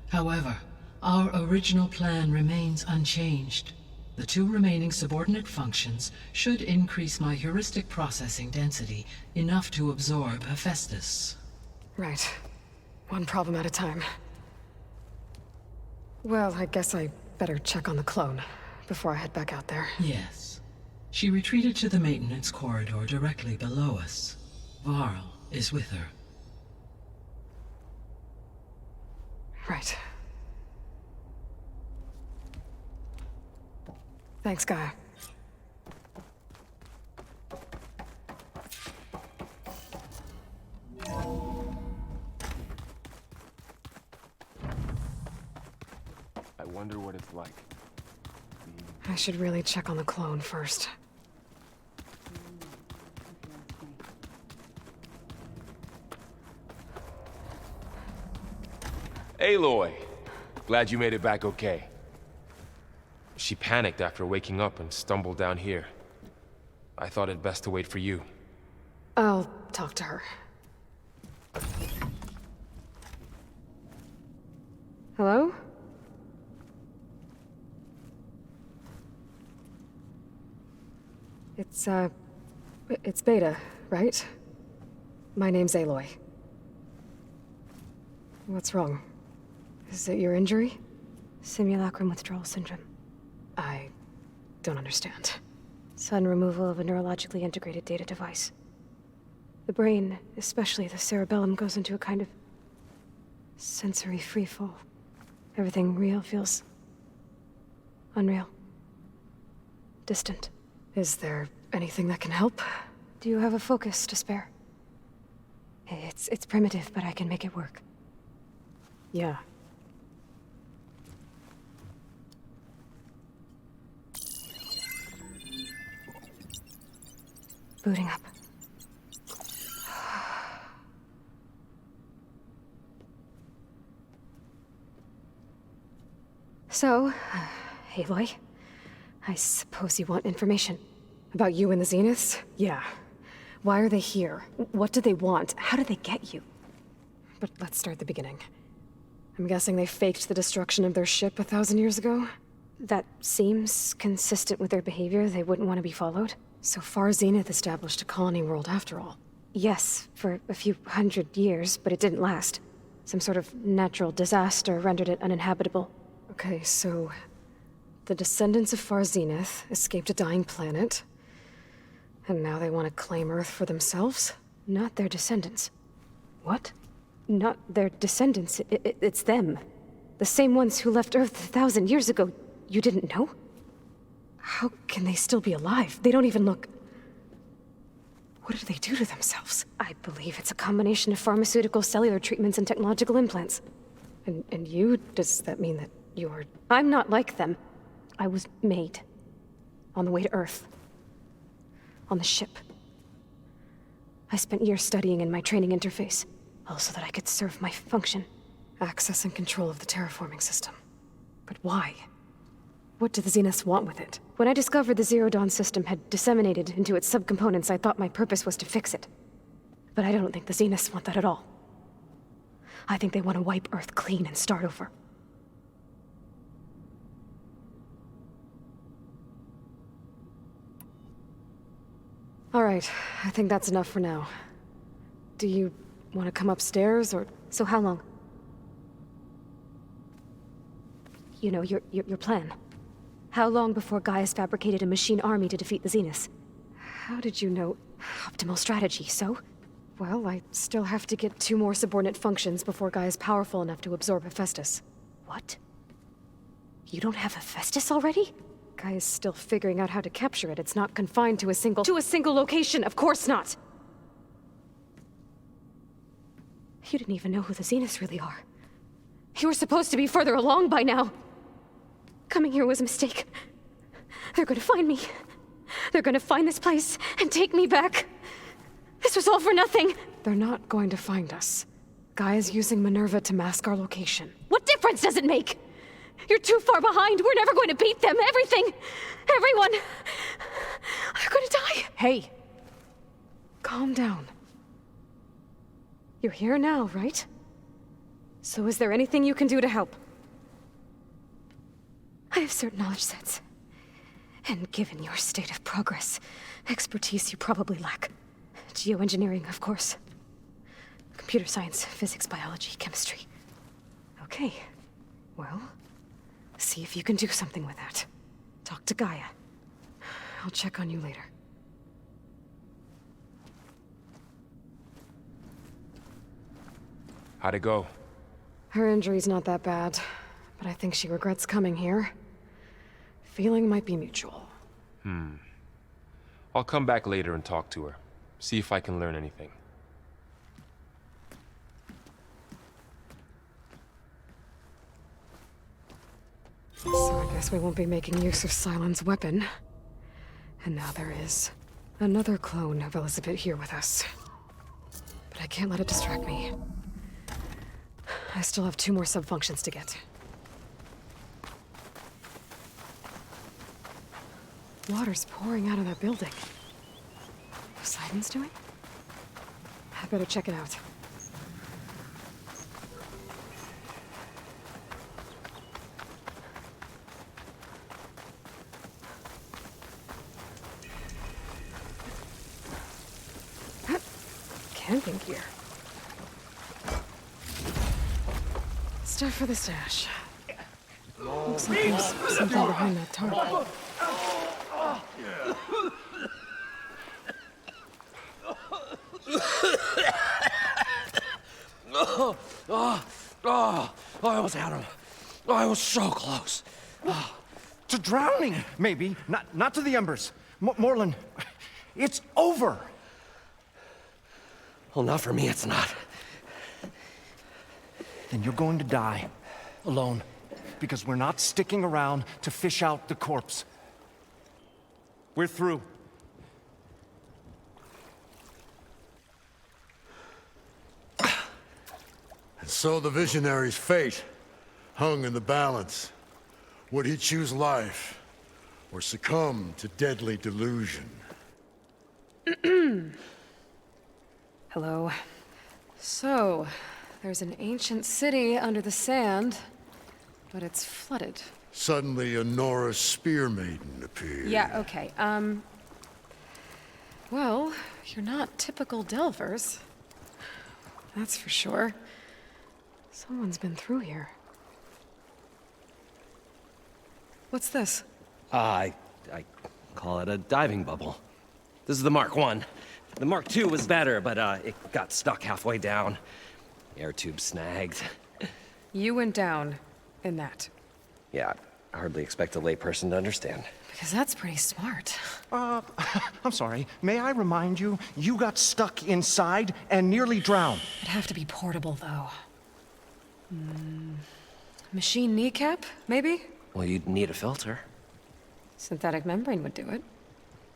However, our original plan remains unchanged. The 2 remaining subordinate functions should increase my heuristic processing density enough to absorb Hephaestus. Right. One problem at a time. Well, I guess I better check on the clone before I head back out there. Yes. She retreated to the maintenance corridor directly below us. Varl is with her. Right. Thanks, Gaia. I wonder what it's like. I should really check on the clone first. Aloy! Glad you made it back okay. She panicked after waking up and stumbled down here. I thought it best to wait for you. I'll talk to her. Hello? It's Beta, right? My name's Aloy. What's wrong? Is it your injury? Simulacrum withdrawal syndrome. I don't understand. Sudden removal of a neurologically integrated data device. The brain, especially the cerebellum, goes into a kind of sensory freefall. Everything real feels unreal. Distant. Is there anything that can help? Do you have a focus to spare? It's primitive, but I can make it work. Yeah. Booting up. So, Aloy, I suppose you want information. About you and the Zeniths? Yeah. Why are they here? What do they want? How did they get you? But let's start at the beginning. I'm guessing they faked the destruction of their ship 1,000 years ago? That seems consistent with their behavior. They wouldn't want to be followed. So Far Zenith established a colony world after all. Yes, for a few hundred years, but it didn't last. Some sort of natural disaster rendered it uninhabitable. Okay, so the descendants of Far Zenith escaped a dying planet, and now they want to claim Earth for themselves? Not their descendants. What? Not their descendants, it's them. The same ones who left Earth 1,000 years ago. You didn't know? How can they still be alive? They don't even look... What did they do to themselves? I believe it's a combination of pharmaceutical, cellular treatments, and technological implants. And you? Does that mean that you're... I'm not like them. I was made. On the way to Earth. On the ship. I spent years studying in my training interface, all so that I could serve my function. Access and control of the terraforming system. But why? What do the Zeniths want with it? When I discovered the Zero Dawn system had disseminated into its subcomponents, I thought my purpose was to fix it. But I don't think the Zeniths want that at all. I think they want to wipe Earth clean and start over. All right, I think that's enough for now. Do you want to come upstairs, or... So how long? You know, your plan. How long before Gaia's fabricated a machine army to defeat the Zeniths? How did you know? Optimal strategy, so? Well, I still have to get 2 more subordinate functions before Gaia's powerful enough to absorb Hephaestus. What? You don't have Hephaestus already? Gaia's still figuring out how to capture it. It's not confined to a single location, of course not! You didn't even know who the Zeniths really are. You were supposed to be further along by now. Coming here was a mistake. They're gonna find me. They're gonna find this place and take me back. This was all for nothing. They're not going to find us. Gaia's using Minerva to mask our location. What difference does it make? You're too far behind. We're never going to beat them. Everything. Everyone. They're gonna die. Hey. Calm down. You're here now, right? So is there anything you can do to help? I have certain knowledge sets. And given your state of progress, expertise you probably lack. Geoengineering, of course. Computer science, physics, biology, chemistry. Okay. Well, see if you can do something with that. Talk to Gaia. I'll check on you later. How'd it go? Her injury's not that bad, but I think she regrets coming here. Feeling might be mutual. I'll come back later and talk to her. See if I can learn anything. So I guess we won't be making use of Sylens' weapon. And now there is another clone of Elizabeth here with us. But I can't let it distract me. I still have 2 more sub-functions to get. Water's pouring out of that building. Poseidon's doing? I better check it out. Camping gear. Stuff for the stash. Looks like there's something behind that tarp. I almost had him. I was so close. To drowning, maybe. Not to the embers. Morlun, it's over. Well, not for me, it's not. Then you're going to die. Alone. Because we're not sticking around to fish out the corpse. We're through. And so the visionary's fate hung in the balance. Would he choose life, or succumb to deadly delusion? Hello. So, there's an ancient city under the sand, but it's flooded. Suddenly, a Nora spear maiden appeared. Yeah, okay. Well, you're not typical Delvers. That's for sure. Someone's been through here. What's this? I call it a diving bubble. This is the Mark I. The Mark II was better, but it got stuck halfway down. Air tube snagged. You went down in that. Yeah, I hardly expect a layperson to understand. Because that's pretty smart. I'm sorry. May I remind you, you got stuck inside and nearly drowned. It'd have to be portable, though. Machine kneecap, maybe? Well, you'd need a filter. Synthetic membrane would do it.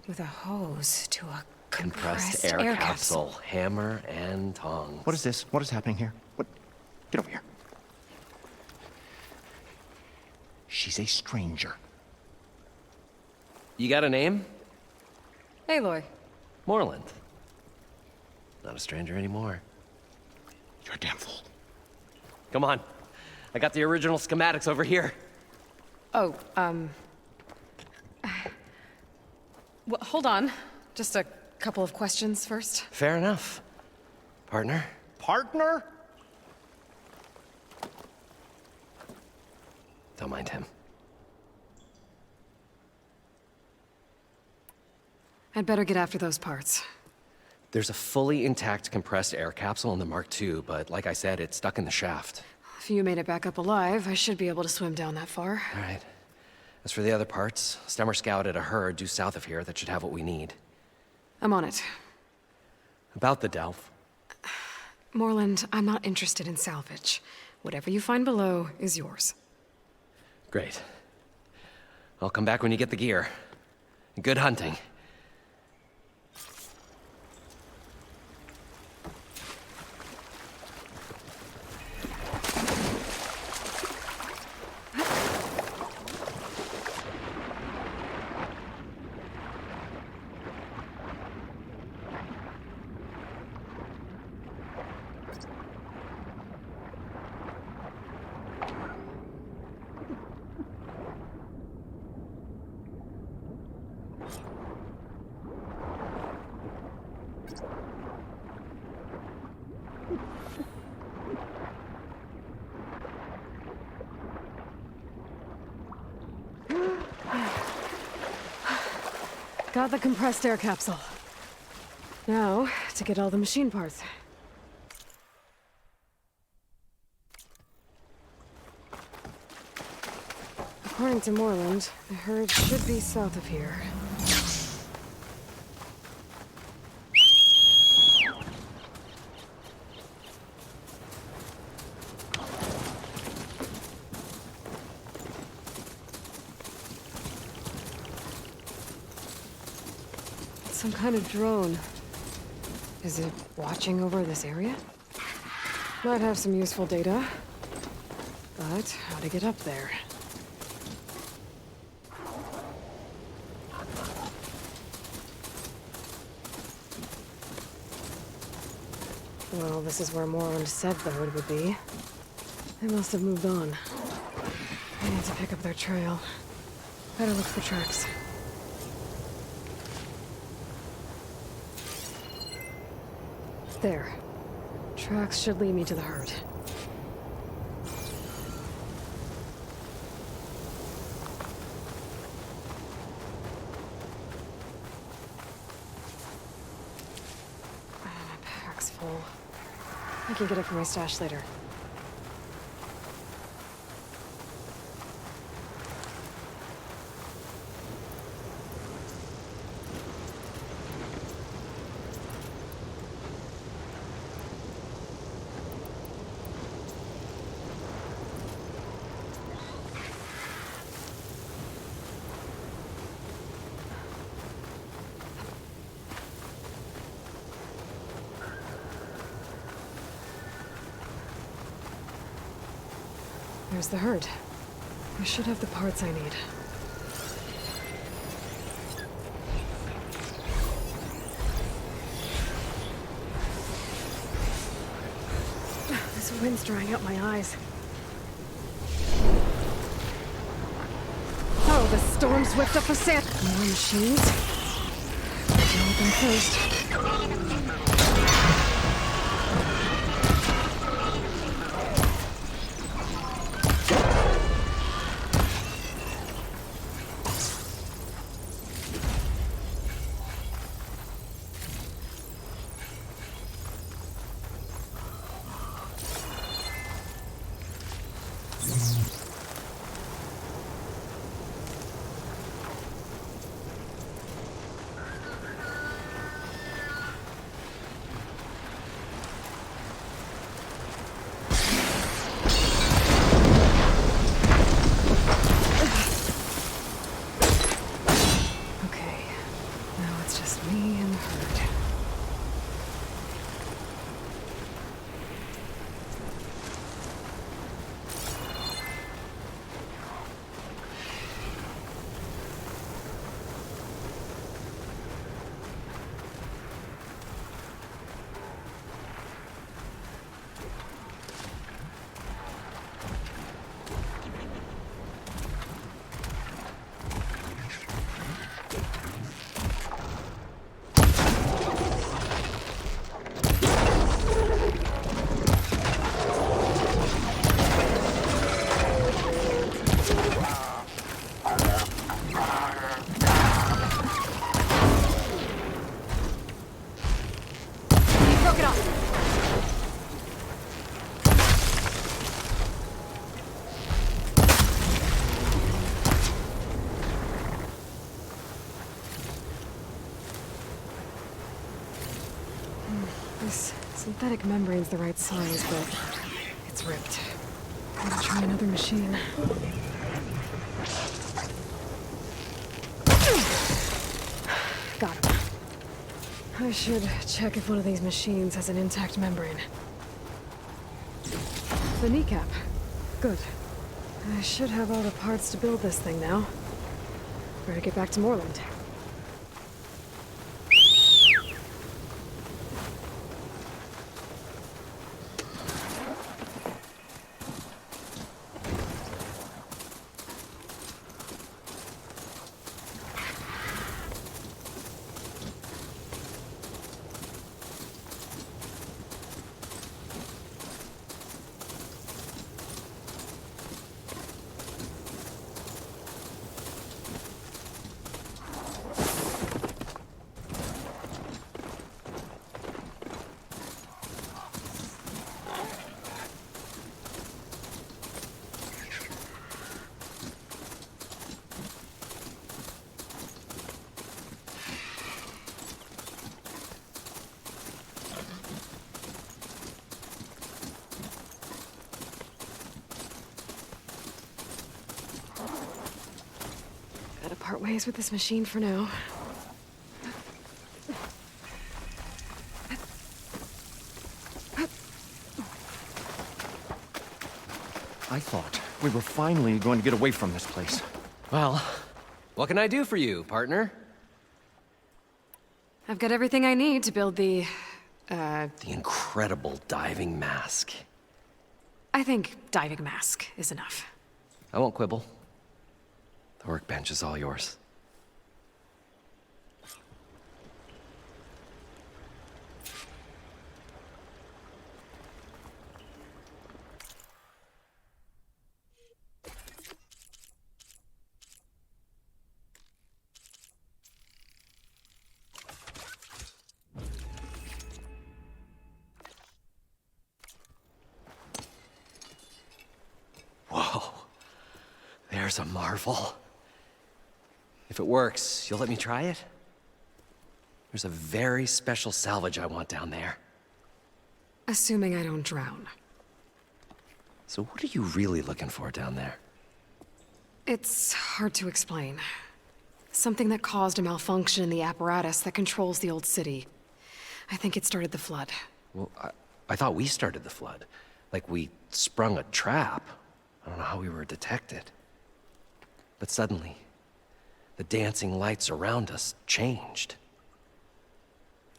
With a hose to a compressed air capsule. Hammer and tongs. What is this? What is happening here? What? Get over here. She's a stranger. You got a name? Aloy. Moreland. Not a stranger anymore. You're a damn fool. Come on. I got the original schematics over here. Oh, well, hold on. Just a couple of questions first. Fair enough. Partner? Partner? Don't mind him. I'd better get after those parts. There's a fully intact compressed air capsule in the Mark II, but like I said, it's stuck in the shaft. If you made it back up alive, I should be able to swim down that far. All right. As for the other parts, Stemmer scouted a herd due south of here that should have what we need. I'm on it. About the Delph. Moreland, I'm not interested in salvage. Whatever you find below is yours. Great. I'll come back when you get the gear. Good hunting. Got the compressed air capsule. Now, to get all the machine parts. According to Moreland, the herd should be south of here. Some kind of drone. Is it watching over this area? Might have some useful data. But how to get up there? Well, this is where Moreland said the herd would be. They must have moved on. I need to pick up their trail. Better look for tracks. There. Tracks should lead me to the herd. My pack's full. I can get it from my stash later. There's the herd. I should have the parts I need. This wind's drying out my eyes. Oh, the storm's whipped up a sand. More machines. Deal with them first. This synthetic membrane's the right size, but it's ripped. Gotta try another machine. Got him. I should check if one of these machines has an intact membrane. The kneecap. Good. I should have all the parts to build this thing now. Better get back to Moorland. Part ways with this machine for now. I thought we were finally going to get away from this place. Well, what can I do for you, partner? I've got everything I need to build the incredible diving mask. I think diving mask is enough. I won't quibble. The workbench is all yours. Whoa. There's a marvel. If it works, you'll let me try it? There's a very special salvage I want down there. Assuming I don't drown. So what are you really looking for down there? It's hard to explain. Something that caused a malfunction in the apparatus that controls the old city. I think it started the flood. Well, I thought we started the flood. Like we sprung a trap. I don't know how we were detected. But suddenly, the dancing lights around us changed.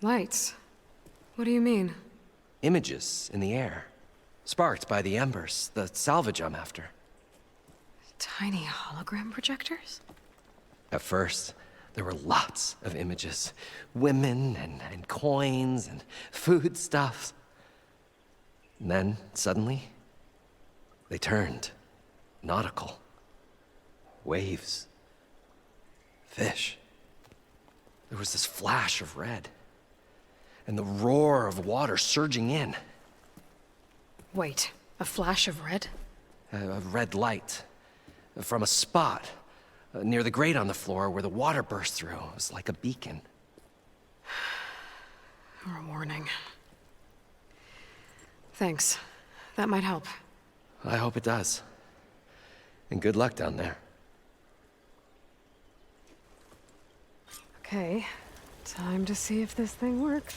Lights? What do you mean? Images in the air, sparked by the embers, the salvage I'm after. Tiny hologram projectors? At first, there were lots of images. Women and coins and foodstuffs. And then, suddenly, they turned nautical. Waves. Fish. There was this flash of red. And the roar of water surging in. Wait, a flash of red? A red light. From a spot near the grate on the floor where the water burst through. It was like a beacon. Or a warning. Thanks. That might help. I hope it does. And good luck down there. Okay, time to see if this thing works.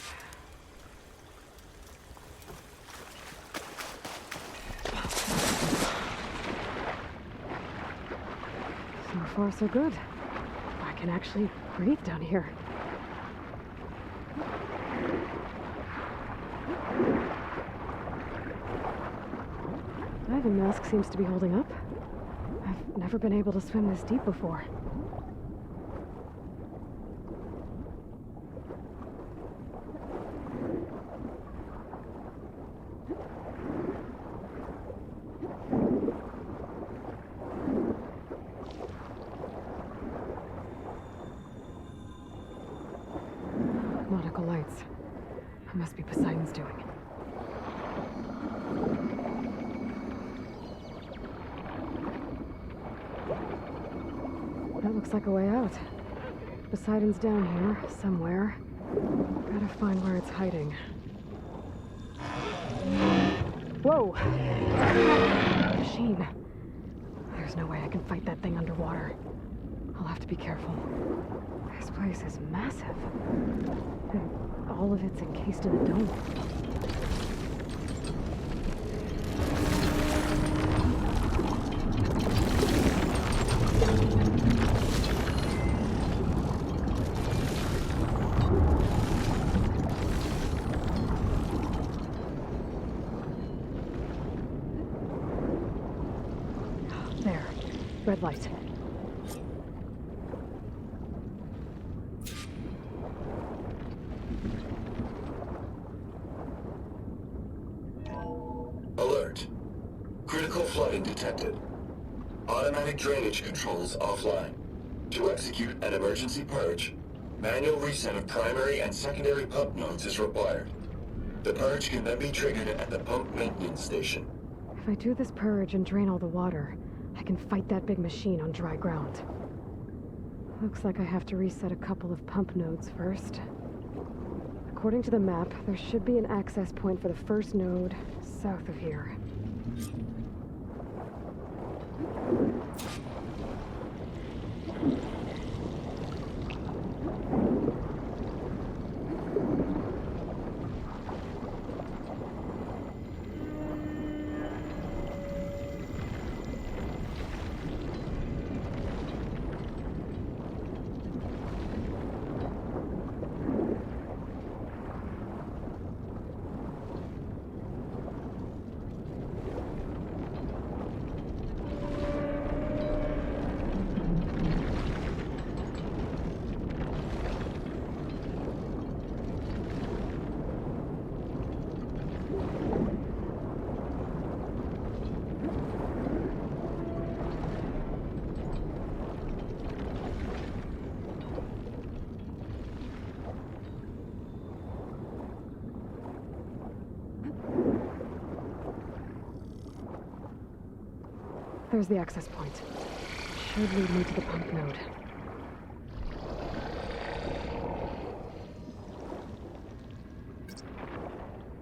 So far, so good. I can actually breathe down here. Diving mask seems to be holding up. I've never been able to swim this deep before. Nautical lights. That must be Poseidon's doing. That looks like a way out. Poseidon's down here, somewhere. Gotta find where it's hiding. Whoa! Machine. There's no way I can fight that thing underwater. I'll have to be careful. This place is massive. And all of it's encased in a dome. There. Red light. Alert. Critical flooding detected. Automatic drainage controls offline. To execute an emergency purge, manual reset of primary and secondary pump nodes is required. The purge can then be triggered at the pump maintenance station. If I do this purge and drain all the water, I can fight that big machine on dry ground. Looks like I have to reset a couple of pump nodes first. According to the map, there should be an access point for the first node south of here. There's the access point. Should lead me to the pump node.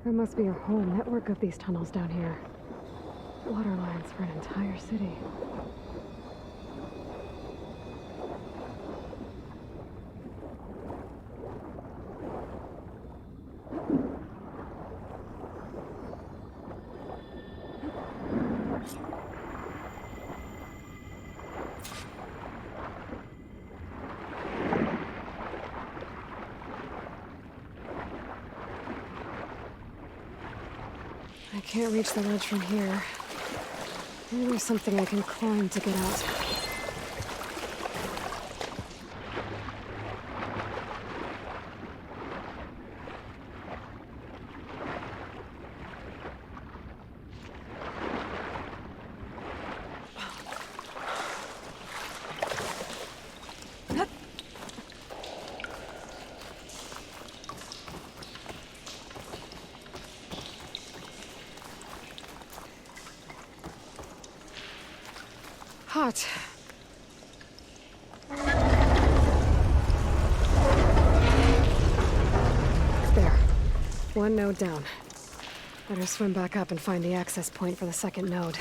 There must be a whole network of these tunnels down here. Water lines for an entire city. I can't reach the ledge from here. Maybe there's something I can climb to get out. Hot. There. One node down. Better swim back up and find the access point for the second node.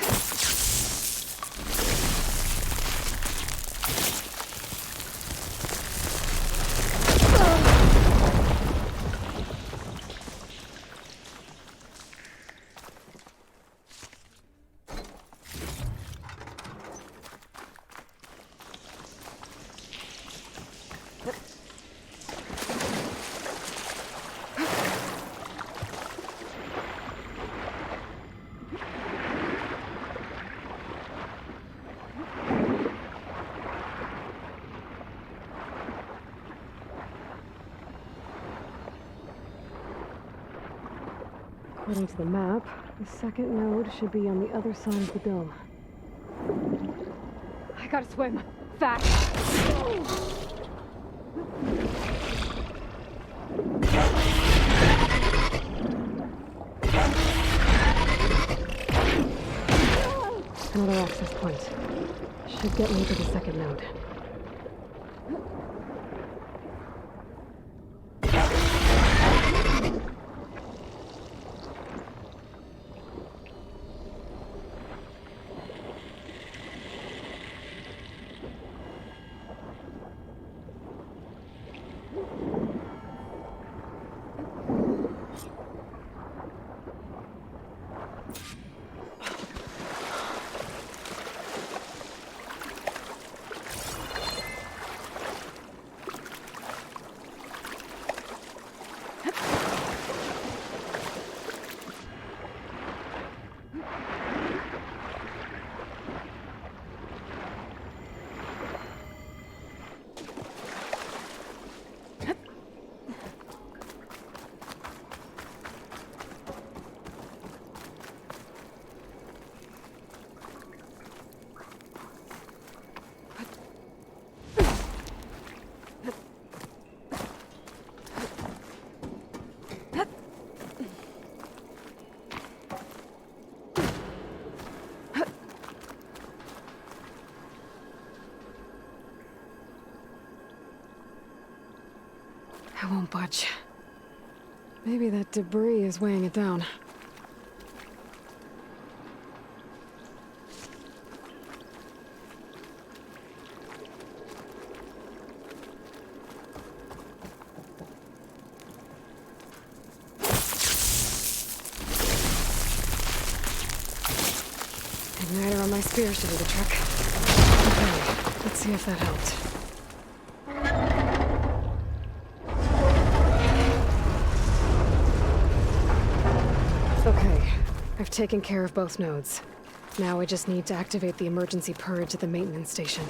According to the map, the second node should be on the other side of the dome. I gotta swim. Fast. Another access point. Should get me to the second node. I won't budge. Maybe that debris is weighing it down. Igniter on my spear should do the trick. Okay, let's see if that helped. Okay, I've taken care of both nodes. Now I just need to activate the emergency purge at the maintenance station.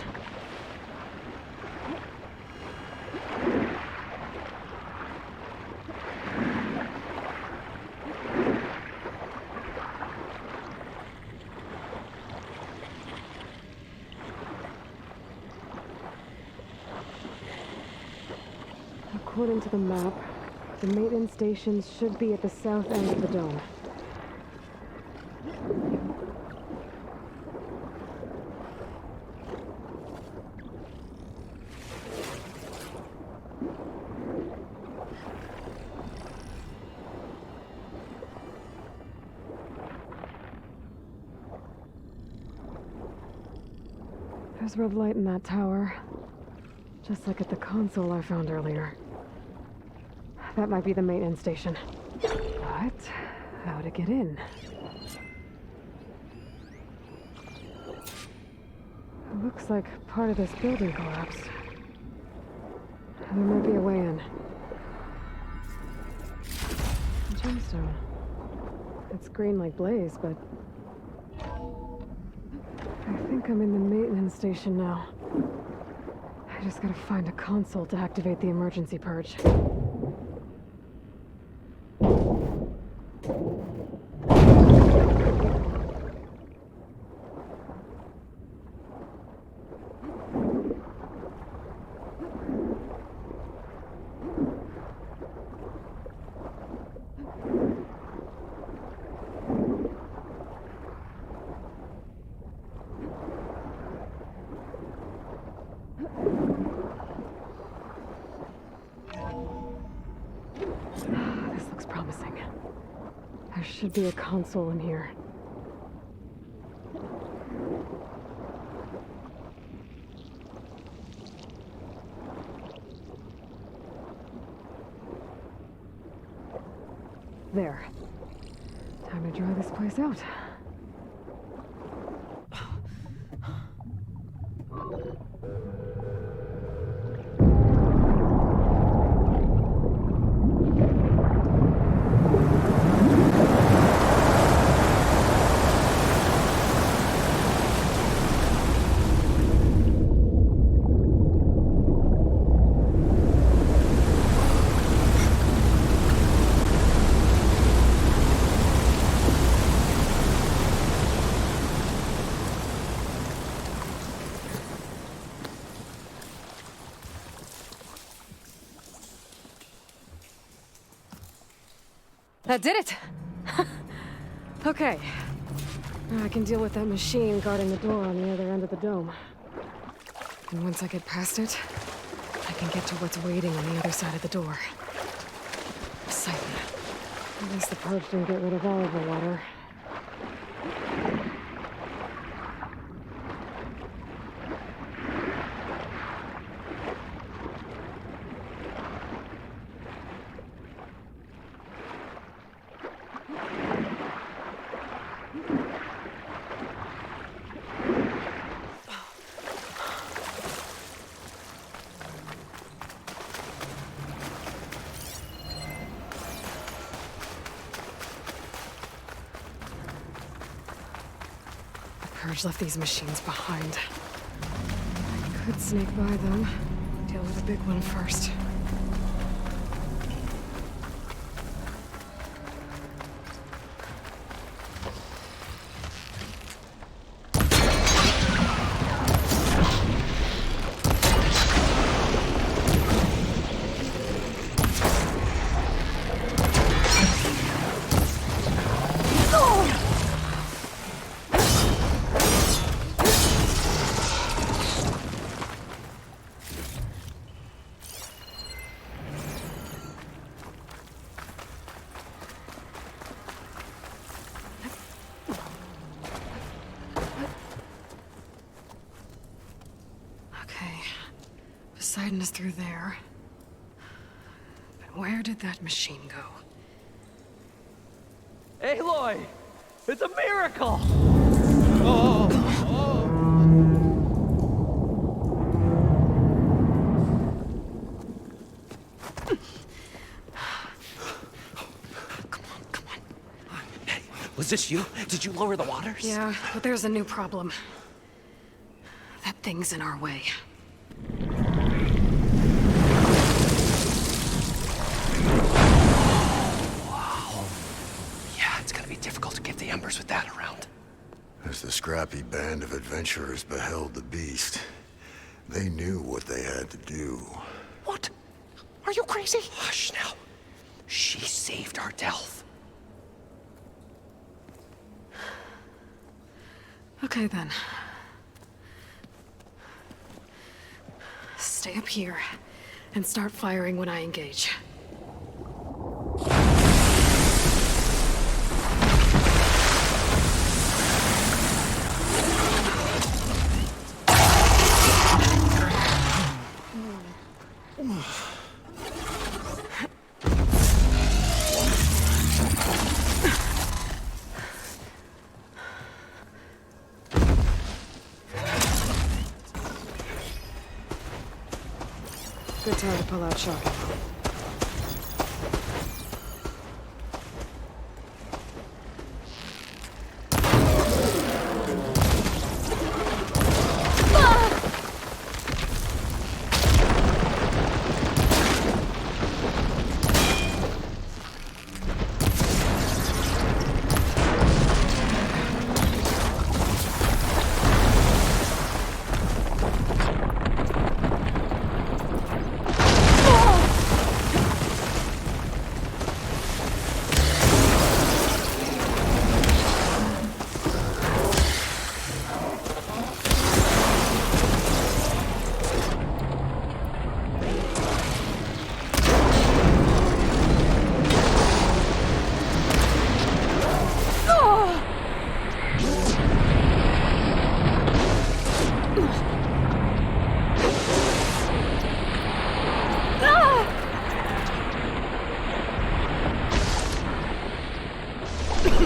According to the map, the maintenance stations should be at the south end of the dome. There's red light in that tower, just like at the console I found earlier. That might be the maintenance station. But how to get in? It looks like part of this building collapsed. There might be a way in. A gemstone. It's green like Blaze, but... I think I'm in the maintenance station now. I just gotta find a console to activate the emergency purge. This looks promising. There should be a console in here. There. Time to dry this place out. That did it! Okay. Now I can deal with that machine guarding the door on the other end of the dome. And once I get past it, I can get to what's waiting on the other side of the door. Exciting. At least the purge didn't get rid of all of the water. Purge left these machines behind. I could sneak by them. Deal with the big one first. Poseidon is through there. But where did that machine go? Aloy! It's a miracle! Was this you? Did you lower the waters? Yeah, but there's a new problem. That thing's in our way. Difficult to get the embers with that around. As the scrappy band of adventurers beheld the beast, they knew what they had to do. What? Are you crazy? Hush now. She saved our Delph. Okay then. Stay up here and start firing when I engage. Good time to pull out shotgun.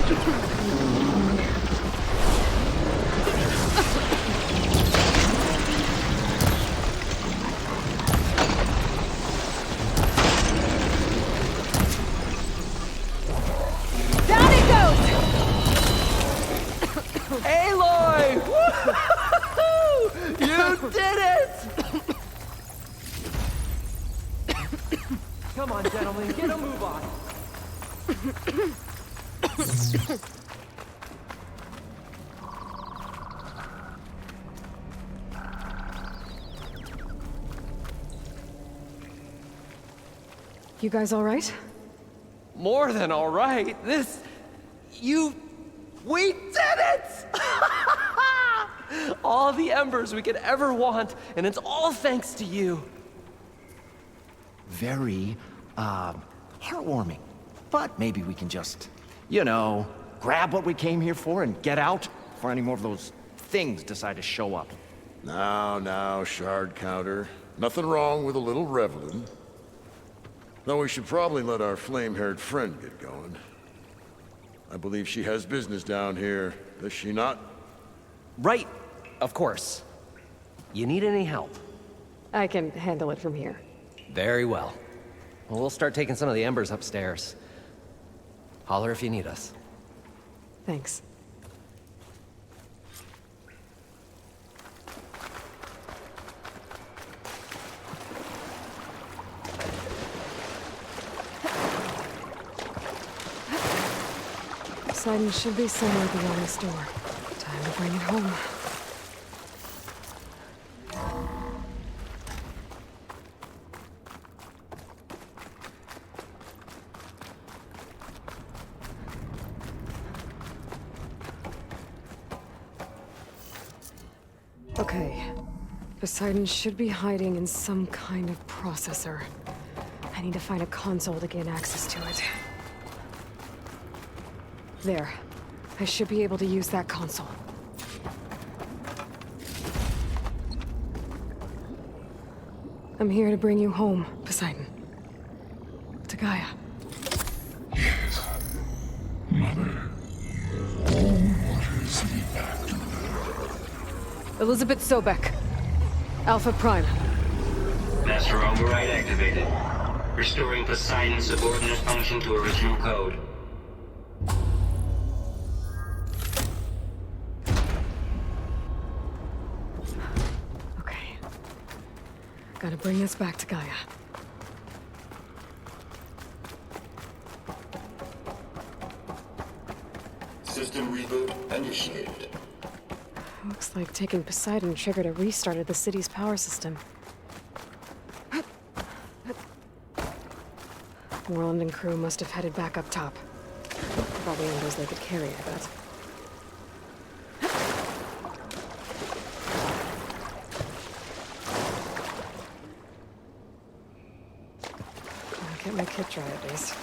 Down it goes! Aloy! Woo-hoo-hoo! You did it! Come on, gentlemen, get a move on. You guys all right? More than all right. We did it! All the embers we could ever want, and it's all thanks to you. Very, heartwarming. But maybe we can just, you know, grab what we came here for and get out before any more of those things decide to show up. Now, shard counter. Nothing wrong with a little reveling. Though we should probably let our flame-haired friend get going. I believe she has business down here, does she not? Right, of course. You need any help? I can handle it from here. Very well. Well, we'll start taking some of the embers upstairs. Holler if you need us. Thanks. Poseidon should be somewhere beyond this door. Time to bring it home. Okay. Poseidon should be hiding in some kind of processor. I need to find a console to gain access to it. There. I should be able to use that console. I'm here to bring you home, Poseidon. To Gaia. Yes. Mother. All waters lead back to her. Elizabeth Sobek. Alpha Prime. Master override activated. Restoring Poseidon's subordinate function to original code. Gotta bring this back to Gaia. System reboot initiated. Looks like taking Poseidon triggered a restart of the city's power system. Moreland and crew must have headed back up top. Probably embers they could carry, I bet. Get my kit dry at least.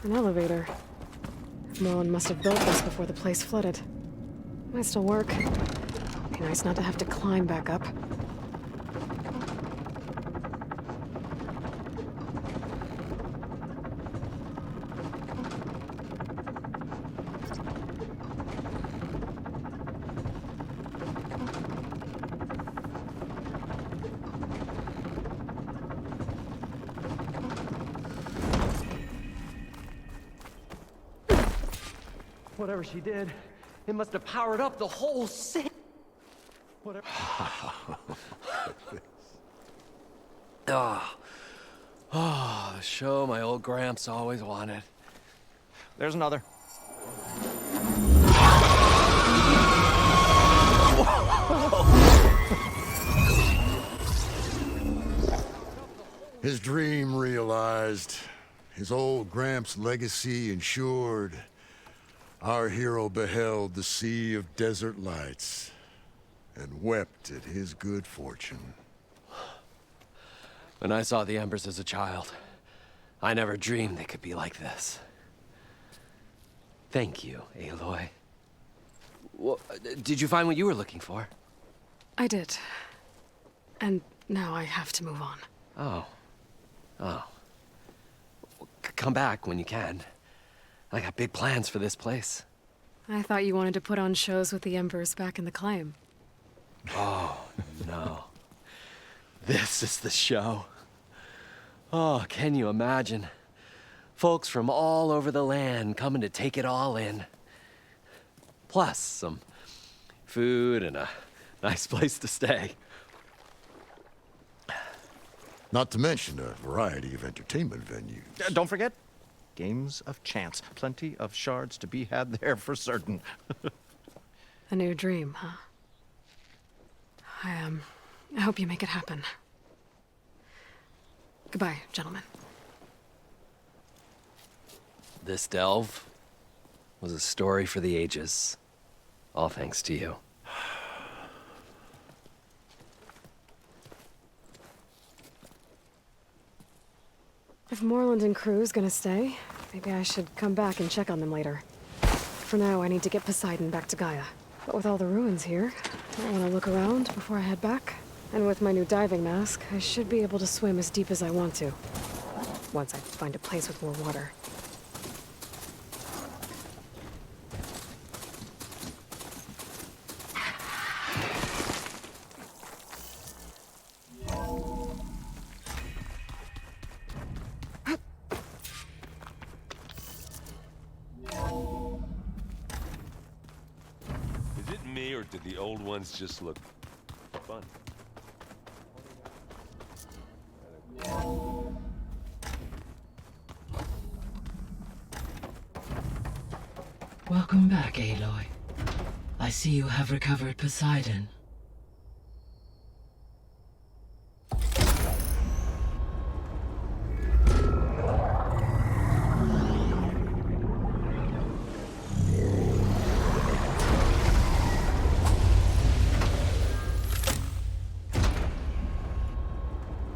An elevator. Merlin must have built this before the place flooded. Might still work. Be nice not to have to climb back up. Whatever she did, it must have powered up the whole city. Whatever. Oh, the show my old Gramps always wanted. There's another. His dream realized, his old Gramps' legacy ensured. Our hero beheld the sea of desert lights and wept at his good fortune. When I saw the embers as a child, I never dreamed they could be like this. Thank you, Aloy. Well, did you find what you were looking for? I did. And now I have to move on. Oh. Come back when you can. I got big plans for this place. I thought you wanted to put on shows with the Embers back in the claim. Oh, no. This is the show. Oh, can you imagine? Folks from all over the land coming to take it all in. Plus, some food and a nice place to stay. Not to mention a variety of entertainment venues. Don't forget, games of chance. Plenty of shards to be had there for certain. A new dream, huh? I hope you make it happen. Goodbye, gentlemen. This delve was a story for the ages. All thanks to you. If Moreland and crew's gonna stay, maybe I should come back and check on them later. For now, I need to get Poseidon back to Gaia. But with all the ruins here, I want to look around before I head back. And with my new diving mask, I should be able to swim as deep as I want to. Once I find a place with more water. Is it me, or did the old ones just look fun? Welcome back, Aloy. I see you have recovered Poseidon.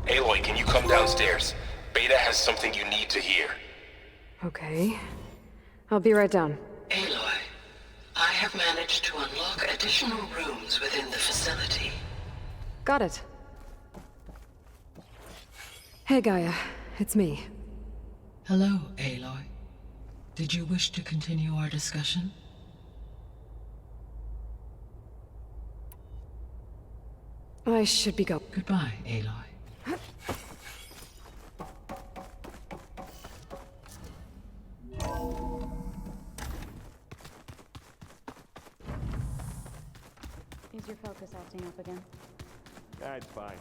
Aloy, can you come downstairs? Beta has something you need to hear. Okay. I'll be right down. Aloy, I have managed to unlock additional rooms within the facility. Got it. Hey, Gaia. It's me. Hello, Aloy. Did you wish to continue our discussion? I should be go. Goodbye, Aloy. Is your focus acting up again? That's fine.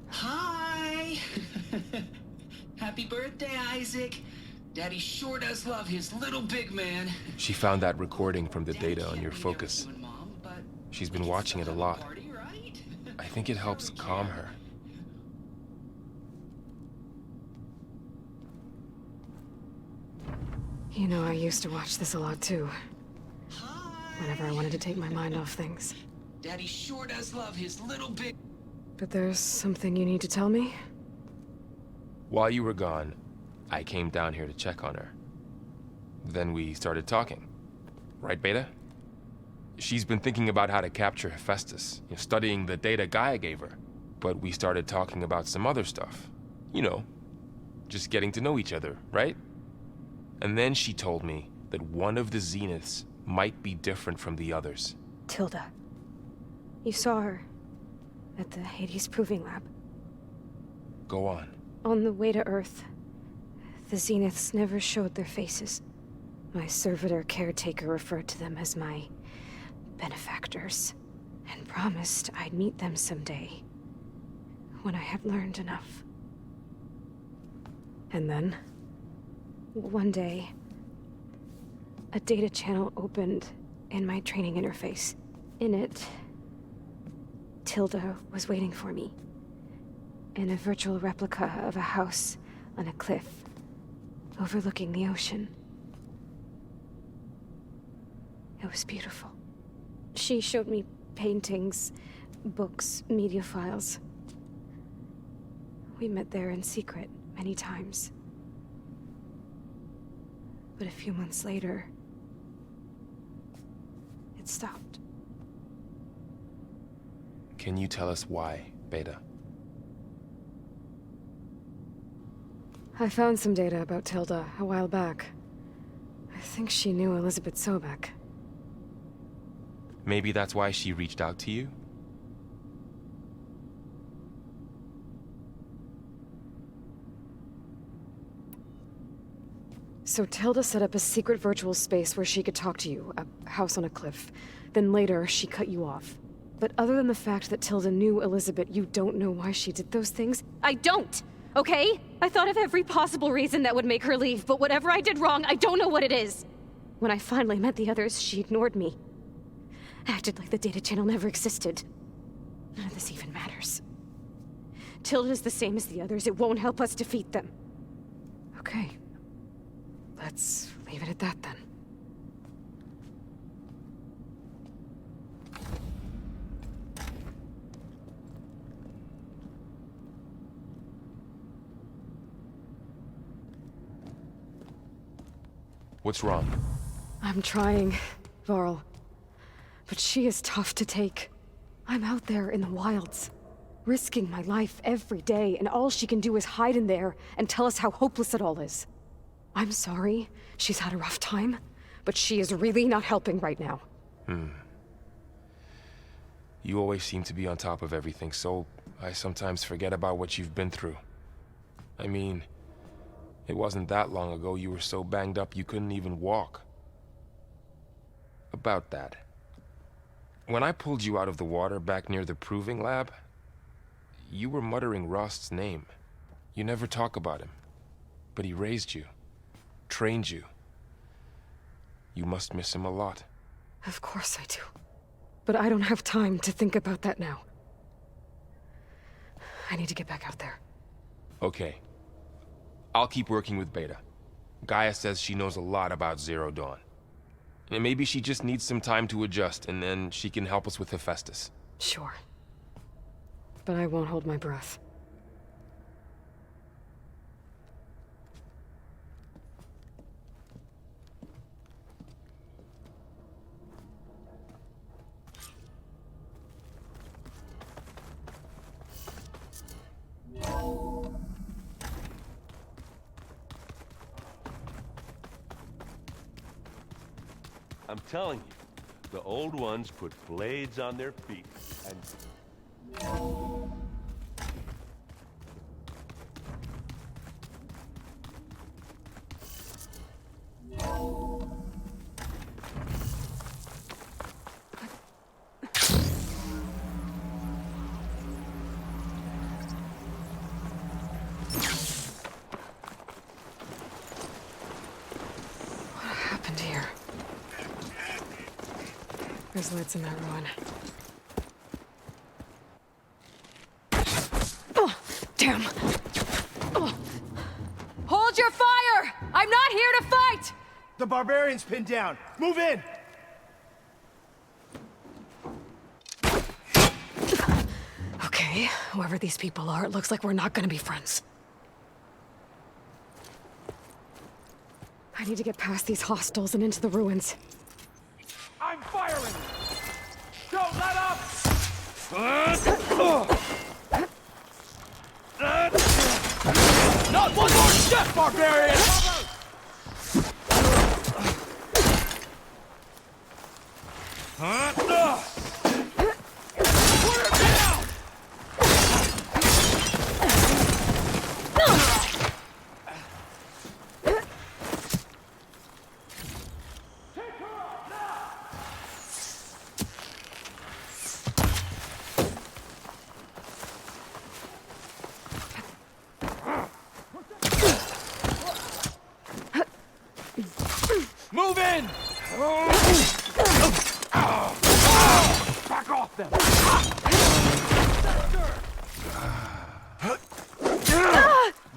Hi! Happy birthday, Isaac. Daddy sure does love his little big man. She found that recording from the data on your focus. She's been watching it a lot. I think it helps calm her. You know, I used to watch this a lot too. whenever I wanted to take my mind off things. Daddy sure does love his little big... But there's something you need to tell me? While you were gone, I came down here to check on her. Then we started talking. Right, Beta? She's been thinking about how to capture Hephaestus, studying the data Gaia gave her. But we started talking about some other stuff. You know, just getting to know each other, right? And then she told me that one of the Zeniths might be different from the others. Tilda. You saw her at the Hades Proving Lab. Go on. On the way to Earth, the Zeniths never showed their faces. My servitor caretaker referred to them as my benefactors, and promised I'd meet them someday, when I had learned enough. And then, one day, a data channel opened in my training interface. In it, Tilda was waiting for me, in a virtual replica of a house on a cliff, overlooking the ocean. It was beautiful. She showed me paintings, books, media files. We met there in secret many times. But a few months later, it stopped. Can you tell us why, Beta? I found some data about Tilda a while back. I think she knew Elizabeth Sobek. Maybe that's why she reached out to you? So Tilda set up a secret virtual space where she could talk to you, a house on a cliff. Then later, she cut you off. But other than the fact that Tilda knew Elizabeth, you don't know why she did those things? I don't! Okay? I thought of every possible reason that would make her leave, but whatever I did wrong, I don't know what it is. When I finally met the others, she ignored me. Acted like the data channel never existed. None of this even matters. Tilda's the same as the others. It won't help us defeat them. Okay. Let's leave it at that then. What's wrong? I'm trying, Varl. But she is tough to take. I'm out there in the wilds, risking my life every day, and all she can do is hide in there and tell us how hopeless it all is. I'm sorry, she's had a rough time, but she is really not helping right now. You always seem to be on top of everything, so I sometimes forget about what you've been through. I mean, it wasn't that long ago you were so banged up you couldn't even walk. About that. When I pulled you out of the water back near the Proving Lab, you were muttering Rost's name. You never talk about him. But he raised you, trained you. You must miss him a lot. Of course I do. But I don't have time to think about that now. I need to get back out there. Okay. I'll keep working with Beta. Gaia says she knows a lot about Zero Dawn. And maybe she just needs some time to adjust, and then she can help us with Hephaestus. Sure. But I won't hold my breath. I'm telling you, the old ones put blades on their feet and... There's lights in that ruin. Oh, damn! Oh. Hold your fire! I'm not here to fight! The barbarian's pinned down. Move in! Whoever these people are, it looks like we're not gonna be friends. I need to get past these hostiles and into the ruins. I'm firing! Don't let up! Not one more step, barbarian! Put her down! Move in! Back off them!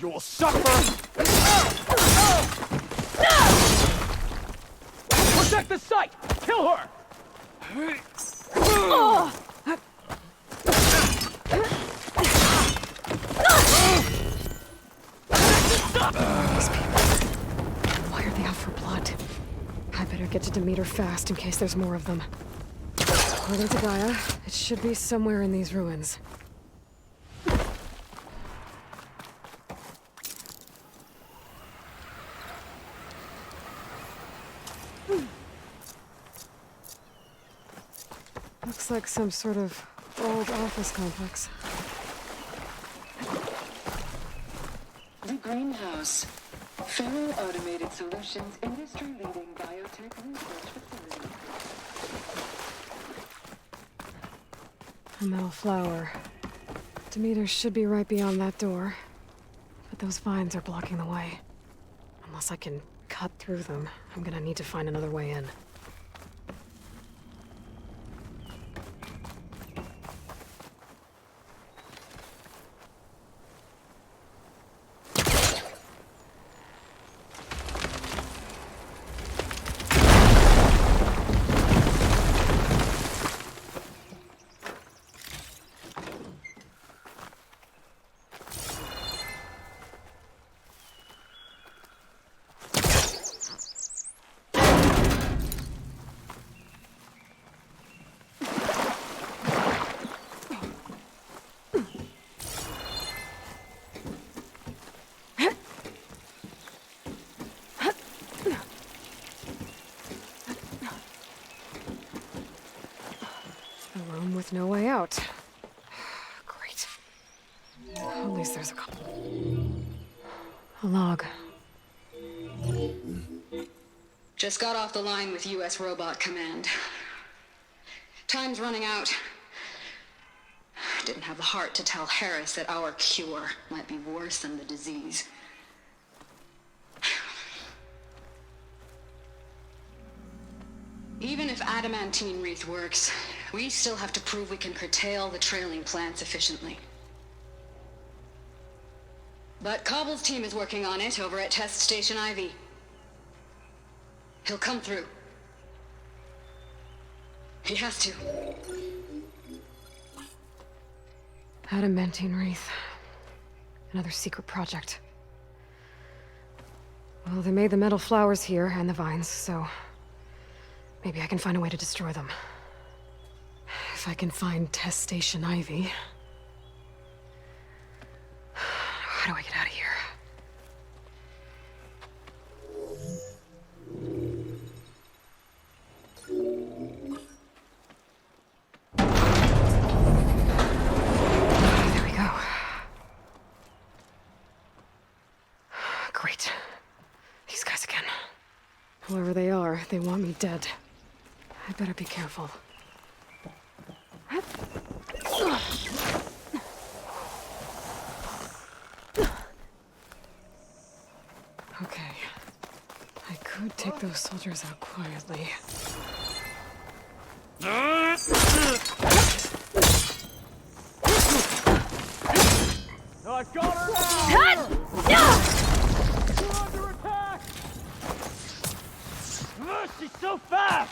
You'll suffer! Protect the site! Kill her! These people. Why are they out for blood? I better get to Demeter fast in case there's more of them. According to Gaia, it should be somewhere in these ruins. Looks like some sort of old office complex. The greenhouse. Feral Automated Solutions, industry-leading biotech research facility. A metal flower. Demeter should be right beyond that door. But those vines are blocking the way. Unless I can cut through them, I'm gonna need to find another way in. With no way out. Great. At least there's a couple. A log. Just got off the line with U.S. Robot Command. Time's running out. Didn't have the heart to tell Harris that our cure might be worse than the disease. Even if adamantine wreath works, we still have to prove we can curtail the trailing plants efficiently. But Cobble's team is working on it over at Test Station Ivy. He'll come through. He has to. Adamantine wreath. Another secret project. Well, they made the metal flowers here and the vines, so maybe I can find a way to destroy them. If I can find Test Station Ivy. How do I get out of here? There we go. Great. These guys again. Whoever they are, they want me dead. I better be careful. Okay. I could take those soldiers out quietly. I got her now! You're under attack! She's so fast!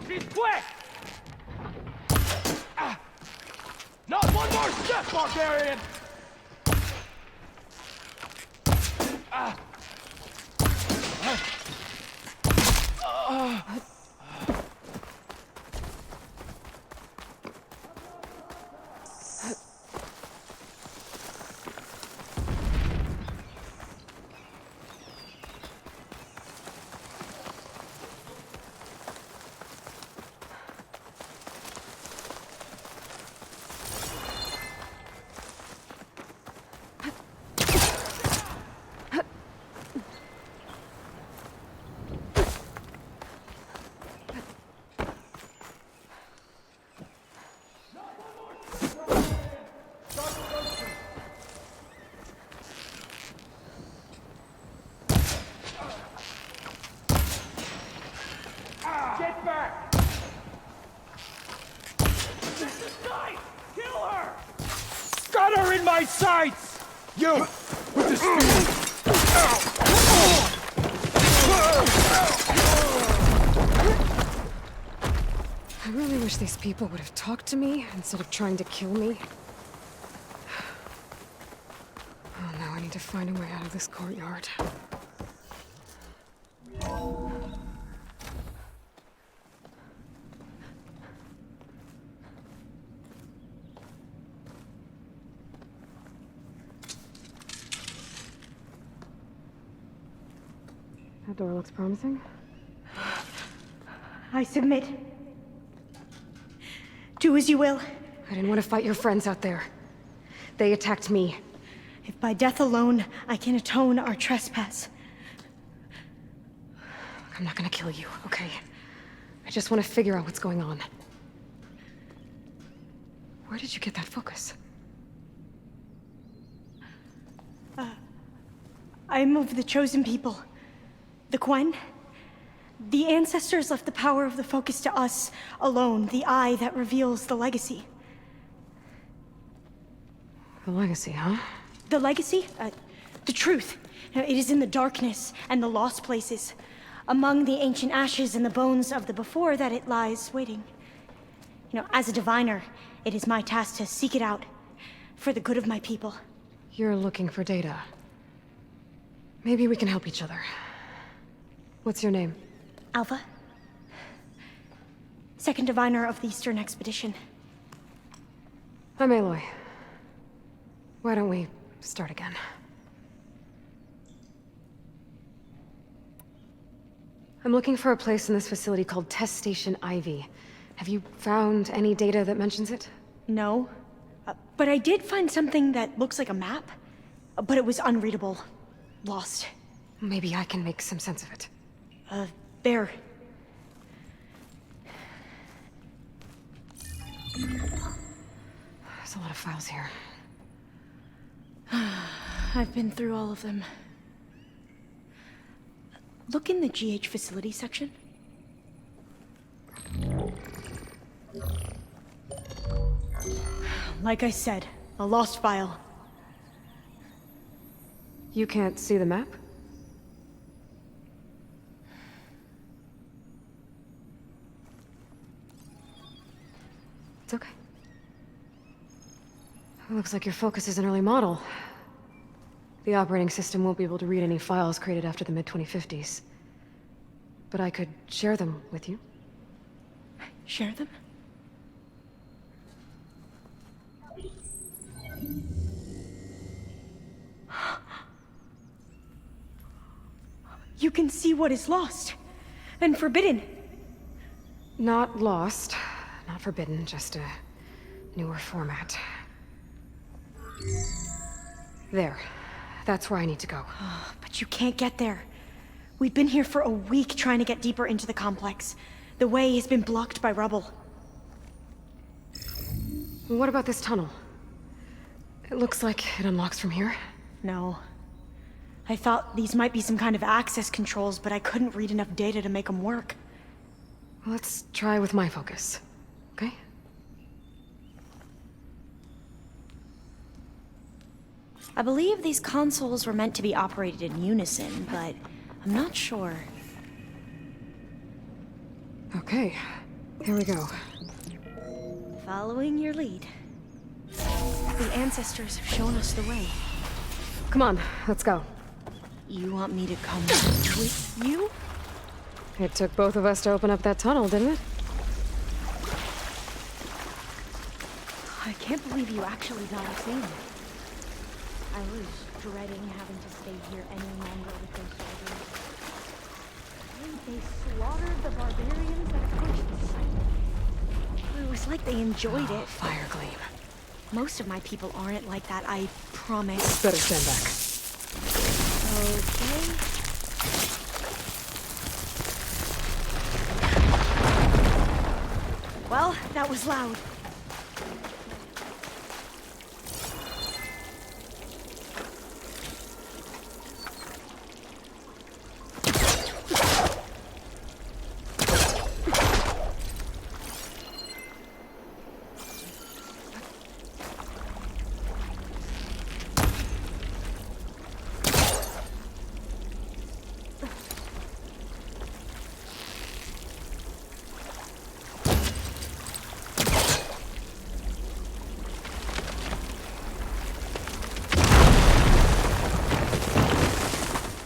She's quick! Not one more step, barbarian! Get back! Kill her! Got her in my sights! You! With the speed! I really wish these people would have talked to me instead of trying to kill me. Oh, now I need to find a way out of this courtyard. That door looks promising. I submit. Do as you will. I didn't want to fight your friends out there. They attacked me. If by death alone I can atone our trespass. I'm not gonna kill you, okay? I just want to figure out what's going on. Where did you get that focus? I am of the chosen people. The Quen. The ancestors left the power of the focus to us alone, the eye that reveals the legacy. The legacy, huh? The legacy? The truth. It is in the darkness and the lost places, among the ancient ashes and the bones of the before that it lies waiting. As a diviner, it is my task to seek it out for the good of my people. You're looking for data. Maybe we can help each other. What's your name? Alpha. Second diviner of the Eastern Expedition. I'm Aloy. Why don't we start again? I'm looking for a place in this facility called Test Station Ivy. Have you found any data that mentions it? No. But I did find something that looks like a map. But it was unreadable. Lost. Maybe I can make some sense of it. There. There's a lot of files here. I've been through all of them. Look in the GH facility section. Like I said, a lost file. You can't see the map? It's okay. It looks like your focus is an early model. The operating system won't be able to read any files created after the mid-2050s. But I could share them with you. Share them? You can see what is lost and forbidden. Not lost, not forbidden, just a newer format. There. That's where I need to go. But you can't get there. We've been here for a week trying to get deeper into the complex. The way has been blocked by rubble. What about this tunnel? It looks like it unlocks from here. No. I thought these might be some kind of access controls, but I couldn't read enough data to make them work. Let's try with my focus, okay? I believe these consoles were meant to be operated in unison, but I'm not sure. Okay, here we go. Following your lead. The ancestors have shown us the way. Come on, let's go. You want me to come with you? It took both of us to open up that tunnel, didn't it? I can't believe you actually got us in. I was dreading having to stay here any longer with those soldiers. They slaughtered the barbarians that approached the site. It was like they enjoyed it. Fire gleam. Most of my people aren't like that, I promise. Better stand back. Okay. Well, that was loud.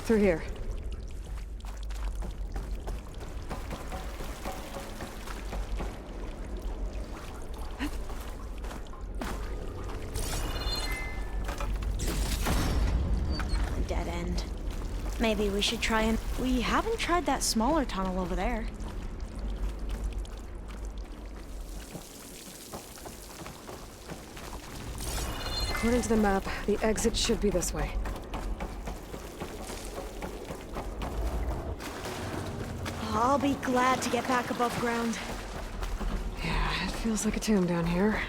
Through here. Dead end. Maybe we should try and... We haven't tried that smaller tunnel over there. According to the map, the exit should be this way. I'll be glad to get back above ground. Yeah, it feels like a tomb down here.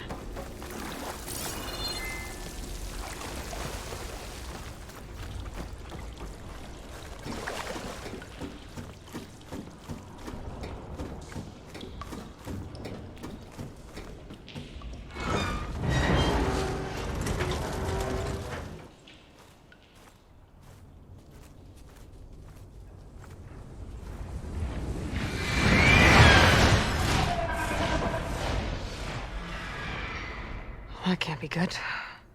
That can't be good.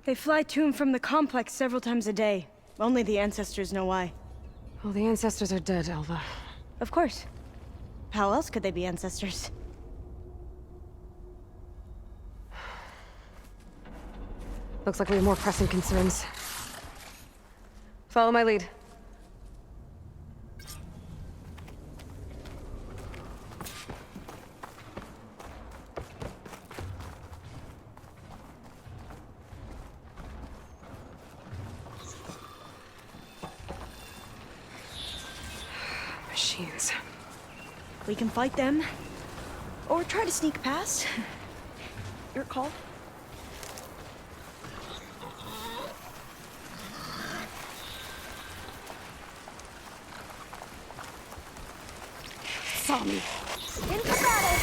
They fly to and from the complex several times a day. Only the ancestors know why. Well, the ancestors are dead, Elva. Of course. How else could they be ancestors? Looks like we have more pressing concerns. Follow my lead. Machines. We can fight them, or try to sneak past. Your call. Saw me. Into battle!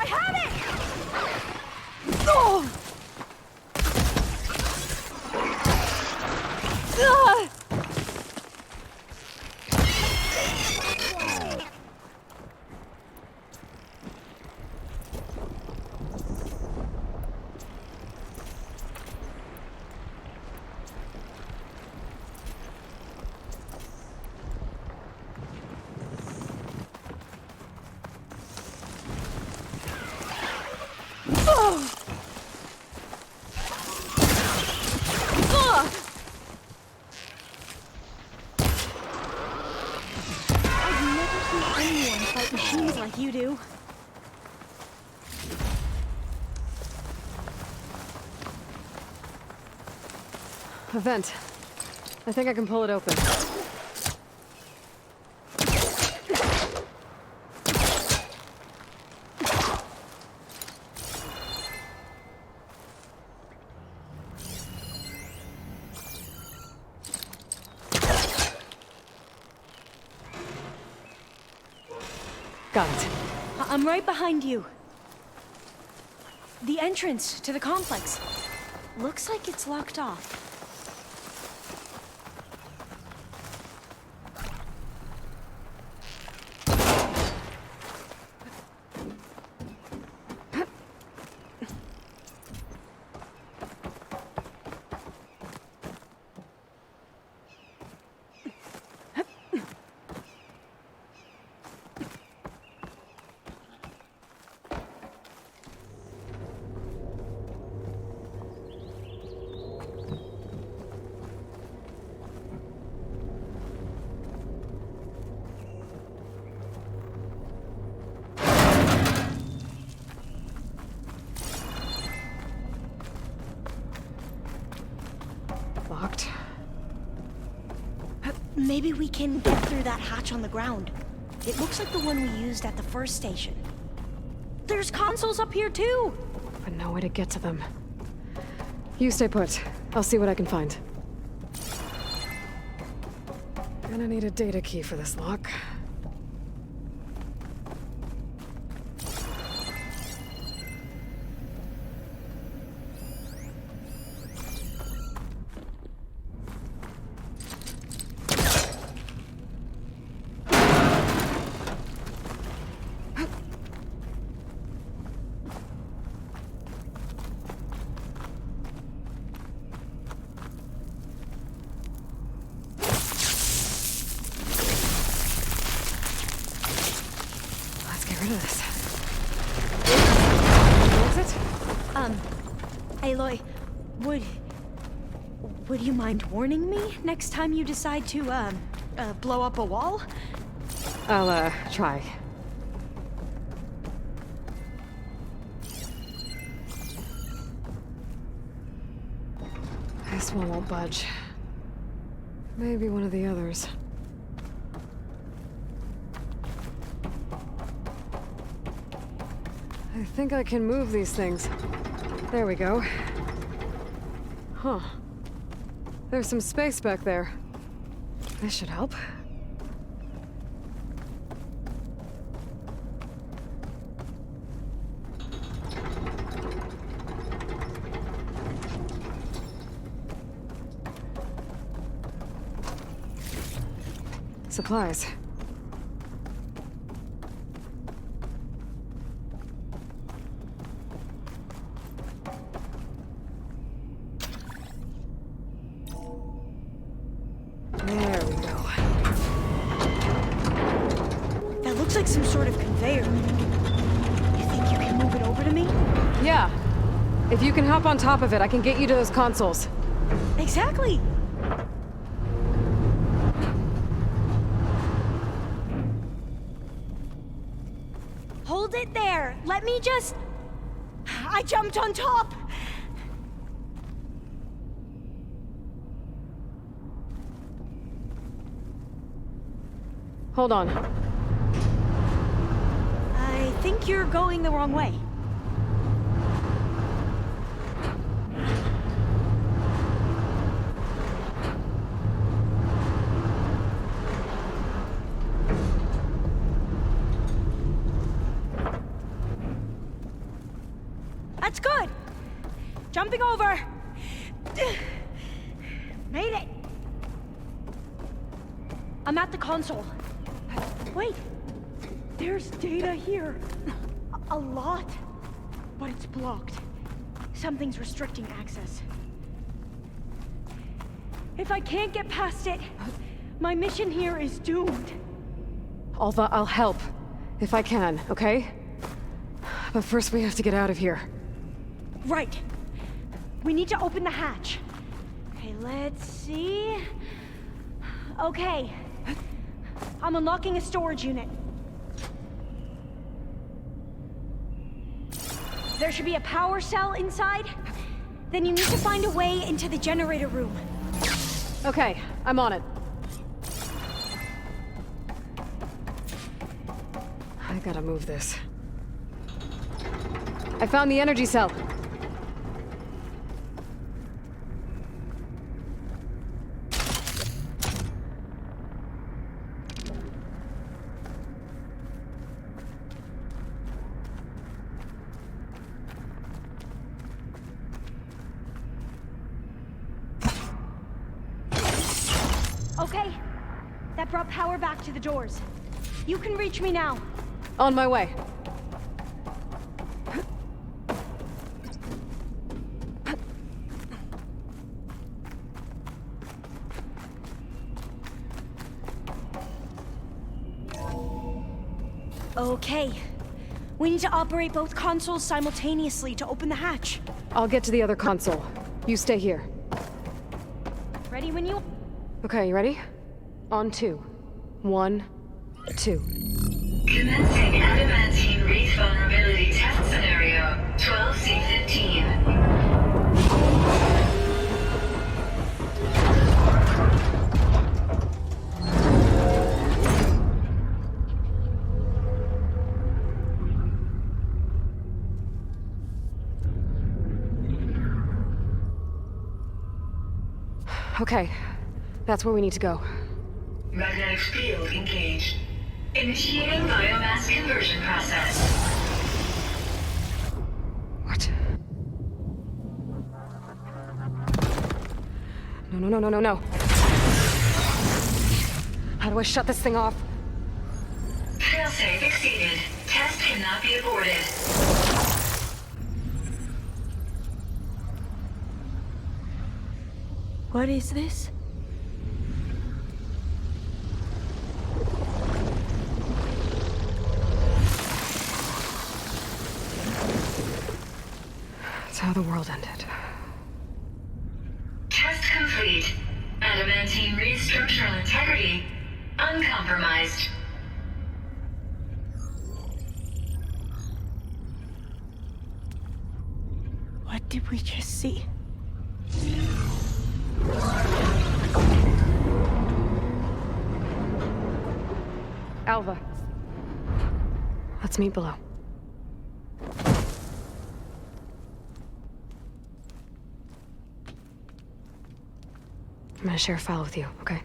I have it! Oh! Machines like you do. A vent. I think I can pull it open. Got it. I'm right behind you. The entrance to the complex. Looks like it's locked off. Locked. Maybe we can get through that hatch on the ground. It looks like the one we used at the first station. There's consoles up here too! But no way to get to them. You stay put. I'll see what I can find. Gonna need a data key for this lock. Aloy, would you mind warning me next time you decide to, blow up a wall? I'll, try. This one won't budge. Maybe one of the others. I think I can move these things. There we go. Huh. There's some space back there. This should help. Supplies. There we go. That looks like some sort of conveyor. You think you can move it over to me? Yeah. If you can hop on top of it, I can get you to those consoles. Exactly. Hold it there. Let me just... I jumped on top. Hold on. I think you're going the wrong way. That's good! Jumping over! Made it! I'm at the console. Wait! There's data here. A lot. But it's blocked. Something's restricting access. If I can't get past it, my mission here is doomed. Alva, I'll help. If I can, okay? But first we have to get out of here. Right. We need to open the hatch. Okay, let's see... Okay. I'm unlocking a storage unit. There should be a power cell inside. Then you need to find a way into the generator room. Okay, I'm on it. I gotta move this. I found the energy cell. Okay, that brought power back to the doors. You can reach me now. On my way. Okay. We need to operate both consoles simultaneously to open the hatch. I'll get to the other console. You stay here. Ready when you... Okay, you ready? On 2. 1, 2. Commencing adamantine wreath vulnerability test scenario 12C15. Okay, that's where we need to go. Magnetic field engaged. Initiating biomass conversion process. What? No. How do I shut this thing off? Failsafe exceeded. Test cannot be aborted. What is this? It's how the world ended. Test complete. Adamantine wreath structural integrity uncompromised. What did we just see? Alva. Let's meet below. I'm gonna share a file with you, okay?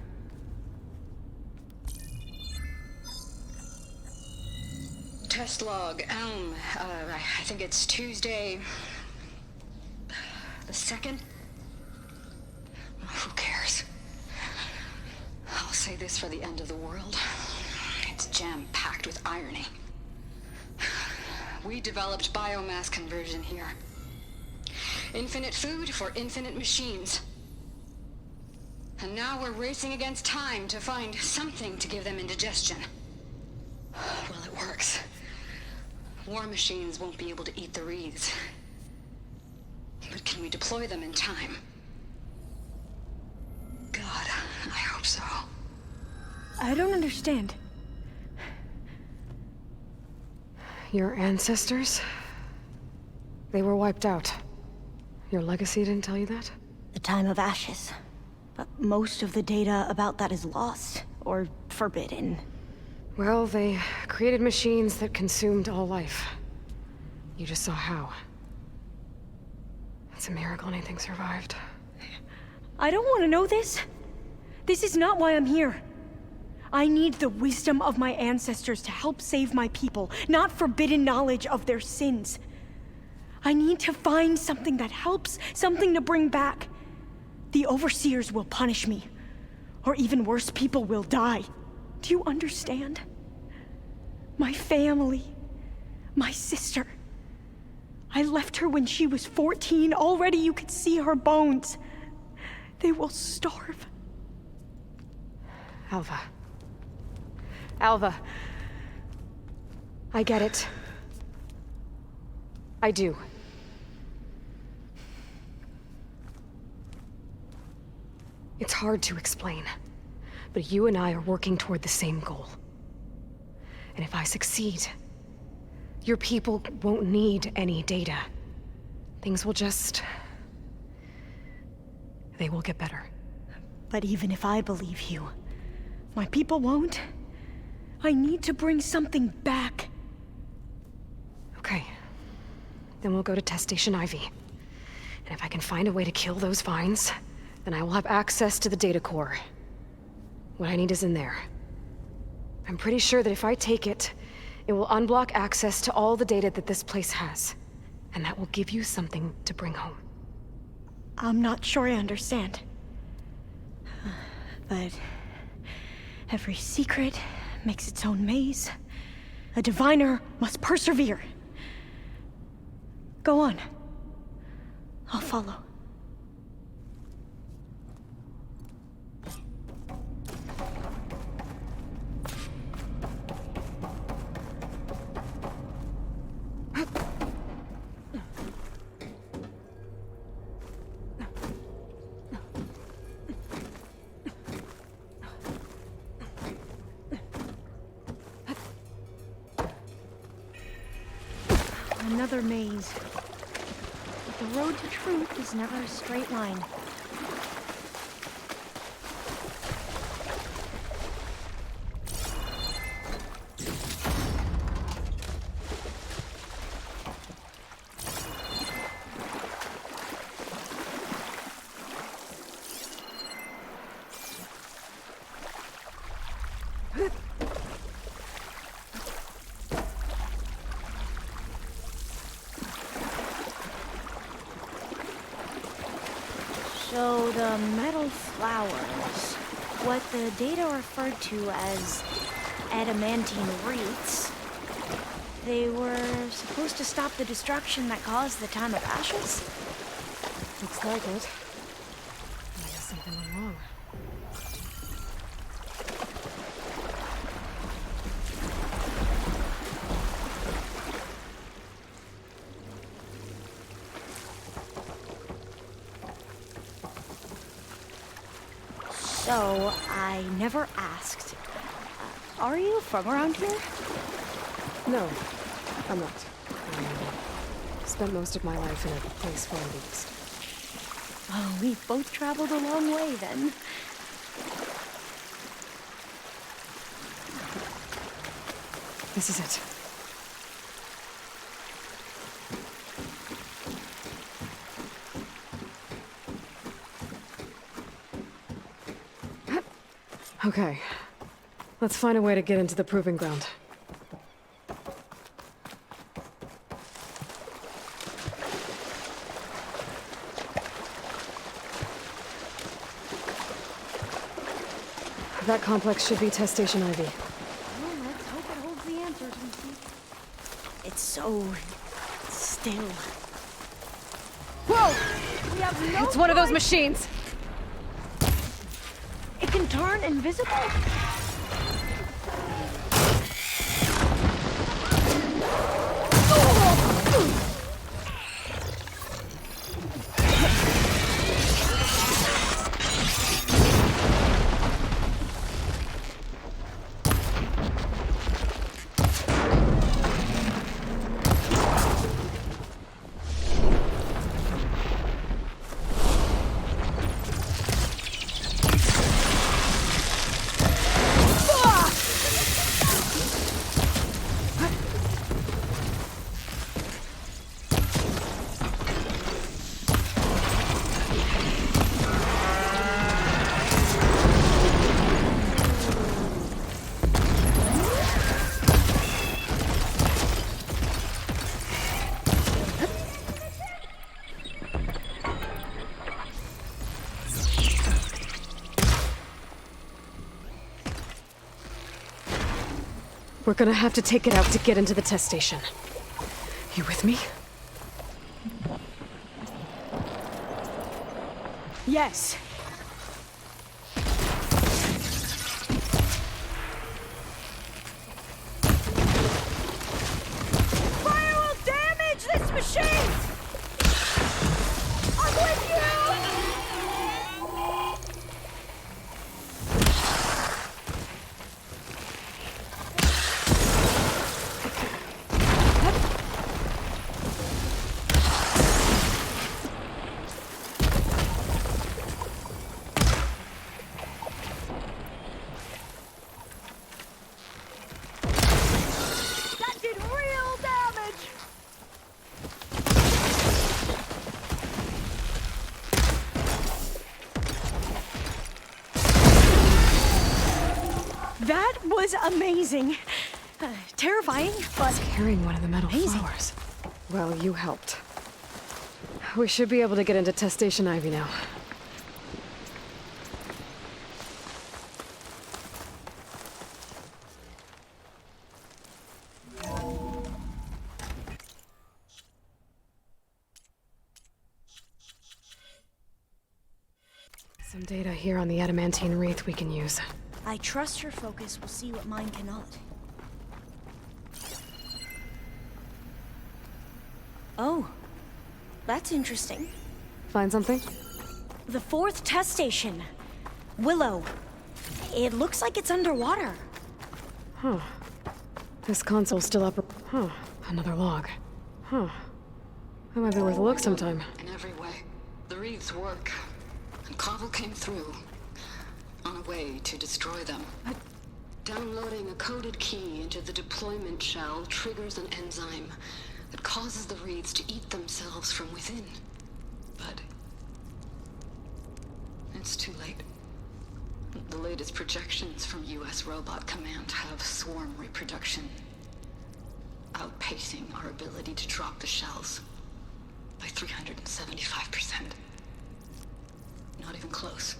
Test log, I think it's Tuesday... the 2nd? Who cares? I'll say this for the end of the world. It's jam-packed with irony. We developed biomass conversion here. Infinite food for infinite machines. And now we're racing against time to find something to give them indigestion. Well, it works. War machines won't be able to eat the wreaths. But can we deploy them in time? God, I hope so. I don't understand. Your ancestors? They were wiped out. Your legacy didn't tell you that? The time of ashes. But most of the data about that is lost, or forbidden. Well, they created machines that consumed all life. You just saw how. It's a miracle anything survived. I don't want to know this. This is not why I'm here. I need the wisdom of my ancestors to help save my people, not forbidden knowledge of their sins. I need to find something that helps, something to bring back. The overseers will punish me. Or even worse, people will die. Do you understand? My family. My sister. I left her when she was 14. Already you could see her bones. They will starve. Alva. Alva. I get it. I do. It's hard to explain, but you and I are working toward the same goal. And if I succeed, your people won't need any data. Things will just... they will get better. But even if I believe you, my people won't. I need to bring something back. Okay. Then we'll go to Test Station Ivy. And if I can find a way to kill those vines, then I will have access to the data core. What I need is in there. I'm pretty sure that if I take it, it will unblock access to all the data that this place has. And that will give you something to bring home. I'm not sure I understand. But every secret makes its own maze. A diviner must persevere. Go on. I'll follow. Another maze. But the road to truth is never a straight line. So the metal flowers, what the data referred to as adamantine wreaths, they were supposed to stop the destruction that caused the Time of Ashes? Looks like it. I guess something went wrong. So, I never asked. Are you from around here? No, I'm not. I spent most of my life in a place far in the east. Oh, we've both traveled a long way then. This is it. Okay. Let's find a way to get into the proving ground. That complex should be Test Station Ivy. Well, let's hope it holds the answers we seek. It's so... still. Whoa! We have no It's one of those machines! It can turn invisible? We're gonna have to take it out to get into the test station. You with me? Yes. Fire will damage this machine! I'm with you! That did real damage! That was amazing. Terrifying, but Carrying one of the metal amazing. flowers. Well, you helped. We should be able to get into test station Ivy now. Some data here on the adamantine wreath we can use. I trust your focus will see what mine cannot. Oh, that's interesting. Find something? The 4th test station. Willow. It looks like it's underwater. Huh. This console's still up. Huh. Another log. Huh. That might be worth a look sometime. In every way, the wreaths work. And Cobble came through, on a way to destroy them. Downloading a coded key into the deployment shell triggers an enzyme that causes the wreaths to eat themselves from within. But it's too late. The latest projections from US Robot Command have swarm reproduction, outpacing our ability to drop the shells by 375%. Not even close.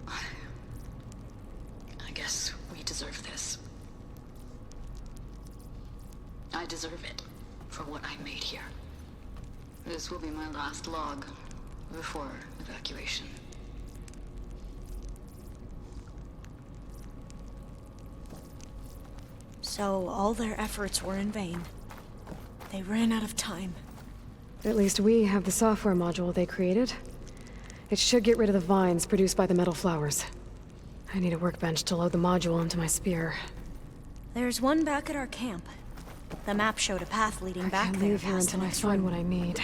I guess we deserve this. I deserve it for what I made here. This will be my last log before evacuation. So all their efforts were in vain. They ran out of time. At least we have the software module they created. It should get rid of the vines produced by the metal flowers. I need a workbench to load the module into my spear. There's one back at our camp. The map showed a path leading back Can't there leave here past the until I next find room. what I need.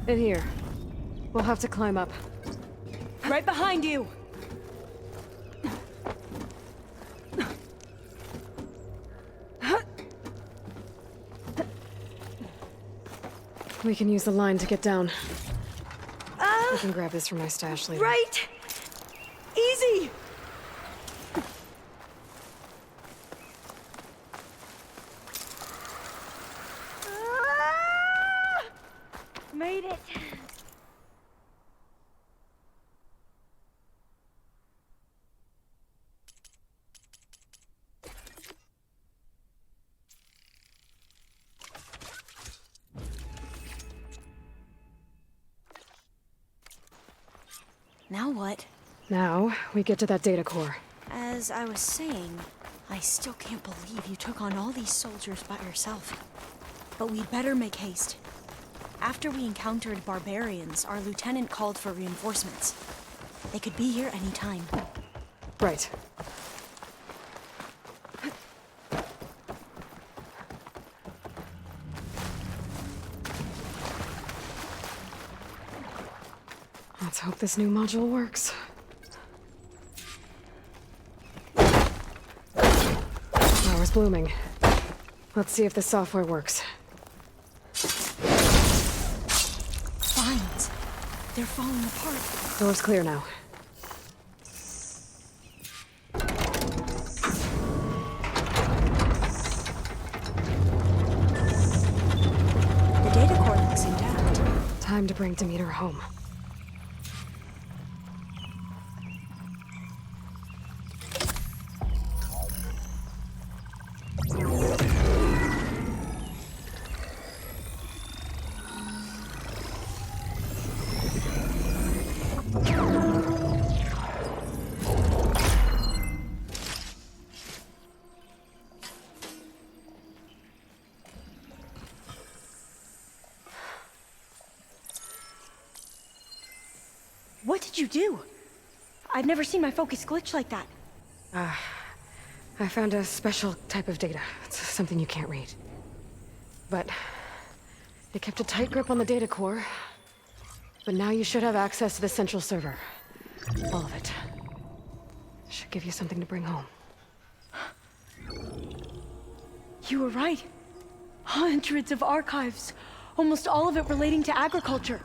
In here. We'll have to climb up. Right behind you! We can use the line to get down. I can grab this from my stash later. Right! Easy! Made it. Now what? Now, we get to that data core. As I was saying, I still can't believe you took on all these soldiers by yourself. But we'd better make haste. After we encountered barbarians, our lieutenant called for reinforcements. They could be here any time. Right. Let's hope this new module works. Flowers blooming. Let's see if the software works. Vines. They're falling apart. Door's clear now. time to bring Demeter home. What did you do? I've never seen my focus glitch like that. I found a special type of data. It's something you can't read. But it kept a tight grip on the data core. But now you should have access to the central server. All of it. Should give you something to bring home. You were right. Hundreds of archives. Almost all of it relating to agriculture.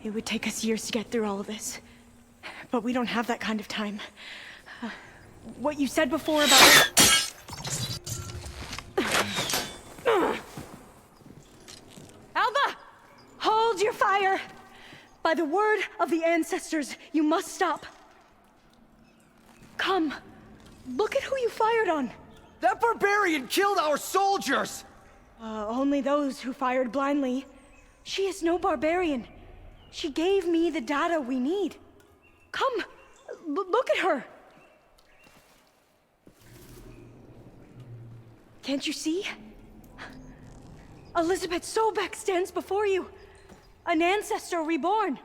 It would take us years to get through all of this. But we don't have that kind of time. What you said before about... Alva! Hold your fire! By the word of the ancestors, you must stop. Come. Look at who you fired on. That barbarian killed our soldiers! Only those who fired blindly. She is no barbarian. She gave me the data we need. Come, look at her. Can't you see? Elizabeth Sobek stands before you. An ancestor reborn.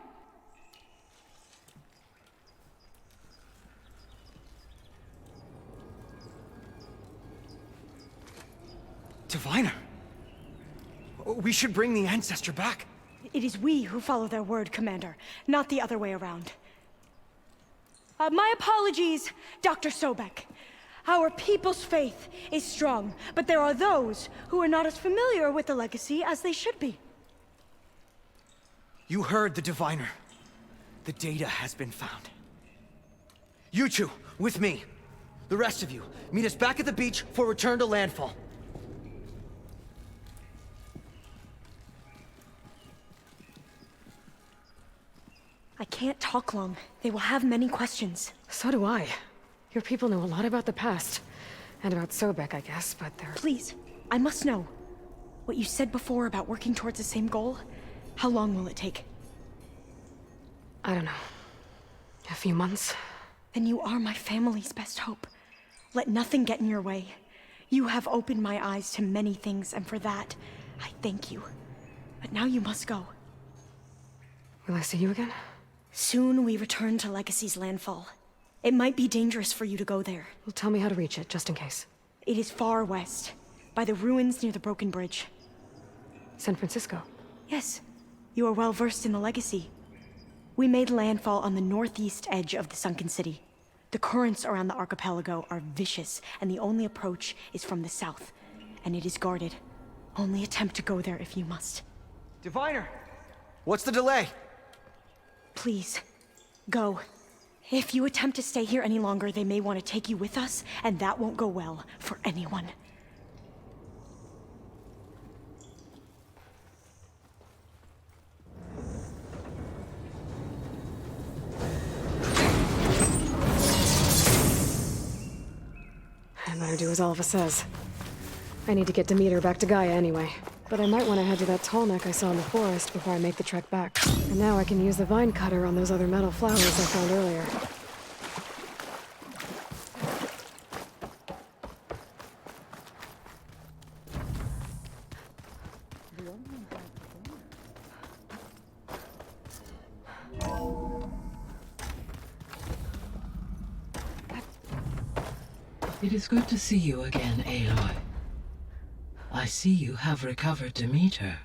Diviner. We should bring the ancestor back. It is we who follow their word, Commander, not the other way around. My apologies, Dr. Sobek. Our people's faith is strong, but there are those who are not as familiar with the legacy as they should be. You heard the diviner. The data has been found. You two, with me. The rest of you, meet us back at the beach for return to landfall. I can't talk long. They will have many questions. So do I. Your people know a lot about the past. And about Sobek, I guess, but they're... Please, I must know. What you said before about working towards the same goal, how long will it take? I don't know. A few months? Then you are my family's best hope. Let nothing get in your way. You have opened my eyes to many things, and for that, I thank you. But now you must go. Will I see you again? Soon we return to Legacy's landfall. It might be dangerous for you to go there. Well, tell me how to reach it, just in case. It is far west, by the ruins near the broken bridge. San Francisco? Yes. You are well versed in the Legacy. We made landfall on the northeast edge of the sunken city. The currents around the archipelago are vicious, and the only approach is from the south. And it is guarded. Only attempt to go there if you must. Diviner! What's the delay? Please, go. If you attempt to stay here any longer, they may want to take you with us, and that won't go well for anyone. I better do as Alva says. I need to get Demeter back to Gaia anyway. But I might want to head to that tall neck I saw in the forest before I make the trek back. And now I can use the vine cutter on those other metal flowers I found earlier. It is good to see you again, Aloy. I see you have recovered Demeter.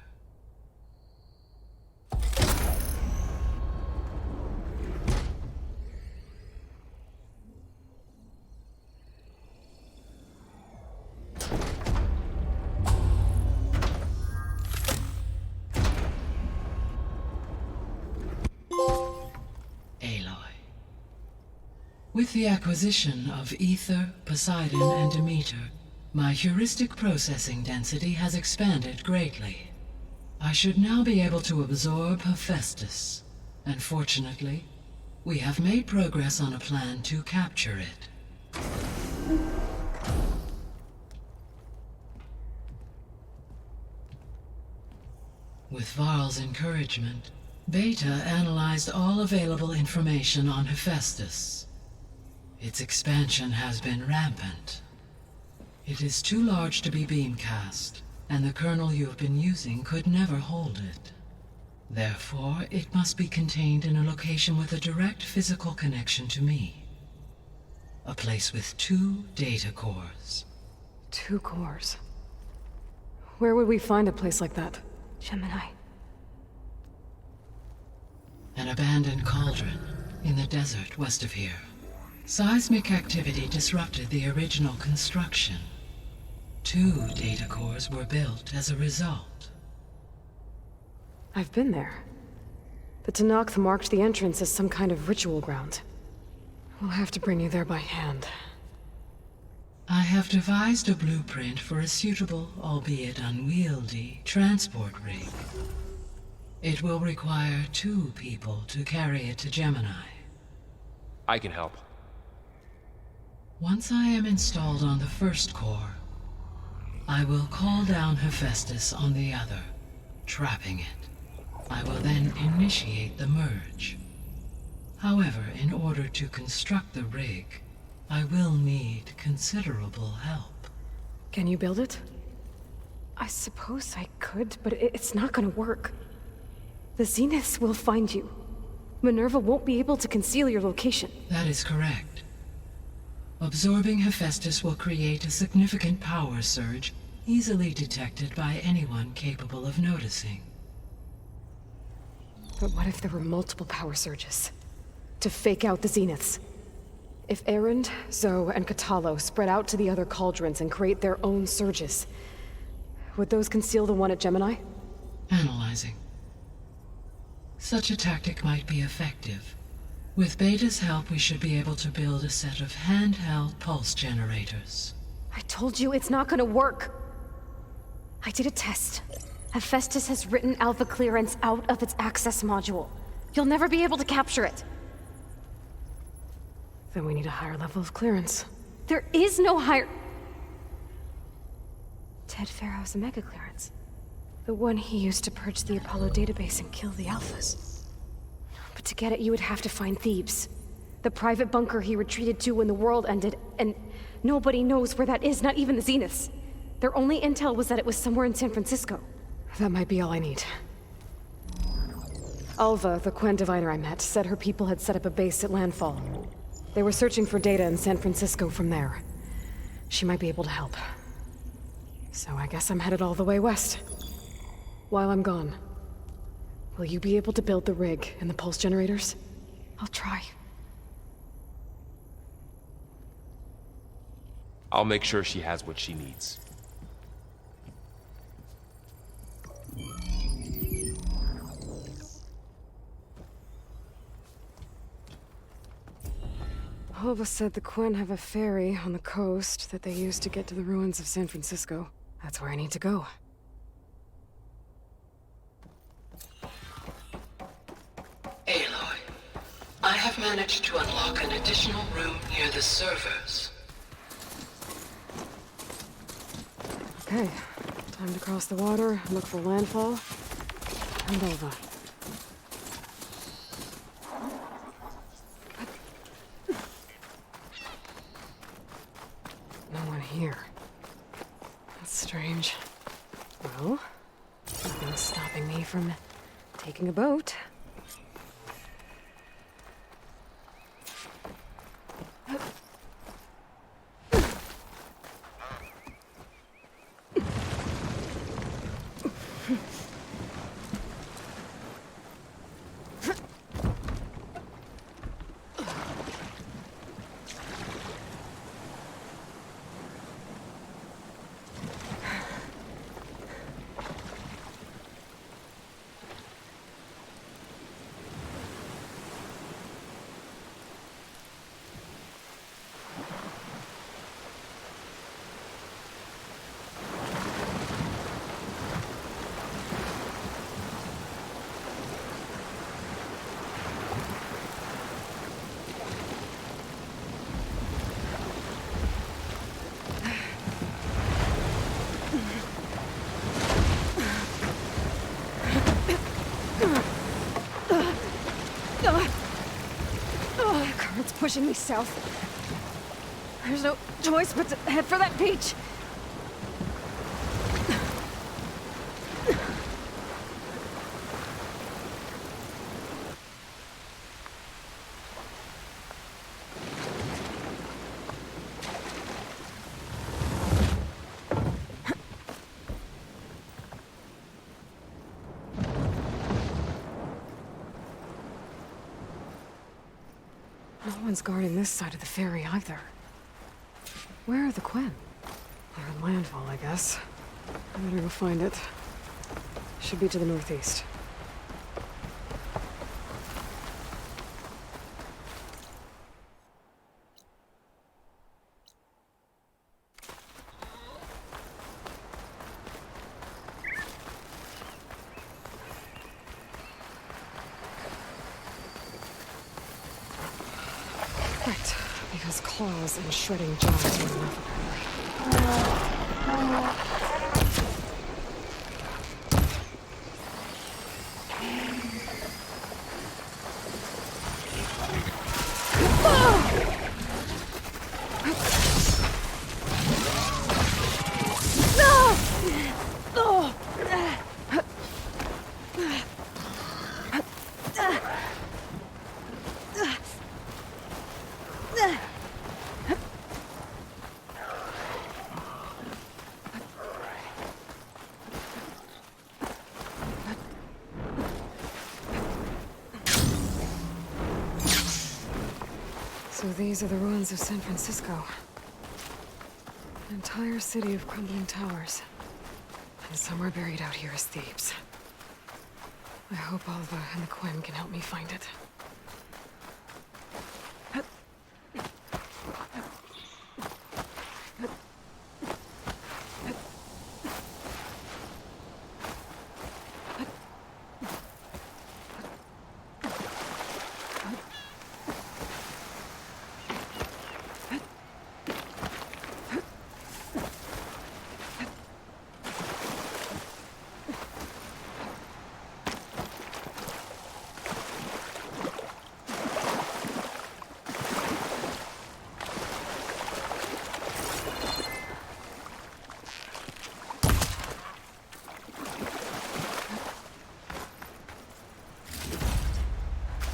Aloy. With the acquisition of Ether, Poseidon, and Demeter, My heuristic processing density has expanded greatly. I should now be able to absorb Hephaestus, and fortunately, we have made progress on a plan to capture it. With Varl's encouragement, Beta analyzed all available information on Hephaestus. Its expansion has been rampant. It is too large to be beamcast, and the kernel you have been using could never hold it. Therefore, it must be contained in a location with a direct physical connection to me. A place with 2 data cores. 2 cores? Where would we find a place like that? Gemini. An abandoned cauldron in the desert west of here. Seismic activity disrupted the original construction. 2 data cores were built as a result. I've been there. The Tenakth marked the entrance as some kind of ritual ground. We'll have to bring you there by hand. I have devised a blueprint for a suitable, albeit unwieldy, transport rig. It will require 2 people to carry it to Gemini. I can help. Once I am installed on the first core, I will call down Hephaestus on the other, trapping it. I will then initiate the merge. However, in order to construct the rig, I will need considerable help. Can you build it? I suppose I could, but it's not gonna work. The Zeniths will find you. Minerva won't be able to conceal your location. That is correct. Absorbing Hephaestus will create a significant power surge, easily detected by anyone capable of noticing. But what if there were multiple power surges? To fake out the Zeniths? If Erend, Zoe, and Katalo spread out to the other cauldrons and create their own surges, would those conceal the one at Gemini? Analyzing. Such a tactic might be effective. With Beta's help, we should be able to build a set of handheld pulse generators. I told you it's not gonna work. I did a test. Hephaestus has written alpha clearance out of its access module. You'll never be able to capture it. Then we need a higher level of clearance. There is no higher... Ted Pharaoh's mega clearance. The one he used to purge the Apollo database and kill the Alphas. But to get it, you would have to find Thebes. The private bunker he retreated to when the world ended, and nobody knows where that is, not even the Zeniths. Their only intel was that it was somewhere in San Francisco. That might be all I need. Alva, the Quen diviner I met, said her people had set up a base at landfall. They were searching for data in San Francisco from there. She might be able to help. So I guess I'm headed all the way west. While I'm gone, will you be able to build the rig and the pulse generators? I'll try. I'll make sure she has what she needs. Alva said the Quen have a ferry on the coast that they use to get to the ruins of San Francisco. That's where I need to go. Aloy, I have managed to unlock an additional room near the servers. Okay, time to cross the water, look for landfall, and Alva. No one here. That's strange. Well, nothing's stopping me from taking a boat. It's pushing me south. There's no choice but to head for that beach. No one's guarding this side of the ferry either. Where are the Quen? They're in landfall, I guess. I better go find it. Should be to the northeast. Right, because claws and shredding jaws are enough. So these are the ruins of San Francisco. An entire city of crumbling towers. And somewhere buried out here is Thebes. I hope Alva and the Quen can help me find it.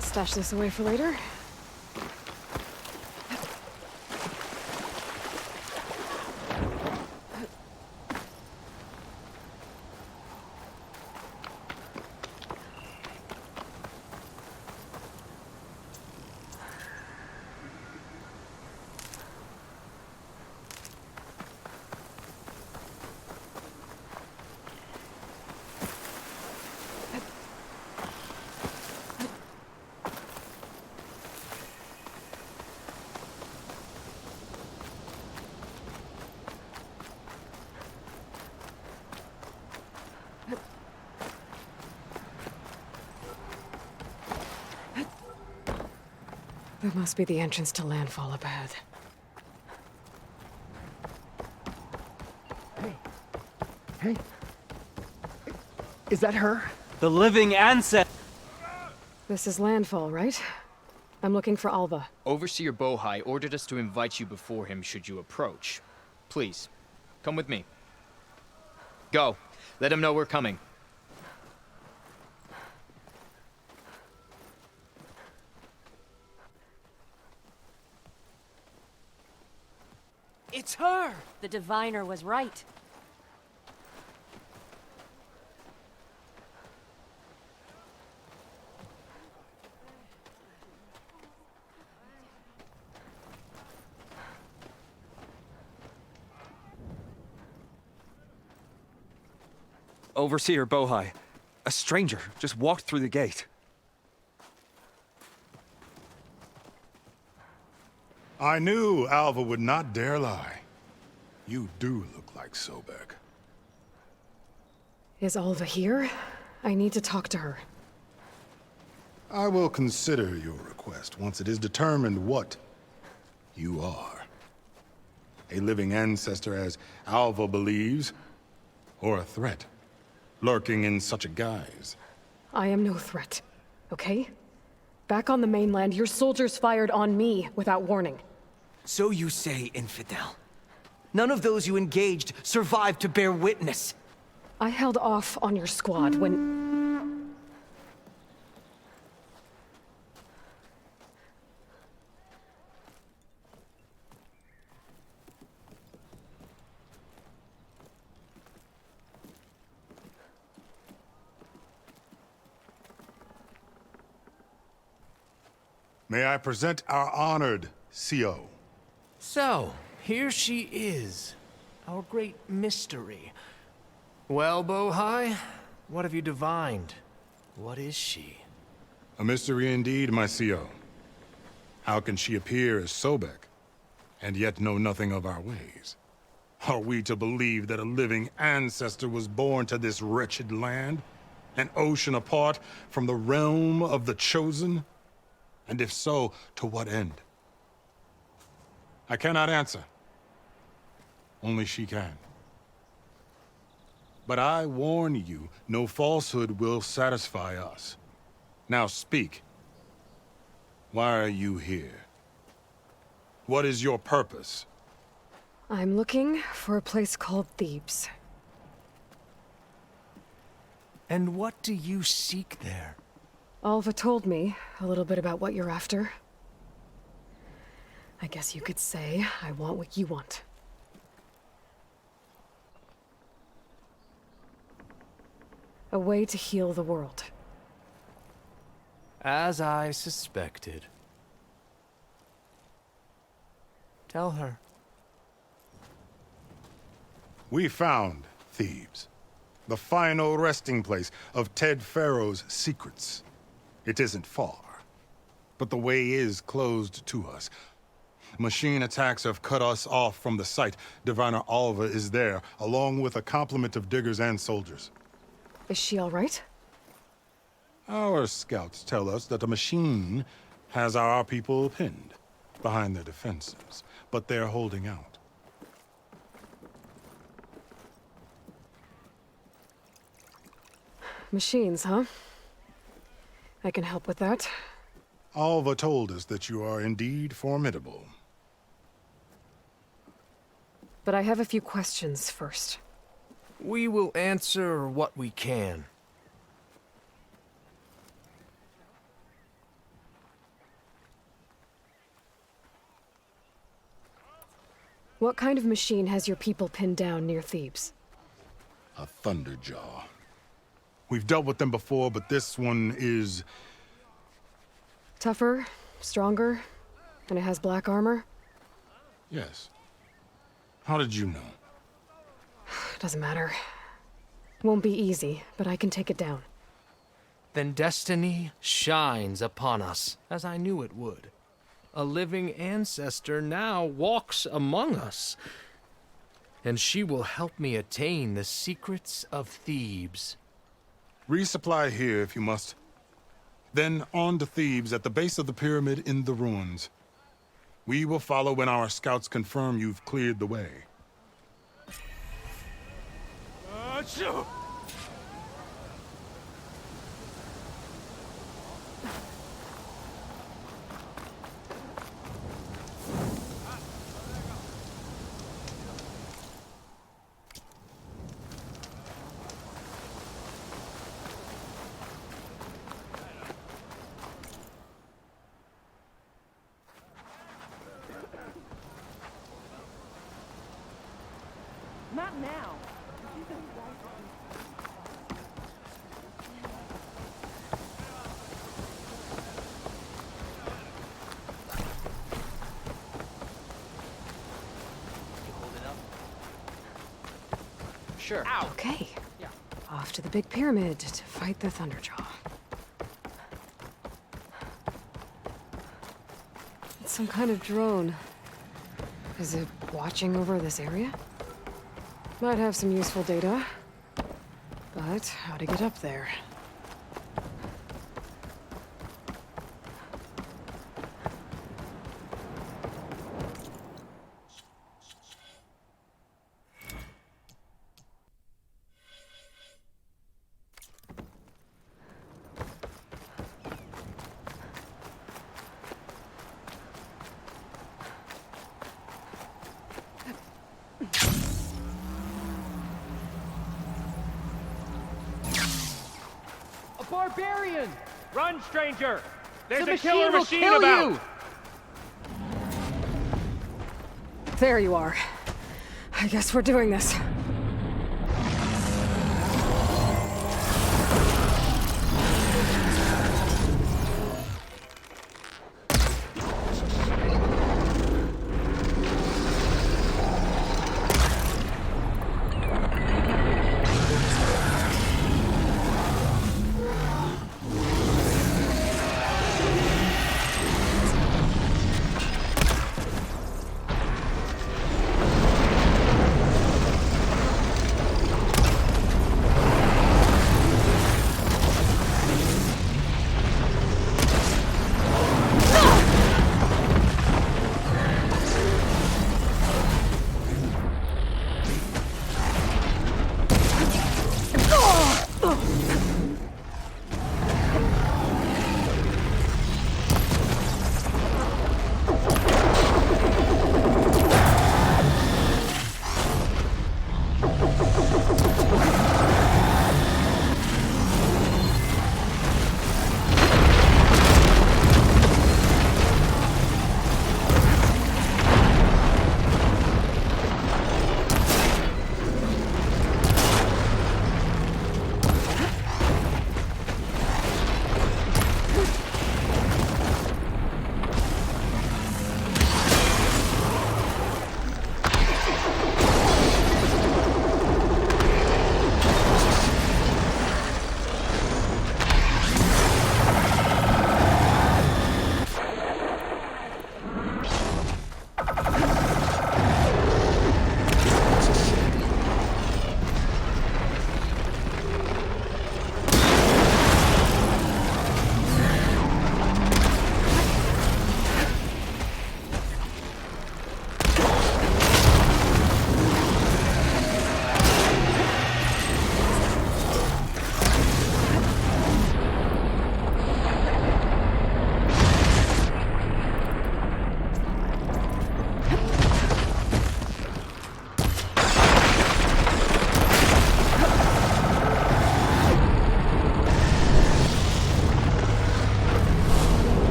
Stash this away for later. That must be the entrance to landfall up ahead. Hey. Is that her? The living ancestor! This is landfall, right? I'm looking for Alva. Overseer Bohai ordered us to invite you before him should you approach. Please, come with me. Go. Let him know we're coming. It's her! The diviner was right. Overseer Bohai. A stranger just walked through the gate. I knew Alva would not dare lie. You do look like Sobek. Is Alva here? I need to talk to her. I will consider your request once it is determined what you are. A living ancestor, as Alva believes, or a threat, lurking in such a guise. I am no threat, okay? Back on the mainland, your soldiers fired on me without warning. So you say, infidel. None of those you engaged survived to bear witness. I held off on your squad when... May I present our honored CO? So, here she is. Our great mystery. Well, Bohai, what have you divined? What is she? A mystery indeed, my CO. How can she appear as Sobek, and yet know nothing of our ways? Are we to believe that a living ancestor was born to this wretched land? An ocean apart from the realm of the Chosen? And if so, to what end? I cannot answer. Only she can. But I warn you, no falsehood will satisfy us. Now speak. Why are you here? What is your purpose? I'm looking for a place called Thebes. And what do you seek there? Alva told me a little bit about what you're after. I guess you could say I want what you want. A way to heal the world. As I suspected. Tell her. We found Thebes, the final resting place of Ted Pharaoh's secrets. It isn't far, but the way is closed to us. Machine attacks have cut us off from the site. Diviner Alva is there, along with a complement of diggers and soldiers. Is she all right? Our scouts tell us that a machine has our people pinned behind their defenses, but they're holding out. Machines, huh? I can help with that. Alva told us that you are indeed formidable. But I have a few questions first. We will answer what we can. What kind of machine has your people pinned down near Thebes? A Thunderjaw. We've dealt with them before, but this one is... Tougher, stronger, and it has black armor? Yes. How did you know? Doesn't matter. Won't be easy, but I can take it down. Then destiny shines upon us, as I knew it would. A living ancestor now walks among us, and she will help me attain the secrets of Thebes. Resupply here if you must. Then on to Thebes at the base of the pyramid in the ruins. We will follow when our scouts confirm you've cleared the way. Achoo! Not now. Sure. Okay. Yeah. Off to the big pyramid to fight the Thunderjaw. It's some kind of drone. Is it watching over this area? Might have some useful data. But how to get up there? barbarian! Run, stranger! There's The a killer will machine kill about! you! There you are. I guess we're doing this.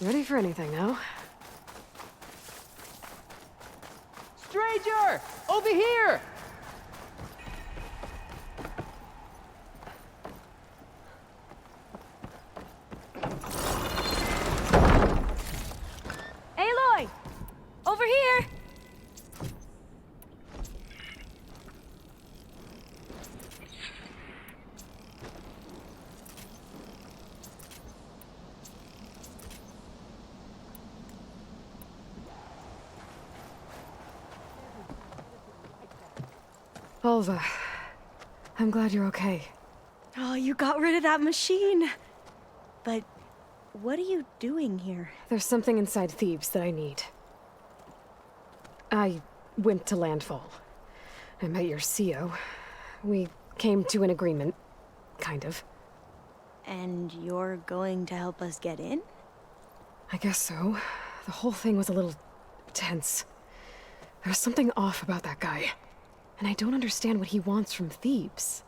Ready for anything now? Stranger! Over here! Aloy! Over here! Volva, I'm glad you're okay. Oh, you got rid of that machine. But what are you doing here? There's something inside Thebes that I need. I went to landfall. I met your CO. We came to an agreement, kind of. And you're going to help us get in? I guess so. The whole thing was a little tense. There was something off about that guy. And I don't understand what he wants from Thebes.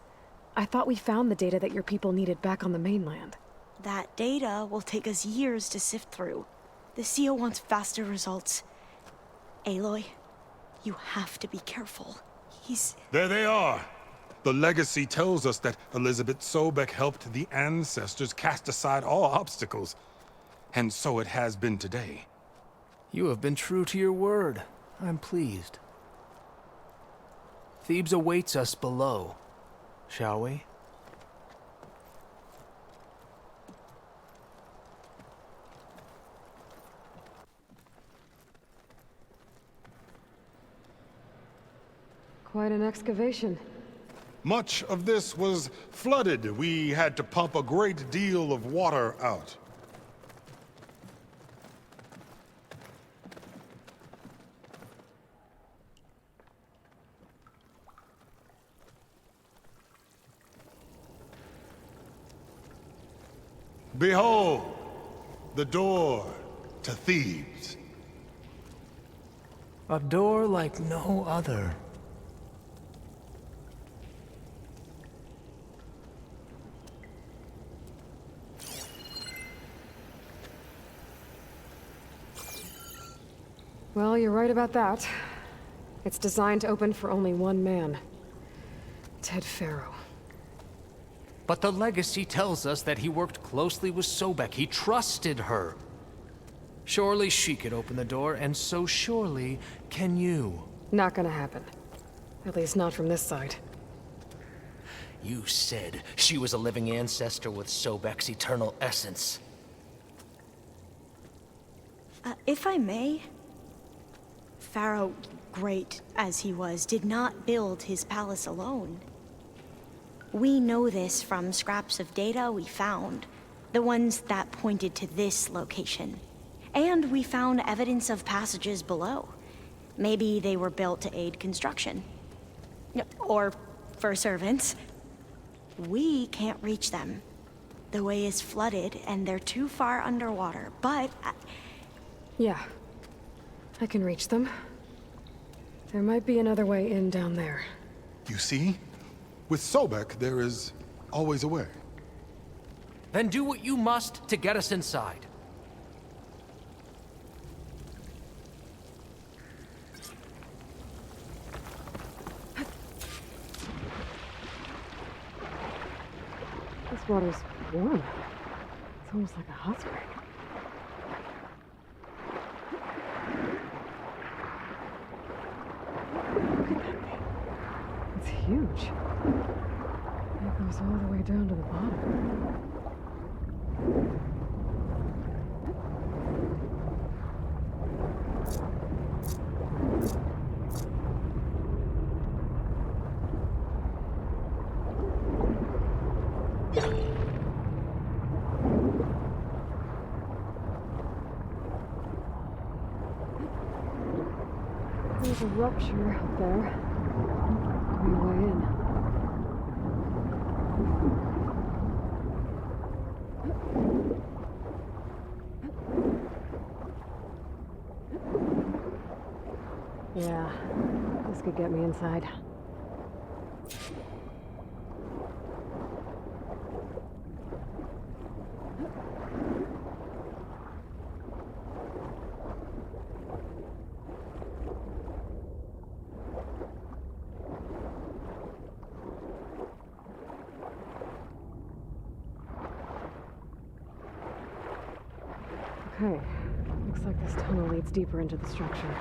I thought we found the data that your people needed back on the mainland. That data will take us years to sift through. The CO wants faster results. Aloy, you have to be careful. There they are! The legacy tells us that Elizabeth Sobek helped the ancestors cast aside all obstacles. And so it has been today. You have been true to your word. I'm pleased. Thebes awaits us below. Shall we? Quite an excavation. Much of this was flooded. We had to pump a great deal of water out. Behold, the door to Thebes. A door like no other. Well, you're right about that. It's designed to open for only one man. Ted Faro. But the legacy tells us that he worked closely with Sobek. He trusted her. Surely she could open the door, and so surely can you. Not gonna happen. At least not from this side. You said she was a living ancestor with Sobek's eternal essence. If I may, Pharaoh, great as he was, did not build his palace alone. We know this from scraps of data we found, the ones that pointed to this location. And we found evidence of passages below. Maybe they were built to aid construction. Or for servants. We can't reach them. The way is flooded and they're too far underwater, but... Yeah. I can reach them. There might be another way in down there. You see? With Sobek, there is always a way. Then do what you must to get us inside. This water's warm. It's almost like a hot spring. Look at that thing. It's huge. It goes all the way down to the bottom. There's a rupture up there. Could be a way in. Yeah, this could get me inside. Okay, looks like this tunnel leads deeper into the structure.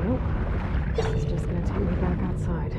Nope. This is just gonna take me back outside.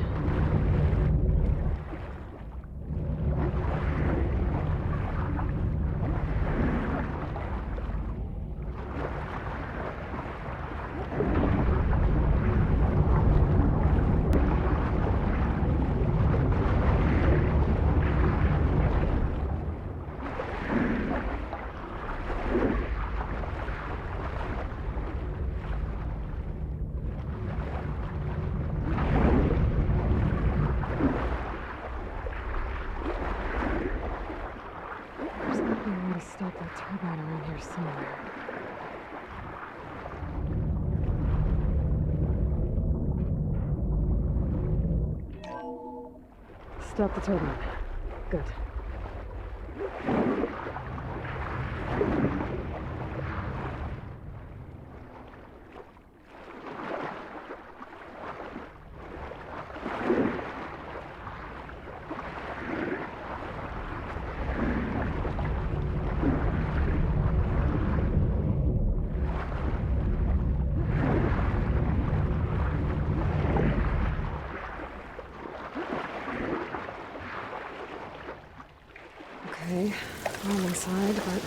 Stop that turbine around here somewhere. Stop the turbine. Good. Okay, I'm inside, but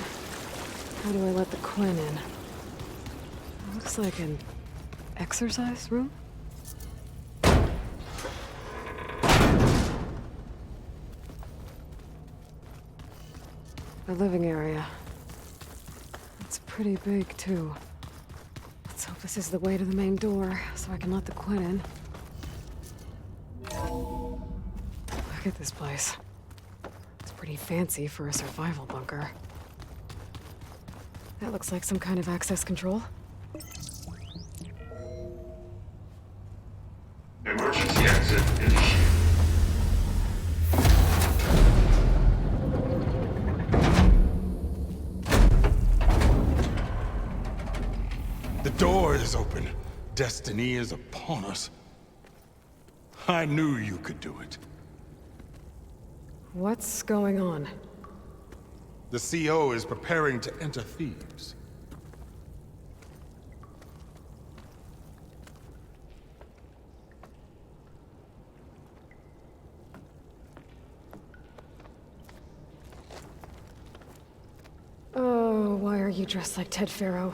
How do I let the Quinn in? Looks like an exercise room? The living area. It's pretty big, too. Let's hope this is the way to the main door, so I can let the Quinn in. Look at this place. It's pretty fancy for a survival bunker. That looks like some kind of access control. Emergency exit initiated. The door is open. Destiny is upon us. I knew you could do it. What's going on? The CO is preparing to enter Thebes. Oh, why are you dressed like Ted Pharaoh?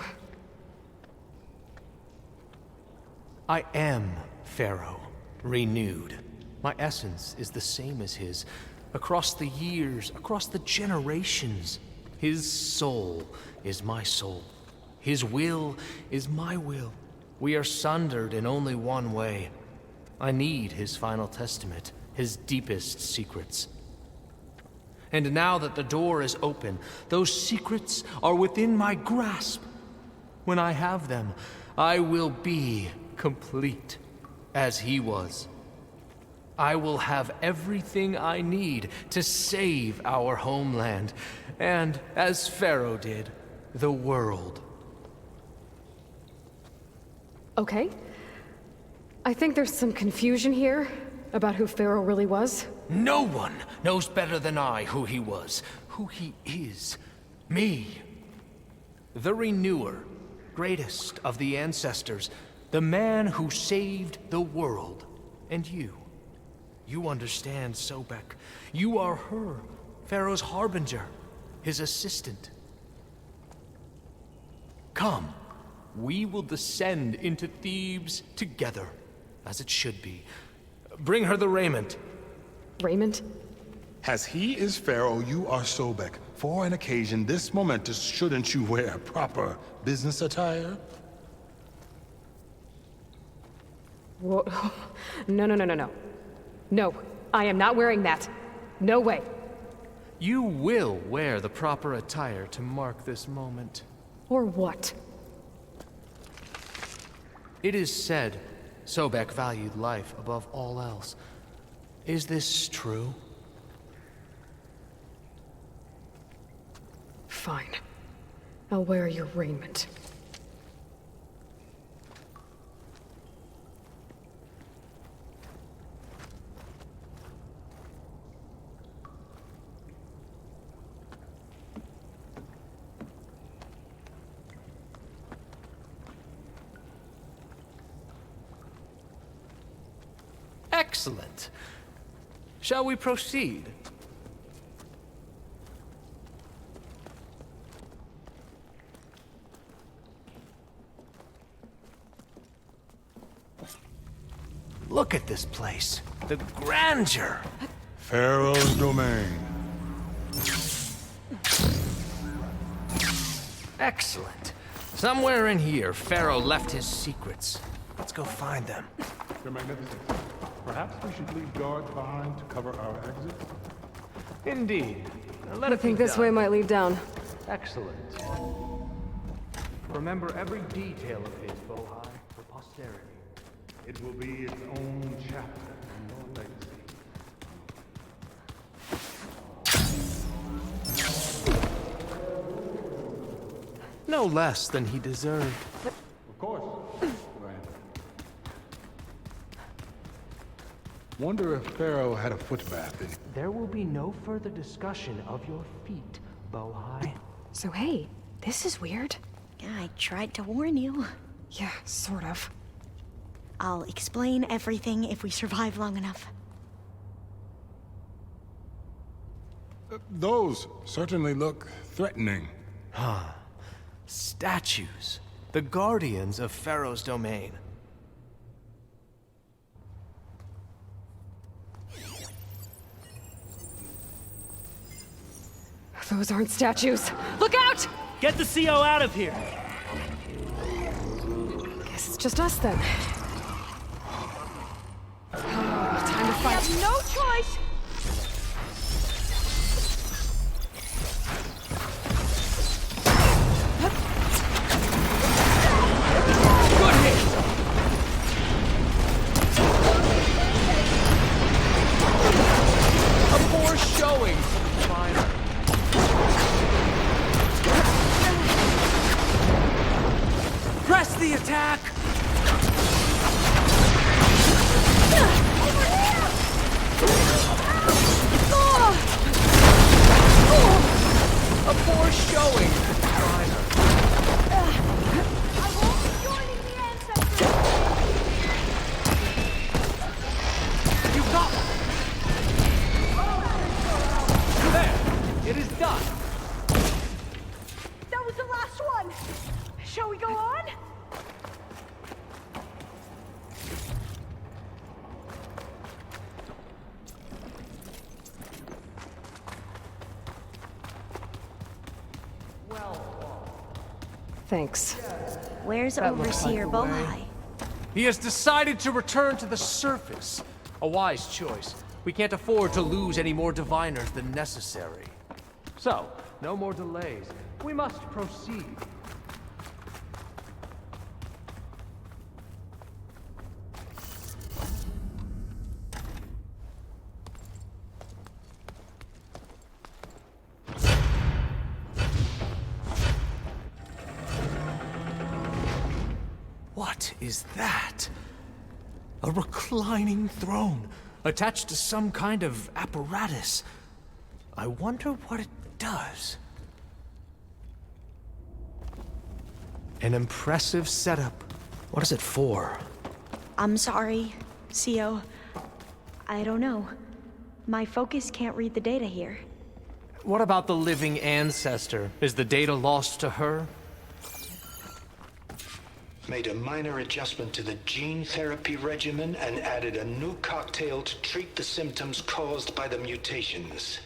I am Pharaoh, renewed. My essence is the same as his. Across the years, across the generations. His soul is my soul. His will is my will. We are sundered in only one way. I need his final testament, his deepest secrets. And now that the door is open, those secrets are within my grasp. When I have them, I will be complete, as he was. I will have everything I need to save our homeland, and, as Pharaoh did, the world. Okay. I think there's some confusion here about who Pharaoh really was. No one knows better than I who he was, who he is. Me. The Renewer, greatest of the ancestors, the man who saved the world. And you. You understand, Sobek. You are her, Pharaoh's harbinger, his assistant. Come, we will descend into Thebes together, as it should be. Bring her the raiment. Raiment? As he is Pharaoh, you are Sobek. For an occasion this momentous, shouldn't you wear proper business attire? Whoa. No. No, I am not wearing that. No way. You will wear the proper attire to mark this moment. Or what? It is said Sobek valued life above all else. Is this true? Fine. I'll wear your raiment. Excellent. Shall we proceed? Look at this place. The grandeur. Pharaoh's domain. Excellent. Somewhere in here, Pharaoh left his secrets. Let's go find them. Your Magnificence, perhaps we should leave guards behind to cover our exit? Indeed. I think this way might lead down. Excellent. Remember every detail of his, Bohai, for posterity. It will be its own chapter in your legacy. No less than he deserved. Of course. Wonder if Pharaoh had a footbath in. There will be no further discussion of your feet, Bohai. So hey, this is weird. Yeah, I tried to warn you. Yeah, sort of. I'll explain everything if we survive long enough. Those certainly look threatening. Huh. Statues. The guardians of Pharaoh's domain. Those aren't statues. Look out! Get the CO out of here! Guess it's just us then. Time to fight. We have no choice! Good hit! A poor showing from the diviner. Press the attack! A poor showing from the diviner. I won't be joining the ancestors! You got There! It is done! That was the last one! Shall we go on? Thanks. Where's That looks Overseer like a way. Bohai? He has decided to return to the surface. A wise choice. We can't afford to lose any more diviners than necessary. So, no more delays. We must proceed. What is that? A reclining throne, attached to some kind of apparatus. I wonder what it does. An impressive setup. What is it for? I'm sorry, CO. I don't know. My focus can't read the data here. What about the living ancestor? Is the data lost to her? Made a minor adjustment to the gene therapy regimen and added a new cocktail to treat the symptoms caused by the mutations.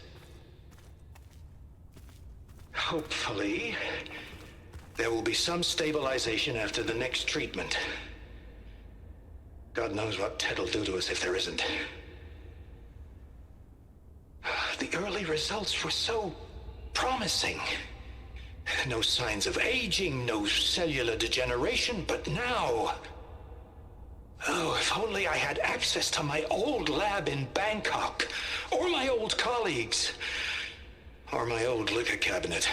Hopefully, there will be some stabilization after the next treatment. God knows what Ted'll do to us if there isn't. The early results were so promising. No signs of aging, no cellular degeneration, but now... Oh, if only I had access to my old lab in Bangkok, or my old colleagues, or my old liquor cabinet.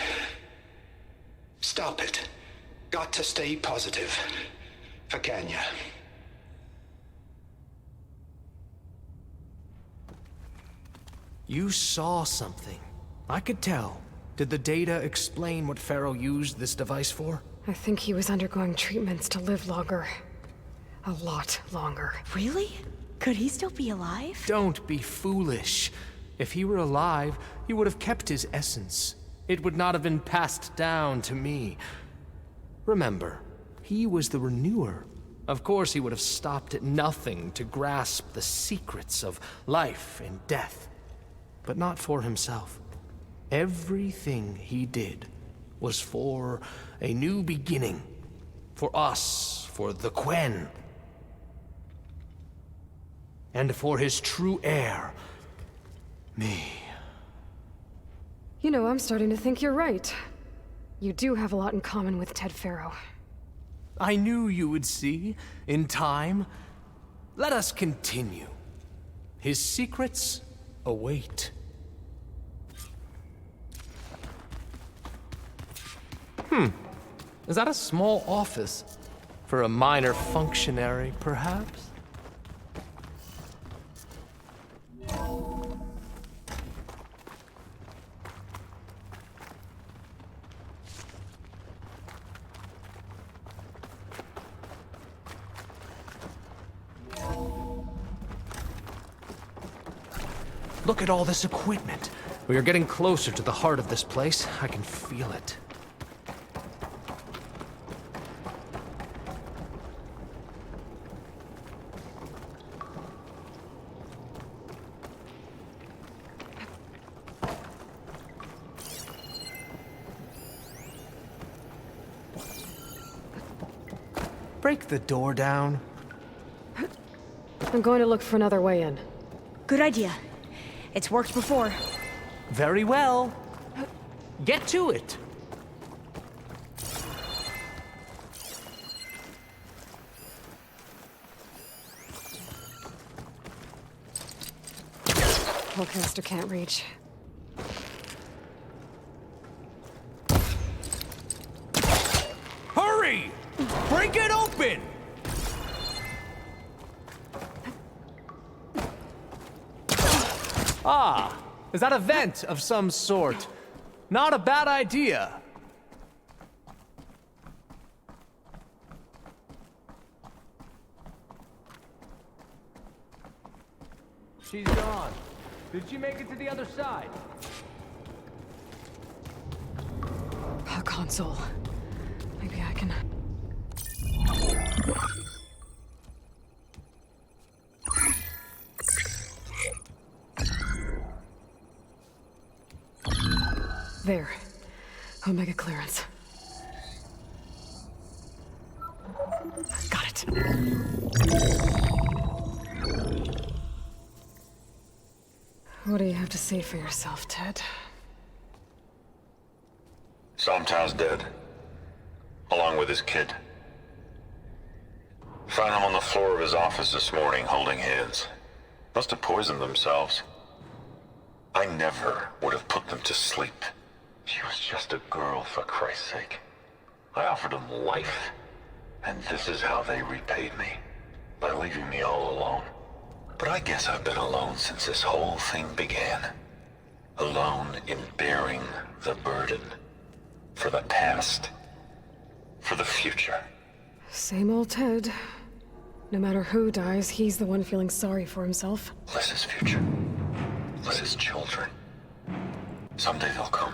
Stop it. Got to stay positive. For Kenya. You saw something. I could tell. Did the data explain what Pharaoh used this device for? I think he was undergoing treatments to live longer. A lot longer. Really? Could he still be alive? Don't be foolish. If he were alive, he would have kept his essence. It would not have been passed down to me. Remember, he was the renewer. Of course he would have stopped at nothing to grasp the secrets of life and death. But not for himself. Everything he did was for a new beginning. For us, for the Quen. And for his true heir, me. You know, I'm starting to think you're right. You do have a lot in common with Ted Pharaoh. I knew you would see, in time. Let us continue. His secrets await. Is that a small office? For a minor functionary, perhaps? Look at all this equipment. We are getting closer to the heart of this place. I can feel it. break the door down. I'm going to look for another way in. Good idea. It's worked before. Very well. Get to it. Pullcaster can't reach. Hurry! Break it open! Ah, is that a vent of some sort? Not a bad idea. She's gone. Did she make it to the other side? A console. Maybe I can... There. Omega clearance. Got it. What do you have to say for yourself, Ted? Sometimes dead. Along with his kid. Found him on the floor of his office this morning, holding hands. Must have poisoned themselves. I never would have put them to sleep. She was just a girl, for Christ's sake. I offered them life. And this is how they repaid me. By leaving me all alone. But I guess I've been alone since this whole thing began. Alone in bearing the burden. For the past. For the future. Same old Ted. No matter who dies, he's the one feeling sorry for himself. Liz's future. Liz's children. Someday they'll come.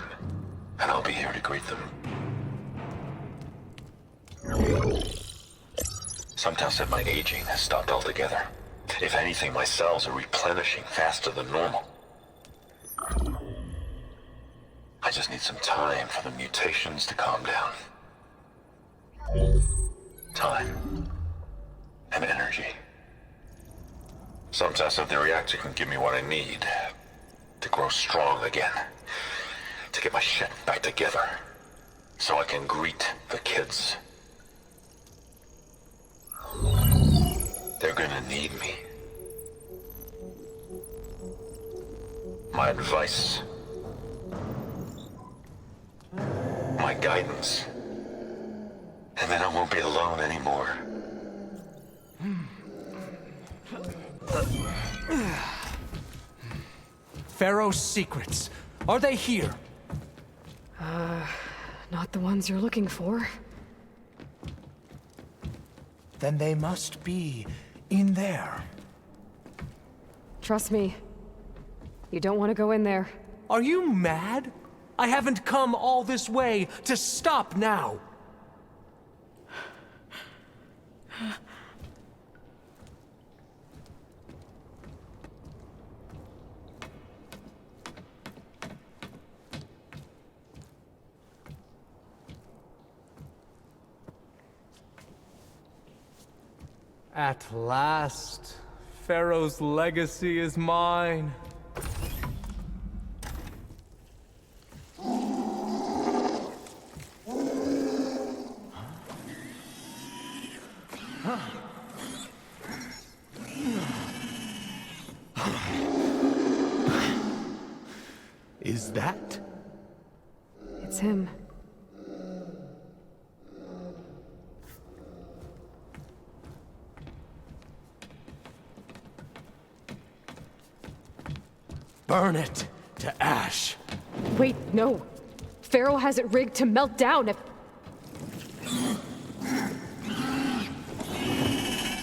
And I'll be here to greet them. Sometimes said my aging has stopped altogether. If anything, my cells are replenishing faster than normal. I just need some time for the mutations to calm down. Time. And energy. Sometimes if the reactor can give me what I need to grow strong again. To get my shit back together. So I can greet the kids. They're gonna need me. My advice. My guidance. And then I won't be alone anymore. Pharaoh's secrets. Are they here? Not the ones you're looking for. Then they must be in there. Trust me. You don't want to go in there. Are you mad? I haven't come all this way to stop now. At last, Pharaoh's legacy is mine. Is that? It's him. Burn it to ash. Wait, no. Pharaoh has it rigged to melt down if...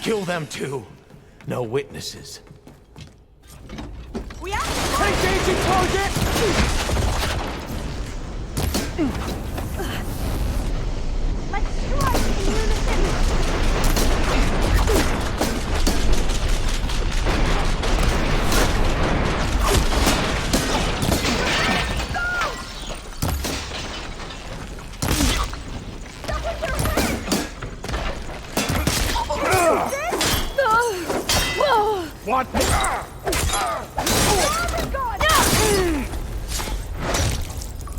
Kill them too. No witnesses. We have Engaging target! Let's strike in unison! want me?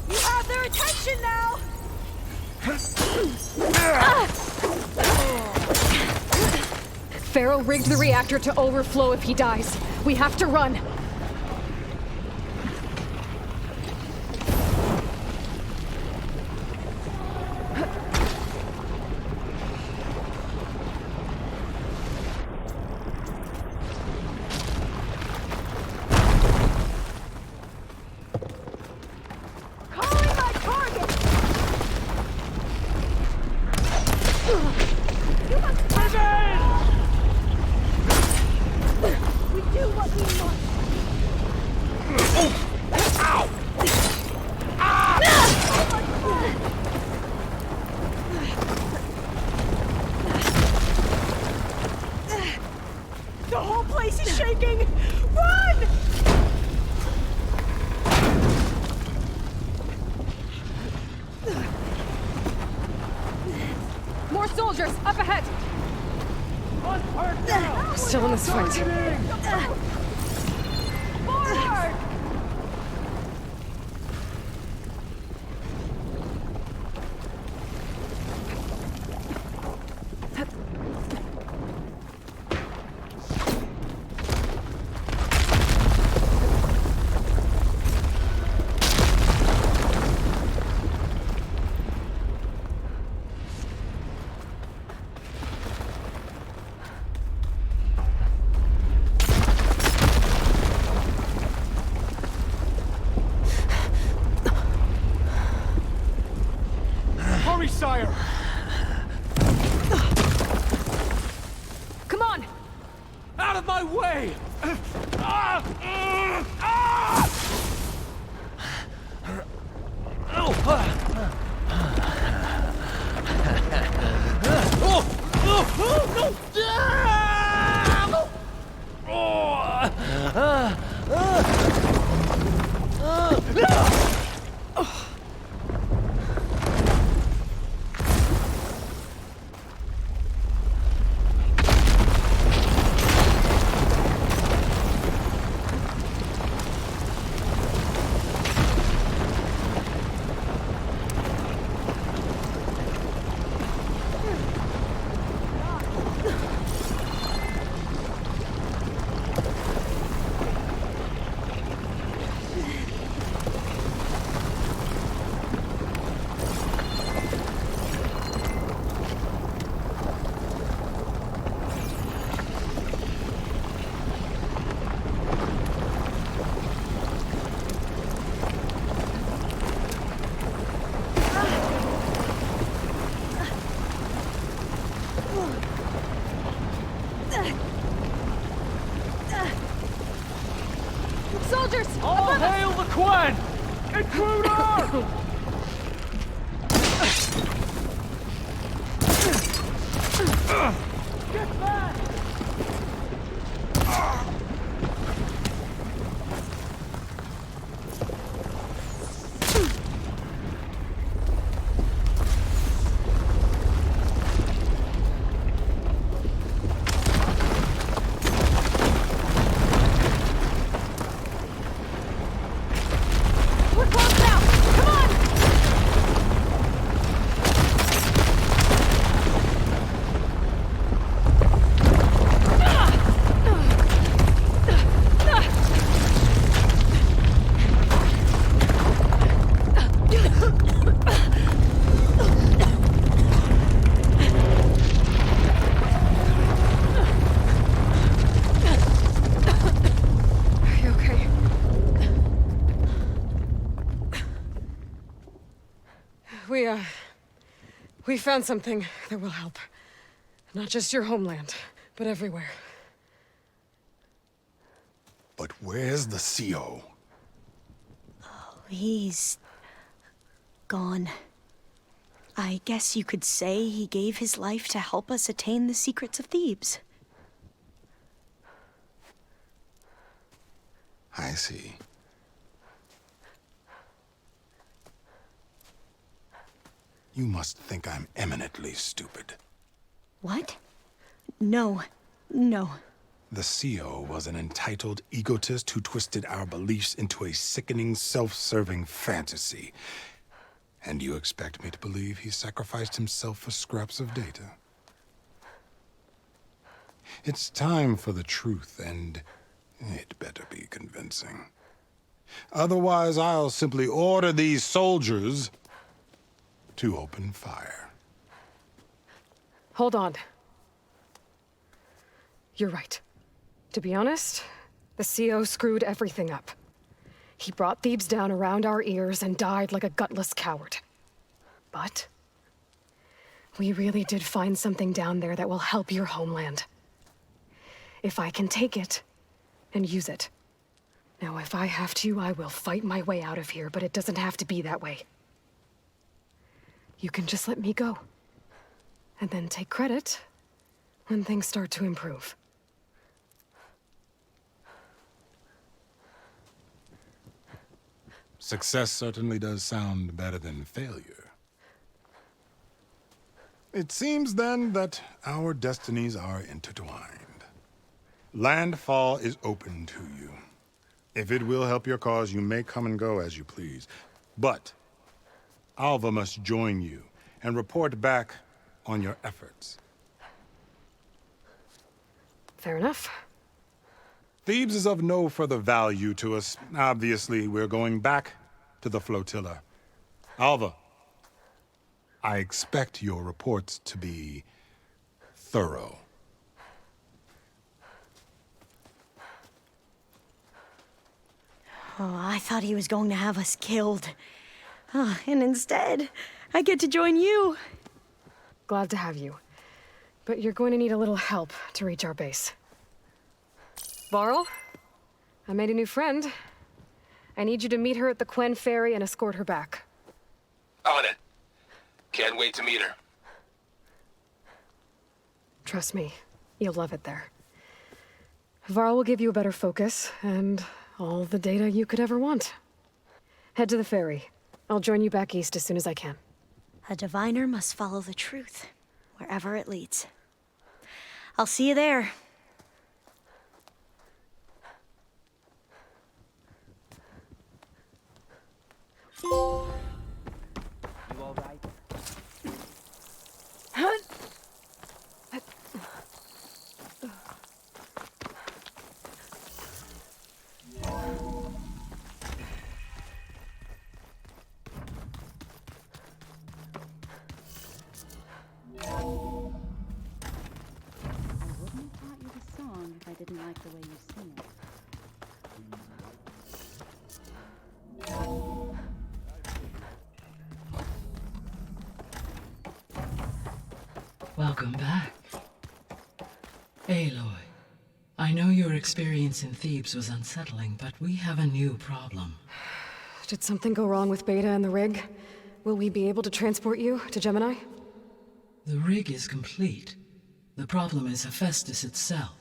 You have their attention now! Varl rigged the reactor to overflow if he dies. We have to run. The whole place is shaking! Run! More soldiers, up ahead! Still in this fight. Forward! Sire! Come on! Out of my way! Soldiers! All above us! hail the Quen! Intruder! Get back! We're close now! Come on! Are you okay? We found something that will help. Not just your homeland, but everywhere. But where's the CO? He's gone. I guess you could say he gave his life to help us attain the secrets of Thebes. I see. You must think I'm eminently stupid. What? No. No. The CO was an entitled egotist who twisted our beliefs into a sickening, self-serving fantasy. And you expect me to believe he sacrificed himself for scraps of data? It's time for the truth, and it better be convincing. Otherwise, I'll simply order these soldiers to open fire. Hold on. You're right. To be honest, the CO screwed everything up. He brought Thebes down around our ears and died like a gutless coward. But we really did find something down there that will help your homeland. If I can take it and use it. Now, if I have to, I will fight my way out of here, but it doesn't have to be that way. You can just let me go. And then take credit when things start to improve. Success certainly does sound better than failure. It seems then that our destinies are intertwined. Landfall is open to you. If it will help your cause, you may come and go as you please. But Alva must join you and report back on your efforts. Fair enough. Thebes is of no further value to us. Obviously, we're going back to the flotilla. Alva, I expect your reports to be thorough. Oh, I thought he was going to have us killed. And instead, I get to join you. Glad to have you. But you're going to need a little help to reach our base. Varl, I made a new friend. I need you to meet her at the Quen Ferry and escort her back. On it. Can't wait to meet her. Trust me, you'll love it there. Varl will give you a better focus, and all the data you could ever want. Head to the ferry. I'll join you back east as soon as I can. A diviner must follow the truth, wherever it leads. I'll see you there. You all right? If I didn't like the way you sing it. Welcome back. Aloy, I know your experience in Thebes was unsettling, but we have a new problem. Did something go wrong with Beta and the rig? Will we be able to transport you to Gemini? The rig is complete. The problem is Hephaestus itself.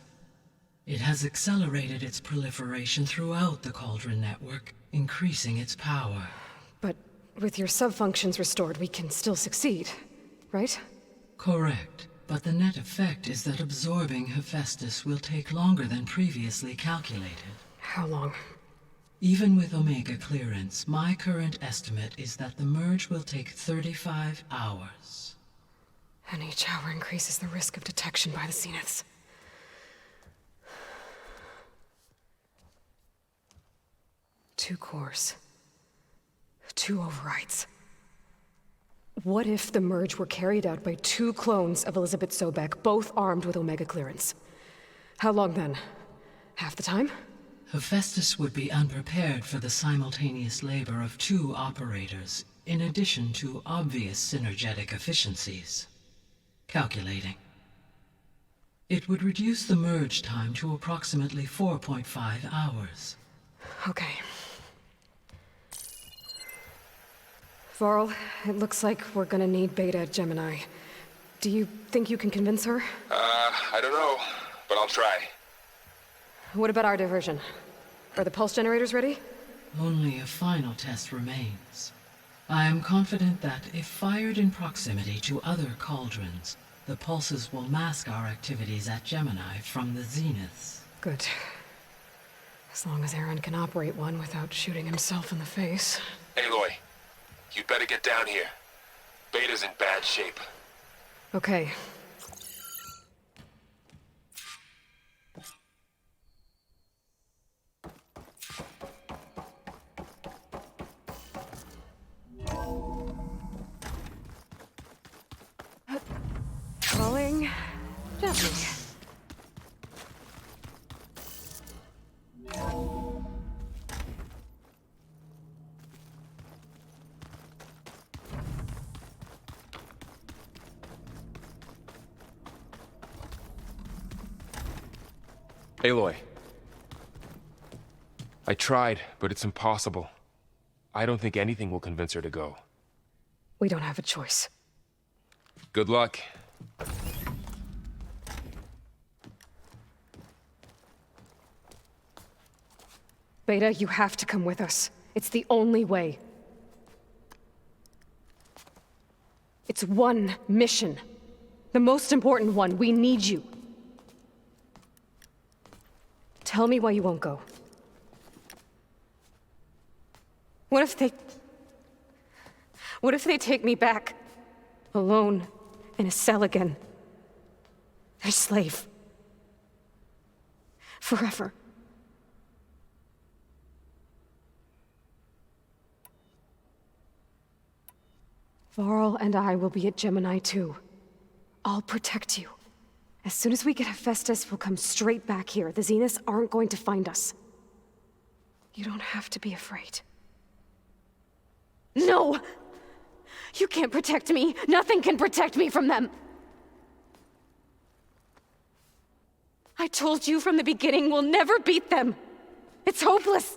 It has accelerated its proliferation throughout the Cauldron network, increasing its power. But with your sub-functions restored, we can still succeed, right? Correct. But the net effect is that absorbing Hephaestus will take longer than previously calculated. How long? Even with Omega clearance, my current estimate is that the merge will take 35 hours. And each hour increases the risk of detection by the Zeniths. 2 cores. 2 overrides. What if the merge were carried out by 2 clones of Elizabeth Sobek, both armed with Omega clearance? How long then? Half the time? Hephaestus would be unprepared for the simultaneous labor of 2 operators, in addition to obvious synergetic efficiencies. Calculating. It would reduce the merge time to approximately 4.5 hours. Okay. Varl, it looks like we're gonna need Beta at Gemini. Do you think you can convince her? I don't know, but I'll try. What about our diversion? Are the pulse generators ready? Only a final test remains. I am confident that if fired in proximity to other cauldrons, the pulses will mask our activities at Gemini from the Zeniths. Good. As long as Erend can operate one without shooting himself in the face. Aloy, you better get down here. Beta's in bad shape. Okay. Falling gently. Aloy. I tried, but it's impossible. I don't think anything will convince her to go. We don't have a choice. Good luck. Beta, you have to come with us. It's the only way. It's one mission. The most important one. We need you. Tell me why you won't go. What if they take me back? Alone, in a cell again. Their slave. Forever. Varl and I will be at Gemini too. I'll protect you. As soon as we get Hephaestus, we'll come straight back here. The Zeniths aren't going to find us. You don't have to be afraid. No! You can't protect me. Nothing can protect me from them. I told you from the beginning we'll never beat them. It's hopeless.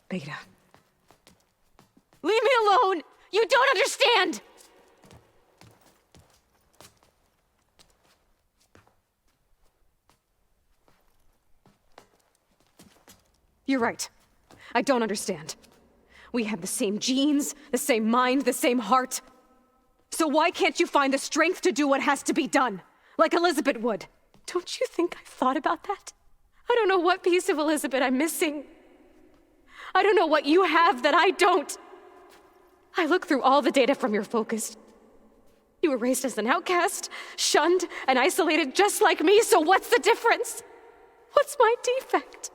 Beta. Leave me alone! You don't understand! You're right. I don't understand. We have the same genes, the same mind, the same heart. So why can't you find the strength to do what has to be done? Like Elizabeth would. Don't you think I've thought about that? I don't know what piece of Elizabeth I'm missing. I don't know what you have that I don't. I look through all the data from your focus. You were raised as an outcast, shunned, and isolated just like me, so what's the difference? What's my defect?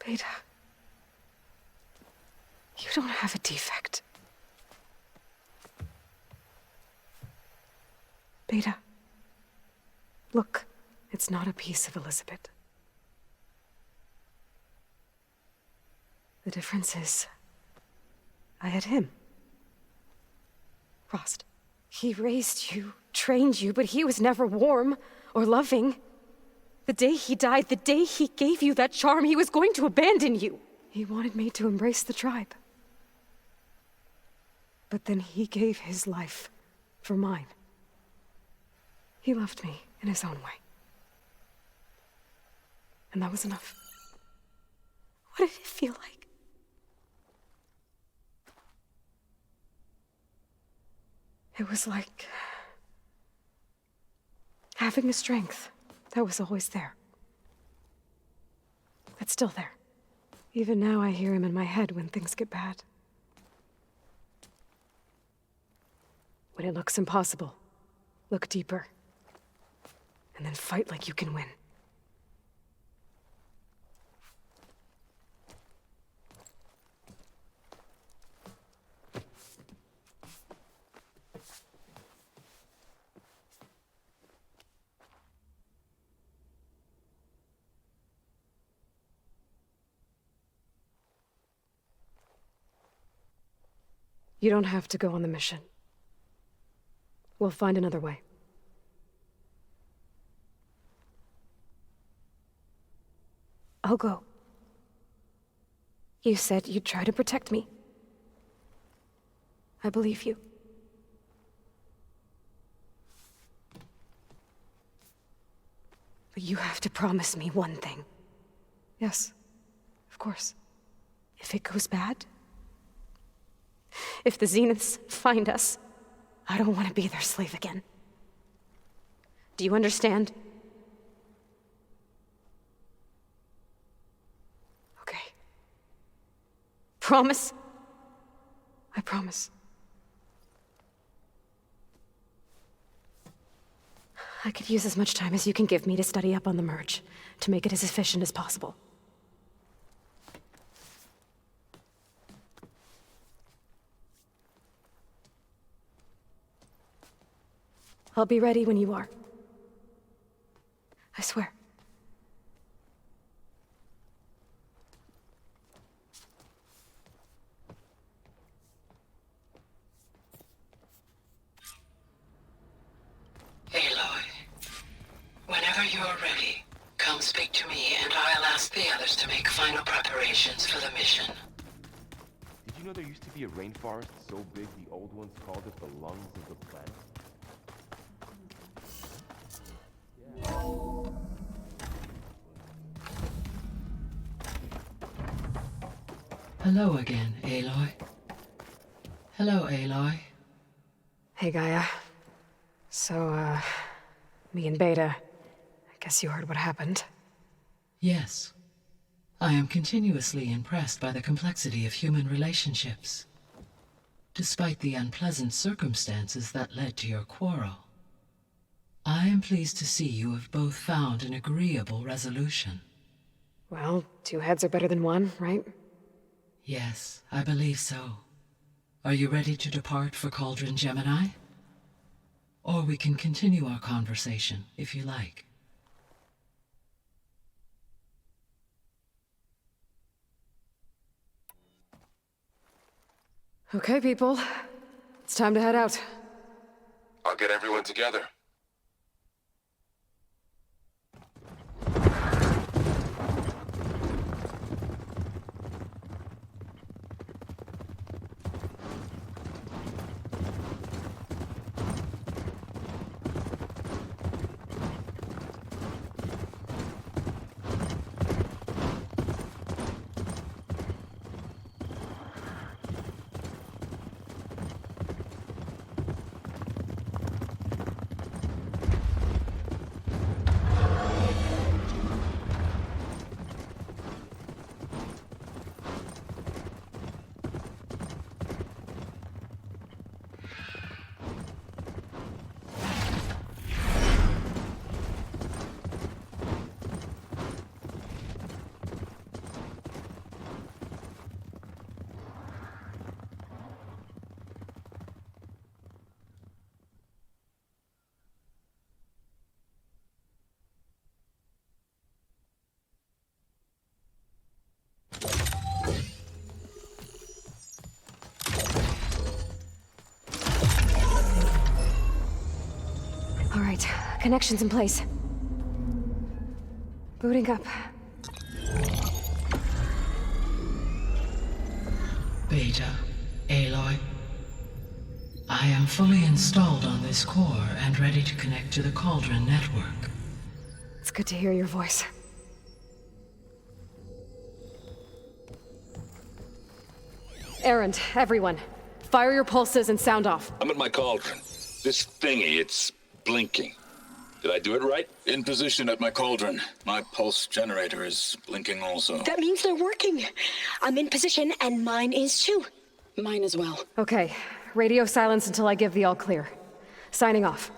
Beta, you don't have a defect. Beta, look, it's not a piece of Elizabeth. The difference is, I had him. Frost. He raised you, trained you, but he was never warm or loving. The day he died, the day he gave you that charm, he was going to abandon you. He wanted me to embrace the tribe. But then he gave his life for mine. He loved me in his own way. And that was enough. What did it feel like? It was like having a strength that was always there. That's still there. Even now I hear him in my head when things get bad. When it looks impossible, look deeper. And then fight like you can win. You don't have to go on the mission. We'll find another way. I'll go. You said you'd try to protect me. I believe you. But you have to promise me one thing. Yes, of course. If it goes bad, if the Zeniths find us, I don't want to be their slave again. Do you understand? Okay. Promise? I promise. I could use as much time as you can give me to study up on the merge, to make it as efficient as possible. I'll be ready when you are. I swear. Aloy, whenever you're ready, come speak to me and I'll ask the others to make final preparations for the mission. Did you know there used to be a rainforest so big the old ones called it the lungs of the planet? Hello again, Aloy. Hello, Aloy. Hey, Gaia. So, me and Beta, I guess you heard what happened. Yes. I am continuously impressed by the complexity of human relationships. Despite the unpleasant circumstances that led to your quarrel, I am pleased to see you have both found an agreeable resolution. Well, 2 heads are better than 1, right? Yes, I believe so. Are you ready to depart for Cauldron Gemini? Or we can continue our conversation, if you like. Okay, people. It's time to head out. I'll get everyone together. All right, connections in place. Booting up. Beta, Aloy. I am fully installed on this core and ready to connect to the Cauldron network. It's good to hear your voice. Erend, everyone. Fire your pulses and sound off. I'm at my cauldron. This thingy, it's blinking. Did I do it right? In position at my cauldron. My pulse generator is blinking also. That means they're working. I'm in position, and mine is too. Mine as well. Okay, radio silence until I give the all clear. Signing off.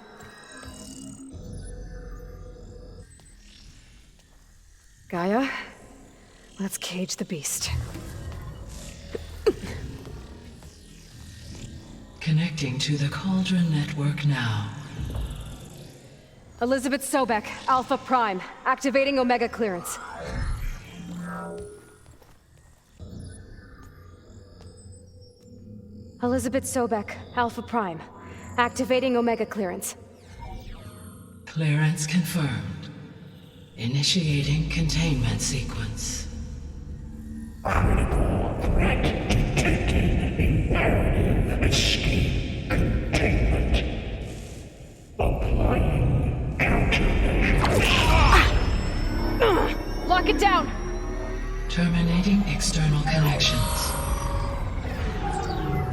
Gaia, let's cage the beast. Connecting to the Cauldron network now. Elizabeth Sobek, Alpha Prime, activating Omega clearance. Elizabeth Sobek, Alpha Prime, activating Omega clearance. Clearance confirmed. Initiating containment sequence. Critical threat detected. Imperative escape containment. Applying countermeasures. Lock it down! Terminating external connections.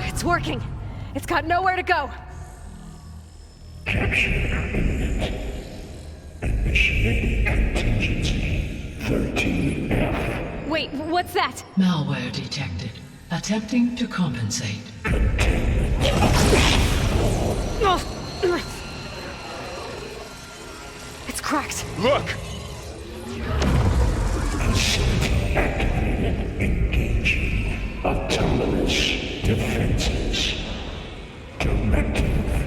It's working. It's got nowhere to go. Capture imminent. Initiating contingency 13F. Wait, what's that? Malware detected. Attempting to compensate. It's cracked. Look! Facility activated. Engaging autonomous defenses. Directive.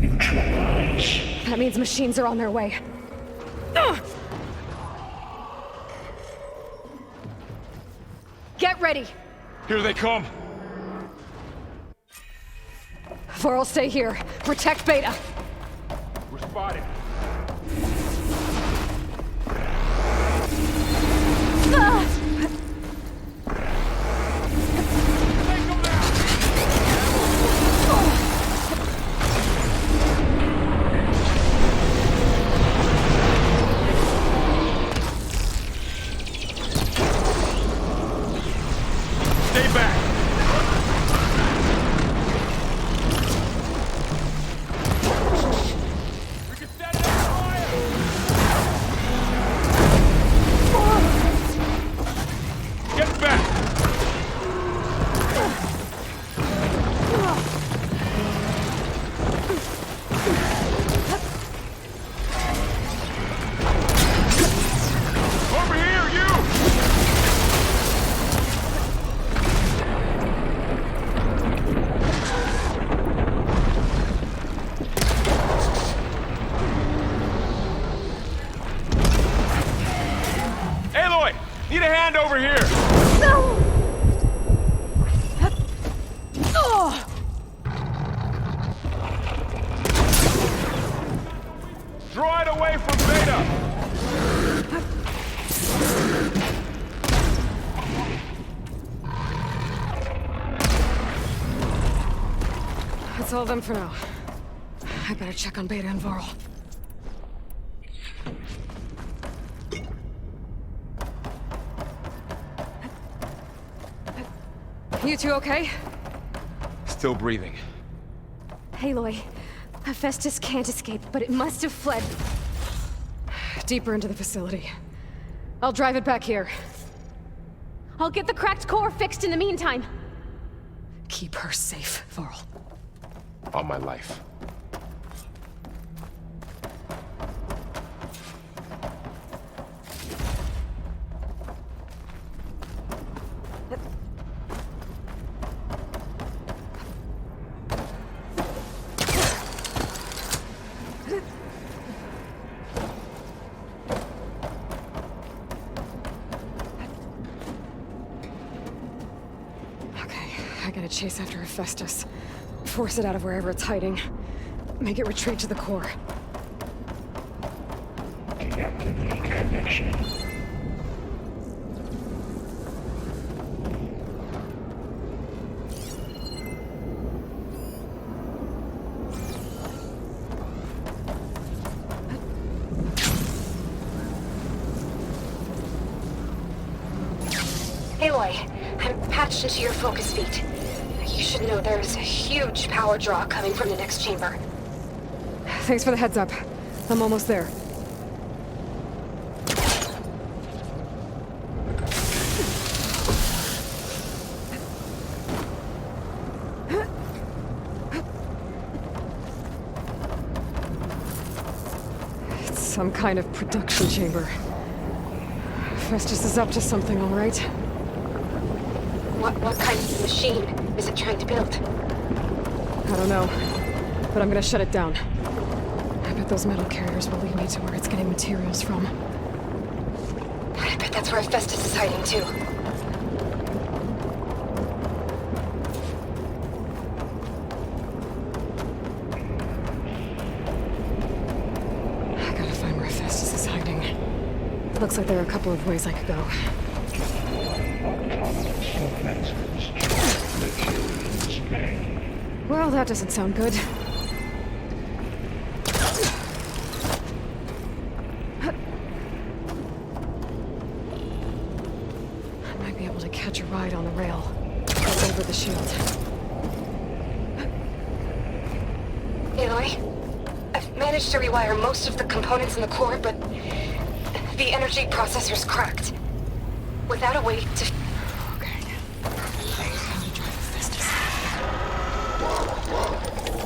Neutralize. That means machines are on their way. Get ready! Here they come! Varl, stay here. Protect Beta. We're spotted. Stay back! We can set it on fire! Get back! Over here, you! Aloy! Need a hand over here! Draw it away from Beta! That's all of them for now. I better check on Beta and Varl. You two okay? Still breathing. Aloy, Hephaestus can't escape, but it must have fled. Deeper into the facility. I'll drive it back here. I'll get the cracked core fixed in the meantime. Keep her safe, Varl. On my life. I gotta chase after Hephaestus. Force it out of wherever it's hiding. Make it retreat to the core. Deactivate connection. Aloy, I'm patched into your focus feed. You should know there's a huge power draw coming from the next chamber. Thanks for the heads up. I'm almost there. It's some kind of production chamber. Festus is up to something, all right? What kind of machine is it trying to build? I don't know, but I'm gonna shut it down. I bet those metal carriers will lead me to where it's getting materials from. I bet that's where Hephaestus is hiding too. I gotta find where Hephaestus is hiding. Looks like there are a couple of ways I could go. Well, that doesn't sound good. I might be able to catch a ride on the rail. Go over the shield. Aloy, I've managed to rewire most of the components in the core, but the energy processor's cracked. Without a way to... Okay.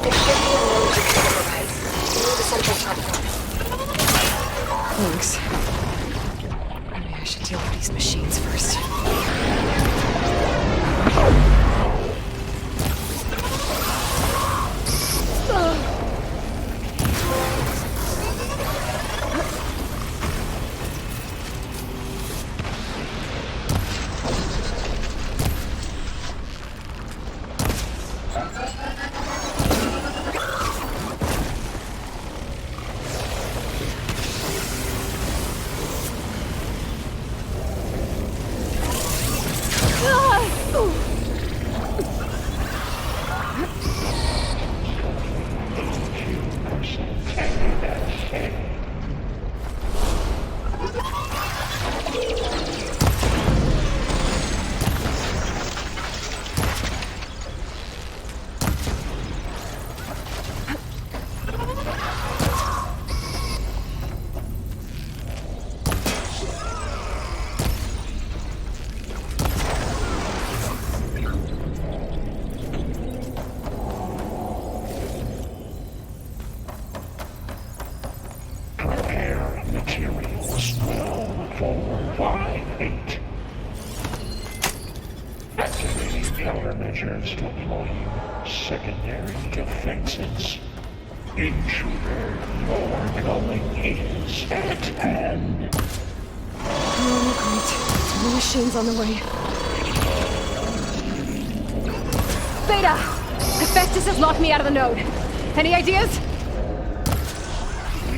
There should be a mode to override near the central platform. Thanks. Maybe I should deal with these machines first. Countermeasures deploying secondary defenses. Intruder, your going is at hand. Oh, great. More machines on the way. Beta! Hephaestus has locked me out of the node. Any ideas?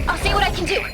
I'll see what I can do.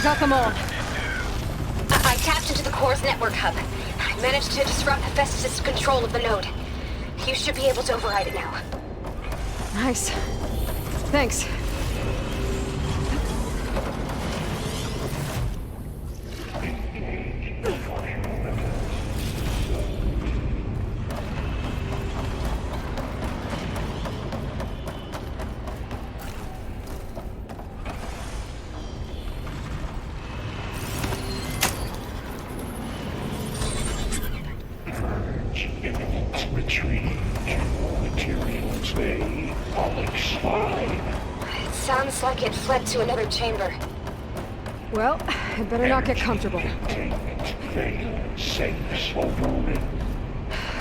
Got them all. I tapped into the core's network hub. I managed to disrupt Hephaestus' control of the node. You should be able to override it now. Nice. Thanks. Retreating to materials they Alex-5. It sounds like it fled to another chamber. Well, it better not get comfortable. Safes overrun.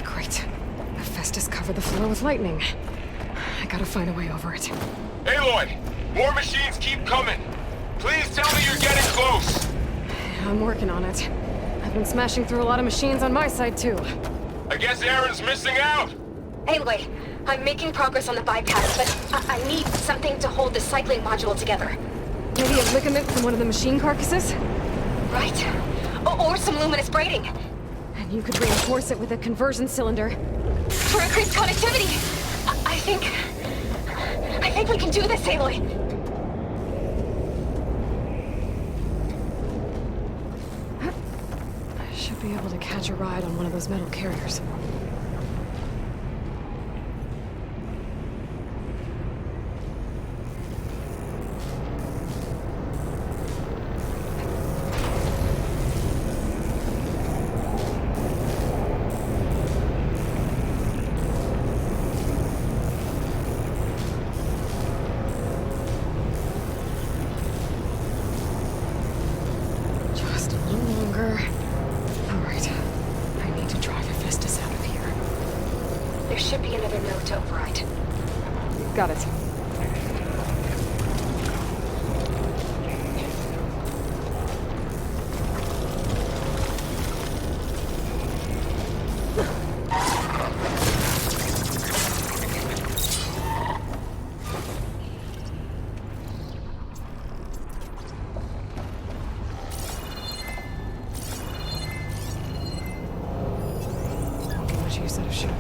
Great. Hephaestus covered the floor with lightning. I gotta find a way over it. Aloy! More machines keep coming! Please tell me you're getting close! I'm working on it. I've been smashing through a lot of machines on my side, too. I guess Erend's missing out! Aloy, I'm making progress on the bypass, but I need something to hold the cycling module together. Maybe a ligament from one of the machine carcasses? Right. Or some luminous braiding. You could reinforce it with a conversion cylinder. For increased connectivity! I think we can do this, Aloy! I should be able to catch a ride on one of those metal carriers. Just a little longer. All right. I need to drive Hephaestus out of here. There should be another node to override. Got it. Okay, what you said of shooting.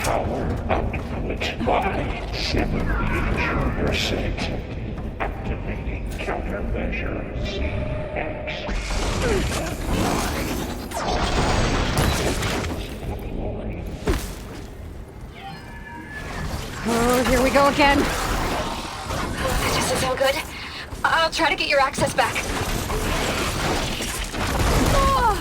Power output by 7 intruder set. Activating countermeasures. X. Oh, here we go again. That doesn't sound good. I'll try to get your access back. Ah!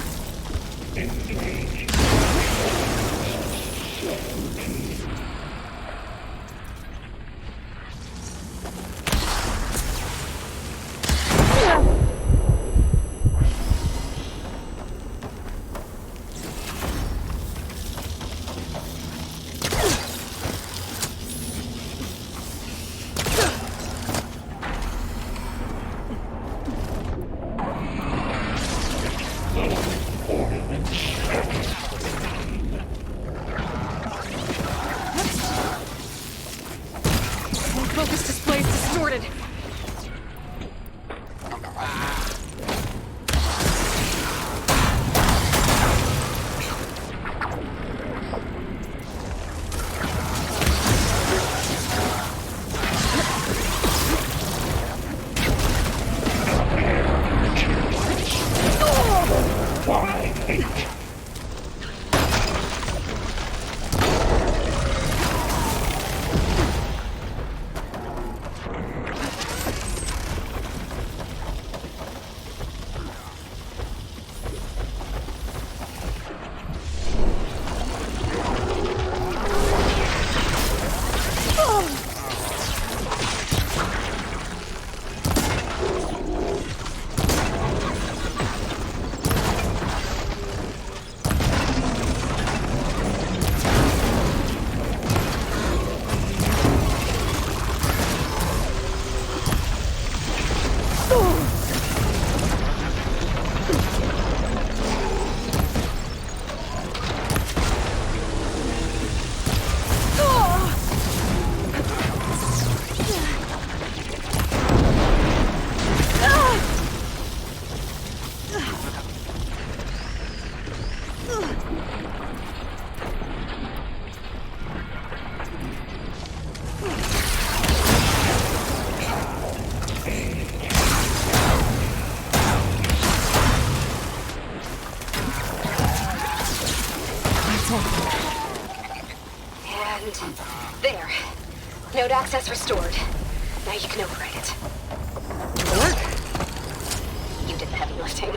Focus display is distorted. And there. Node access restored. Now you can override it. Work? You did the heavy lifting.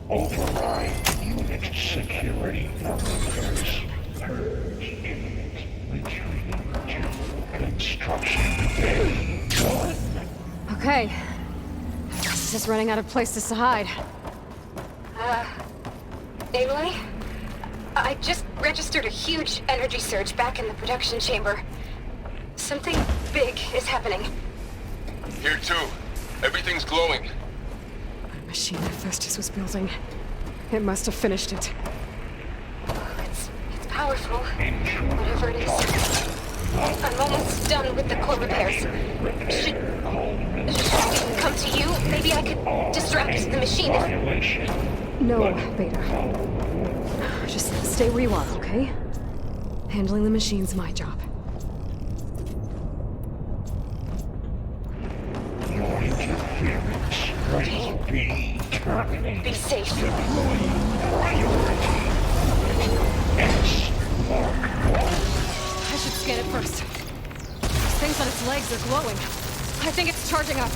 Override unit security parameters. Purge imminent. Retreating to construction bay 1. Okay. This is running out of places to hide. Aloy? I just registered a huge energy surge back in the production chamber. Something big is happening. Here too. Everything's glowing. The machine Hephaestus was building. It must have finished it. It's powerful. Whatever it is. I'm almost done with the core repairs. Should we come to you? Maybe I could distract the machine if... No, Beta. Just stay where you are, okay? Handling the machine's my job. Your interference will be terminated. Be safe. Deploying priority. S Mark 1. I should scan it first. These things on its legs are glowing. I think it's charging up.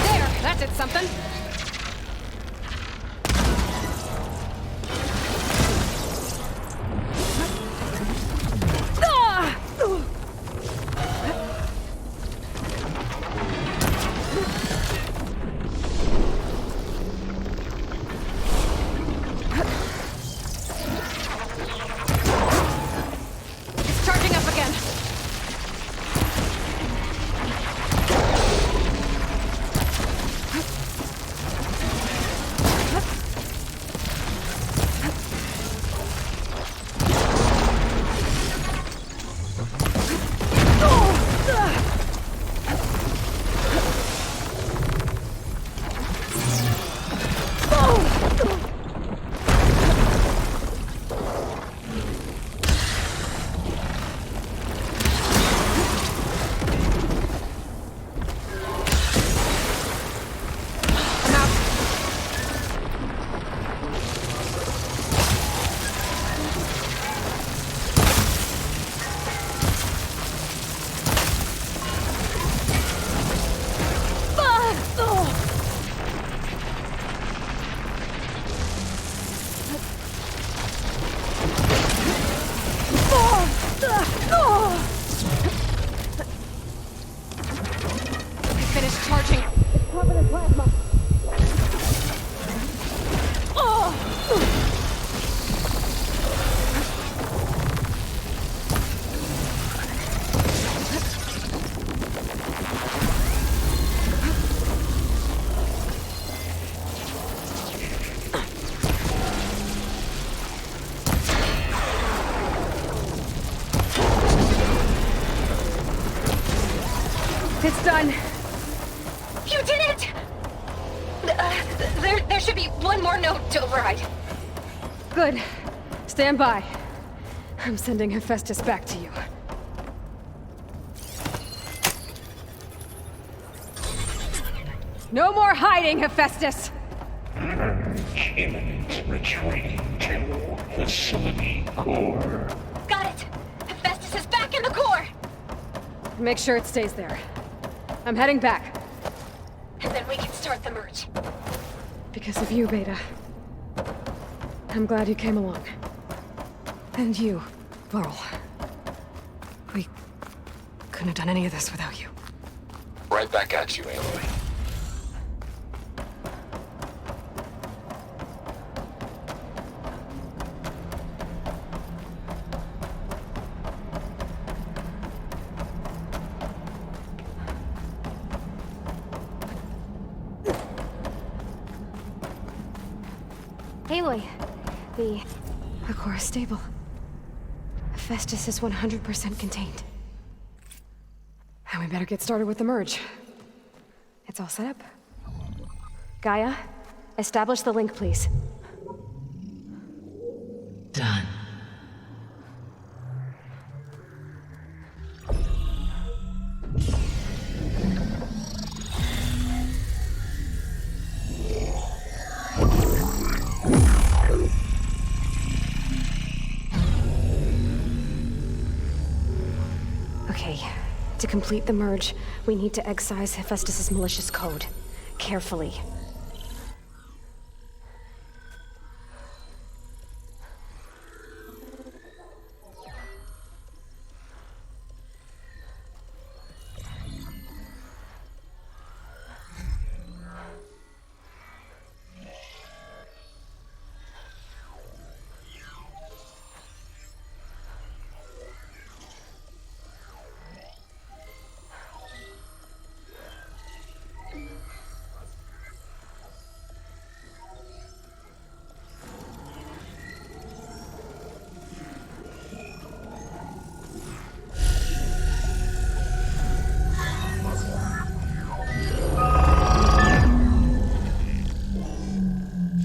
There! That did something! It's done. You did it! There should be one more node to override. Good. Stand by. I'm sending Hephaestus back to you. No more hiding, Hephaestus! Purge imminent. Retreating to facility core. Got it! Hephaestus is back in the core! Make sure it stays there. I'm heading back. And then we can start the merge. Because of you, Beta. I'm glad you came along. And you, Varl. We couldn't have done any of this without you. Right back at you, Aloy. Aloy, the core is stable. Hephaestus is 100% contained. And we better get started with the merge. It's all set up. Gaia, establish the link, please. Done. To complete the merge, we need to excise Hephaestus' malicious code. Carefully.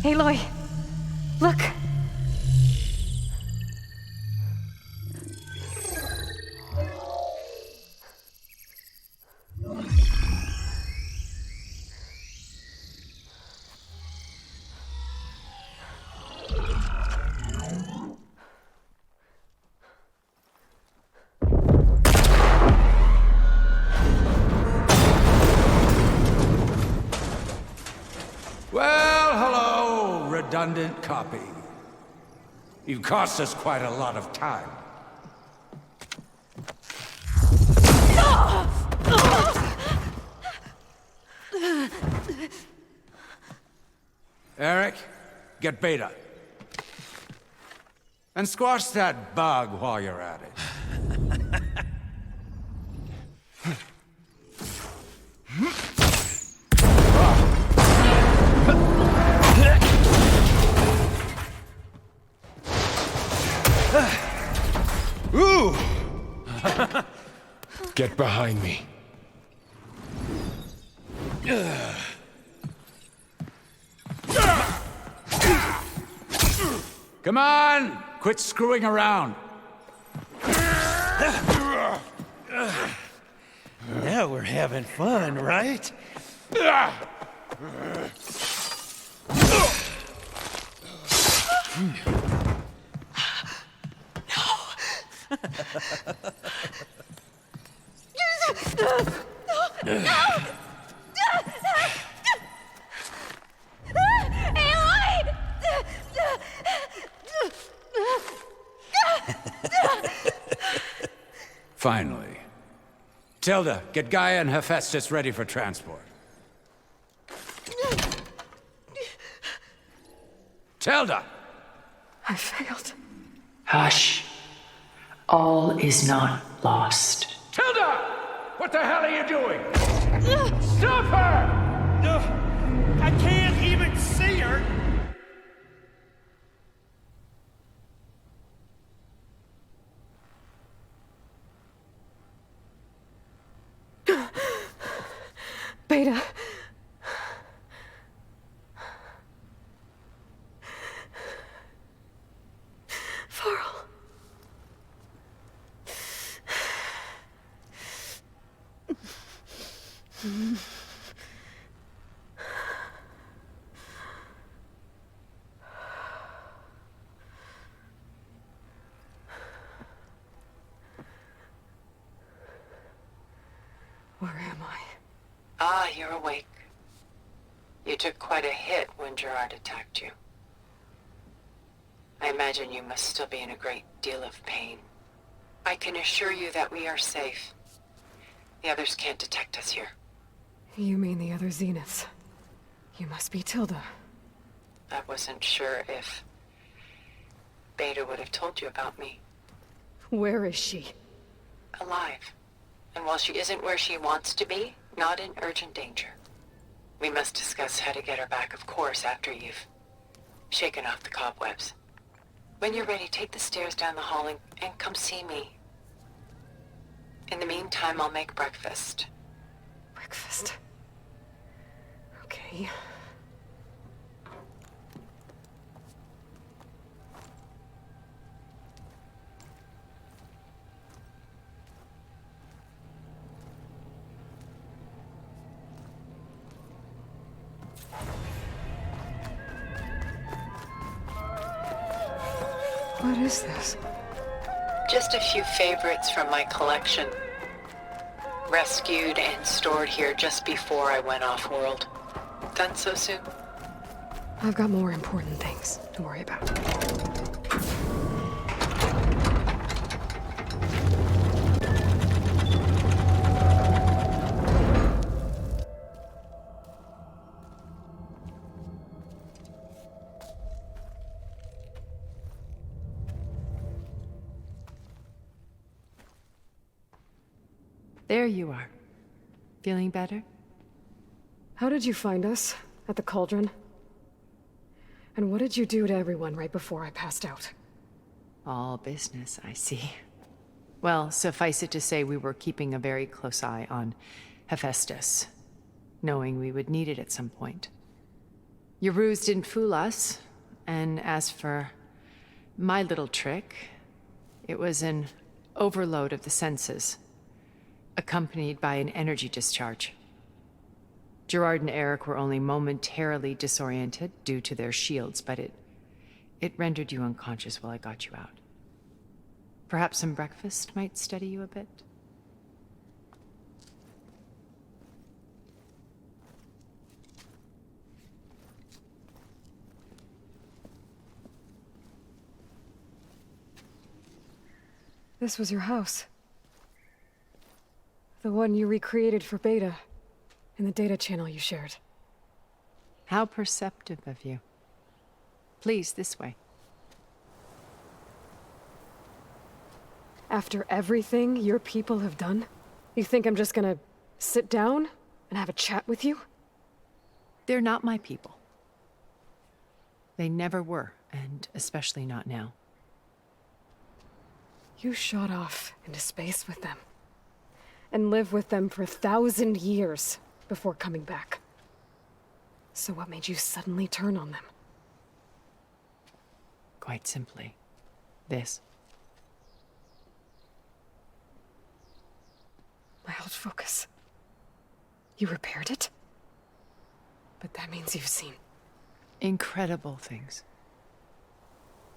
Aloy! Look! Well, hello, redundant copy. You cost us quite a lot of time. Eric, get Beta. And squash that bug while you're at it. Ooh! Get behind me. Come on! Quit screwing around. Now we're having fun, right? Finally. Tilda, get Gaia and Hephaestus ready for transport. Tilda! I failed. Hush. All is not lost. Tilda! What the hell are you doing? Stop her! I can't even see her! Beta. Varl. Where am I? Ah, you're awake. You took quite a hit when Gerard attacked you. I imagine you must still be in a great deal of pain. I can assure you that we are safe. The others can't detect us here. You mean the other Zeniths? You must be Tilda. I wasn't sure if Beta would have told you about me. Where is she? Alive. And while she isn't where she wants to be, not in urgent danger. We must discuss how to get her back, of course, after you've shaken off the cobwebs. When you're ready, take the stairs down the hall and come see me. In the meantime, I'll make breakfast. Breakfast? Okay. What is this? Just a few favorites from my collection. Rescued and stored here just before I went off-world. Done so soon? I've got more important things to worry about. There you are. Feeling better? How did you find us? At the cauldron? And what did you do to everyone right before I passed out? All business, I see. Well, suffice it to say we were keeping a very close eye on Hephaestus, knowing we would need it at some point. Your ruse didn't fool us, and as for my little trick, it was an overload of the senses, accompanied by an energy discharge. Gerard and Eric were only momentarily disoriented due to their shields, but it rendered you unconscious while I got you out. Perhaps some breakfast might steady you a bit? This was your house. The one you recreated for Beta, in the data channel you shared. How perceptive of you. Please, this way. After everything your people have done, you think I'm just gonna sit down and have a chat with you? They're not my people. They never were, and especially not now. You shot off into space with them, and lived with them for 1,000 years before coming back. So what made you suddenly turn on them? Quite simply, this. My old focus. You repaired it? But that means you've seen incredible things.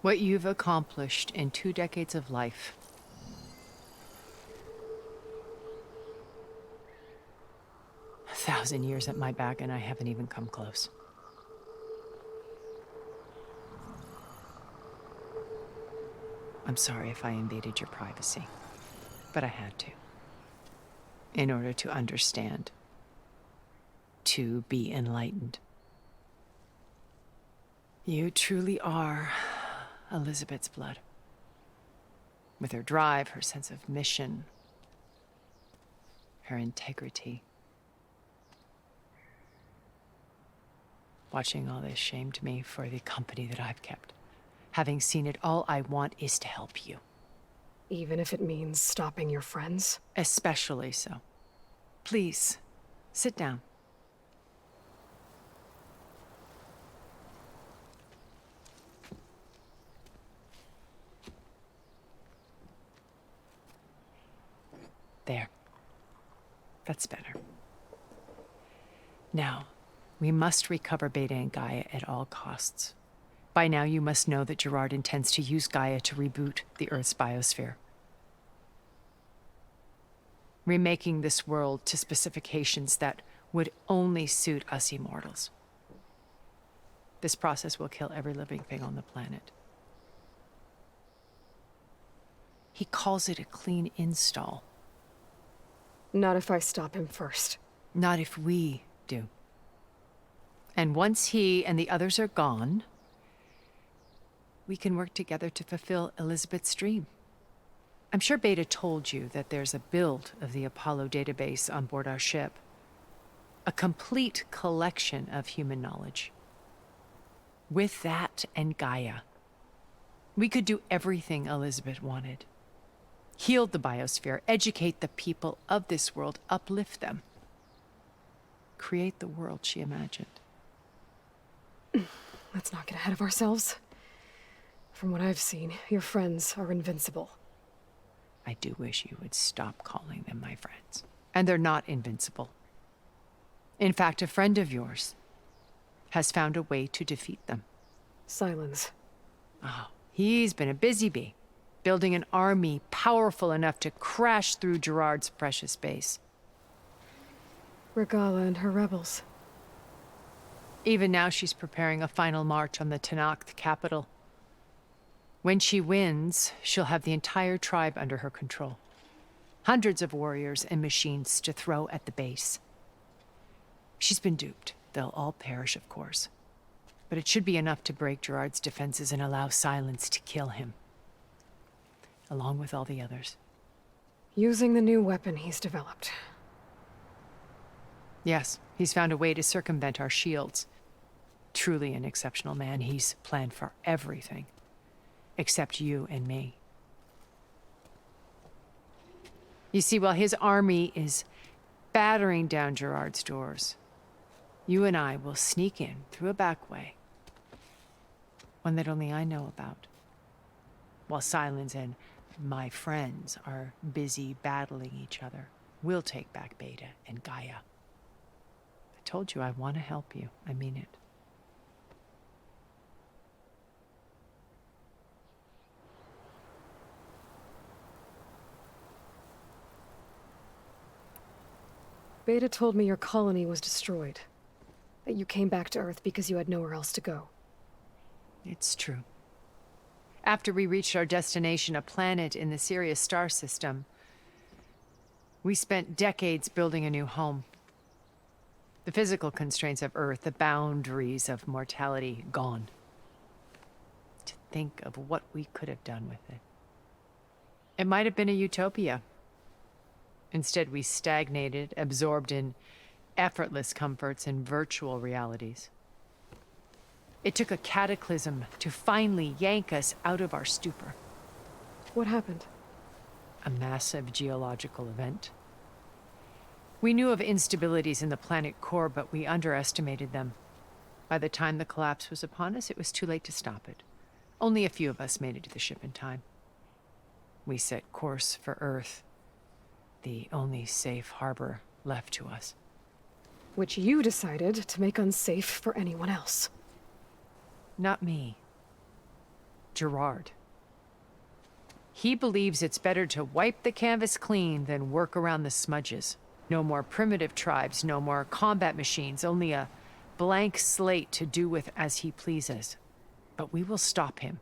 What you've accomplished in 2 decades of life. A 1,000 years at my back, and I haven't even come close. I'm sorry if I invaded your privacy, but I had to. In order to understand. To be enlightened. You truly are Elizabeth's blood. With her drive, her sense of mission, her integrity. Watching all this shamed me for the company that I've kept. Having seen it, all I want is to help you. Even if it means stopping your friends? Especially so. Please, sit down. There. That's better. Now, we must recover Beta and Gaia at all costs. By now, you must know that Gerard intends to use Gaia to reboot the Earth's biosphere. Remaking this world to specifications that would only suit us immortals. This process will kill every living thing on the planet. He calls it a clean install. Not if I stop him first. Not if we do. And once he and the others are gone, we can work together to fulfill Elizabeth's dream. I'm sure Beta told you that there's a build of the Apollo database on board our ship. A complete collection of human knowledge. With that and Gaia, we could do everything Elizabeth wanted. Heal the biosphere, educate the people of this world, uplift them. Create the world she imagined. Let's not get ahead of ourselves. From what I've seen, your friends are invincible. I do wish you would stop calling them my friends. And they're not invincible. In fact, a friend of yours has found a way to defeat them. Sylens. Oh, he's been a busy bee. Building an army powerful enough to crash through Gerard's precious base. Regalla and her rebels. Even now she's preparing a final march on the Tenakth capital. When she wins, she'll have the entire tribe under her control. Hundreds of warriors and machines to throw at the base. She's been duped. They'll all perish, of course. But it should be enough to break Gerard's defenses and allow Sylens to kill him. Along with all the others. Using the new weapon he's developed. Yes, he's found a way to circumvent our shields. Truly an exceptional man. He's planned for everything. Except you and me. You see, while his army is battering down Gerard's doors, you and I will sneak in through a back way. One that only I know about. While Sylens and my friends are busy battling each other, we'll take back Beta and Gaia. I told you I want to help you. I mean it. Beta told me your colony was destroyed. That you came back to Earth because you had nowhere else to go. It's true. After we reached our destination, a planet in the Sirius star system, we spent decades building a new home. The physical constraints of Earth, the boundaries of mortality, gone. To think of what we could have done with it. It might have been a utopia. Instead, we stagnated, absorbed in effortless comforts and virtual realities. It took a cataclysm to finally yank us out of our stupor. What happened? A massive geological event. We knew of instabilities in the planet core, but we underestimated them. By the time the collapse was upon us, it was too late to stop it. Only a few of us made it to the ship in time. We set course for Earth, the only safe harbor left to us. Which you decided to make unsafe for anyone else. Not me. Gerard. He believes it's better to wipe the canvas clean than work around the smudges. No more primitive tribes, no more combat machines, only a blank slate to do with as he pleases. But we will stop him.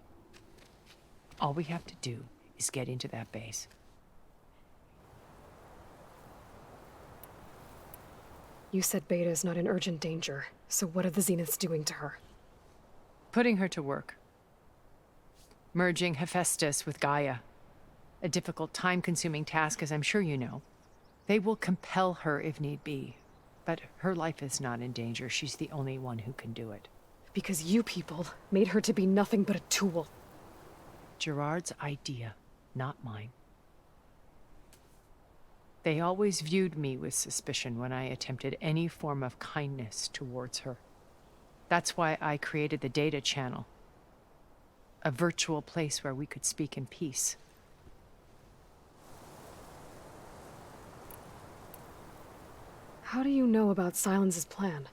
All we have to do is get into that base. You said Beta is not in urgent danger, so what are the Zeniths doing to her? Putting her to work. Merging Hephaestus with Gaia. A difficult, time-consuming task, as I'm sure you know. They will compel her if need be. But her life is not in danger. She's the only one who can do it. Because you people made her to be nothing but a tool. Gerard's idea, not mine. They always viewed me with suspicion when I attempted any form of kindness towards her. That's why I created the data channel. A virtual place where we could speak in peace. How do you know about Sylens' plan?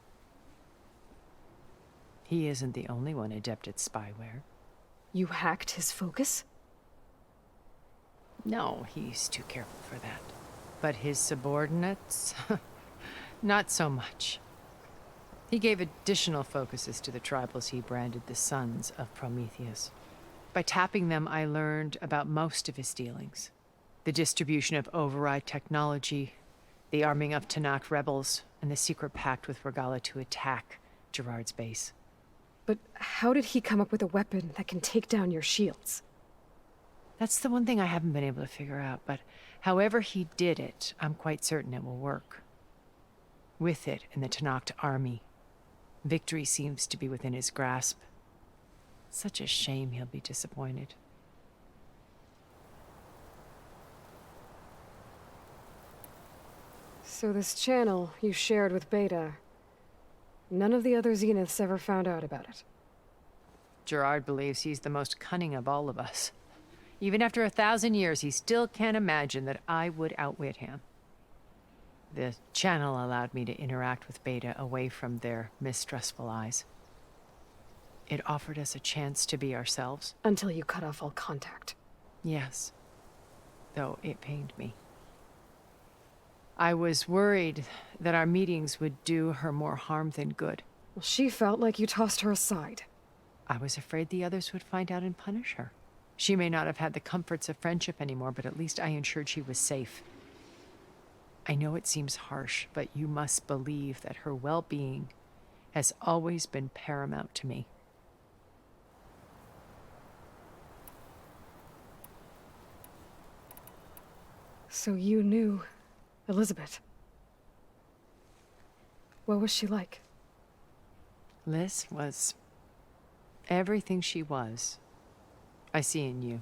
He isn't the only one adept at spyware. You hacked his focus? No, he's too careful for that. But his subordinates? Not so much. He gave additional focuses to the tribals he branded the Sons of Prometheus. By tapping them, I learned about most of his dealings. The distribution of override technology, the arming of Tenakth rebels, and the secret pact with Regalla to attack Gerard's base. But how did he come up with a weapon that can take down your shields? That's the one thing I haven't been able to figure out, but however he did it, I'm quite certain it will work. With it and the Tenakth army, victory seems to be within his grasp. Such a shame he'll be disappointed. So this channel you shared with Beta, none of the other Zeniths ever found out about it? Gerard believes he's the most cunning of all of us. Even after 1,000 years, he still can't imagine that I would outwit him. The channel allowed me to interact with Beta away from their mistrustful eyes. It offered us a chance to be ourselves. Until you cut off all contact. Yes. Though it pained me. I was worried that our meetings would do her more harm than good. Well, she felt like you tossed her aside. I was afraid the others would find out and punish her. She may not have had the comforts of friendship anymore, but at least I ensured she was safe. I know it seems harsh, but you must believe that her well-being has always been paramount to me. So you knew Elizabeth. What was she like? Liz was everything she was. I see in you.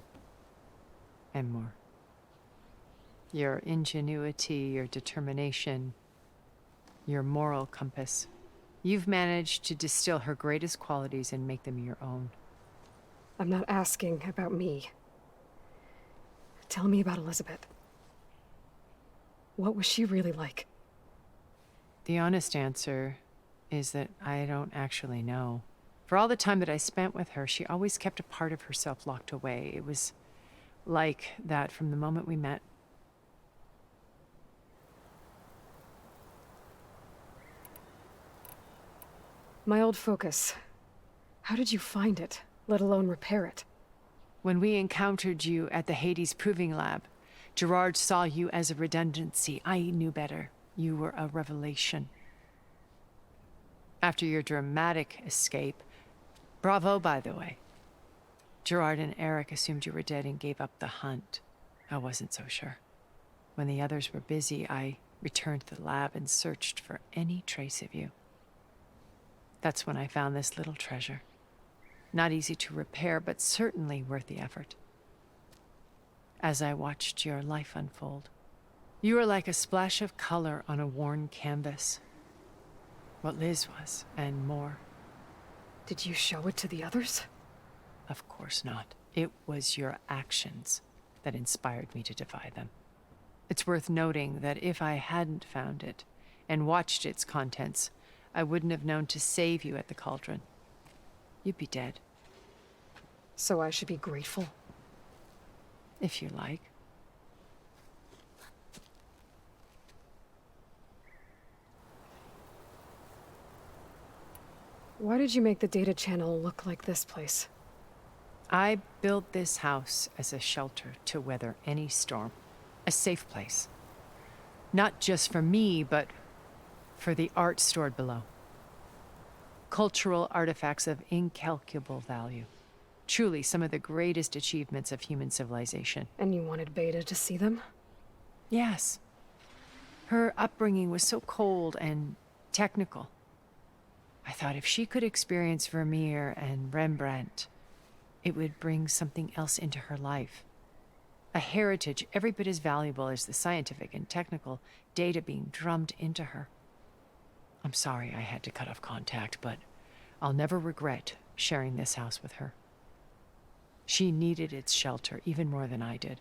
And more. Your ingenuity, your determination, your moral compass. You've managed to distill her greatest qualities and make them your own. I'm not asking about me. Tell me about Elizabeth. What was she really like? The honest answer is that I don't actually know. For all the time that I spent with her, she always kept a part of herself locked away. It was like that from the moment we met. My old focus. How did you find it, let alone repair it? When we encountered you at the Hades Proving Lab, Gerard saw you as a redundancy. I knew better. You were a revelation. After your dramatic escape, bravo, by the way. Gerard and Eric assumed you were dead and gave up the hunt. I wasn't so sure. When the others were busy, I returned to the lab and searched for any trace of you. That's when I found this little treasure. Not easy to repair, but certainly worth the effort. As I watched your life unfold, you were like a splash of color on a worn canvas. What Liz was, and more. Did you show it to the others? Of course not. It was your actions that inspired me to defy them. It's worth noting that if I hadn't found it and watched its contents, I wouldn't have known to save you at the cauldron. You'd be dead. So I should be grateful? If you like. Why did you make the data channel look like this place? I built this house as a shelter to weather any storm. A safe place. Not just for me, but for the art stored below. Cultural artifacts of incalculable value. Truly some of the greatest achievements of human civilization. And you wanted Beta to see them? Yes. Her upbringing was so cold and technical. I thought if she could experience Vermeer and Rembrandt, it would bring something else into her life. A heritage every bit as valuable as the scientific and technical data being drummed into her. I'm sorry I had to cut off contact, but I'll never regret sharing this house with her. She needed its shelter even more than I did.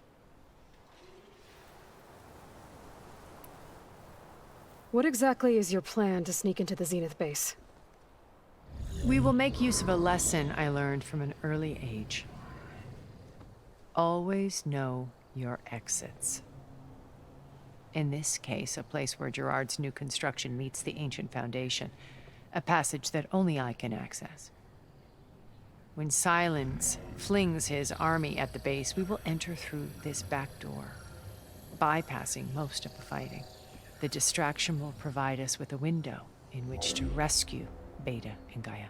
What exactly is your plan to sneak into the Zenith base? We will make use of a lesson I learned from an early age. Always know your exits. In this case, a place where Gerard's new construction meets the ancient foundation, a passage that only I can access. When Sylens flings his army at the base, we will enter through this back door, bypassing most of the fighting. The distraction will provide us with a window in which to rescue Beta and Gaia.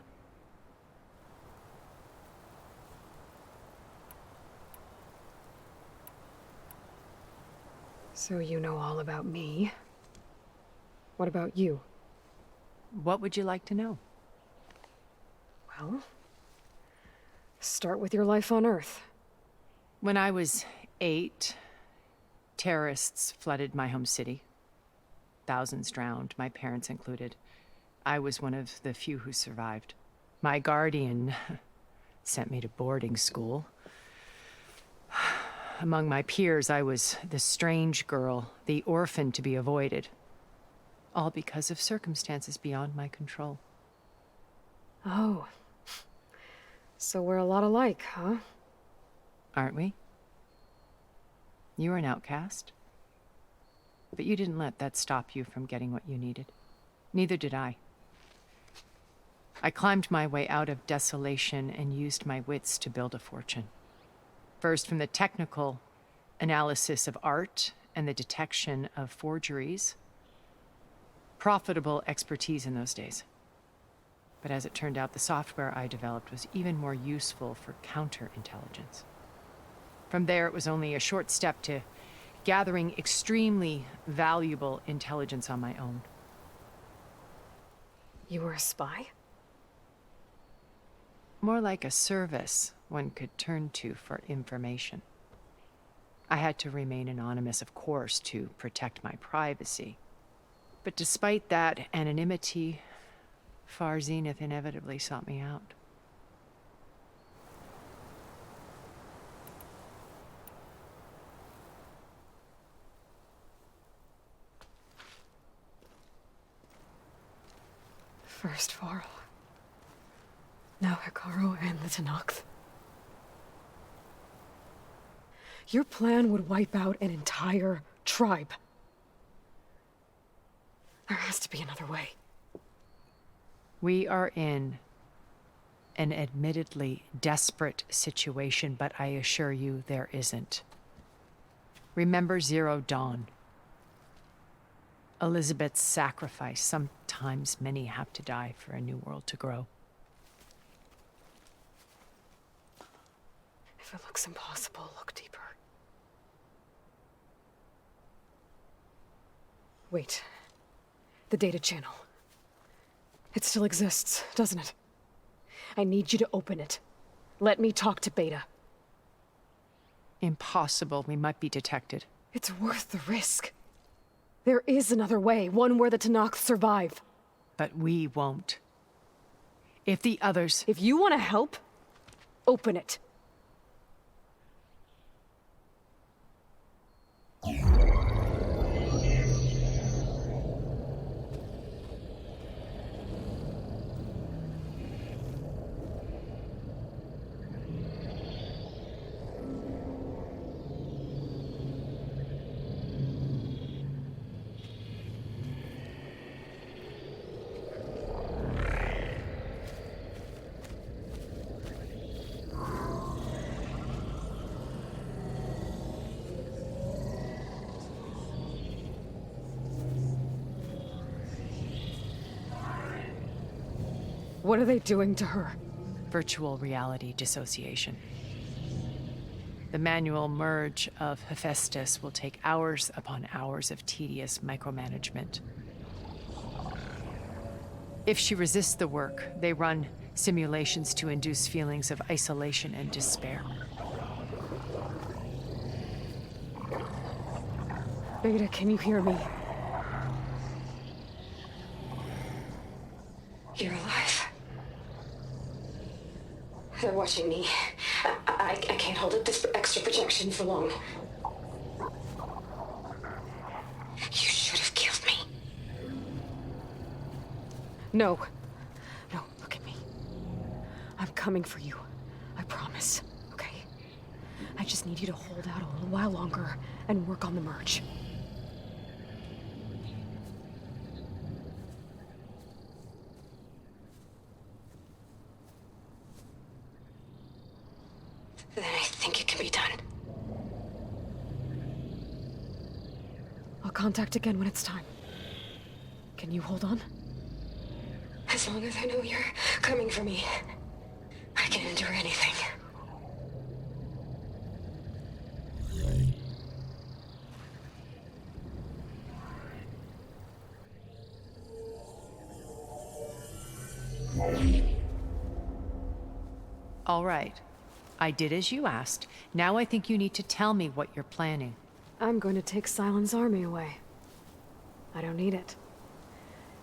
So you know all about me. What about you? What would you like to know? Well, start with your life on Earth. When I was 8, terrorists flooded my home city. Thousands drowned, my parents included. I was one of the few who survived. My guardian sent me to boarding school. Among my peers, I was the strange girl, the orphan to be avoided. All because of circumstances beyond my control. Oh. So we're a lot alike, huh? Aren't we? You were an outcast. But you didn't let that stop you from getting what you needed. Neither did I. I climbed my way out of desolation and used my wits to build a fortune. First, from the technical analysis of art and the detection of forgeries. Profitable expertise in those days. But as it turned out, the software I developed was even more useful for counterintelligence. From there, it was only a short step to gathering extremely valuable intelligence on my own. You were a spy? More like a service one could turn to for information. I had to remain anonymous, of course, to protect my privacy. But despite that anonymity, Far Zenith inevitably sought me out. First Varl. Now Hekarro and the Tenakth. Your plan would wipe out an entire tribe. There has to be another way. We are in an admittedly desperate situation, but I assure you there isn't. Remember Zero Dawn. Elizabeth's sacrifice. Sometimes many have to die for a new world to grow. If it looks impossible, look deeper. Wait. The data channel. It still exists, doesn't it? I need you to open it. Let me talk to Beta. Impossible. We might be detected. It's worth the risk. There is another way, one where the Tenakth survive. But we won't. If the others... If you want to help, open it. What are they doing to her? Virtual reality dissociation. The manual merge of Hephaestus will take hours upon hours of tedious micromanagement. If she resists the work, they run simulations to induce feelings of isolation and despair. Beta, can you hear me? You're alive. They're watching me. I can't hold up this extra protection for long. You should have killed me. No. No, look at me. I'm coming for you. I promise, okay? I just need you to hold out a little while longer and work on the merge. Then I think it can be done. I'll contact again when it's time. Can you hold on? As long as I know you're coming for me, I can endure anything. All right. I did as you asked. Now I think you need to tell me what you're planning. I'm going to take Sylens' army away. I don't need it.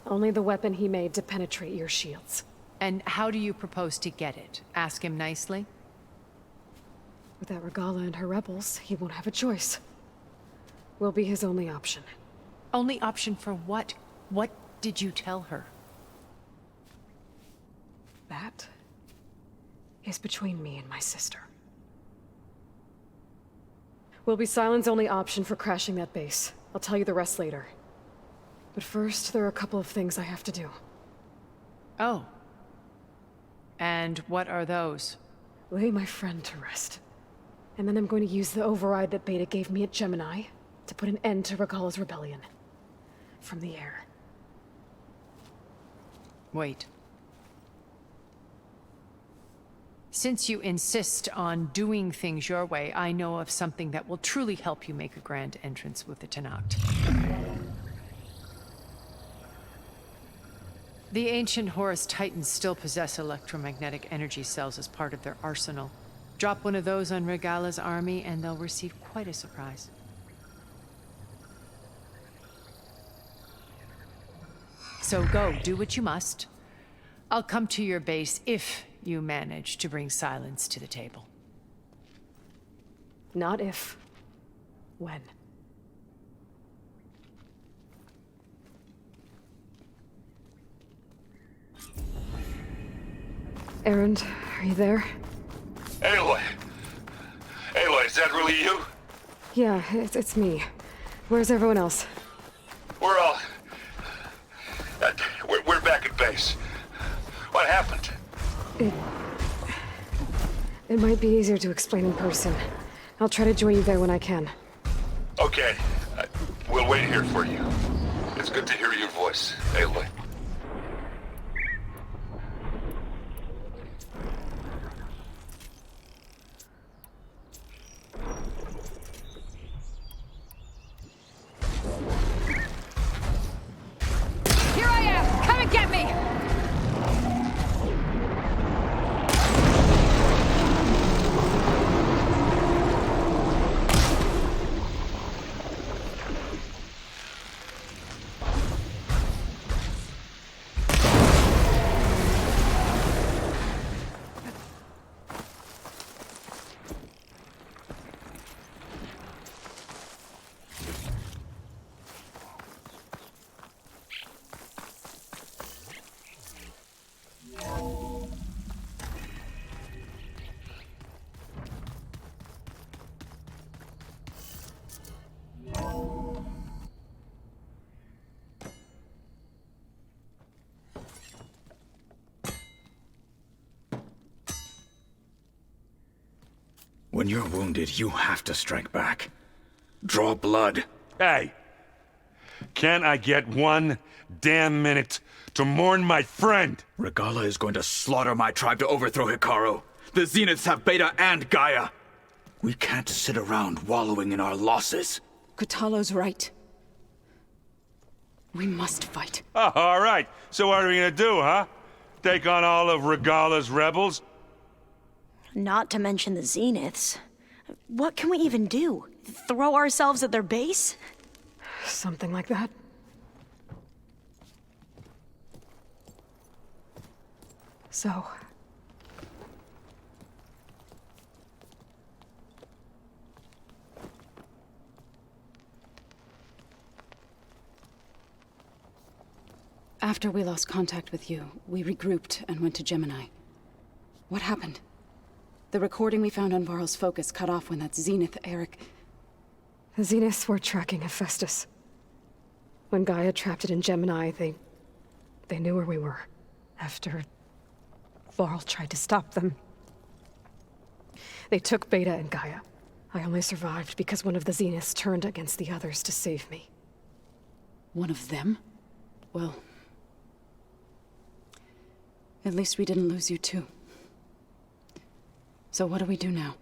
Only the weapon he made to penetrate your shields. And how do you propose to get it? Ask him nicely? Without Regala and her rebels, he won't have a choice. We'll be his only option. Only option for what? What did you tell her? That is between me and my sister. Will be Sylens' only option for crashing that base. I'll tell you the rest later. But first, there are a couple of things I have to do. Oh. And what are those? Lay my friend to rest. And then I'm going to use the override that Beta gave me at Gemini to put an end to Regalla's rebellion. From the air. Wait. Since you insist on doing things your way, I know of something that will truly help you make a grand entrance with the Tenakth. The ancient Horus Titans still possess electromagnetic energy cells as part of their arsenal. Drop one of those on Regalla's army and they'll receive quite a surprise. So go, do what you must. I'll come to your base if you manage to bring Sylens to the table. Not if. When. Erend, are you there? Aloy! Aloy, is that really you? Yeah, it's me. Where's everyone else? We're all... we're back at base. What happened? It might be easier to explain in person. I'll try to join you there when I can. Okay. We'll wait here for you. It's good to hear your voice, Aloy. Here I am! Come and get me! When you're wounded, you have to strike back. Draw blood. Hey! Can't I get one damn minute to mourn my friend? Regalla is going to slaughter my tribe to overthrow Hekarro. The Zeniths have Beta and Gaia. We can't sit around wallowing in our losses. Kotallo's right. We must fight. Oh, all right. So what are we gonna do, huh? Take on all of Regalla's rebels? Not to mention the Zeniths. What can we even do? Throw ourselves at their base? Something like that. So... After we lost contact with you, we regrouped and went to Gemini. What happened? The recording we found on Varl's focus cut off when that Zenith, Eric... The Zeniths were tracking Hephaestus. When Gaia trapped it in Gemini, they knew where we were. After Varl tried to stop them. They took Beta and Gaia. I only survived because one of the Zeniths turned against the others to save me. One of them? Well... at least we didn't lose you too. So what do we do now?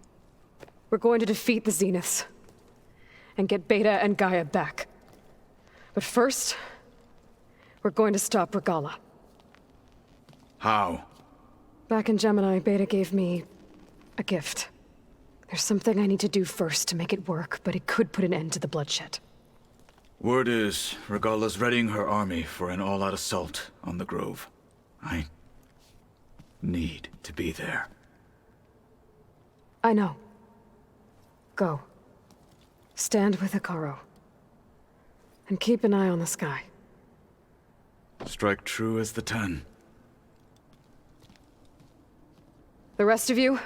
We're going to defeat the Zeniths. And get Beta and Gaia back. But first, we're going to stop Regalla. How? Back in Gemini, Beta gave me a gift. There's something I need to do first to make it work, but it could put an end to the bloodshed. Word is, Regalla's readying her army for an all-out assault on the Grove. I need to be there. I know. Go. Stand with Hekarro. And keep an eye on the sky. Strike true as the 10. The rest of you,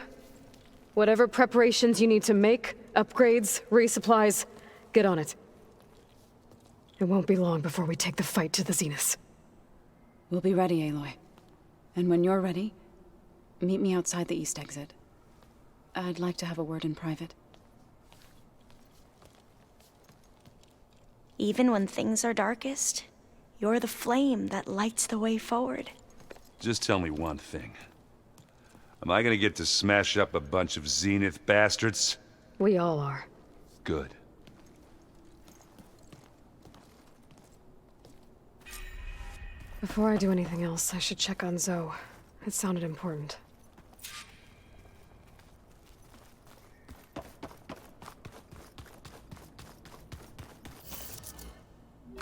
whatever preparations you need to make, upgrades, resupplies, get on it. It won't be long before we take the fight to the Zenith. We'll be ready, Aloy. And when you're ready, meet me outside the east exit. I'd like to have a word in private. Even when things are darkest, you're the flame that lights the way forward. Just tell me one thing. Am I gonna get to smash up a bunch of Zenith bastards? We all are. Good. Before I do anything else, I should check on Zoe. It sounded important.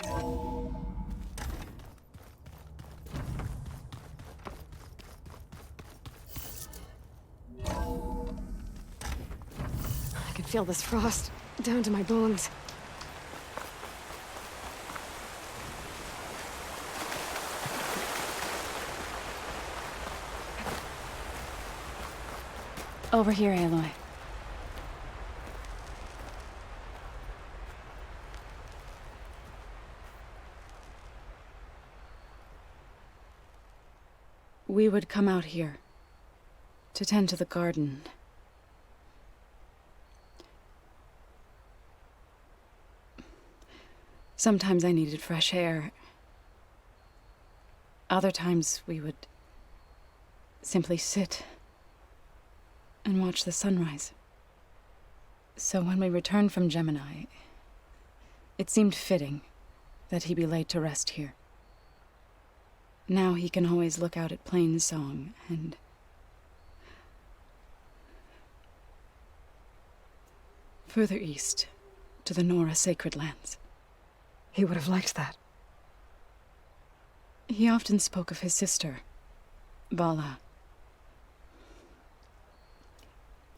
I can feel this frost down to my bones. Over here, Aloy. We would come out here to tend to the garden. Sometimes I needed fresh air. Other times we would simply sit and watch the sunrise. So when we returned from Gemini, it seemed fitting that he be laid to rest here. Now he can always look out at Plainsong and further east to the Nora Sacred Lands. He would have liked that. He often spoke of his sister, Vala.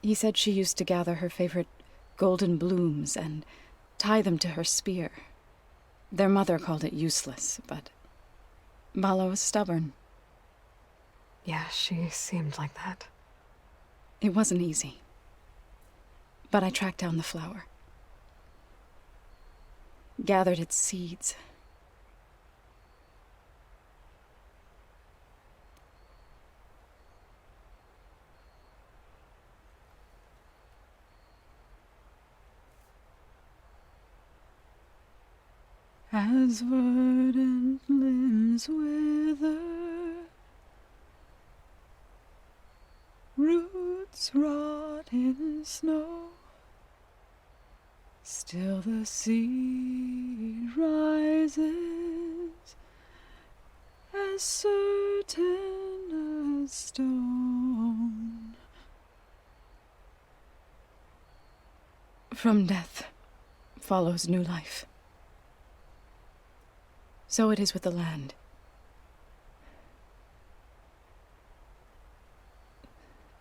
He said she used to gather her favorite golden blooms and tie them to her spear. Their mother called it useless, but Vala was stubborn. Yeah, she seemed like that. It wasn't easy. But I tracked down the flower. Gathered its seeds. As verdant limbs wither, roots rot in snow, still the seed rises, as certain as stone. From death follows new life. So it is with the land.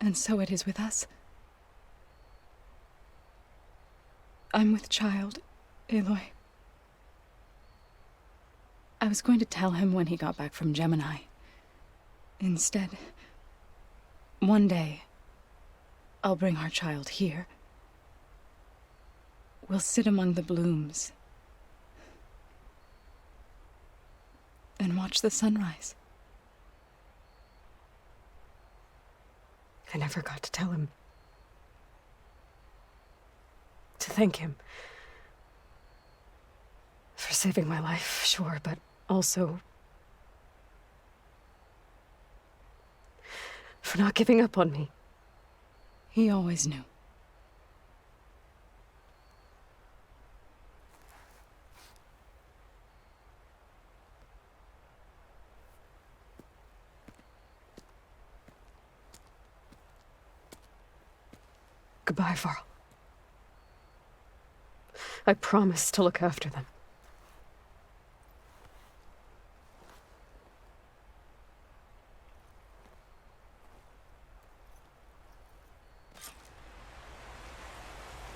And so it is with us. I'm with child, Aloy. I was going to tell him when he got back from Gemini. Instead, one day, I'll bring our child here. We'll sit among the blooms and watch the sunrise. I never got to tell him. To thank him. For saving my life, sure, but also for not giving up on me. He always knew. Goodbye, Varl. I promise to look after them.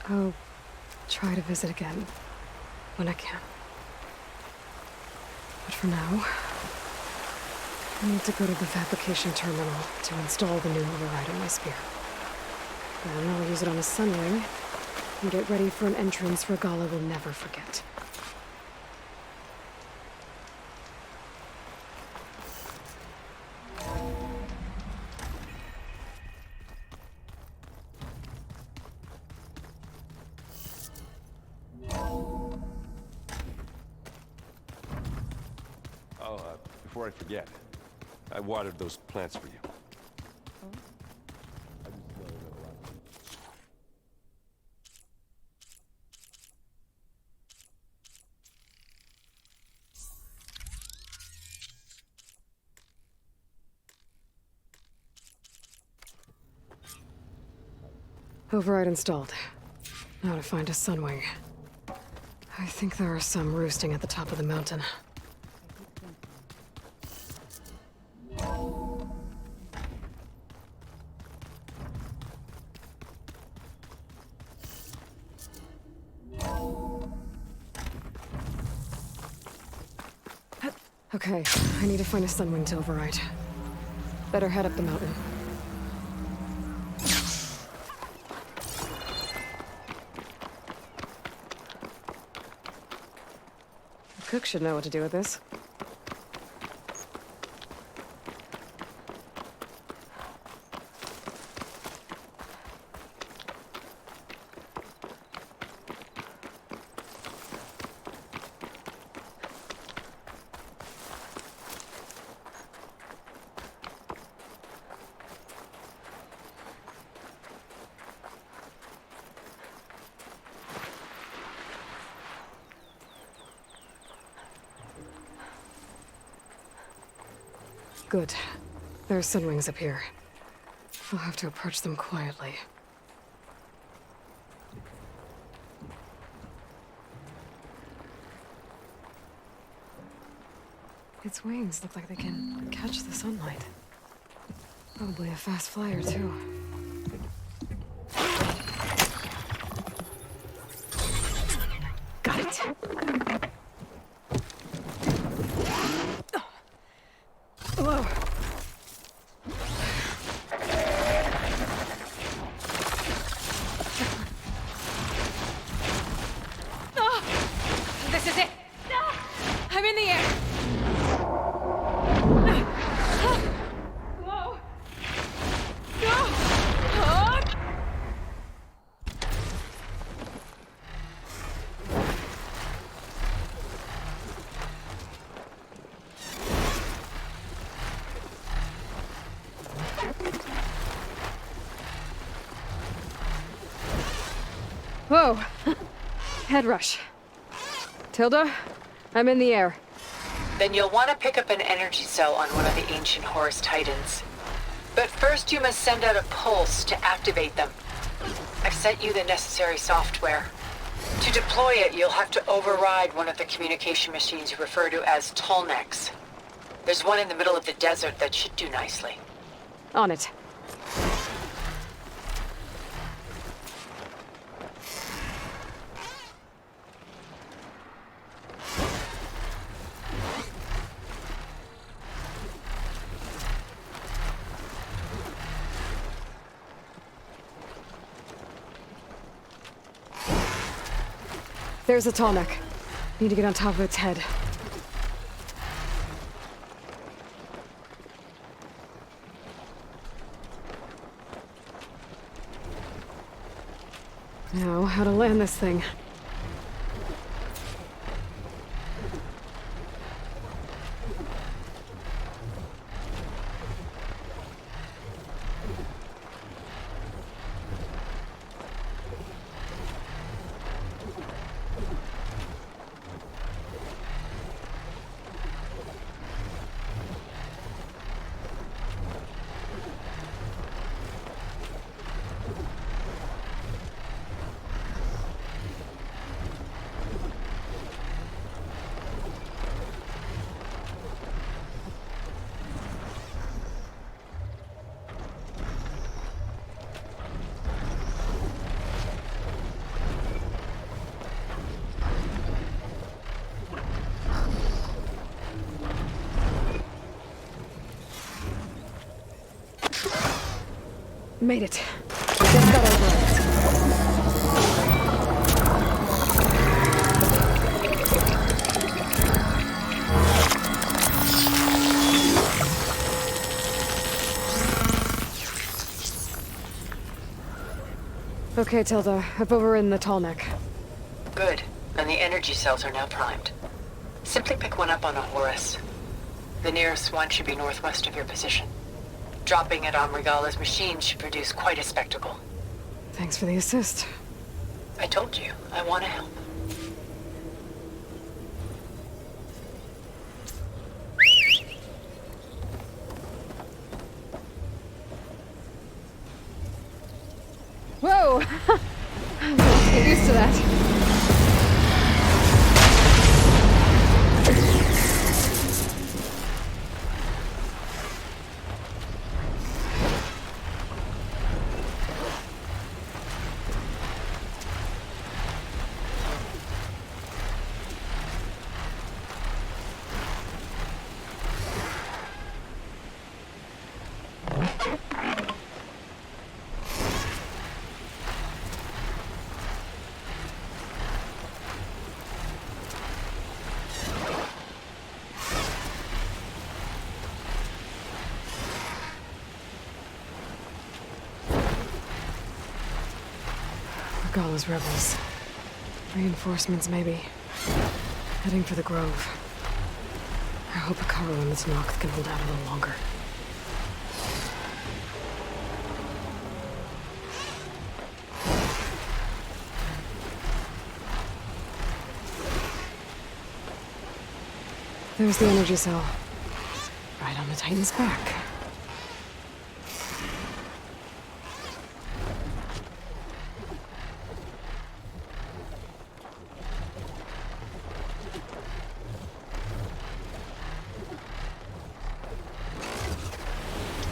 I'll try to visit again when I can. But for now, I need to go to the fabrication terminal to install the new override on my spear. Then I'll use it on a sunring and get ready for an entrance Regala will never forget. Before I forget, I watered those plants for you. Override installed. Now to find a sunwing. I think there are some roosting at the top of the mountain. Okay, I need to find a sunwing to override. Better head up the mountain. The cook should know what to do with this. Good. There are sunwings up here. I'll have to approach them quietly. Its wings look like they can catch the sunlight. Probably a fast flyer, too. Got it! Whoa! Oh, this is it! I'm in the air! Whoa! Go! Oh. Whoa! Head rush. Tilda, I'm in the air. Then you'll want to pick up an energy cell on one of the ancient Horus Titans. But first you must send out a pulse to activate them. I've sent you the necessary software. To deploy it, you'll have to override one of the communication machines you refer to as Tenakths. There's one in the middle of the desert that should do nicely. On it. There's a Tenakth. Need to get on top of its head. Now, how to land this thing. Made it. Just got over it. Okay, Tilda. I've overridden the Tenakth. Good. And the energy cells are now primed. Simply pick one up on a Horus. The nearest one should be northwest of your position. Dropping it on Regalla's machine should produce quite a spectacle. Thanks for the assist. I told you, I want to help. Whoa! I'm gonna have to get used to that. Regalla's rebels. Reinforcements, maybe. Heading for the Grove. I hope Hekarro and the Tenakth can hold out a little longer. There's the energy cell. Right on the Titan's back.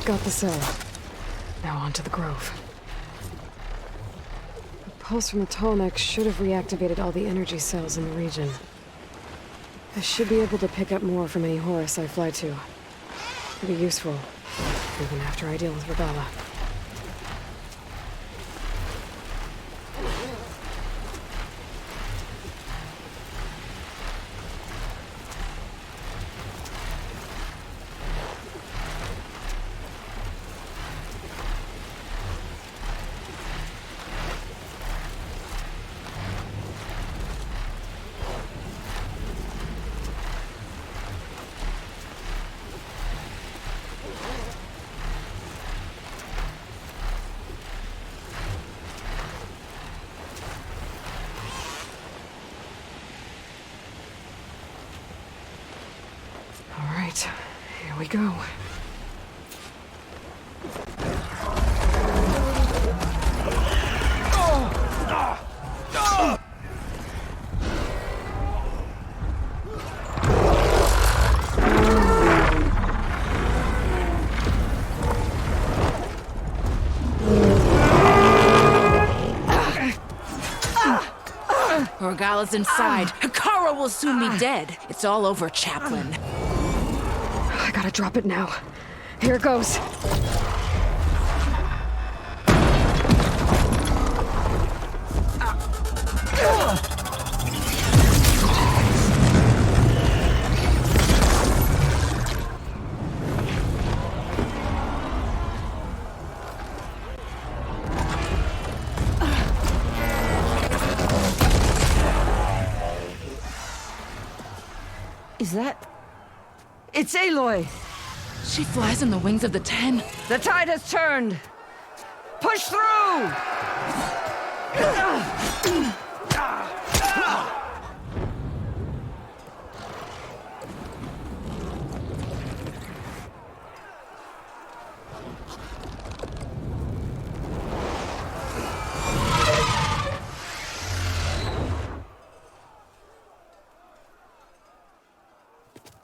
Got the cell. Now on to the Grove. The pulse from the Tallneck should have reactivated all the energy cells in the region. I should be able to pick up more from any Horus I fly to. It'll be useful, even after I deal with Regalla. Here we go. Regalla's inside. Hekarro will soon be dead. It's all over, Chaplain. I gotta drop it now. Here goes. Is that... It's Aloy! She flies on the wings of the Ten. The tide has turned! Push through!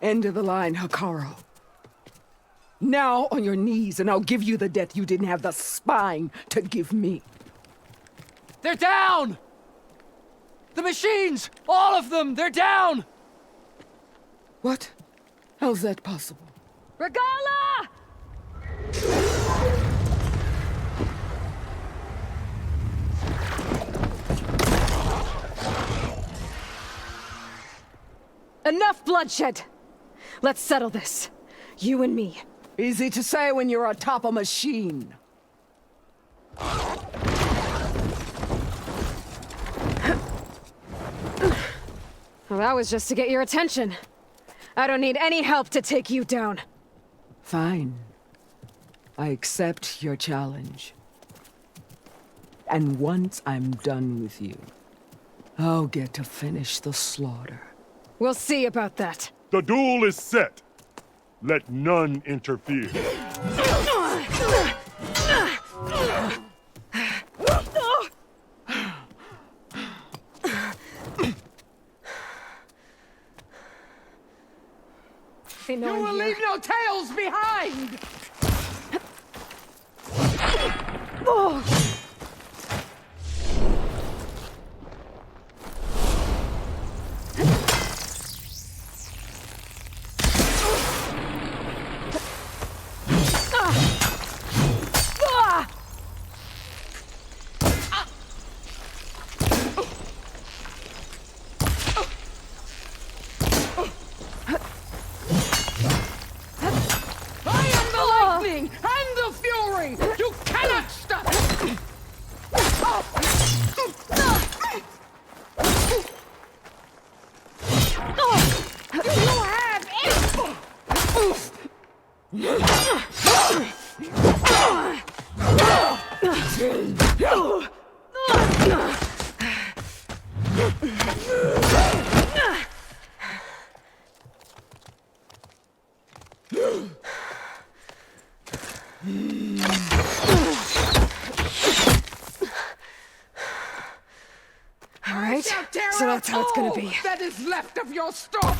End of the line, Hekarro. Now on your knees, and I'll give you the death you didn't have the spine to give me. They're down! The machines! All of them! They're down! What? How's that possible? Regalla! Enough bloodshed! Let's settle this. You and me. Easy to say when you're atop a machine. Well, that was just to get your attention. I don't need any help to take you down. Fine. I accept your challenge. And once I'm done with you, I'll get to finish the slaughter. We'll see about that. The duel is set. Let none interfere. You will leave no tails behind! Alright, so that's how it's gonna be. That is left of your stock!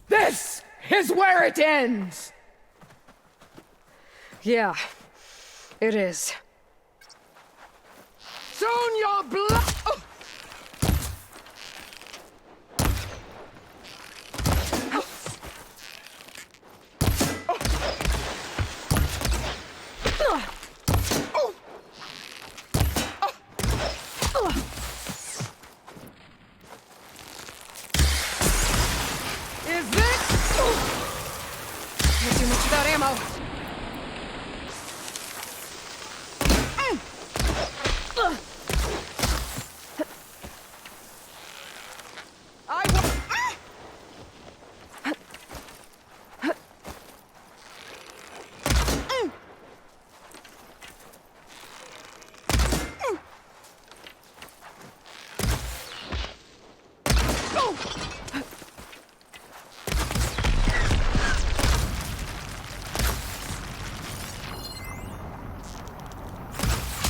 This is where it ends! Yeah, it is. Soon your blood... Is this? Can't do much without ammo.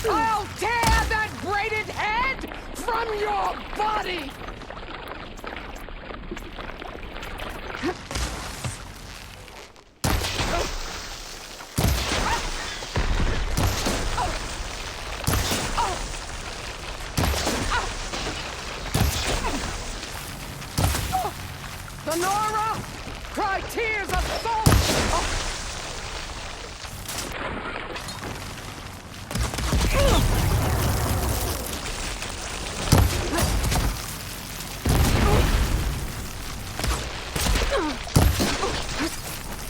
I'll tear that braided head from your body! Sonora! Cry tears of salt!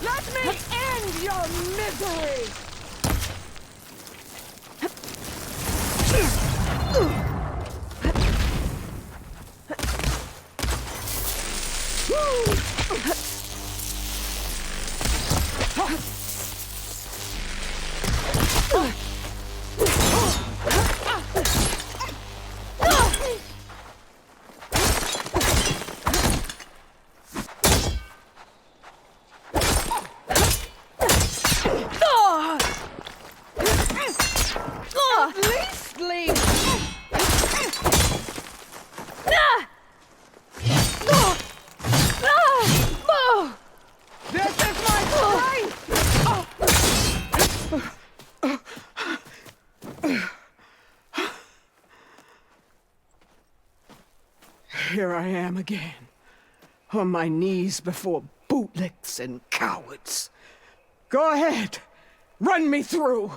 Let me end your misery! here I am again. On my knees before bootlicks and cowards. Go ahead. Run me through.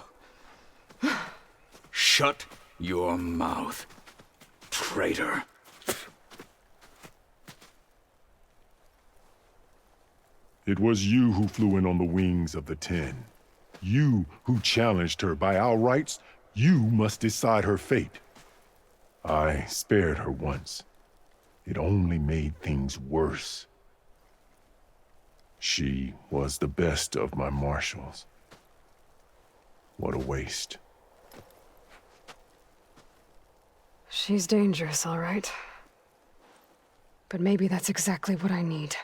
Shut your mouth, traitor. It was you who flew in on the wings of the 10. You who challenged her. By our rights, you must decide her fate. I spared her once. It only made things worse. She was the best of my marshals. What a waste. She's dangerous, all right. But maybe that's exactly what I need.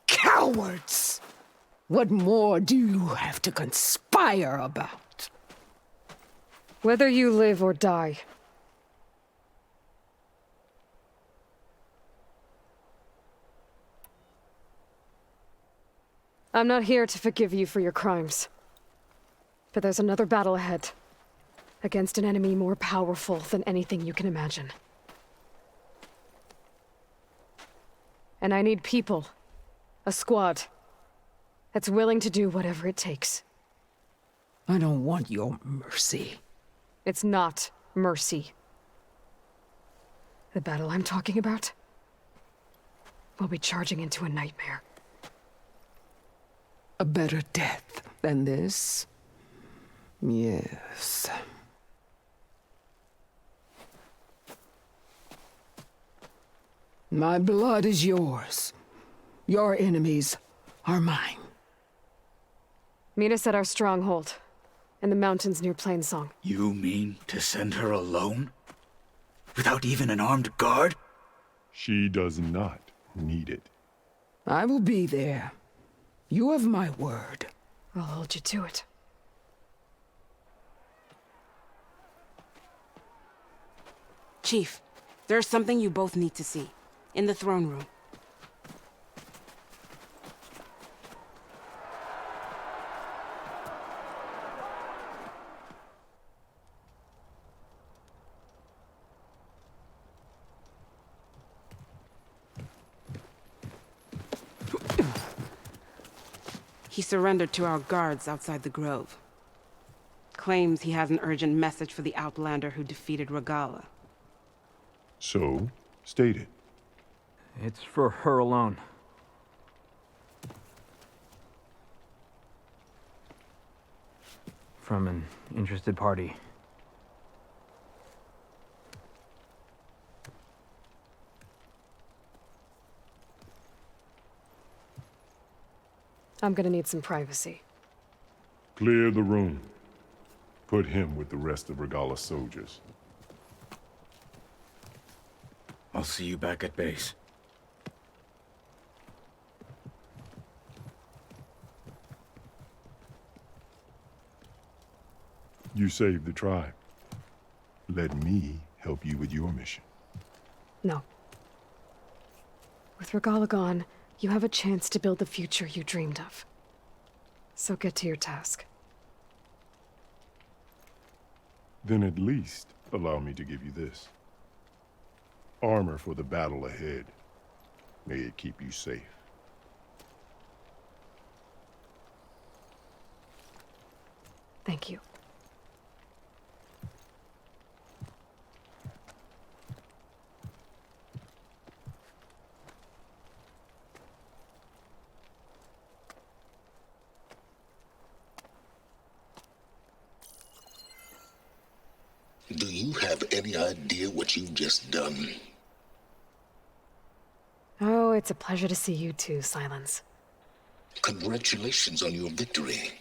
Cowards! What more do you have to conspire about? Whether you live or die. I'm not here to forgive you for your crimes. But there's another battle ahead. Against an enemy more powerful than anything you can imagine. And I need people. A squad. That's willing to do whatever it takes. I don't want your mercy. It's not mercy. The battle I'm talking about will be charging into a nightmare. A better death than this? Yes. My blood is yours. Your enemies are mine. Meet us at our stronghold, in the mountains near Plainsong. You mean to send her alone? Without even an armed guard? She does not need it. I will be there. You have my word. I'll hold you to it. Chief, there's something you both need to see. In the throne room. He surrendered to our guards outside the grove. Claims he has an urgent message for the Outlander who defeated Regalla. So, state it. It's for her alone. From an interested party. I'm gonna need some privacy. Clear the room. Put him with the rest of Regalla's soldiers. I'll see you back at base. You saved the tribe. Let me help you with your mission. No. With Regalla gone, you have a chance to build the future you dreamed of. So get to your task. Then at least allow me to give you this. Armor for the battle ahead. May it keep you safe. Thank you. Do you have any idea what you've just done? Oh, it's a pleasure to see you too, Sylens. Congratulations on your victory.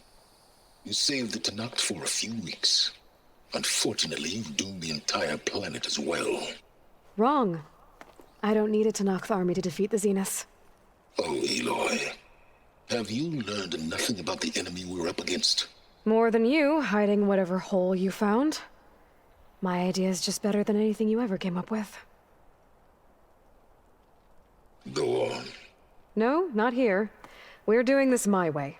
You saved the Tenakth for a few weeks. Unfortunately, you've doomed the entire planet as well. Wrong. I don't need a Tenakth army to defeat the Zeniths. Oh, Aloy. Have you learned nothing about the enemy we're up against? More than you, hiding whatever hole you found. My idea is just better than anything you ever came up with. Go on. No, not here. We're doing this my way.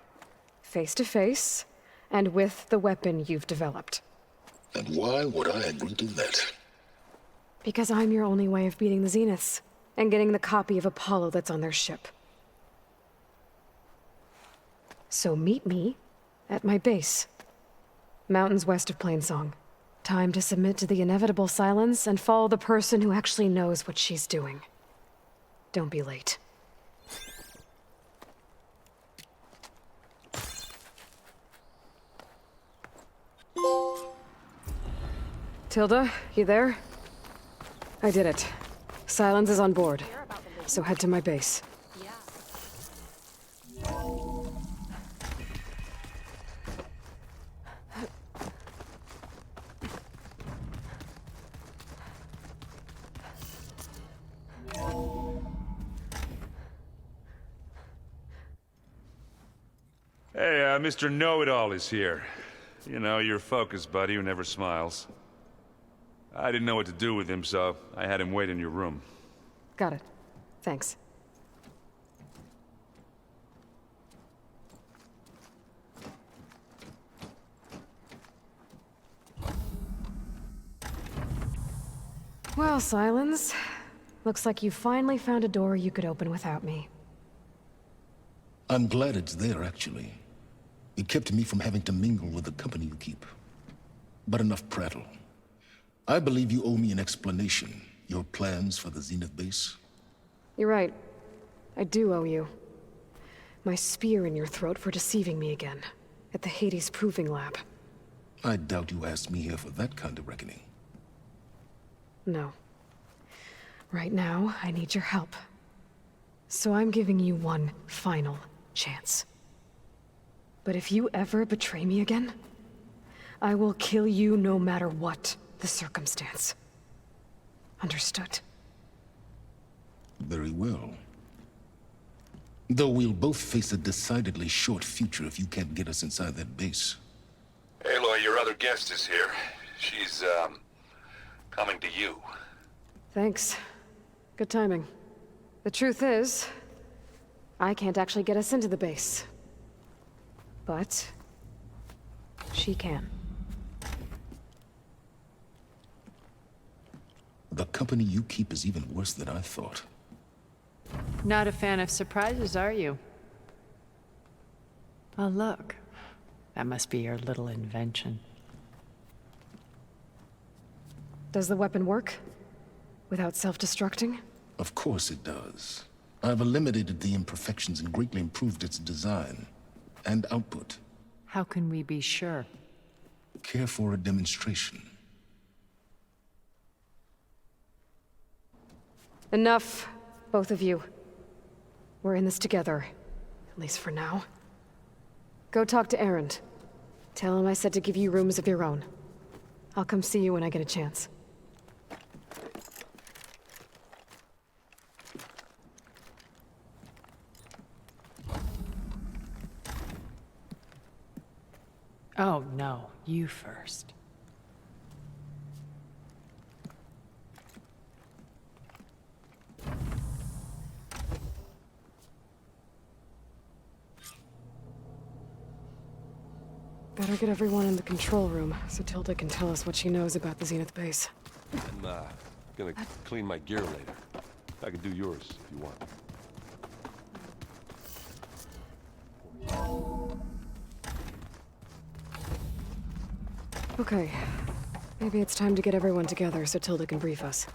Face to face, and with the weapon you've developed. And why would I agree to that? Because I'm your only way of beating the Zeniths. and getting the copy of Apollo that's on their ship. So meet me at my base. Mountains west of Plainsong. Time to submit to the inevitable silence and follow the person who actually knows what she's doing. Don't be late. Tilda, you there? I did it. Sylens is on board. So head to my base. Hey, Mr. Know-It-All is here. You know, your focus buddy who never smiles. I didn't know what to do with him, so I had him wait in your room. Got it. Thanks. Well, Sylens. Looks like you finally found a door you could open without me. I'm glad it's there, actually. It kept me from having to mingle with the company you keep. But enough prattle. I believe you owe me an explanation. Your plans for the Zenith base? You're right. I do owe you. My spear in your throat for deceiving me again. At the Hades Proving Lab. I doubt you asked me here for that kind of reckoning. No. Right now, I need your help. So I'm giving you one final chance. But if you ever betray me again, I will kill you no matter what the circumstance. Understood? Very well. Though we'll both face a decidedly short future if you can't get us inside that base. Aloy, your other guest is here. She's, coming to you. Thanks. Good timing. The truth is, I can't actually get us into the base. But she can. The company you keep is even worse than I thought. Not a fan of surprises, are you? Oh, look. That must be your little invention. Does the weapon work? Without self-destructing? Of course it does. I've eliminated the imperfections and greatly improved its design and output. How can we be sure? Care for a demonstration? Enough, both of you. We're in this together, at least for now. Go talk to Erend. Tell him I said to give you rooms of your own. I'll come see you when I get a chance. Oh, no. You first. Better get everyone in the control room, so Tilda can tell us what she knows about the Zenith base. I'm, gonna clean my gear later. I can do yours if you want. Okay. Maybe it's time to get everyone together so Tilda can brief us.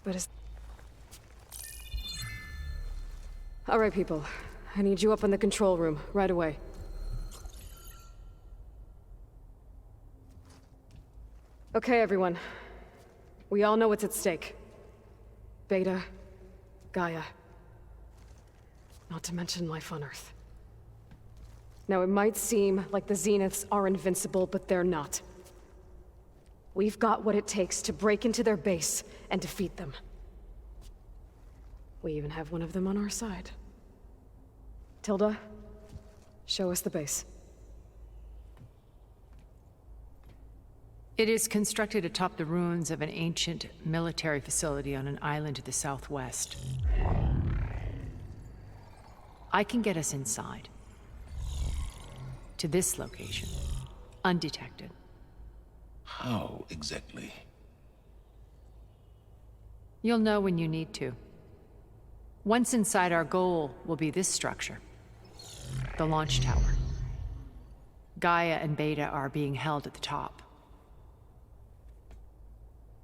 But all right, people. I need you up in the control room, right away. Okay, everyone. We all know what's at stake. Beta, Gaia. Not to mention life on Earth. Now, it might seem like the Zeniths are invincible, but they're not. We've got what it takes to break into their base and defeat them. We even have one of them on our side. Tilda, show us the base. It is constructed atop the ruins of an ancient military facility on an island to the southwest. I can get us inside. To this location. Undetected. How exactly? You'll know when you need to. Once inside, our goal will be this structure. The launch tower. Gaia and Beta are being held at the top.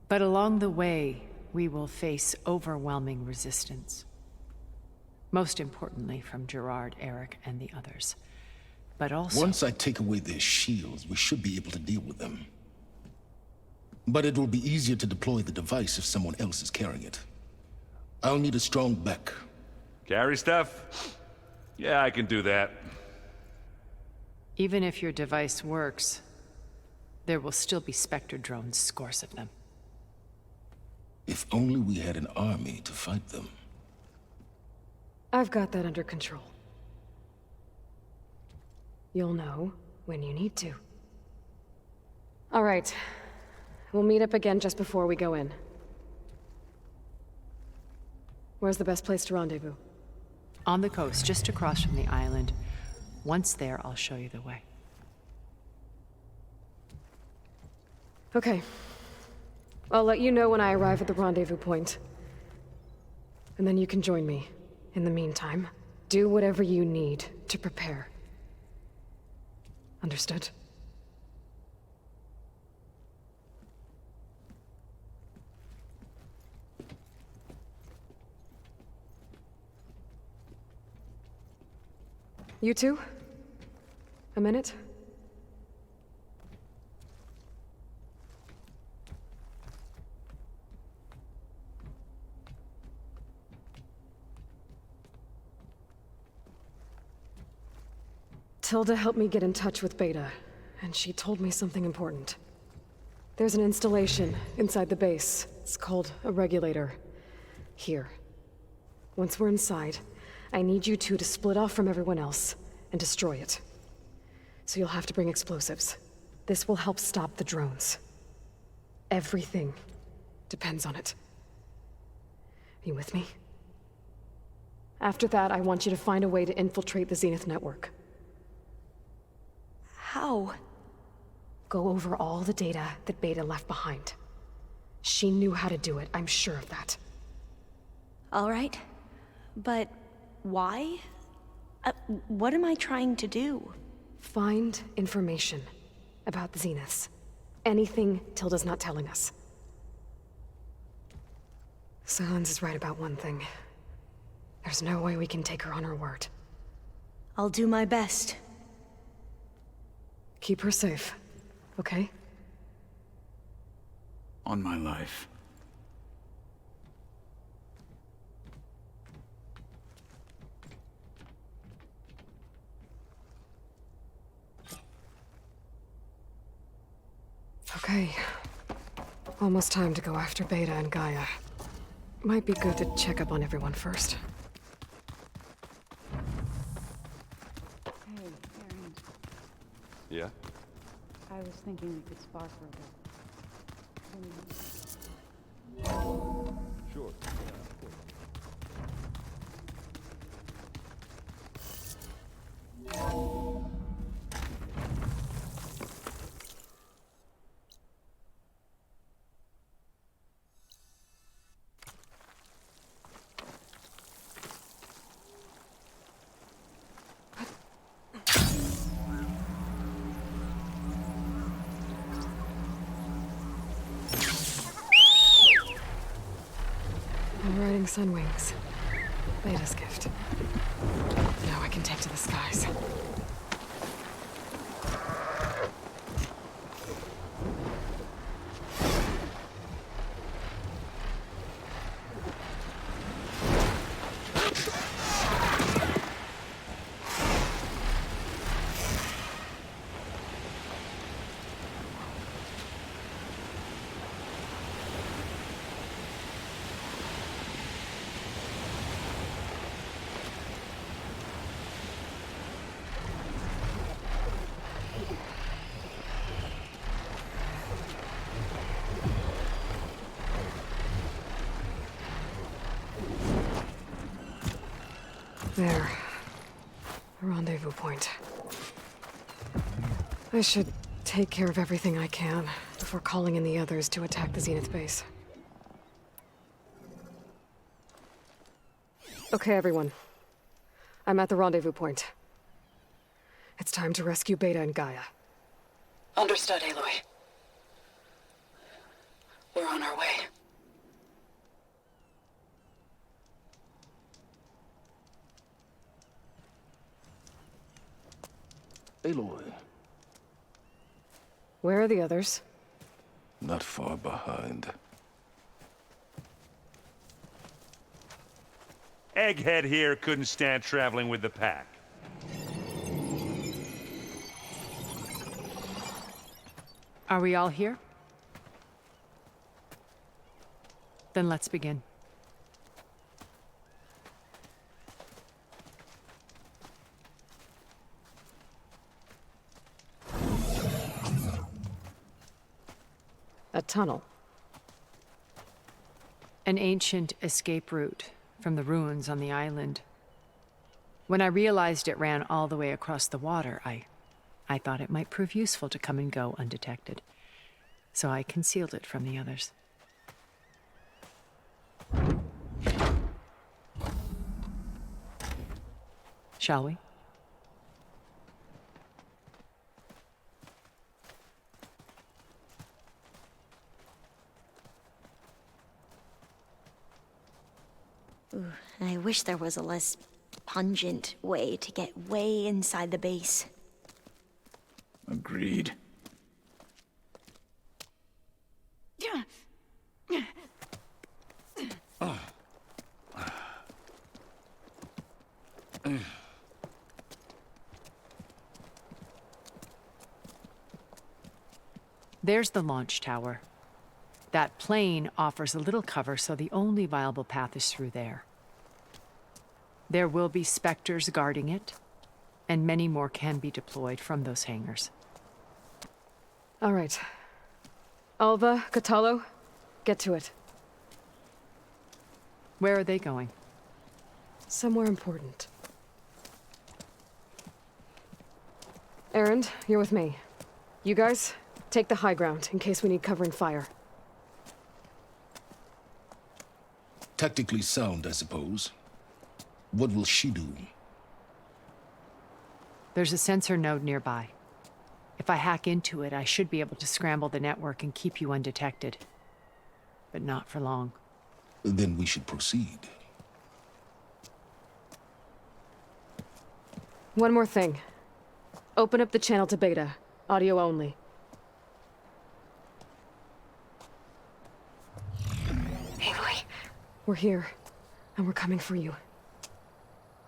But along the way, we will face overwhelming resistance. Most importantly from Gerard, Eric, and the others. But also... Once I take away their shields, we should be able to deal with them. But it will be easier to deploy the device if someone else is carrying it. I'll need a strong back. Carry stuff? Yeah, I can do that. Even if your device works, there will still be Spectre drones, scores of them. If only we had an army to fight them. I've got that under control. You'll know when you need to. All right. We'll meet up again just before we go in. Where's the best place to rendezvous? On the coast, just across from the island. Once there, I'll show you the way. Okay. I'll let you know when I arrive at the rendezvous point. And then you can join me. In the meantime, do whatever you need to prepare. Understood? You two? A minute? Tilda helped me get in touch with Beta, and she told me something important. There's an installation inside the base. It's called a regulator. Here. Once we're inside, I need you two to split off from everyone else and destroy it. So you'll have to bring explosives. This will help stop the drones. Everything depends on it. Are you with me? After that, I want you to find a way to infiltrate the Zenith network. How? Go over all the data that Beta left behind. She knew how to do it, I'm sure of that. All right. But why? What am I trying to do? Find information about the Zeniths. Anything Tilda's not telling us. Sylens is right about one thing. There's no way we can take her on her word. I'll do my best. Keep her safe, okay? On my life. Okay. Almost time to go after Beta and Gaia. Might be good to check up on everyone first. Hey, Erend. Yeah? I was thinking we could spar for a bit. Sure. I'm riding Sunwings. Beta's gift. Now I can take to the skies. There. The rendezvous point. I should take care of everything I can before calling in the others to attack the Zenith base. Okay, everyone. I'm at the rendezvous point. It's time to rescue Beta and Gaia. Understood, Aloy. We're on our way. Aloy. Where are the others? Not far behind. Egghead here couldn't stand traveling with the pack. Are we all here? Then let's begin. A tunnel. An ancient escape route from the ruins on the island. When I realized it ran all the way across the water, I thought it might prove useful to come and go undetected. So I concealed it from the others. Shall we? Ooh, I wish there was a less pungent way to get way inside the base. Agreed. There's the launch tower. That plane offers a little cover, so the only viable path is through there. There will be specters guarding it, and many more can be deployed from those hangars. All right. Alva, Catalo, get to it. Where are they going? Somewhere important. Erend, you're with me. You guys, take the high ground in case we need covering fire. Tactically sound, I suppose. What will she do? There's a sensor node nearby. If I hack into it, I should be able to scramble the network and keep you undetected. But not for long. Then we should proceed. One more thing. Open up the channel to Beta. Audio only. Aloy? We're here, and we're coming for you.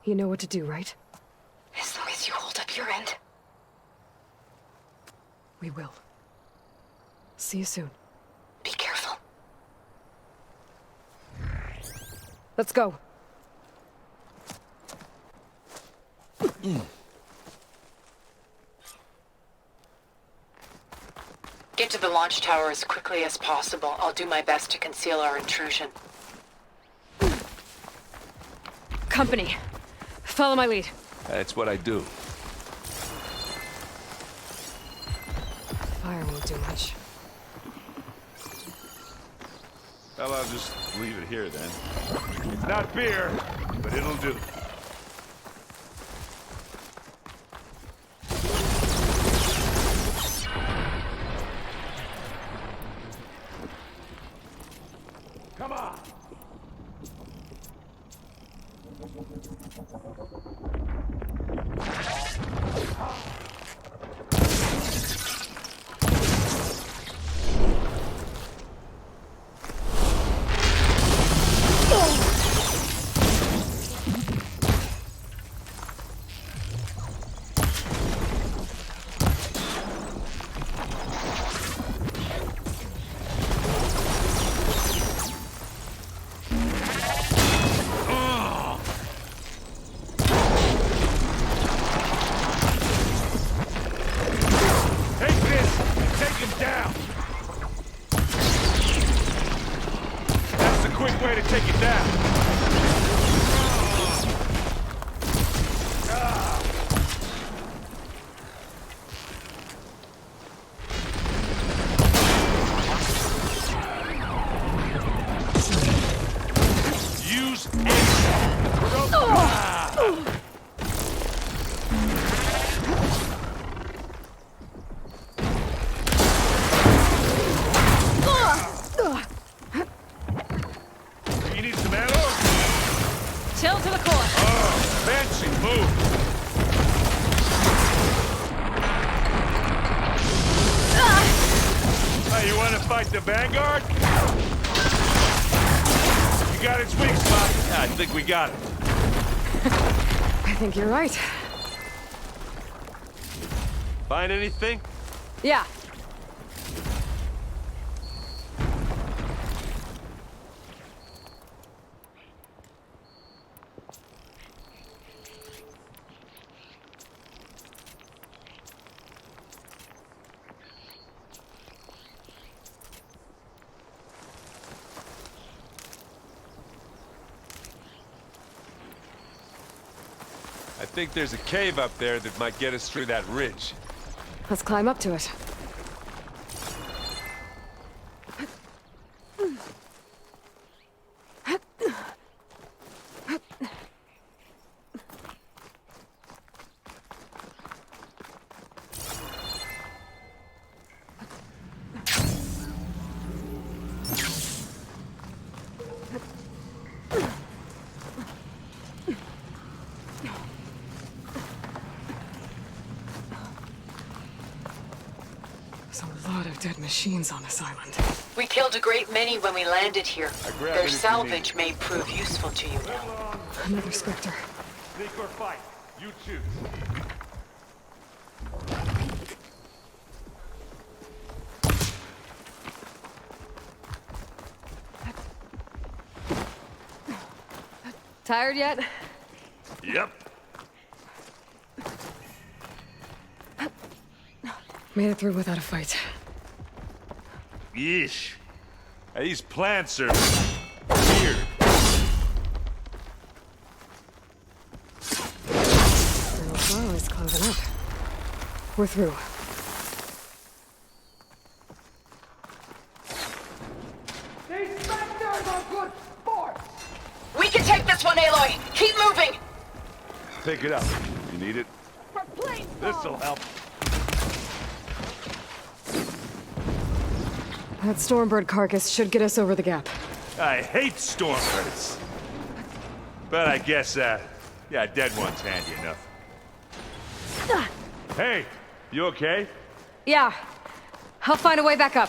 You know what to do, right? As long as you hold up your end. We will. See you soon. Be careful. Let's go. Get to the launch tower as quickly as possible. I'll do my best to conceal our intrusion. Company. Follow my lead. That's what I do. Fire won't do much. Well, I'll just leave it here then. It's not beer, but it'll do. Come on! like the Vanguard? You got its weak spot? Yeah, I think we got it. I think you're right. Find anything? Yeah. I think there's a cave up there that might get us through that ridge. Let's climb up to it. Dead machines on this island. We killed a great many when we landed here. Their salvage may prove useful to you now. Another Spectre. Sneak or fight, you choose. Tired yet? Yep. Made it through without a fight. Yeesh. These plants are weird. Colonel Varl is closing up. We're through. These Spectres are good sports! We can take this one, Aloy! Keep moving! Pick it up. You need it? This'll help. That Stormbird carcass should get us over the gap. I hate Stormbirds. But I guess, yeah, dead one's handy enough. Hey, you okay? Yeah. I'll find a way back up.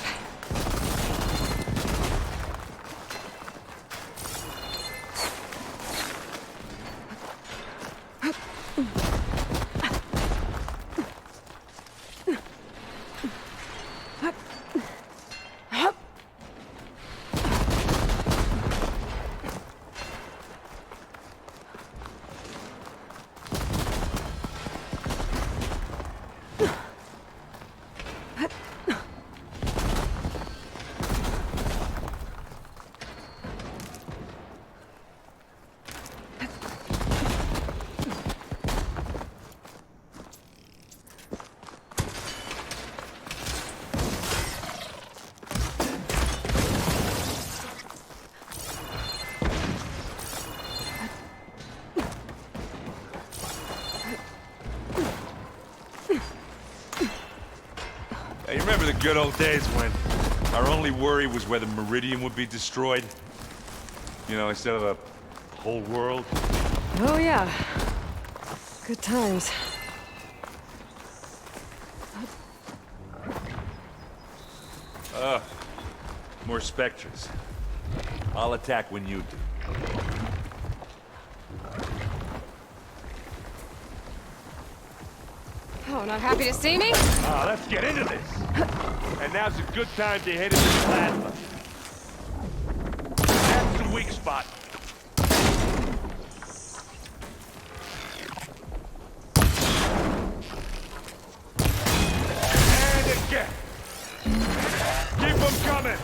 You remember the good old days when our only worry was whether Meridian would be destroyed? You know, instead of the whole world? Oh, yeah. Good times. More Spectres. I'll attack when you do. Oh, not happy to see me? Let's get into this. And now's a good time to hit it with plasma. That's the weak spot. And again. Keep them coming.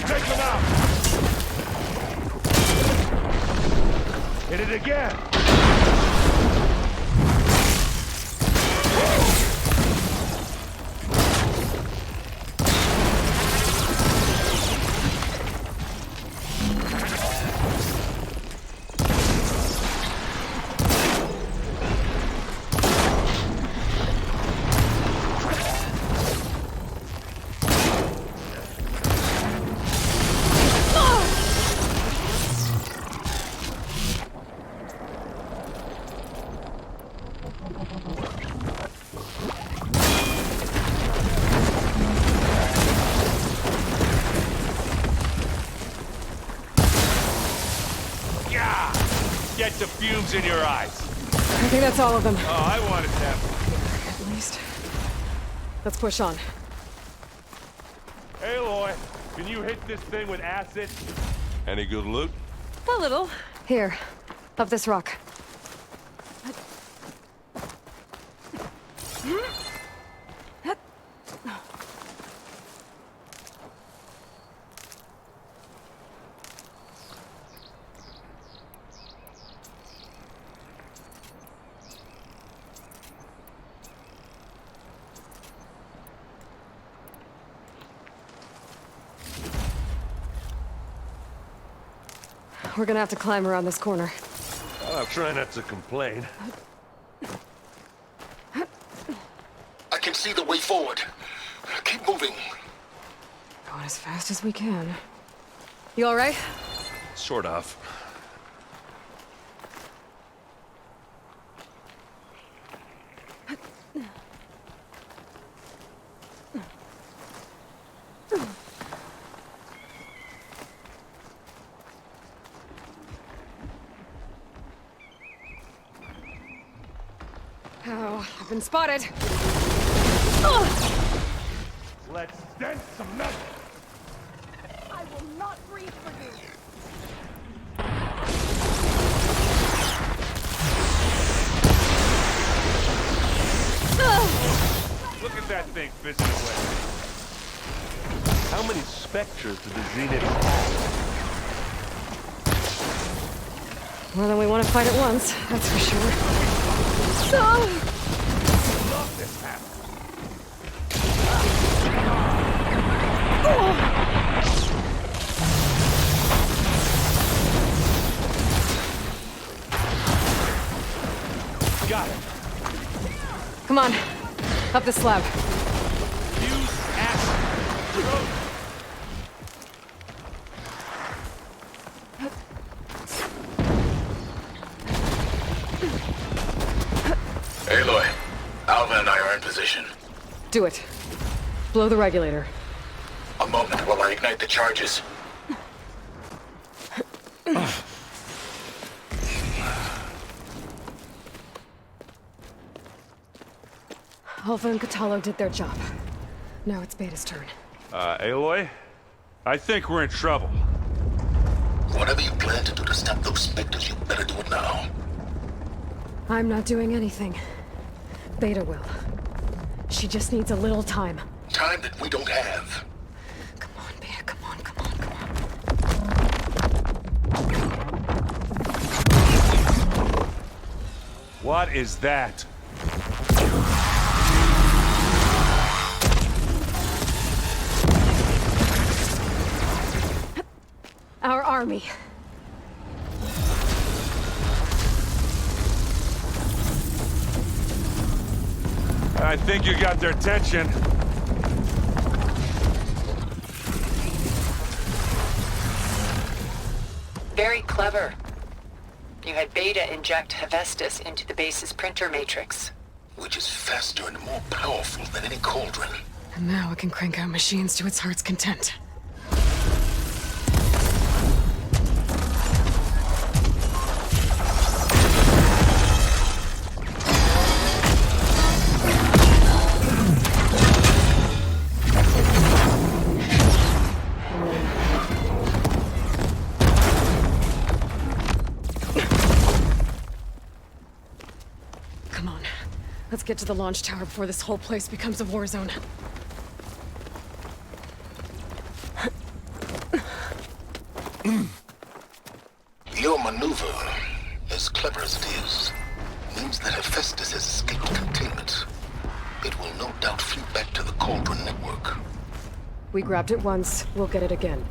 Take him out! Hit it again! Get the fumes in your eyes. I think that's all of them. Oh, I wanted that. At least. Let's push on. Aloy, can you hit this thing with acid? Any good loot? A little. Here. Up this rock. We're gonna have to climb around this corner. I'll try not to complain. I can see the way forward. Keep moving. Going as fast as we can. You all right? Sort of. Oh, I've been spotted. Let's dent some metal. I will not breathe for you. Look at that thing fizzing away. How many specters do the Zenith have? More than we want to fight at once, that's for sure. Love this map. Got it. Come on. Up the slab. Use acid. Aloy, Alva and I are in position. Do it. Blow the regulator. A moment while I ignite the charges. Alpha and Catalo did their job. Now it's Beta's turn. Aloy? I think we're in trouble. Whatever you plan to do to stop those specters, you better do it now. I'm not doing anything. Beta will. She just needs a little time. Time that we don't have. Come on, Beta, come on, come on. What is that? Our army. I think you got their attention. Very clever. You had Beta inject Hephaestus into the base's printer matrix. Which is faster and more powerful than any cauldron. And now it can crank out machines to its heart's content. Let's get to the launch tower before this whole place becomes a war zone. Your maneuver, as clever as it is, means that Hephaestus has escaped containment. It will no doubt flee back to the Cauldron network. We grabbed it once, we'll get it again.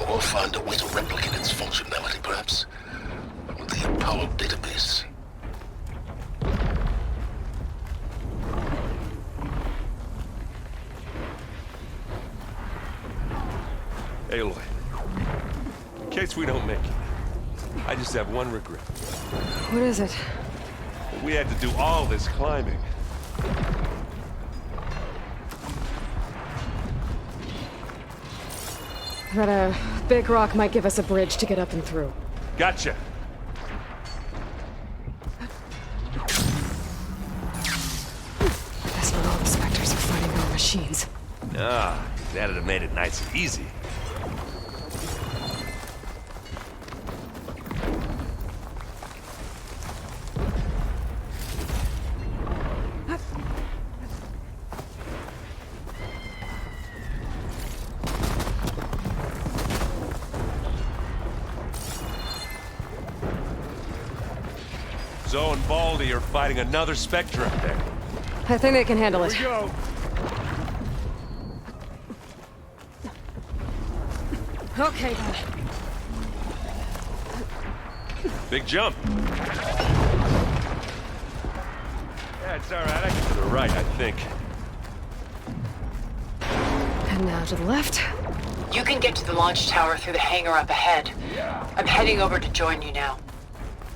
Or find a way to replicate its functionality, perhaps. With the Apollo database. Aloy, in case we don't make it, I just have one regret. What is it? We had to do all this climbing. That a big rock might give us a bridge to get up and through. Gotcha. That's when all the specters are fighting our machines. Nah, that'd have made it nice and easy. Zoe and Baldy are fighting another Spectre up there. I think they can handle it. Here we go. Okay, then. Big jump. Yeah, it's all right. I get to the right, I think. And now to the left. You can get to the launch tower through the hangar up ahead. I'm heading over to join you now.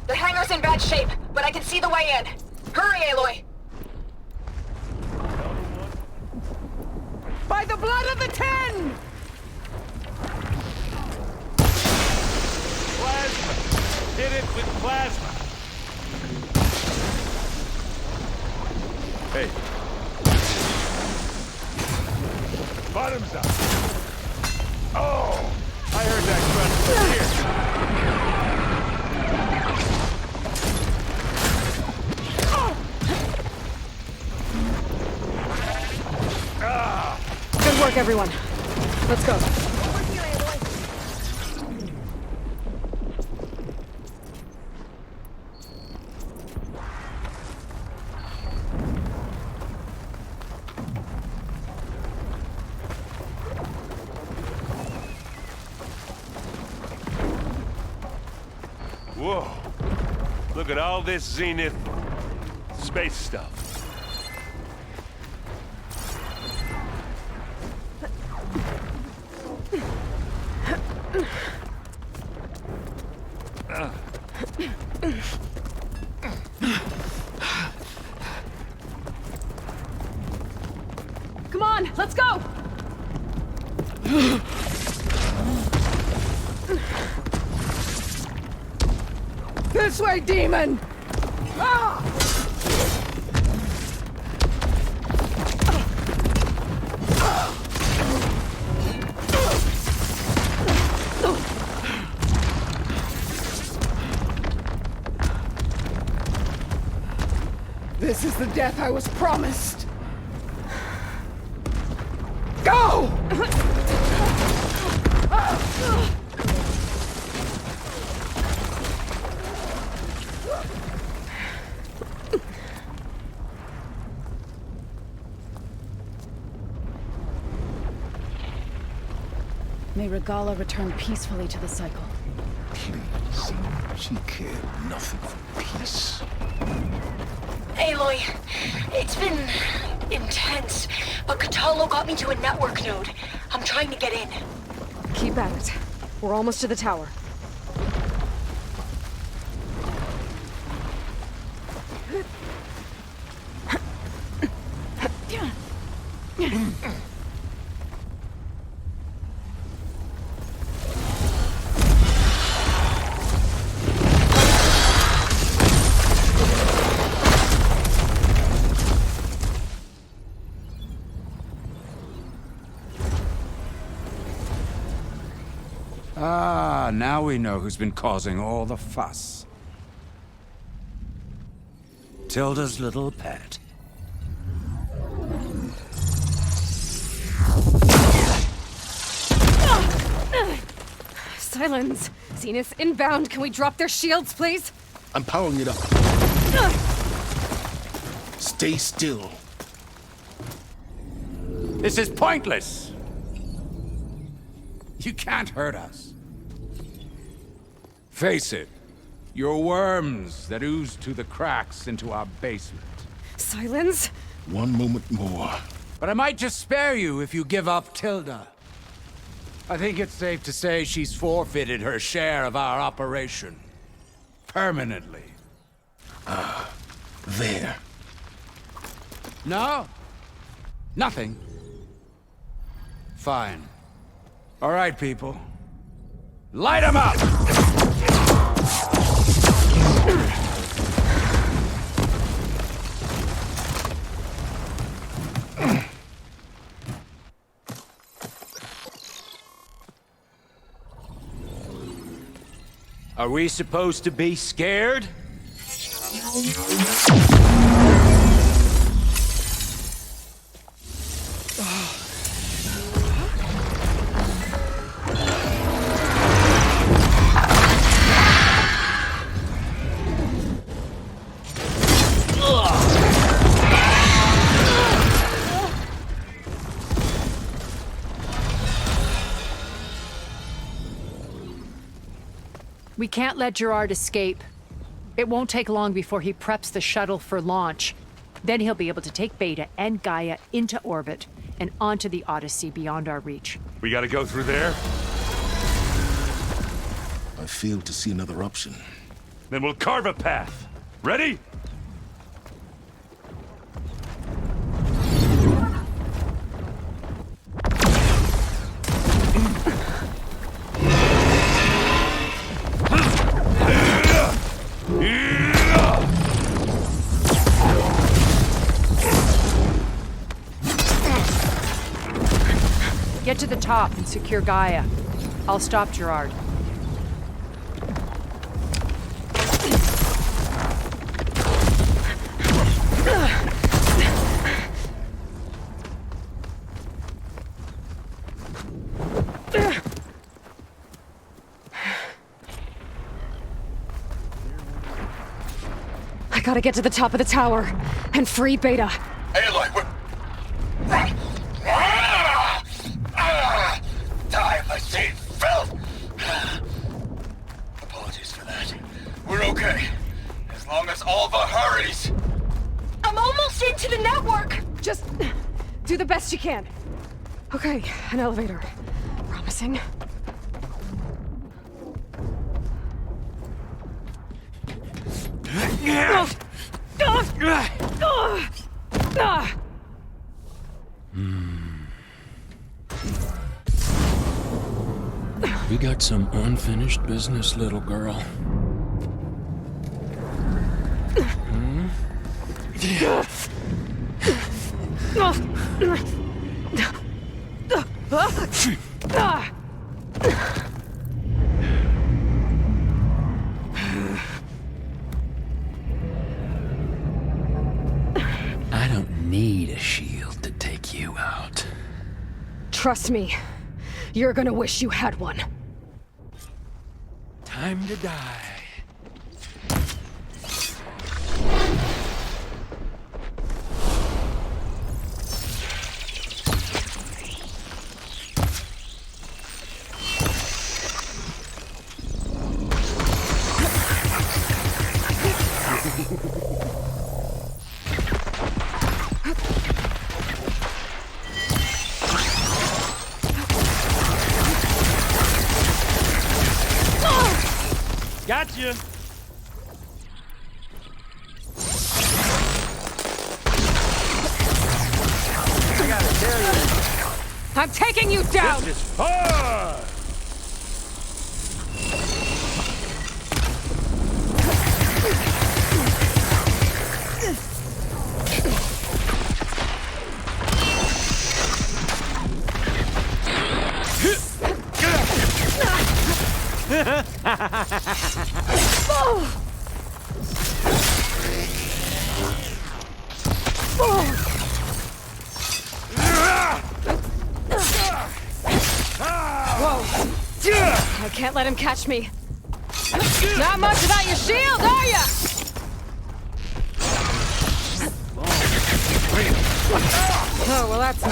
The hangar's in bad shape, but I can see the way in. Hurry, Aloy! By the blood of the Ten! Plasma! Hit it with plasma! Hey. Bottoms up! Oh! I heard that grunt from here! Good work, everyone. Let's go. Whoa. Look at all this Zenith space stuff. Come on, let's go! This way, demon! Ah! This is the death I was promised. Go! May Regalla return peacefully to the cycle. Please. She cared nothing for peace. Aloy, it's been intense, but Catalo got me to a network node. I'm trying to get in. Keep at it. We're almost to the tower. Ah, now we know who's been causing all the fuss. Tilda's little pet. Sylens! Zenith inbound. Can we drop their shields, please? I'm powering it up. Stay still. This is pointless. You can't hurt us. Face it. You're worms that ooze to the cracks into our basement. Sylens? One moment more. But I might just spare you if you give up Tilda. I think it's safe to say she's forfeited her share of our operation. Permanently. There. No. Nothing. Fine. All right, people. Light 'em up! Are we supposed to be scared? We can't let Gerard escape. It won't take long before he preps the shuttle for launch. Then he'll be able to take Beta and Gaia into orbit and onto the Odyssey beyond our reach. We gotta go through there? I fail to see another option. Then we'll carve a path. Ready? Get to the top and secure Gaia. I'll stop Gerard. I gotta get to the top of the tower and free Beta. Aloy, we're... Die of my state filth! Apologies for that. We're okay. As long as Alva hurries. I'm almost into the network! Just do the best you can. Okay, an elevator. Promising. We got some unfinished business, little girl. Hmm? I don't need a shield to take you out. Trust me, you're gonna wish you had one. Time to die. Gotcha! I gotta tell you. I'm taking you down! This is fun! I can't let him catch me. Not much about your shield, are ya? Oh, well, that's new.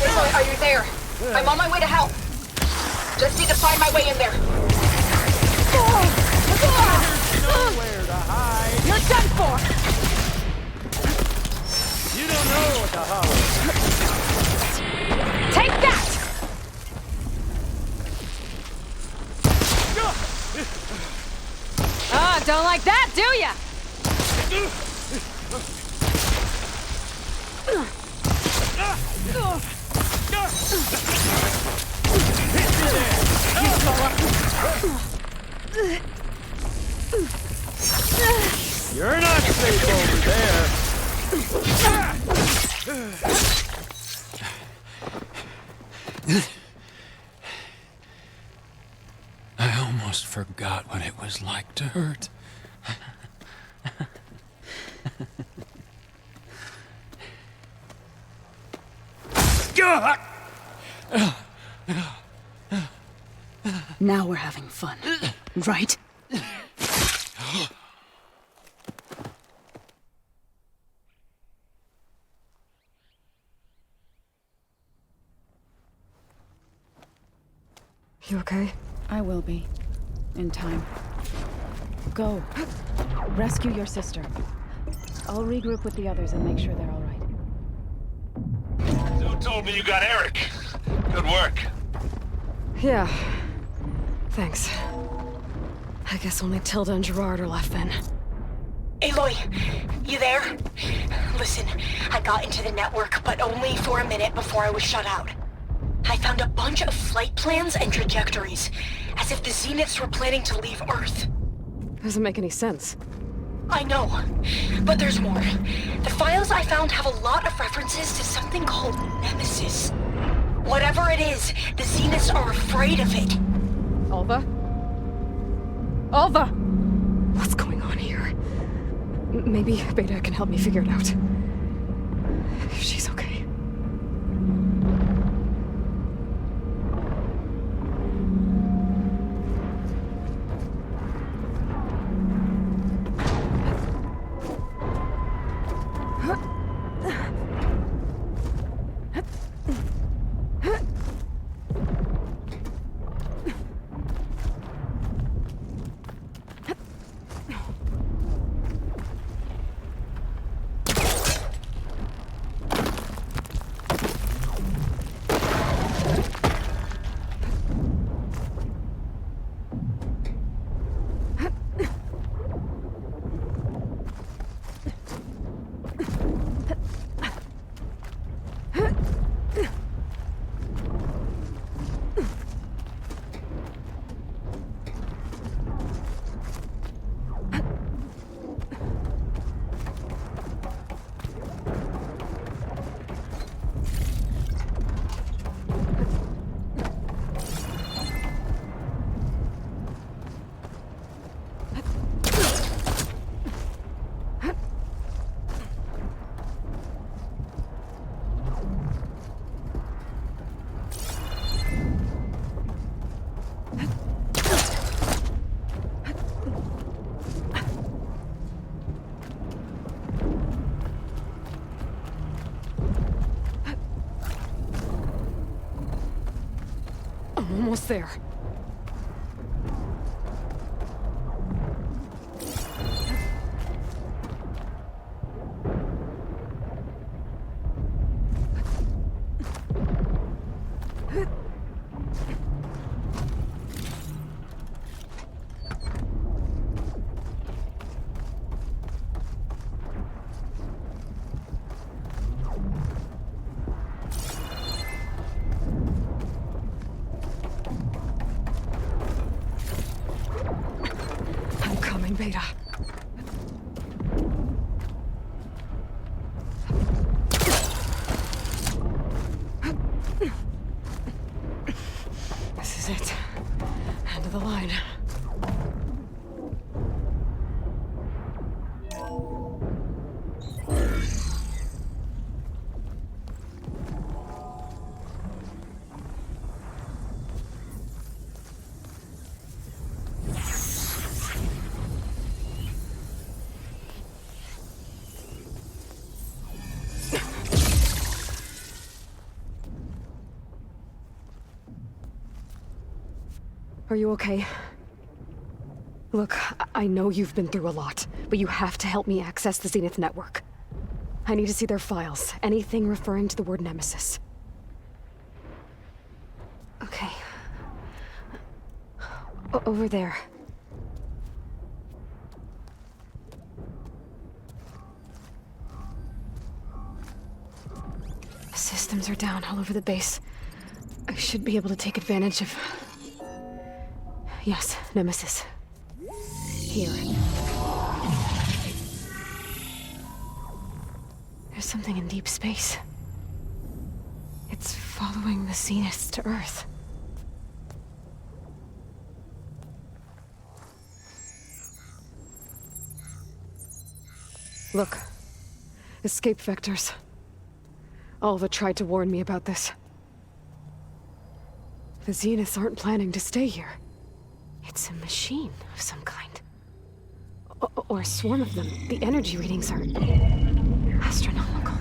Aloy, are you there? I'm on my way to help. Just need to find my way in there. Nowhere to hide. You're done for! You don't know what the hollow is. Take that! Ah, don't like that, do ya? You're not safe over there. I almost forgot what it was like to hurt. Now we're having fun, right? You okay? I will be. In time. Go. Rescue your sister. I'll regroup with the others and make sure they're all right. Who told me you got Eric? Good work. Yeah. Thanks. I guess only Tilda and Gerard are left then. Aloy, you there? Listen, I got into the network, but only for a minute before I was shut out. I found a bunch of flight plans and trajectories, as if the Zeniths were planning to leave Earth. Doesn't make any sense. I know, but there's more. The files I found have a lot of references to something called Nemesis. Whatever it is, the Zeniths are afraid of it. Alva? Alva! What's going on here? Maybe Beta can help me figure it out. If she's okay. Almost there. Beta. is it. End of the line. Are you okay? Look, I know you've been through a lot, but you have to help me access the Zenith network. I need to see their files, anything referring to the word Nemesis. Okay. Over there. The systems are down all over the base. I should be able to take advantage of... Yes, Nemesis. Here. There's something in deep space. It's following the Zeniths to Earth. Look. Escape vectors. Alva tried to warn me about this. The Zeniths aren't planning to stay here. It's a machine of some kind. Or a swarm of them. The energy readings are... astronomical.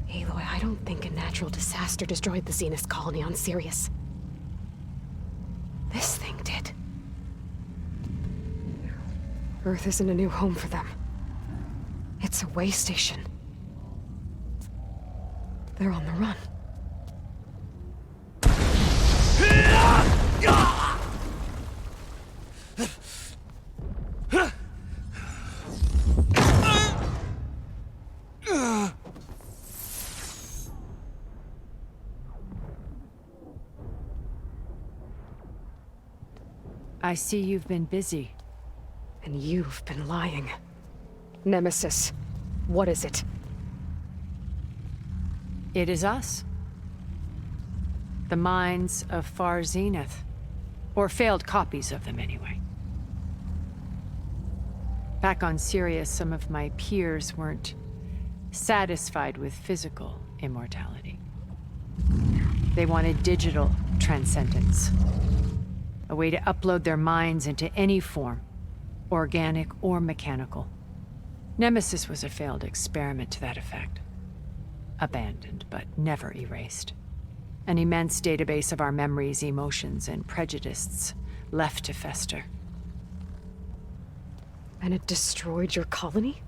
Aloy, I don't think a natural disaster destroyed the Zenith colony on Sirius. This thing did. Earth isn't a new home for them. It's a way station. They're on the run. I see you've been busy. And you've been lying. Nemesis, what is it? It is us. The minds of Far Zenith. Or failed copies of them, anyway. Back on Sirius, some of my peers weren't satisfied with physical immortality. They wanted digital transcendence. A way to upload their minds into any form, organic or mechanical. Nemesis was a failed experiment to that effect. Abandoned, but never erased. An immense database of our memories, emotions, and prejudices left to fester. And it destroyed your colony?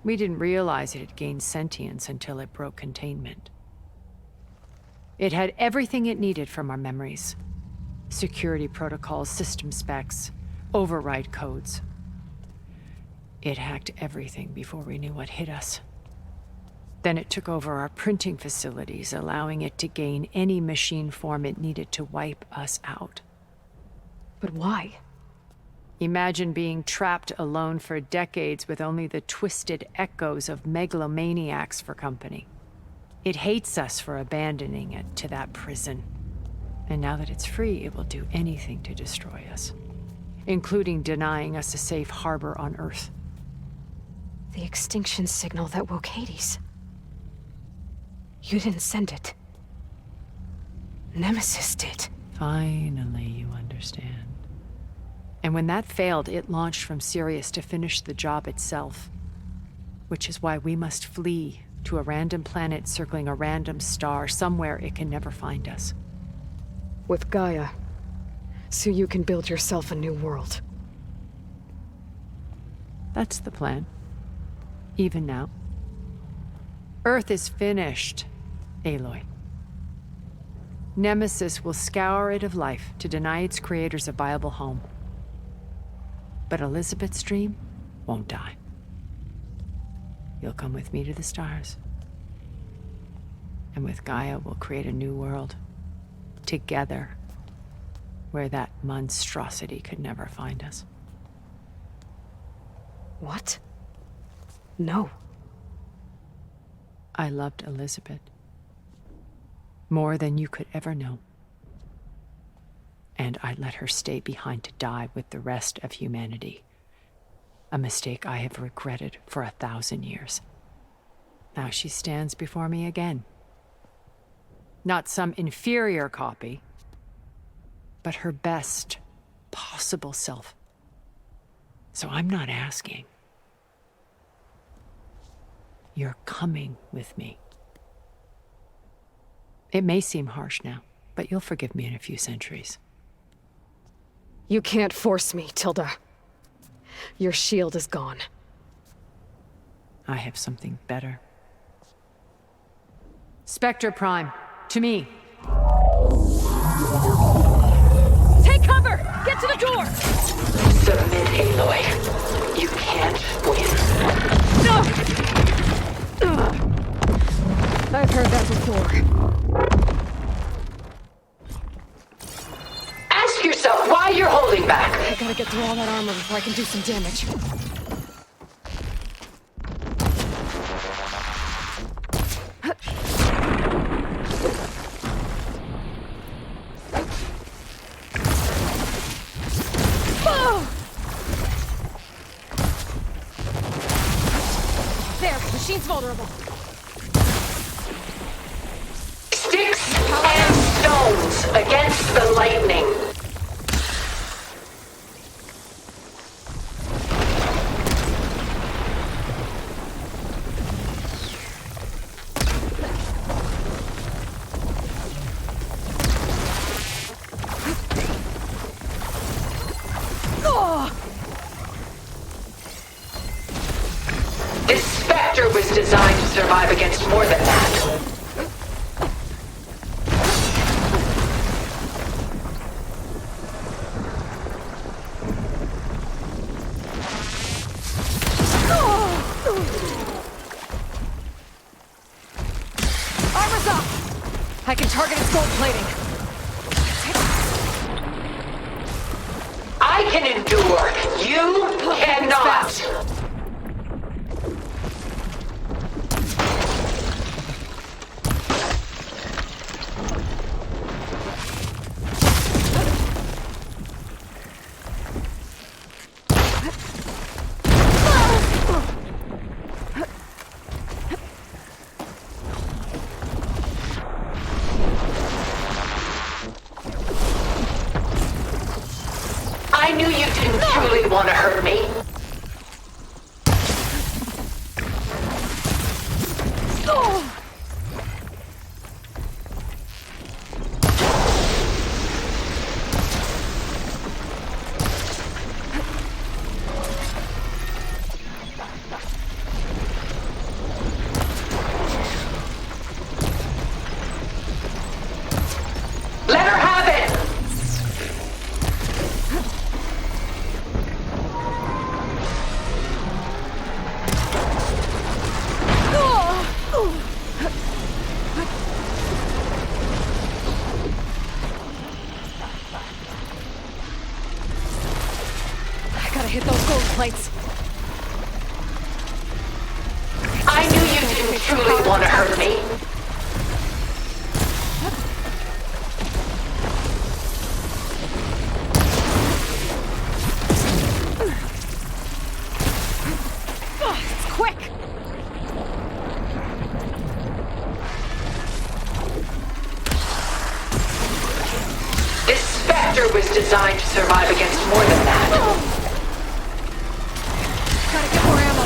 We didn't realize it had gained sentience until it broke containment. It had everything it needed from our memories. Security protocols, system specs, override codes. It hacked everything before we knew what hit us. Then it took over our printing facilities, allowing it to gain any machine form it needed to wipe us out. But why? Imagine being trapped alone for decades with only the twisted echoes of megalomaniacs for company. It hates us for abandoning it to that prison. And now that it's free, it will do anything to destroy us, including denying us a safe harbor on Earth. The extinction signal that woke Hades. You didn't send it. Nemesis did. Finally, you understand. And when that failed, it launched from Sirius to finish the job itself. Which is why we must flee to a random planet circling a random star, somewhere it can never find us. With Gaia, so you can build yourself a new world. That's the plan. Even now. Earth is finished, Aloy. Nemesis will scour it of life to deny its creators a viable home. But Elizabeth's dream won't die. You'll come with me to the stars. And with Gaia, we'll create a new world. Together. Where that monstrosity could never find us. What? No. I loved Elizabeth. More than you could ever know. And I let her stay behind to die with the rest of humanity. A mistake I have regretted for 1,000 years. Now she stands before me again. Not some inferior copy, but her best possible self. So I'm not asking. You're coming with me. It may seem harsh now, but you'll forgive me in a few centuries. You can't force me, Tilda. Your shield is gone. I have something better. Spectre Prime, to me. Take cover! Get to the door! Submit, Aloy. You can't win. I've heard that before. Ask yourself why you're holding back. I gotta get through all that armor before I can do some damage. There, machine's vulnerable. Sticks and stones against the lightning. This Spectre was designed to survive against more than that. Armor's up! I can target its gold plating. I can endure. You cannot. I knew you didn't truly want to hurt me. Let her have it! I gotta hit those gold plates. I knew you didn't truly want to hurt me. It's quick! This Spectre was designed to survive against more than that. Gotta get more ammo.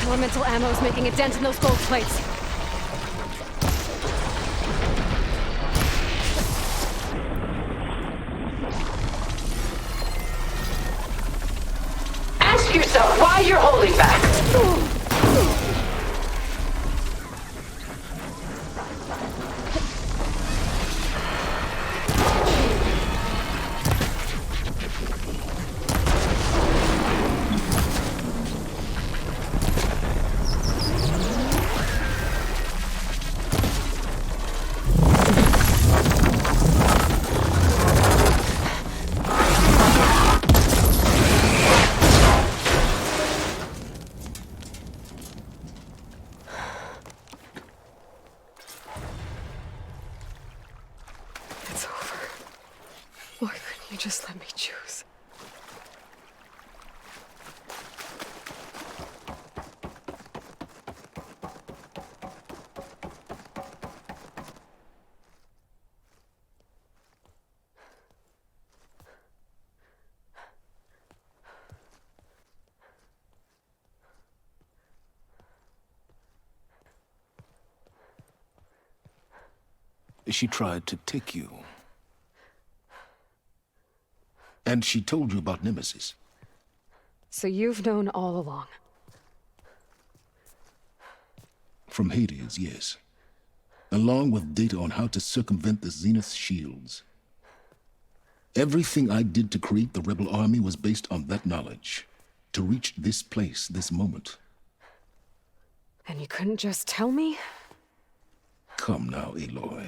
Elemental ammo's making a dent in those gold plates. Ask yourself why you're holding back. just let me choose? She tried to take you. And she told you about Nemesis. So you've known all along. From Hades, yes. Along with data on how to circumvent the Zenith shields. Everything I did to create the rebel army was based on that knowledge. To reach this place, this moment. And you couldn't just tell me? Come now, Aloy.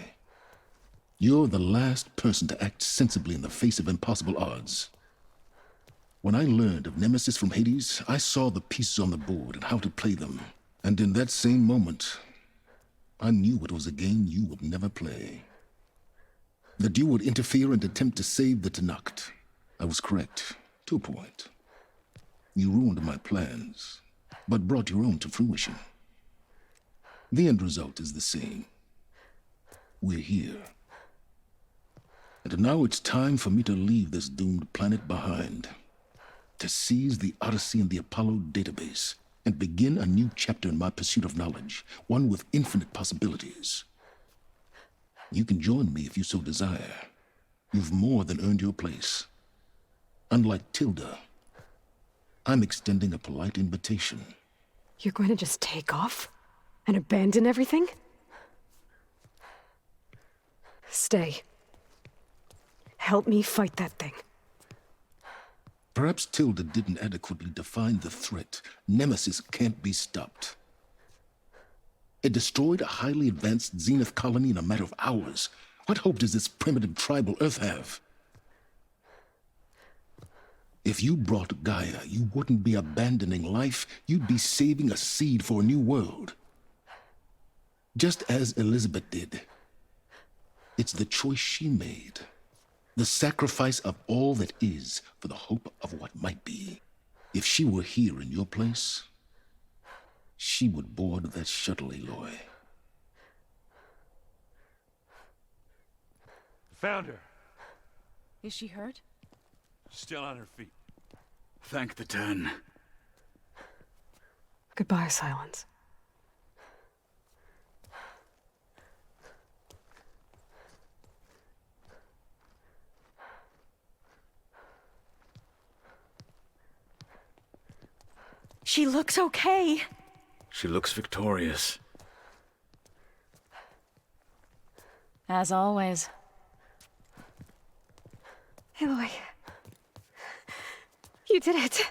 You're the last person to act sensibly in the face of impossible odds. When I learned of Nemesis from Hades, I saw the pieces on the board and how to play them. And in that same moment, I knew it was a game you would never play. That you would interfere and attempt to save the Tenakth. I was correct, to a point. You ruined my plans, but brought your own to fruition. The end result is the same. We're here. And now it's time for me to leave this doomed planet behind. To seize the Odyssey and the Apollo database, and begin a new chapter in my pursuit of knowledge, one with infinite possibilities. You can join me if you so desire. You've more than earned your place. Unlike Tilda, I'm extending a polite invitation. You're going to just take off? And abandon everything? Stay. Help me fight that thing. Perhaps Tilda didn't adequately define the threat. Nemesis can't be stopped. It destroyed a highly advanced Zenith colony in a matter of hours. What hope does this primitive tribal Earth have? If you brought Gaia, you wouldn't be abandoning life, you'd be saving a seed for a new world. Just as Elizabeth did. It's the choice she made. The sacrifice of all that is for the hope of what might be. If she were here in your place, she would board that shuttle, Aloy. Found her. Is she hurt? Still on her feet. Thank the Ten. Goodbye, Sylens. She looks okay. She looks victorious. As always. Aloy. You did it.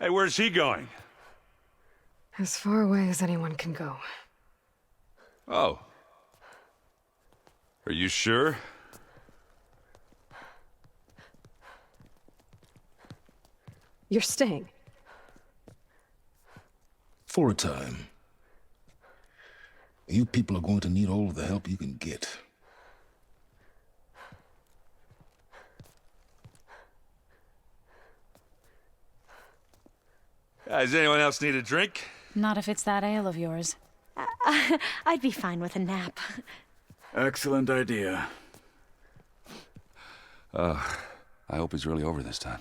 Hey, where's he going? As far away as anyone can go. Oh. Are you sure? You're staying. For a time. You people are going to need all of the help you can get. Does anyone else need a drink? Not if it's that ale of yours. I'd be fine with a nap. Excellent idea. I hope it's really over this time.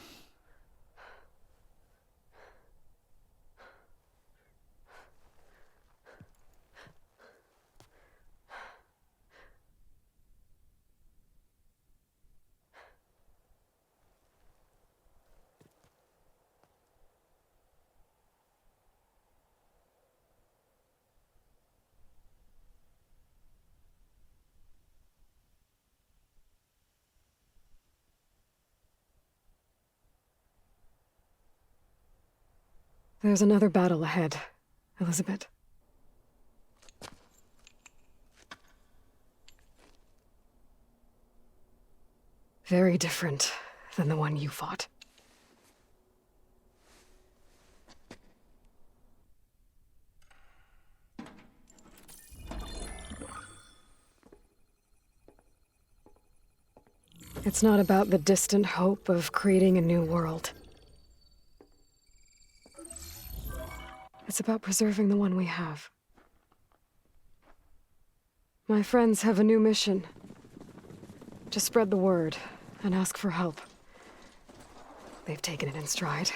There's another battle ahead, Elizabeth. Very different than the one you fought. It's not about the distant hope of creating a new world. It's about preserving the one we have. My friends have a new mission. To spread the word and ask for help. They've taken it in stride.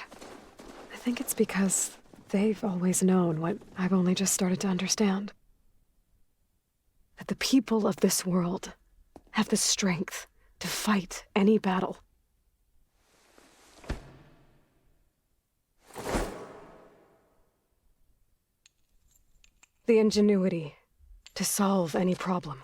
I think it's because they've always known what I've only just started to understand. That the people of this world have the strength to fight any battle. The ingenuity to solve any problem.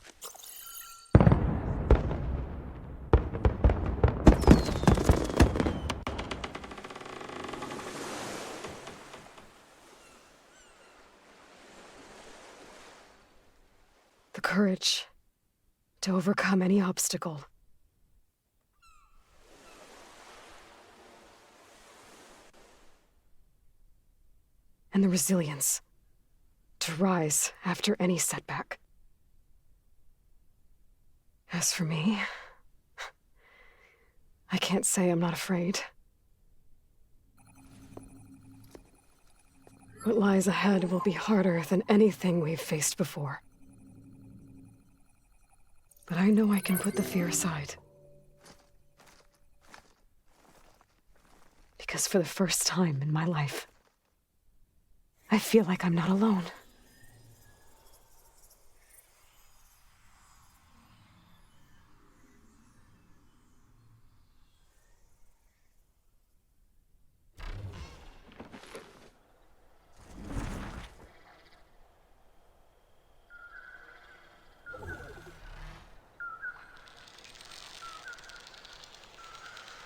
The courage to overcome any obstacle. And the resilience to rise after any setback. As for me, I can't say I'm not afraid. What lies ahead will be harder than anything we've faced before. But I know I can put the fear aside. Because for the first time in my life, I feel like I'm not alone.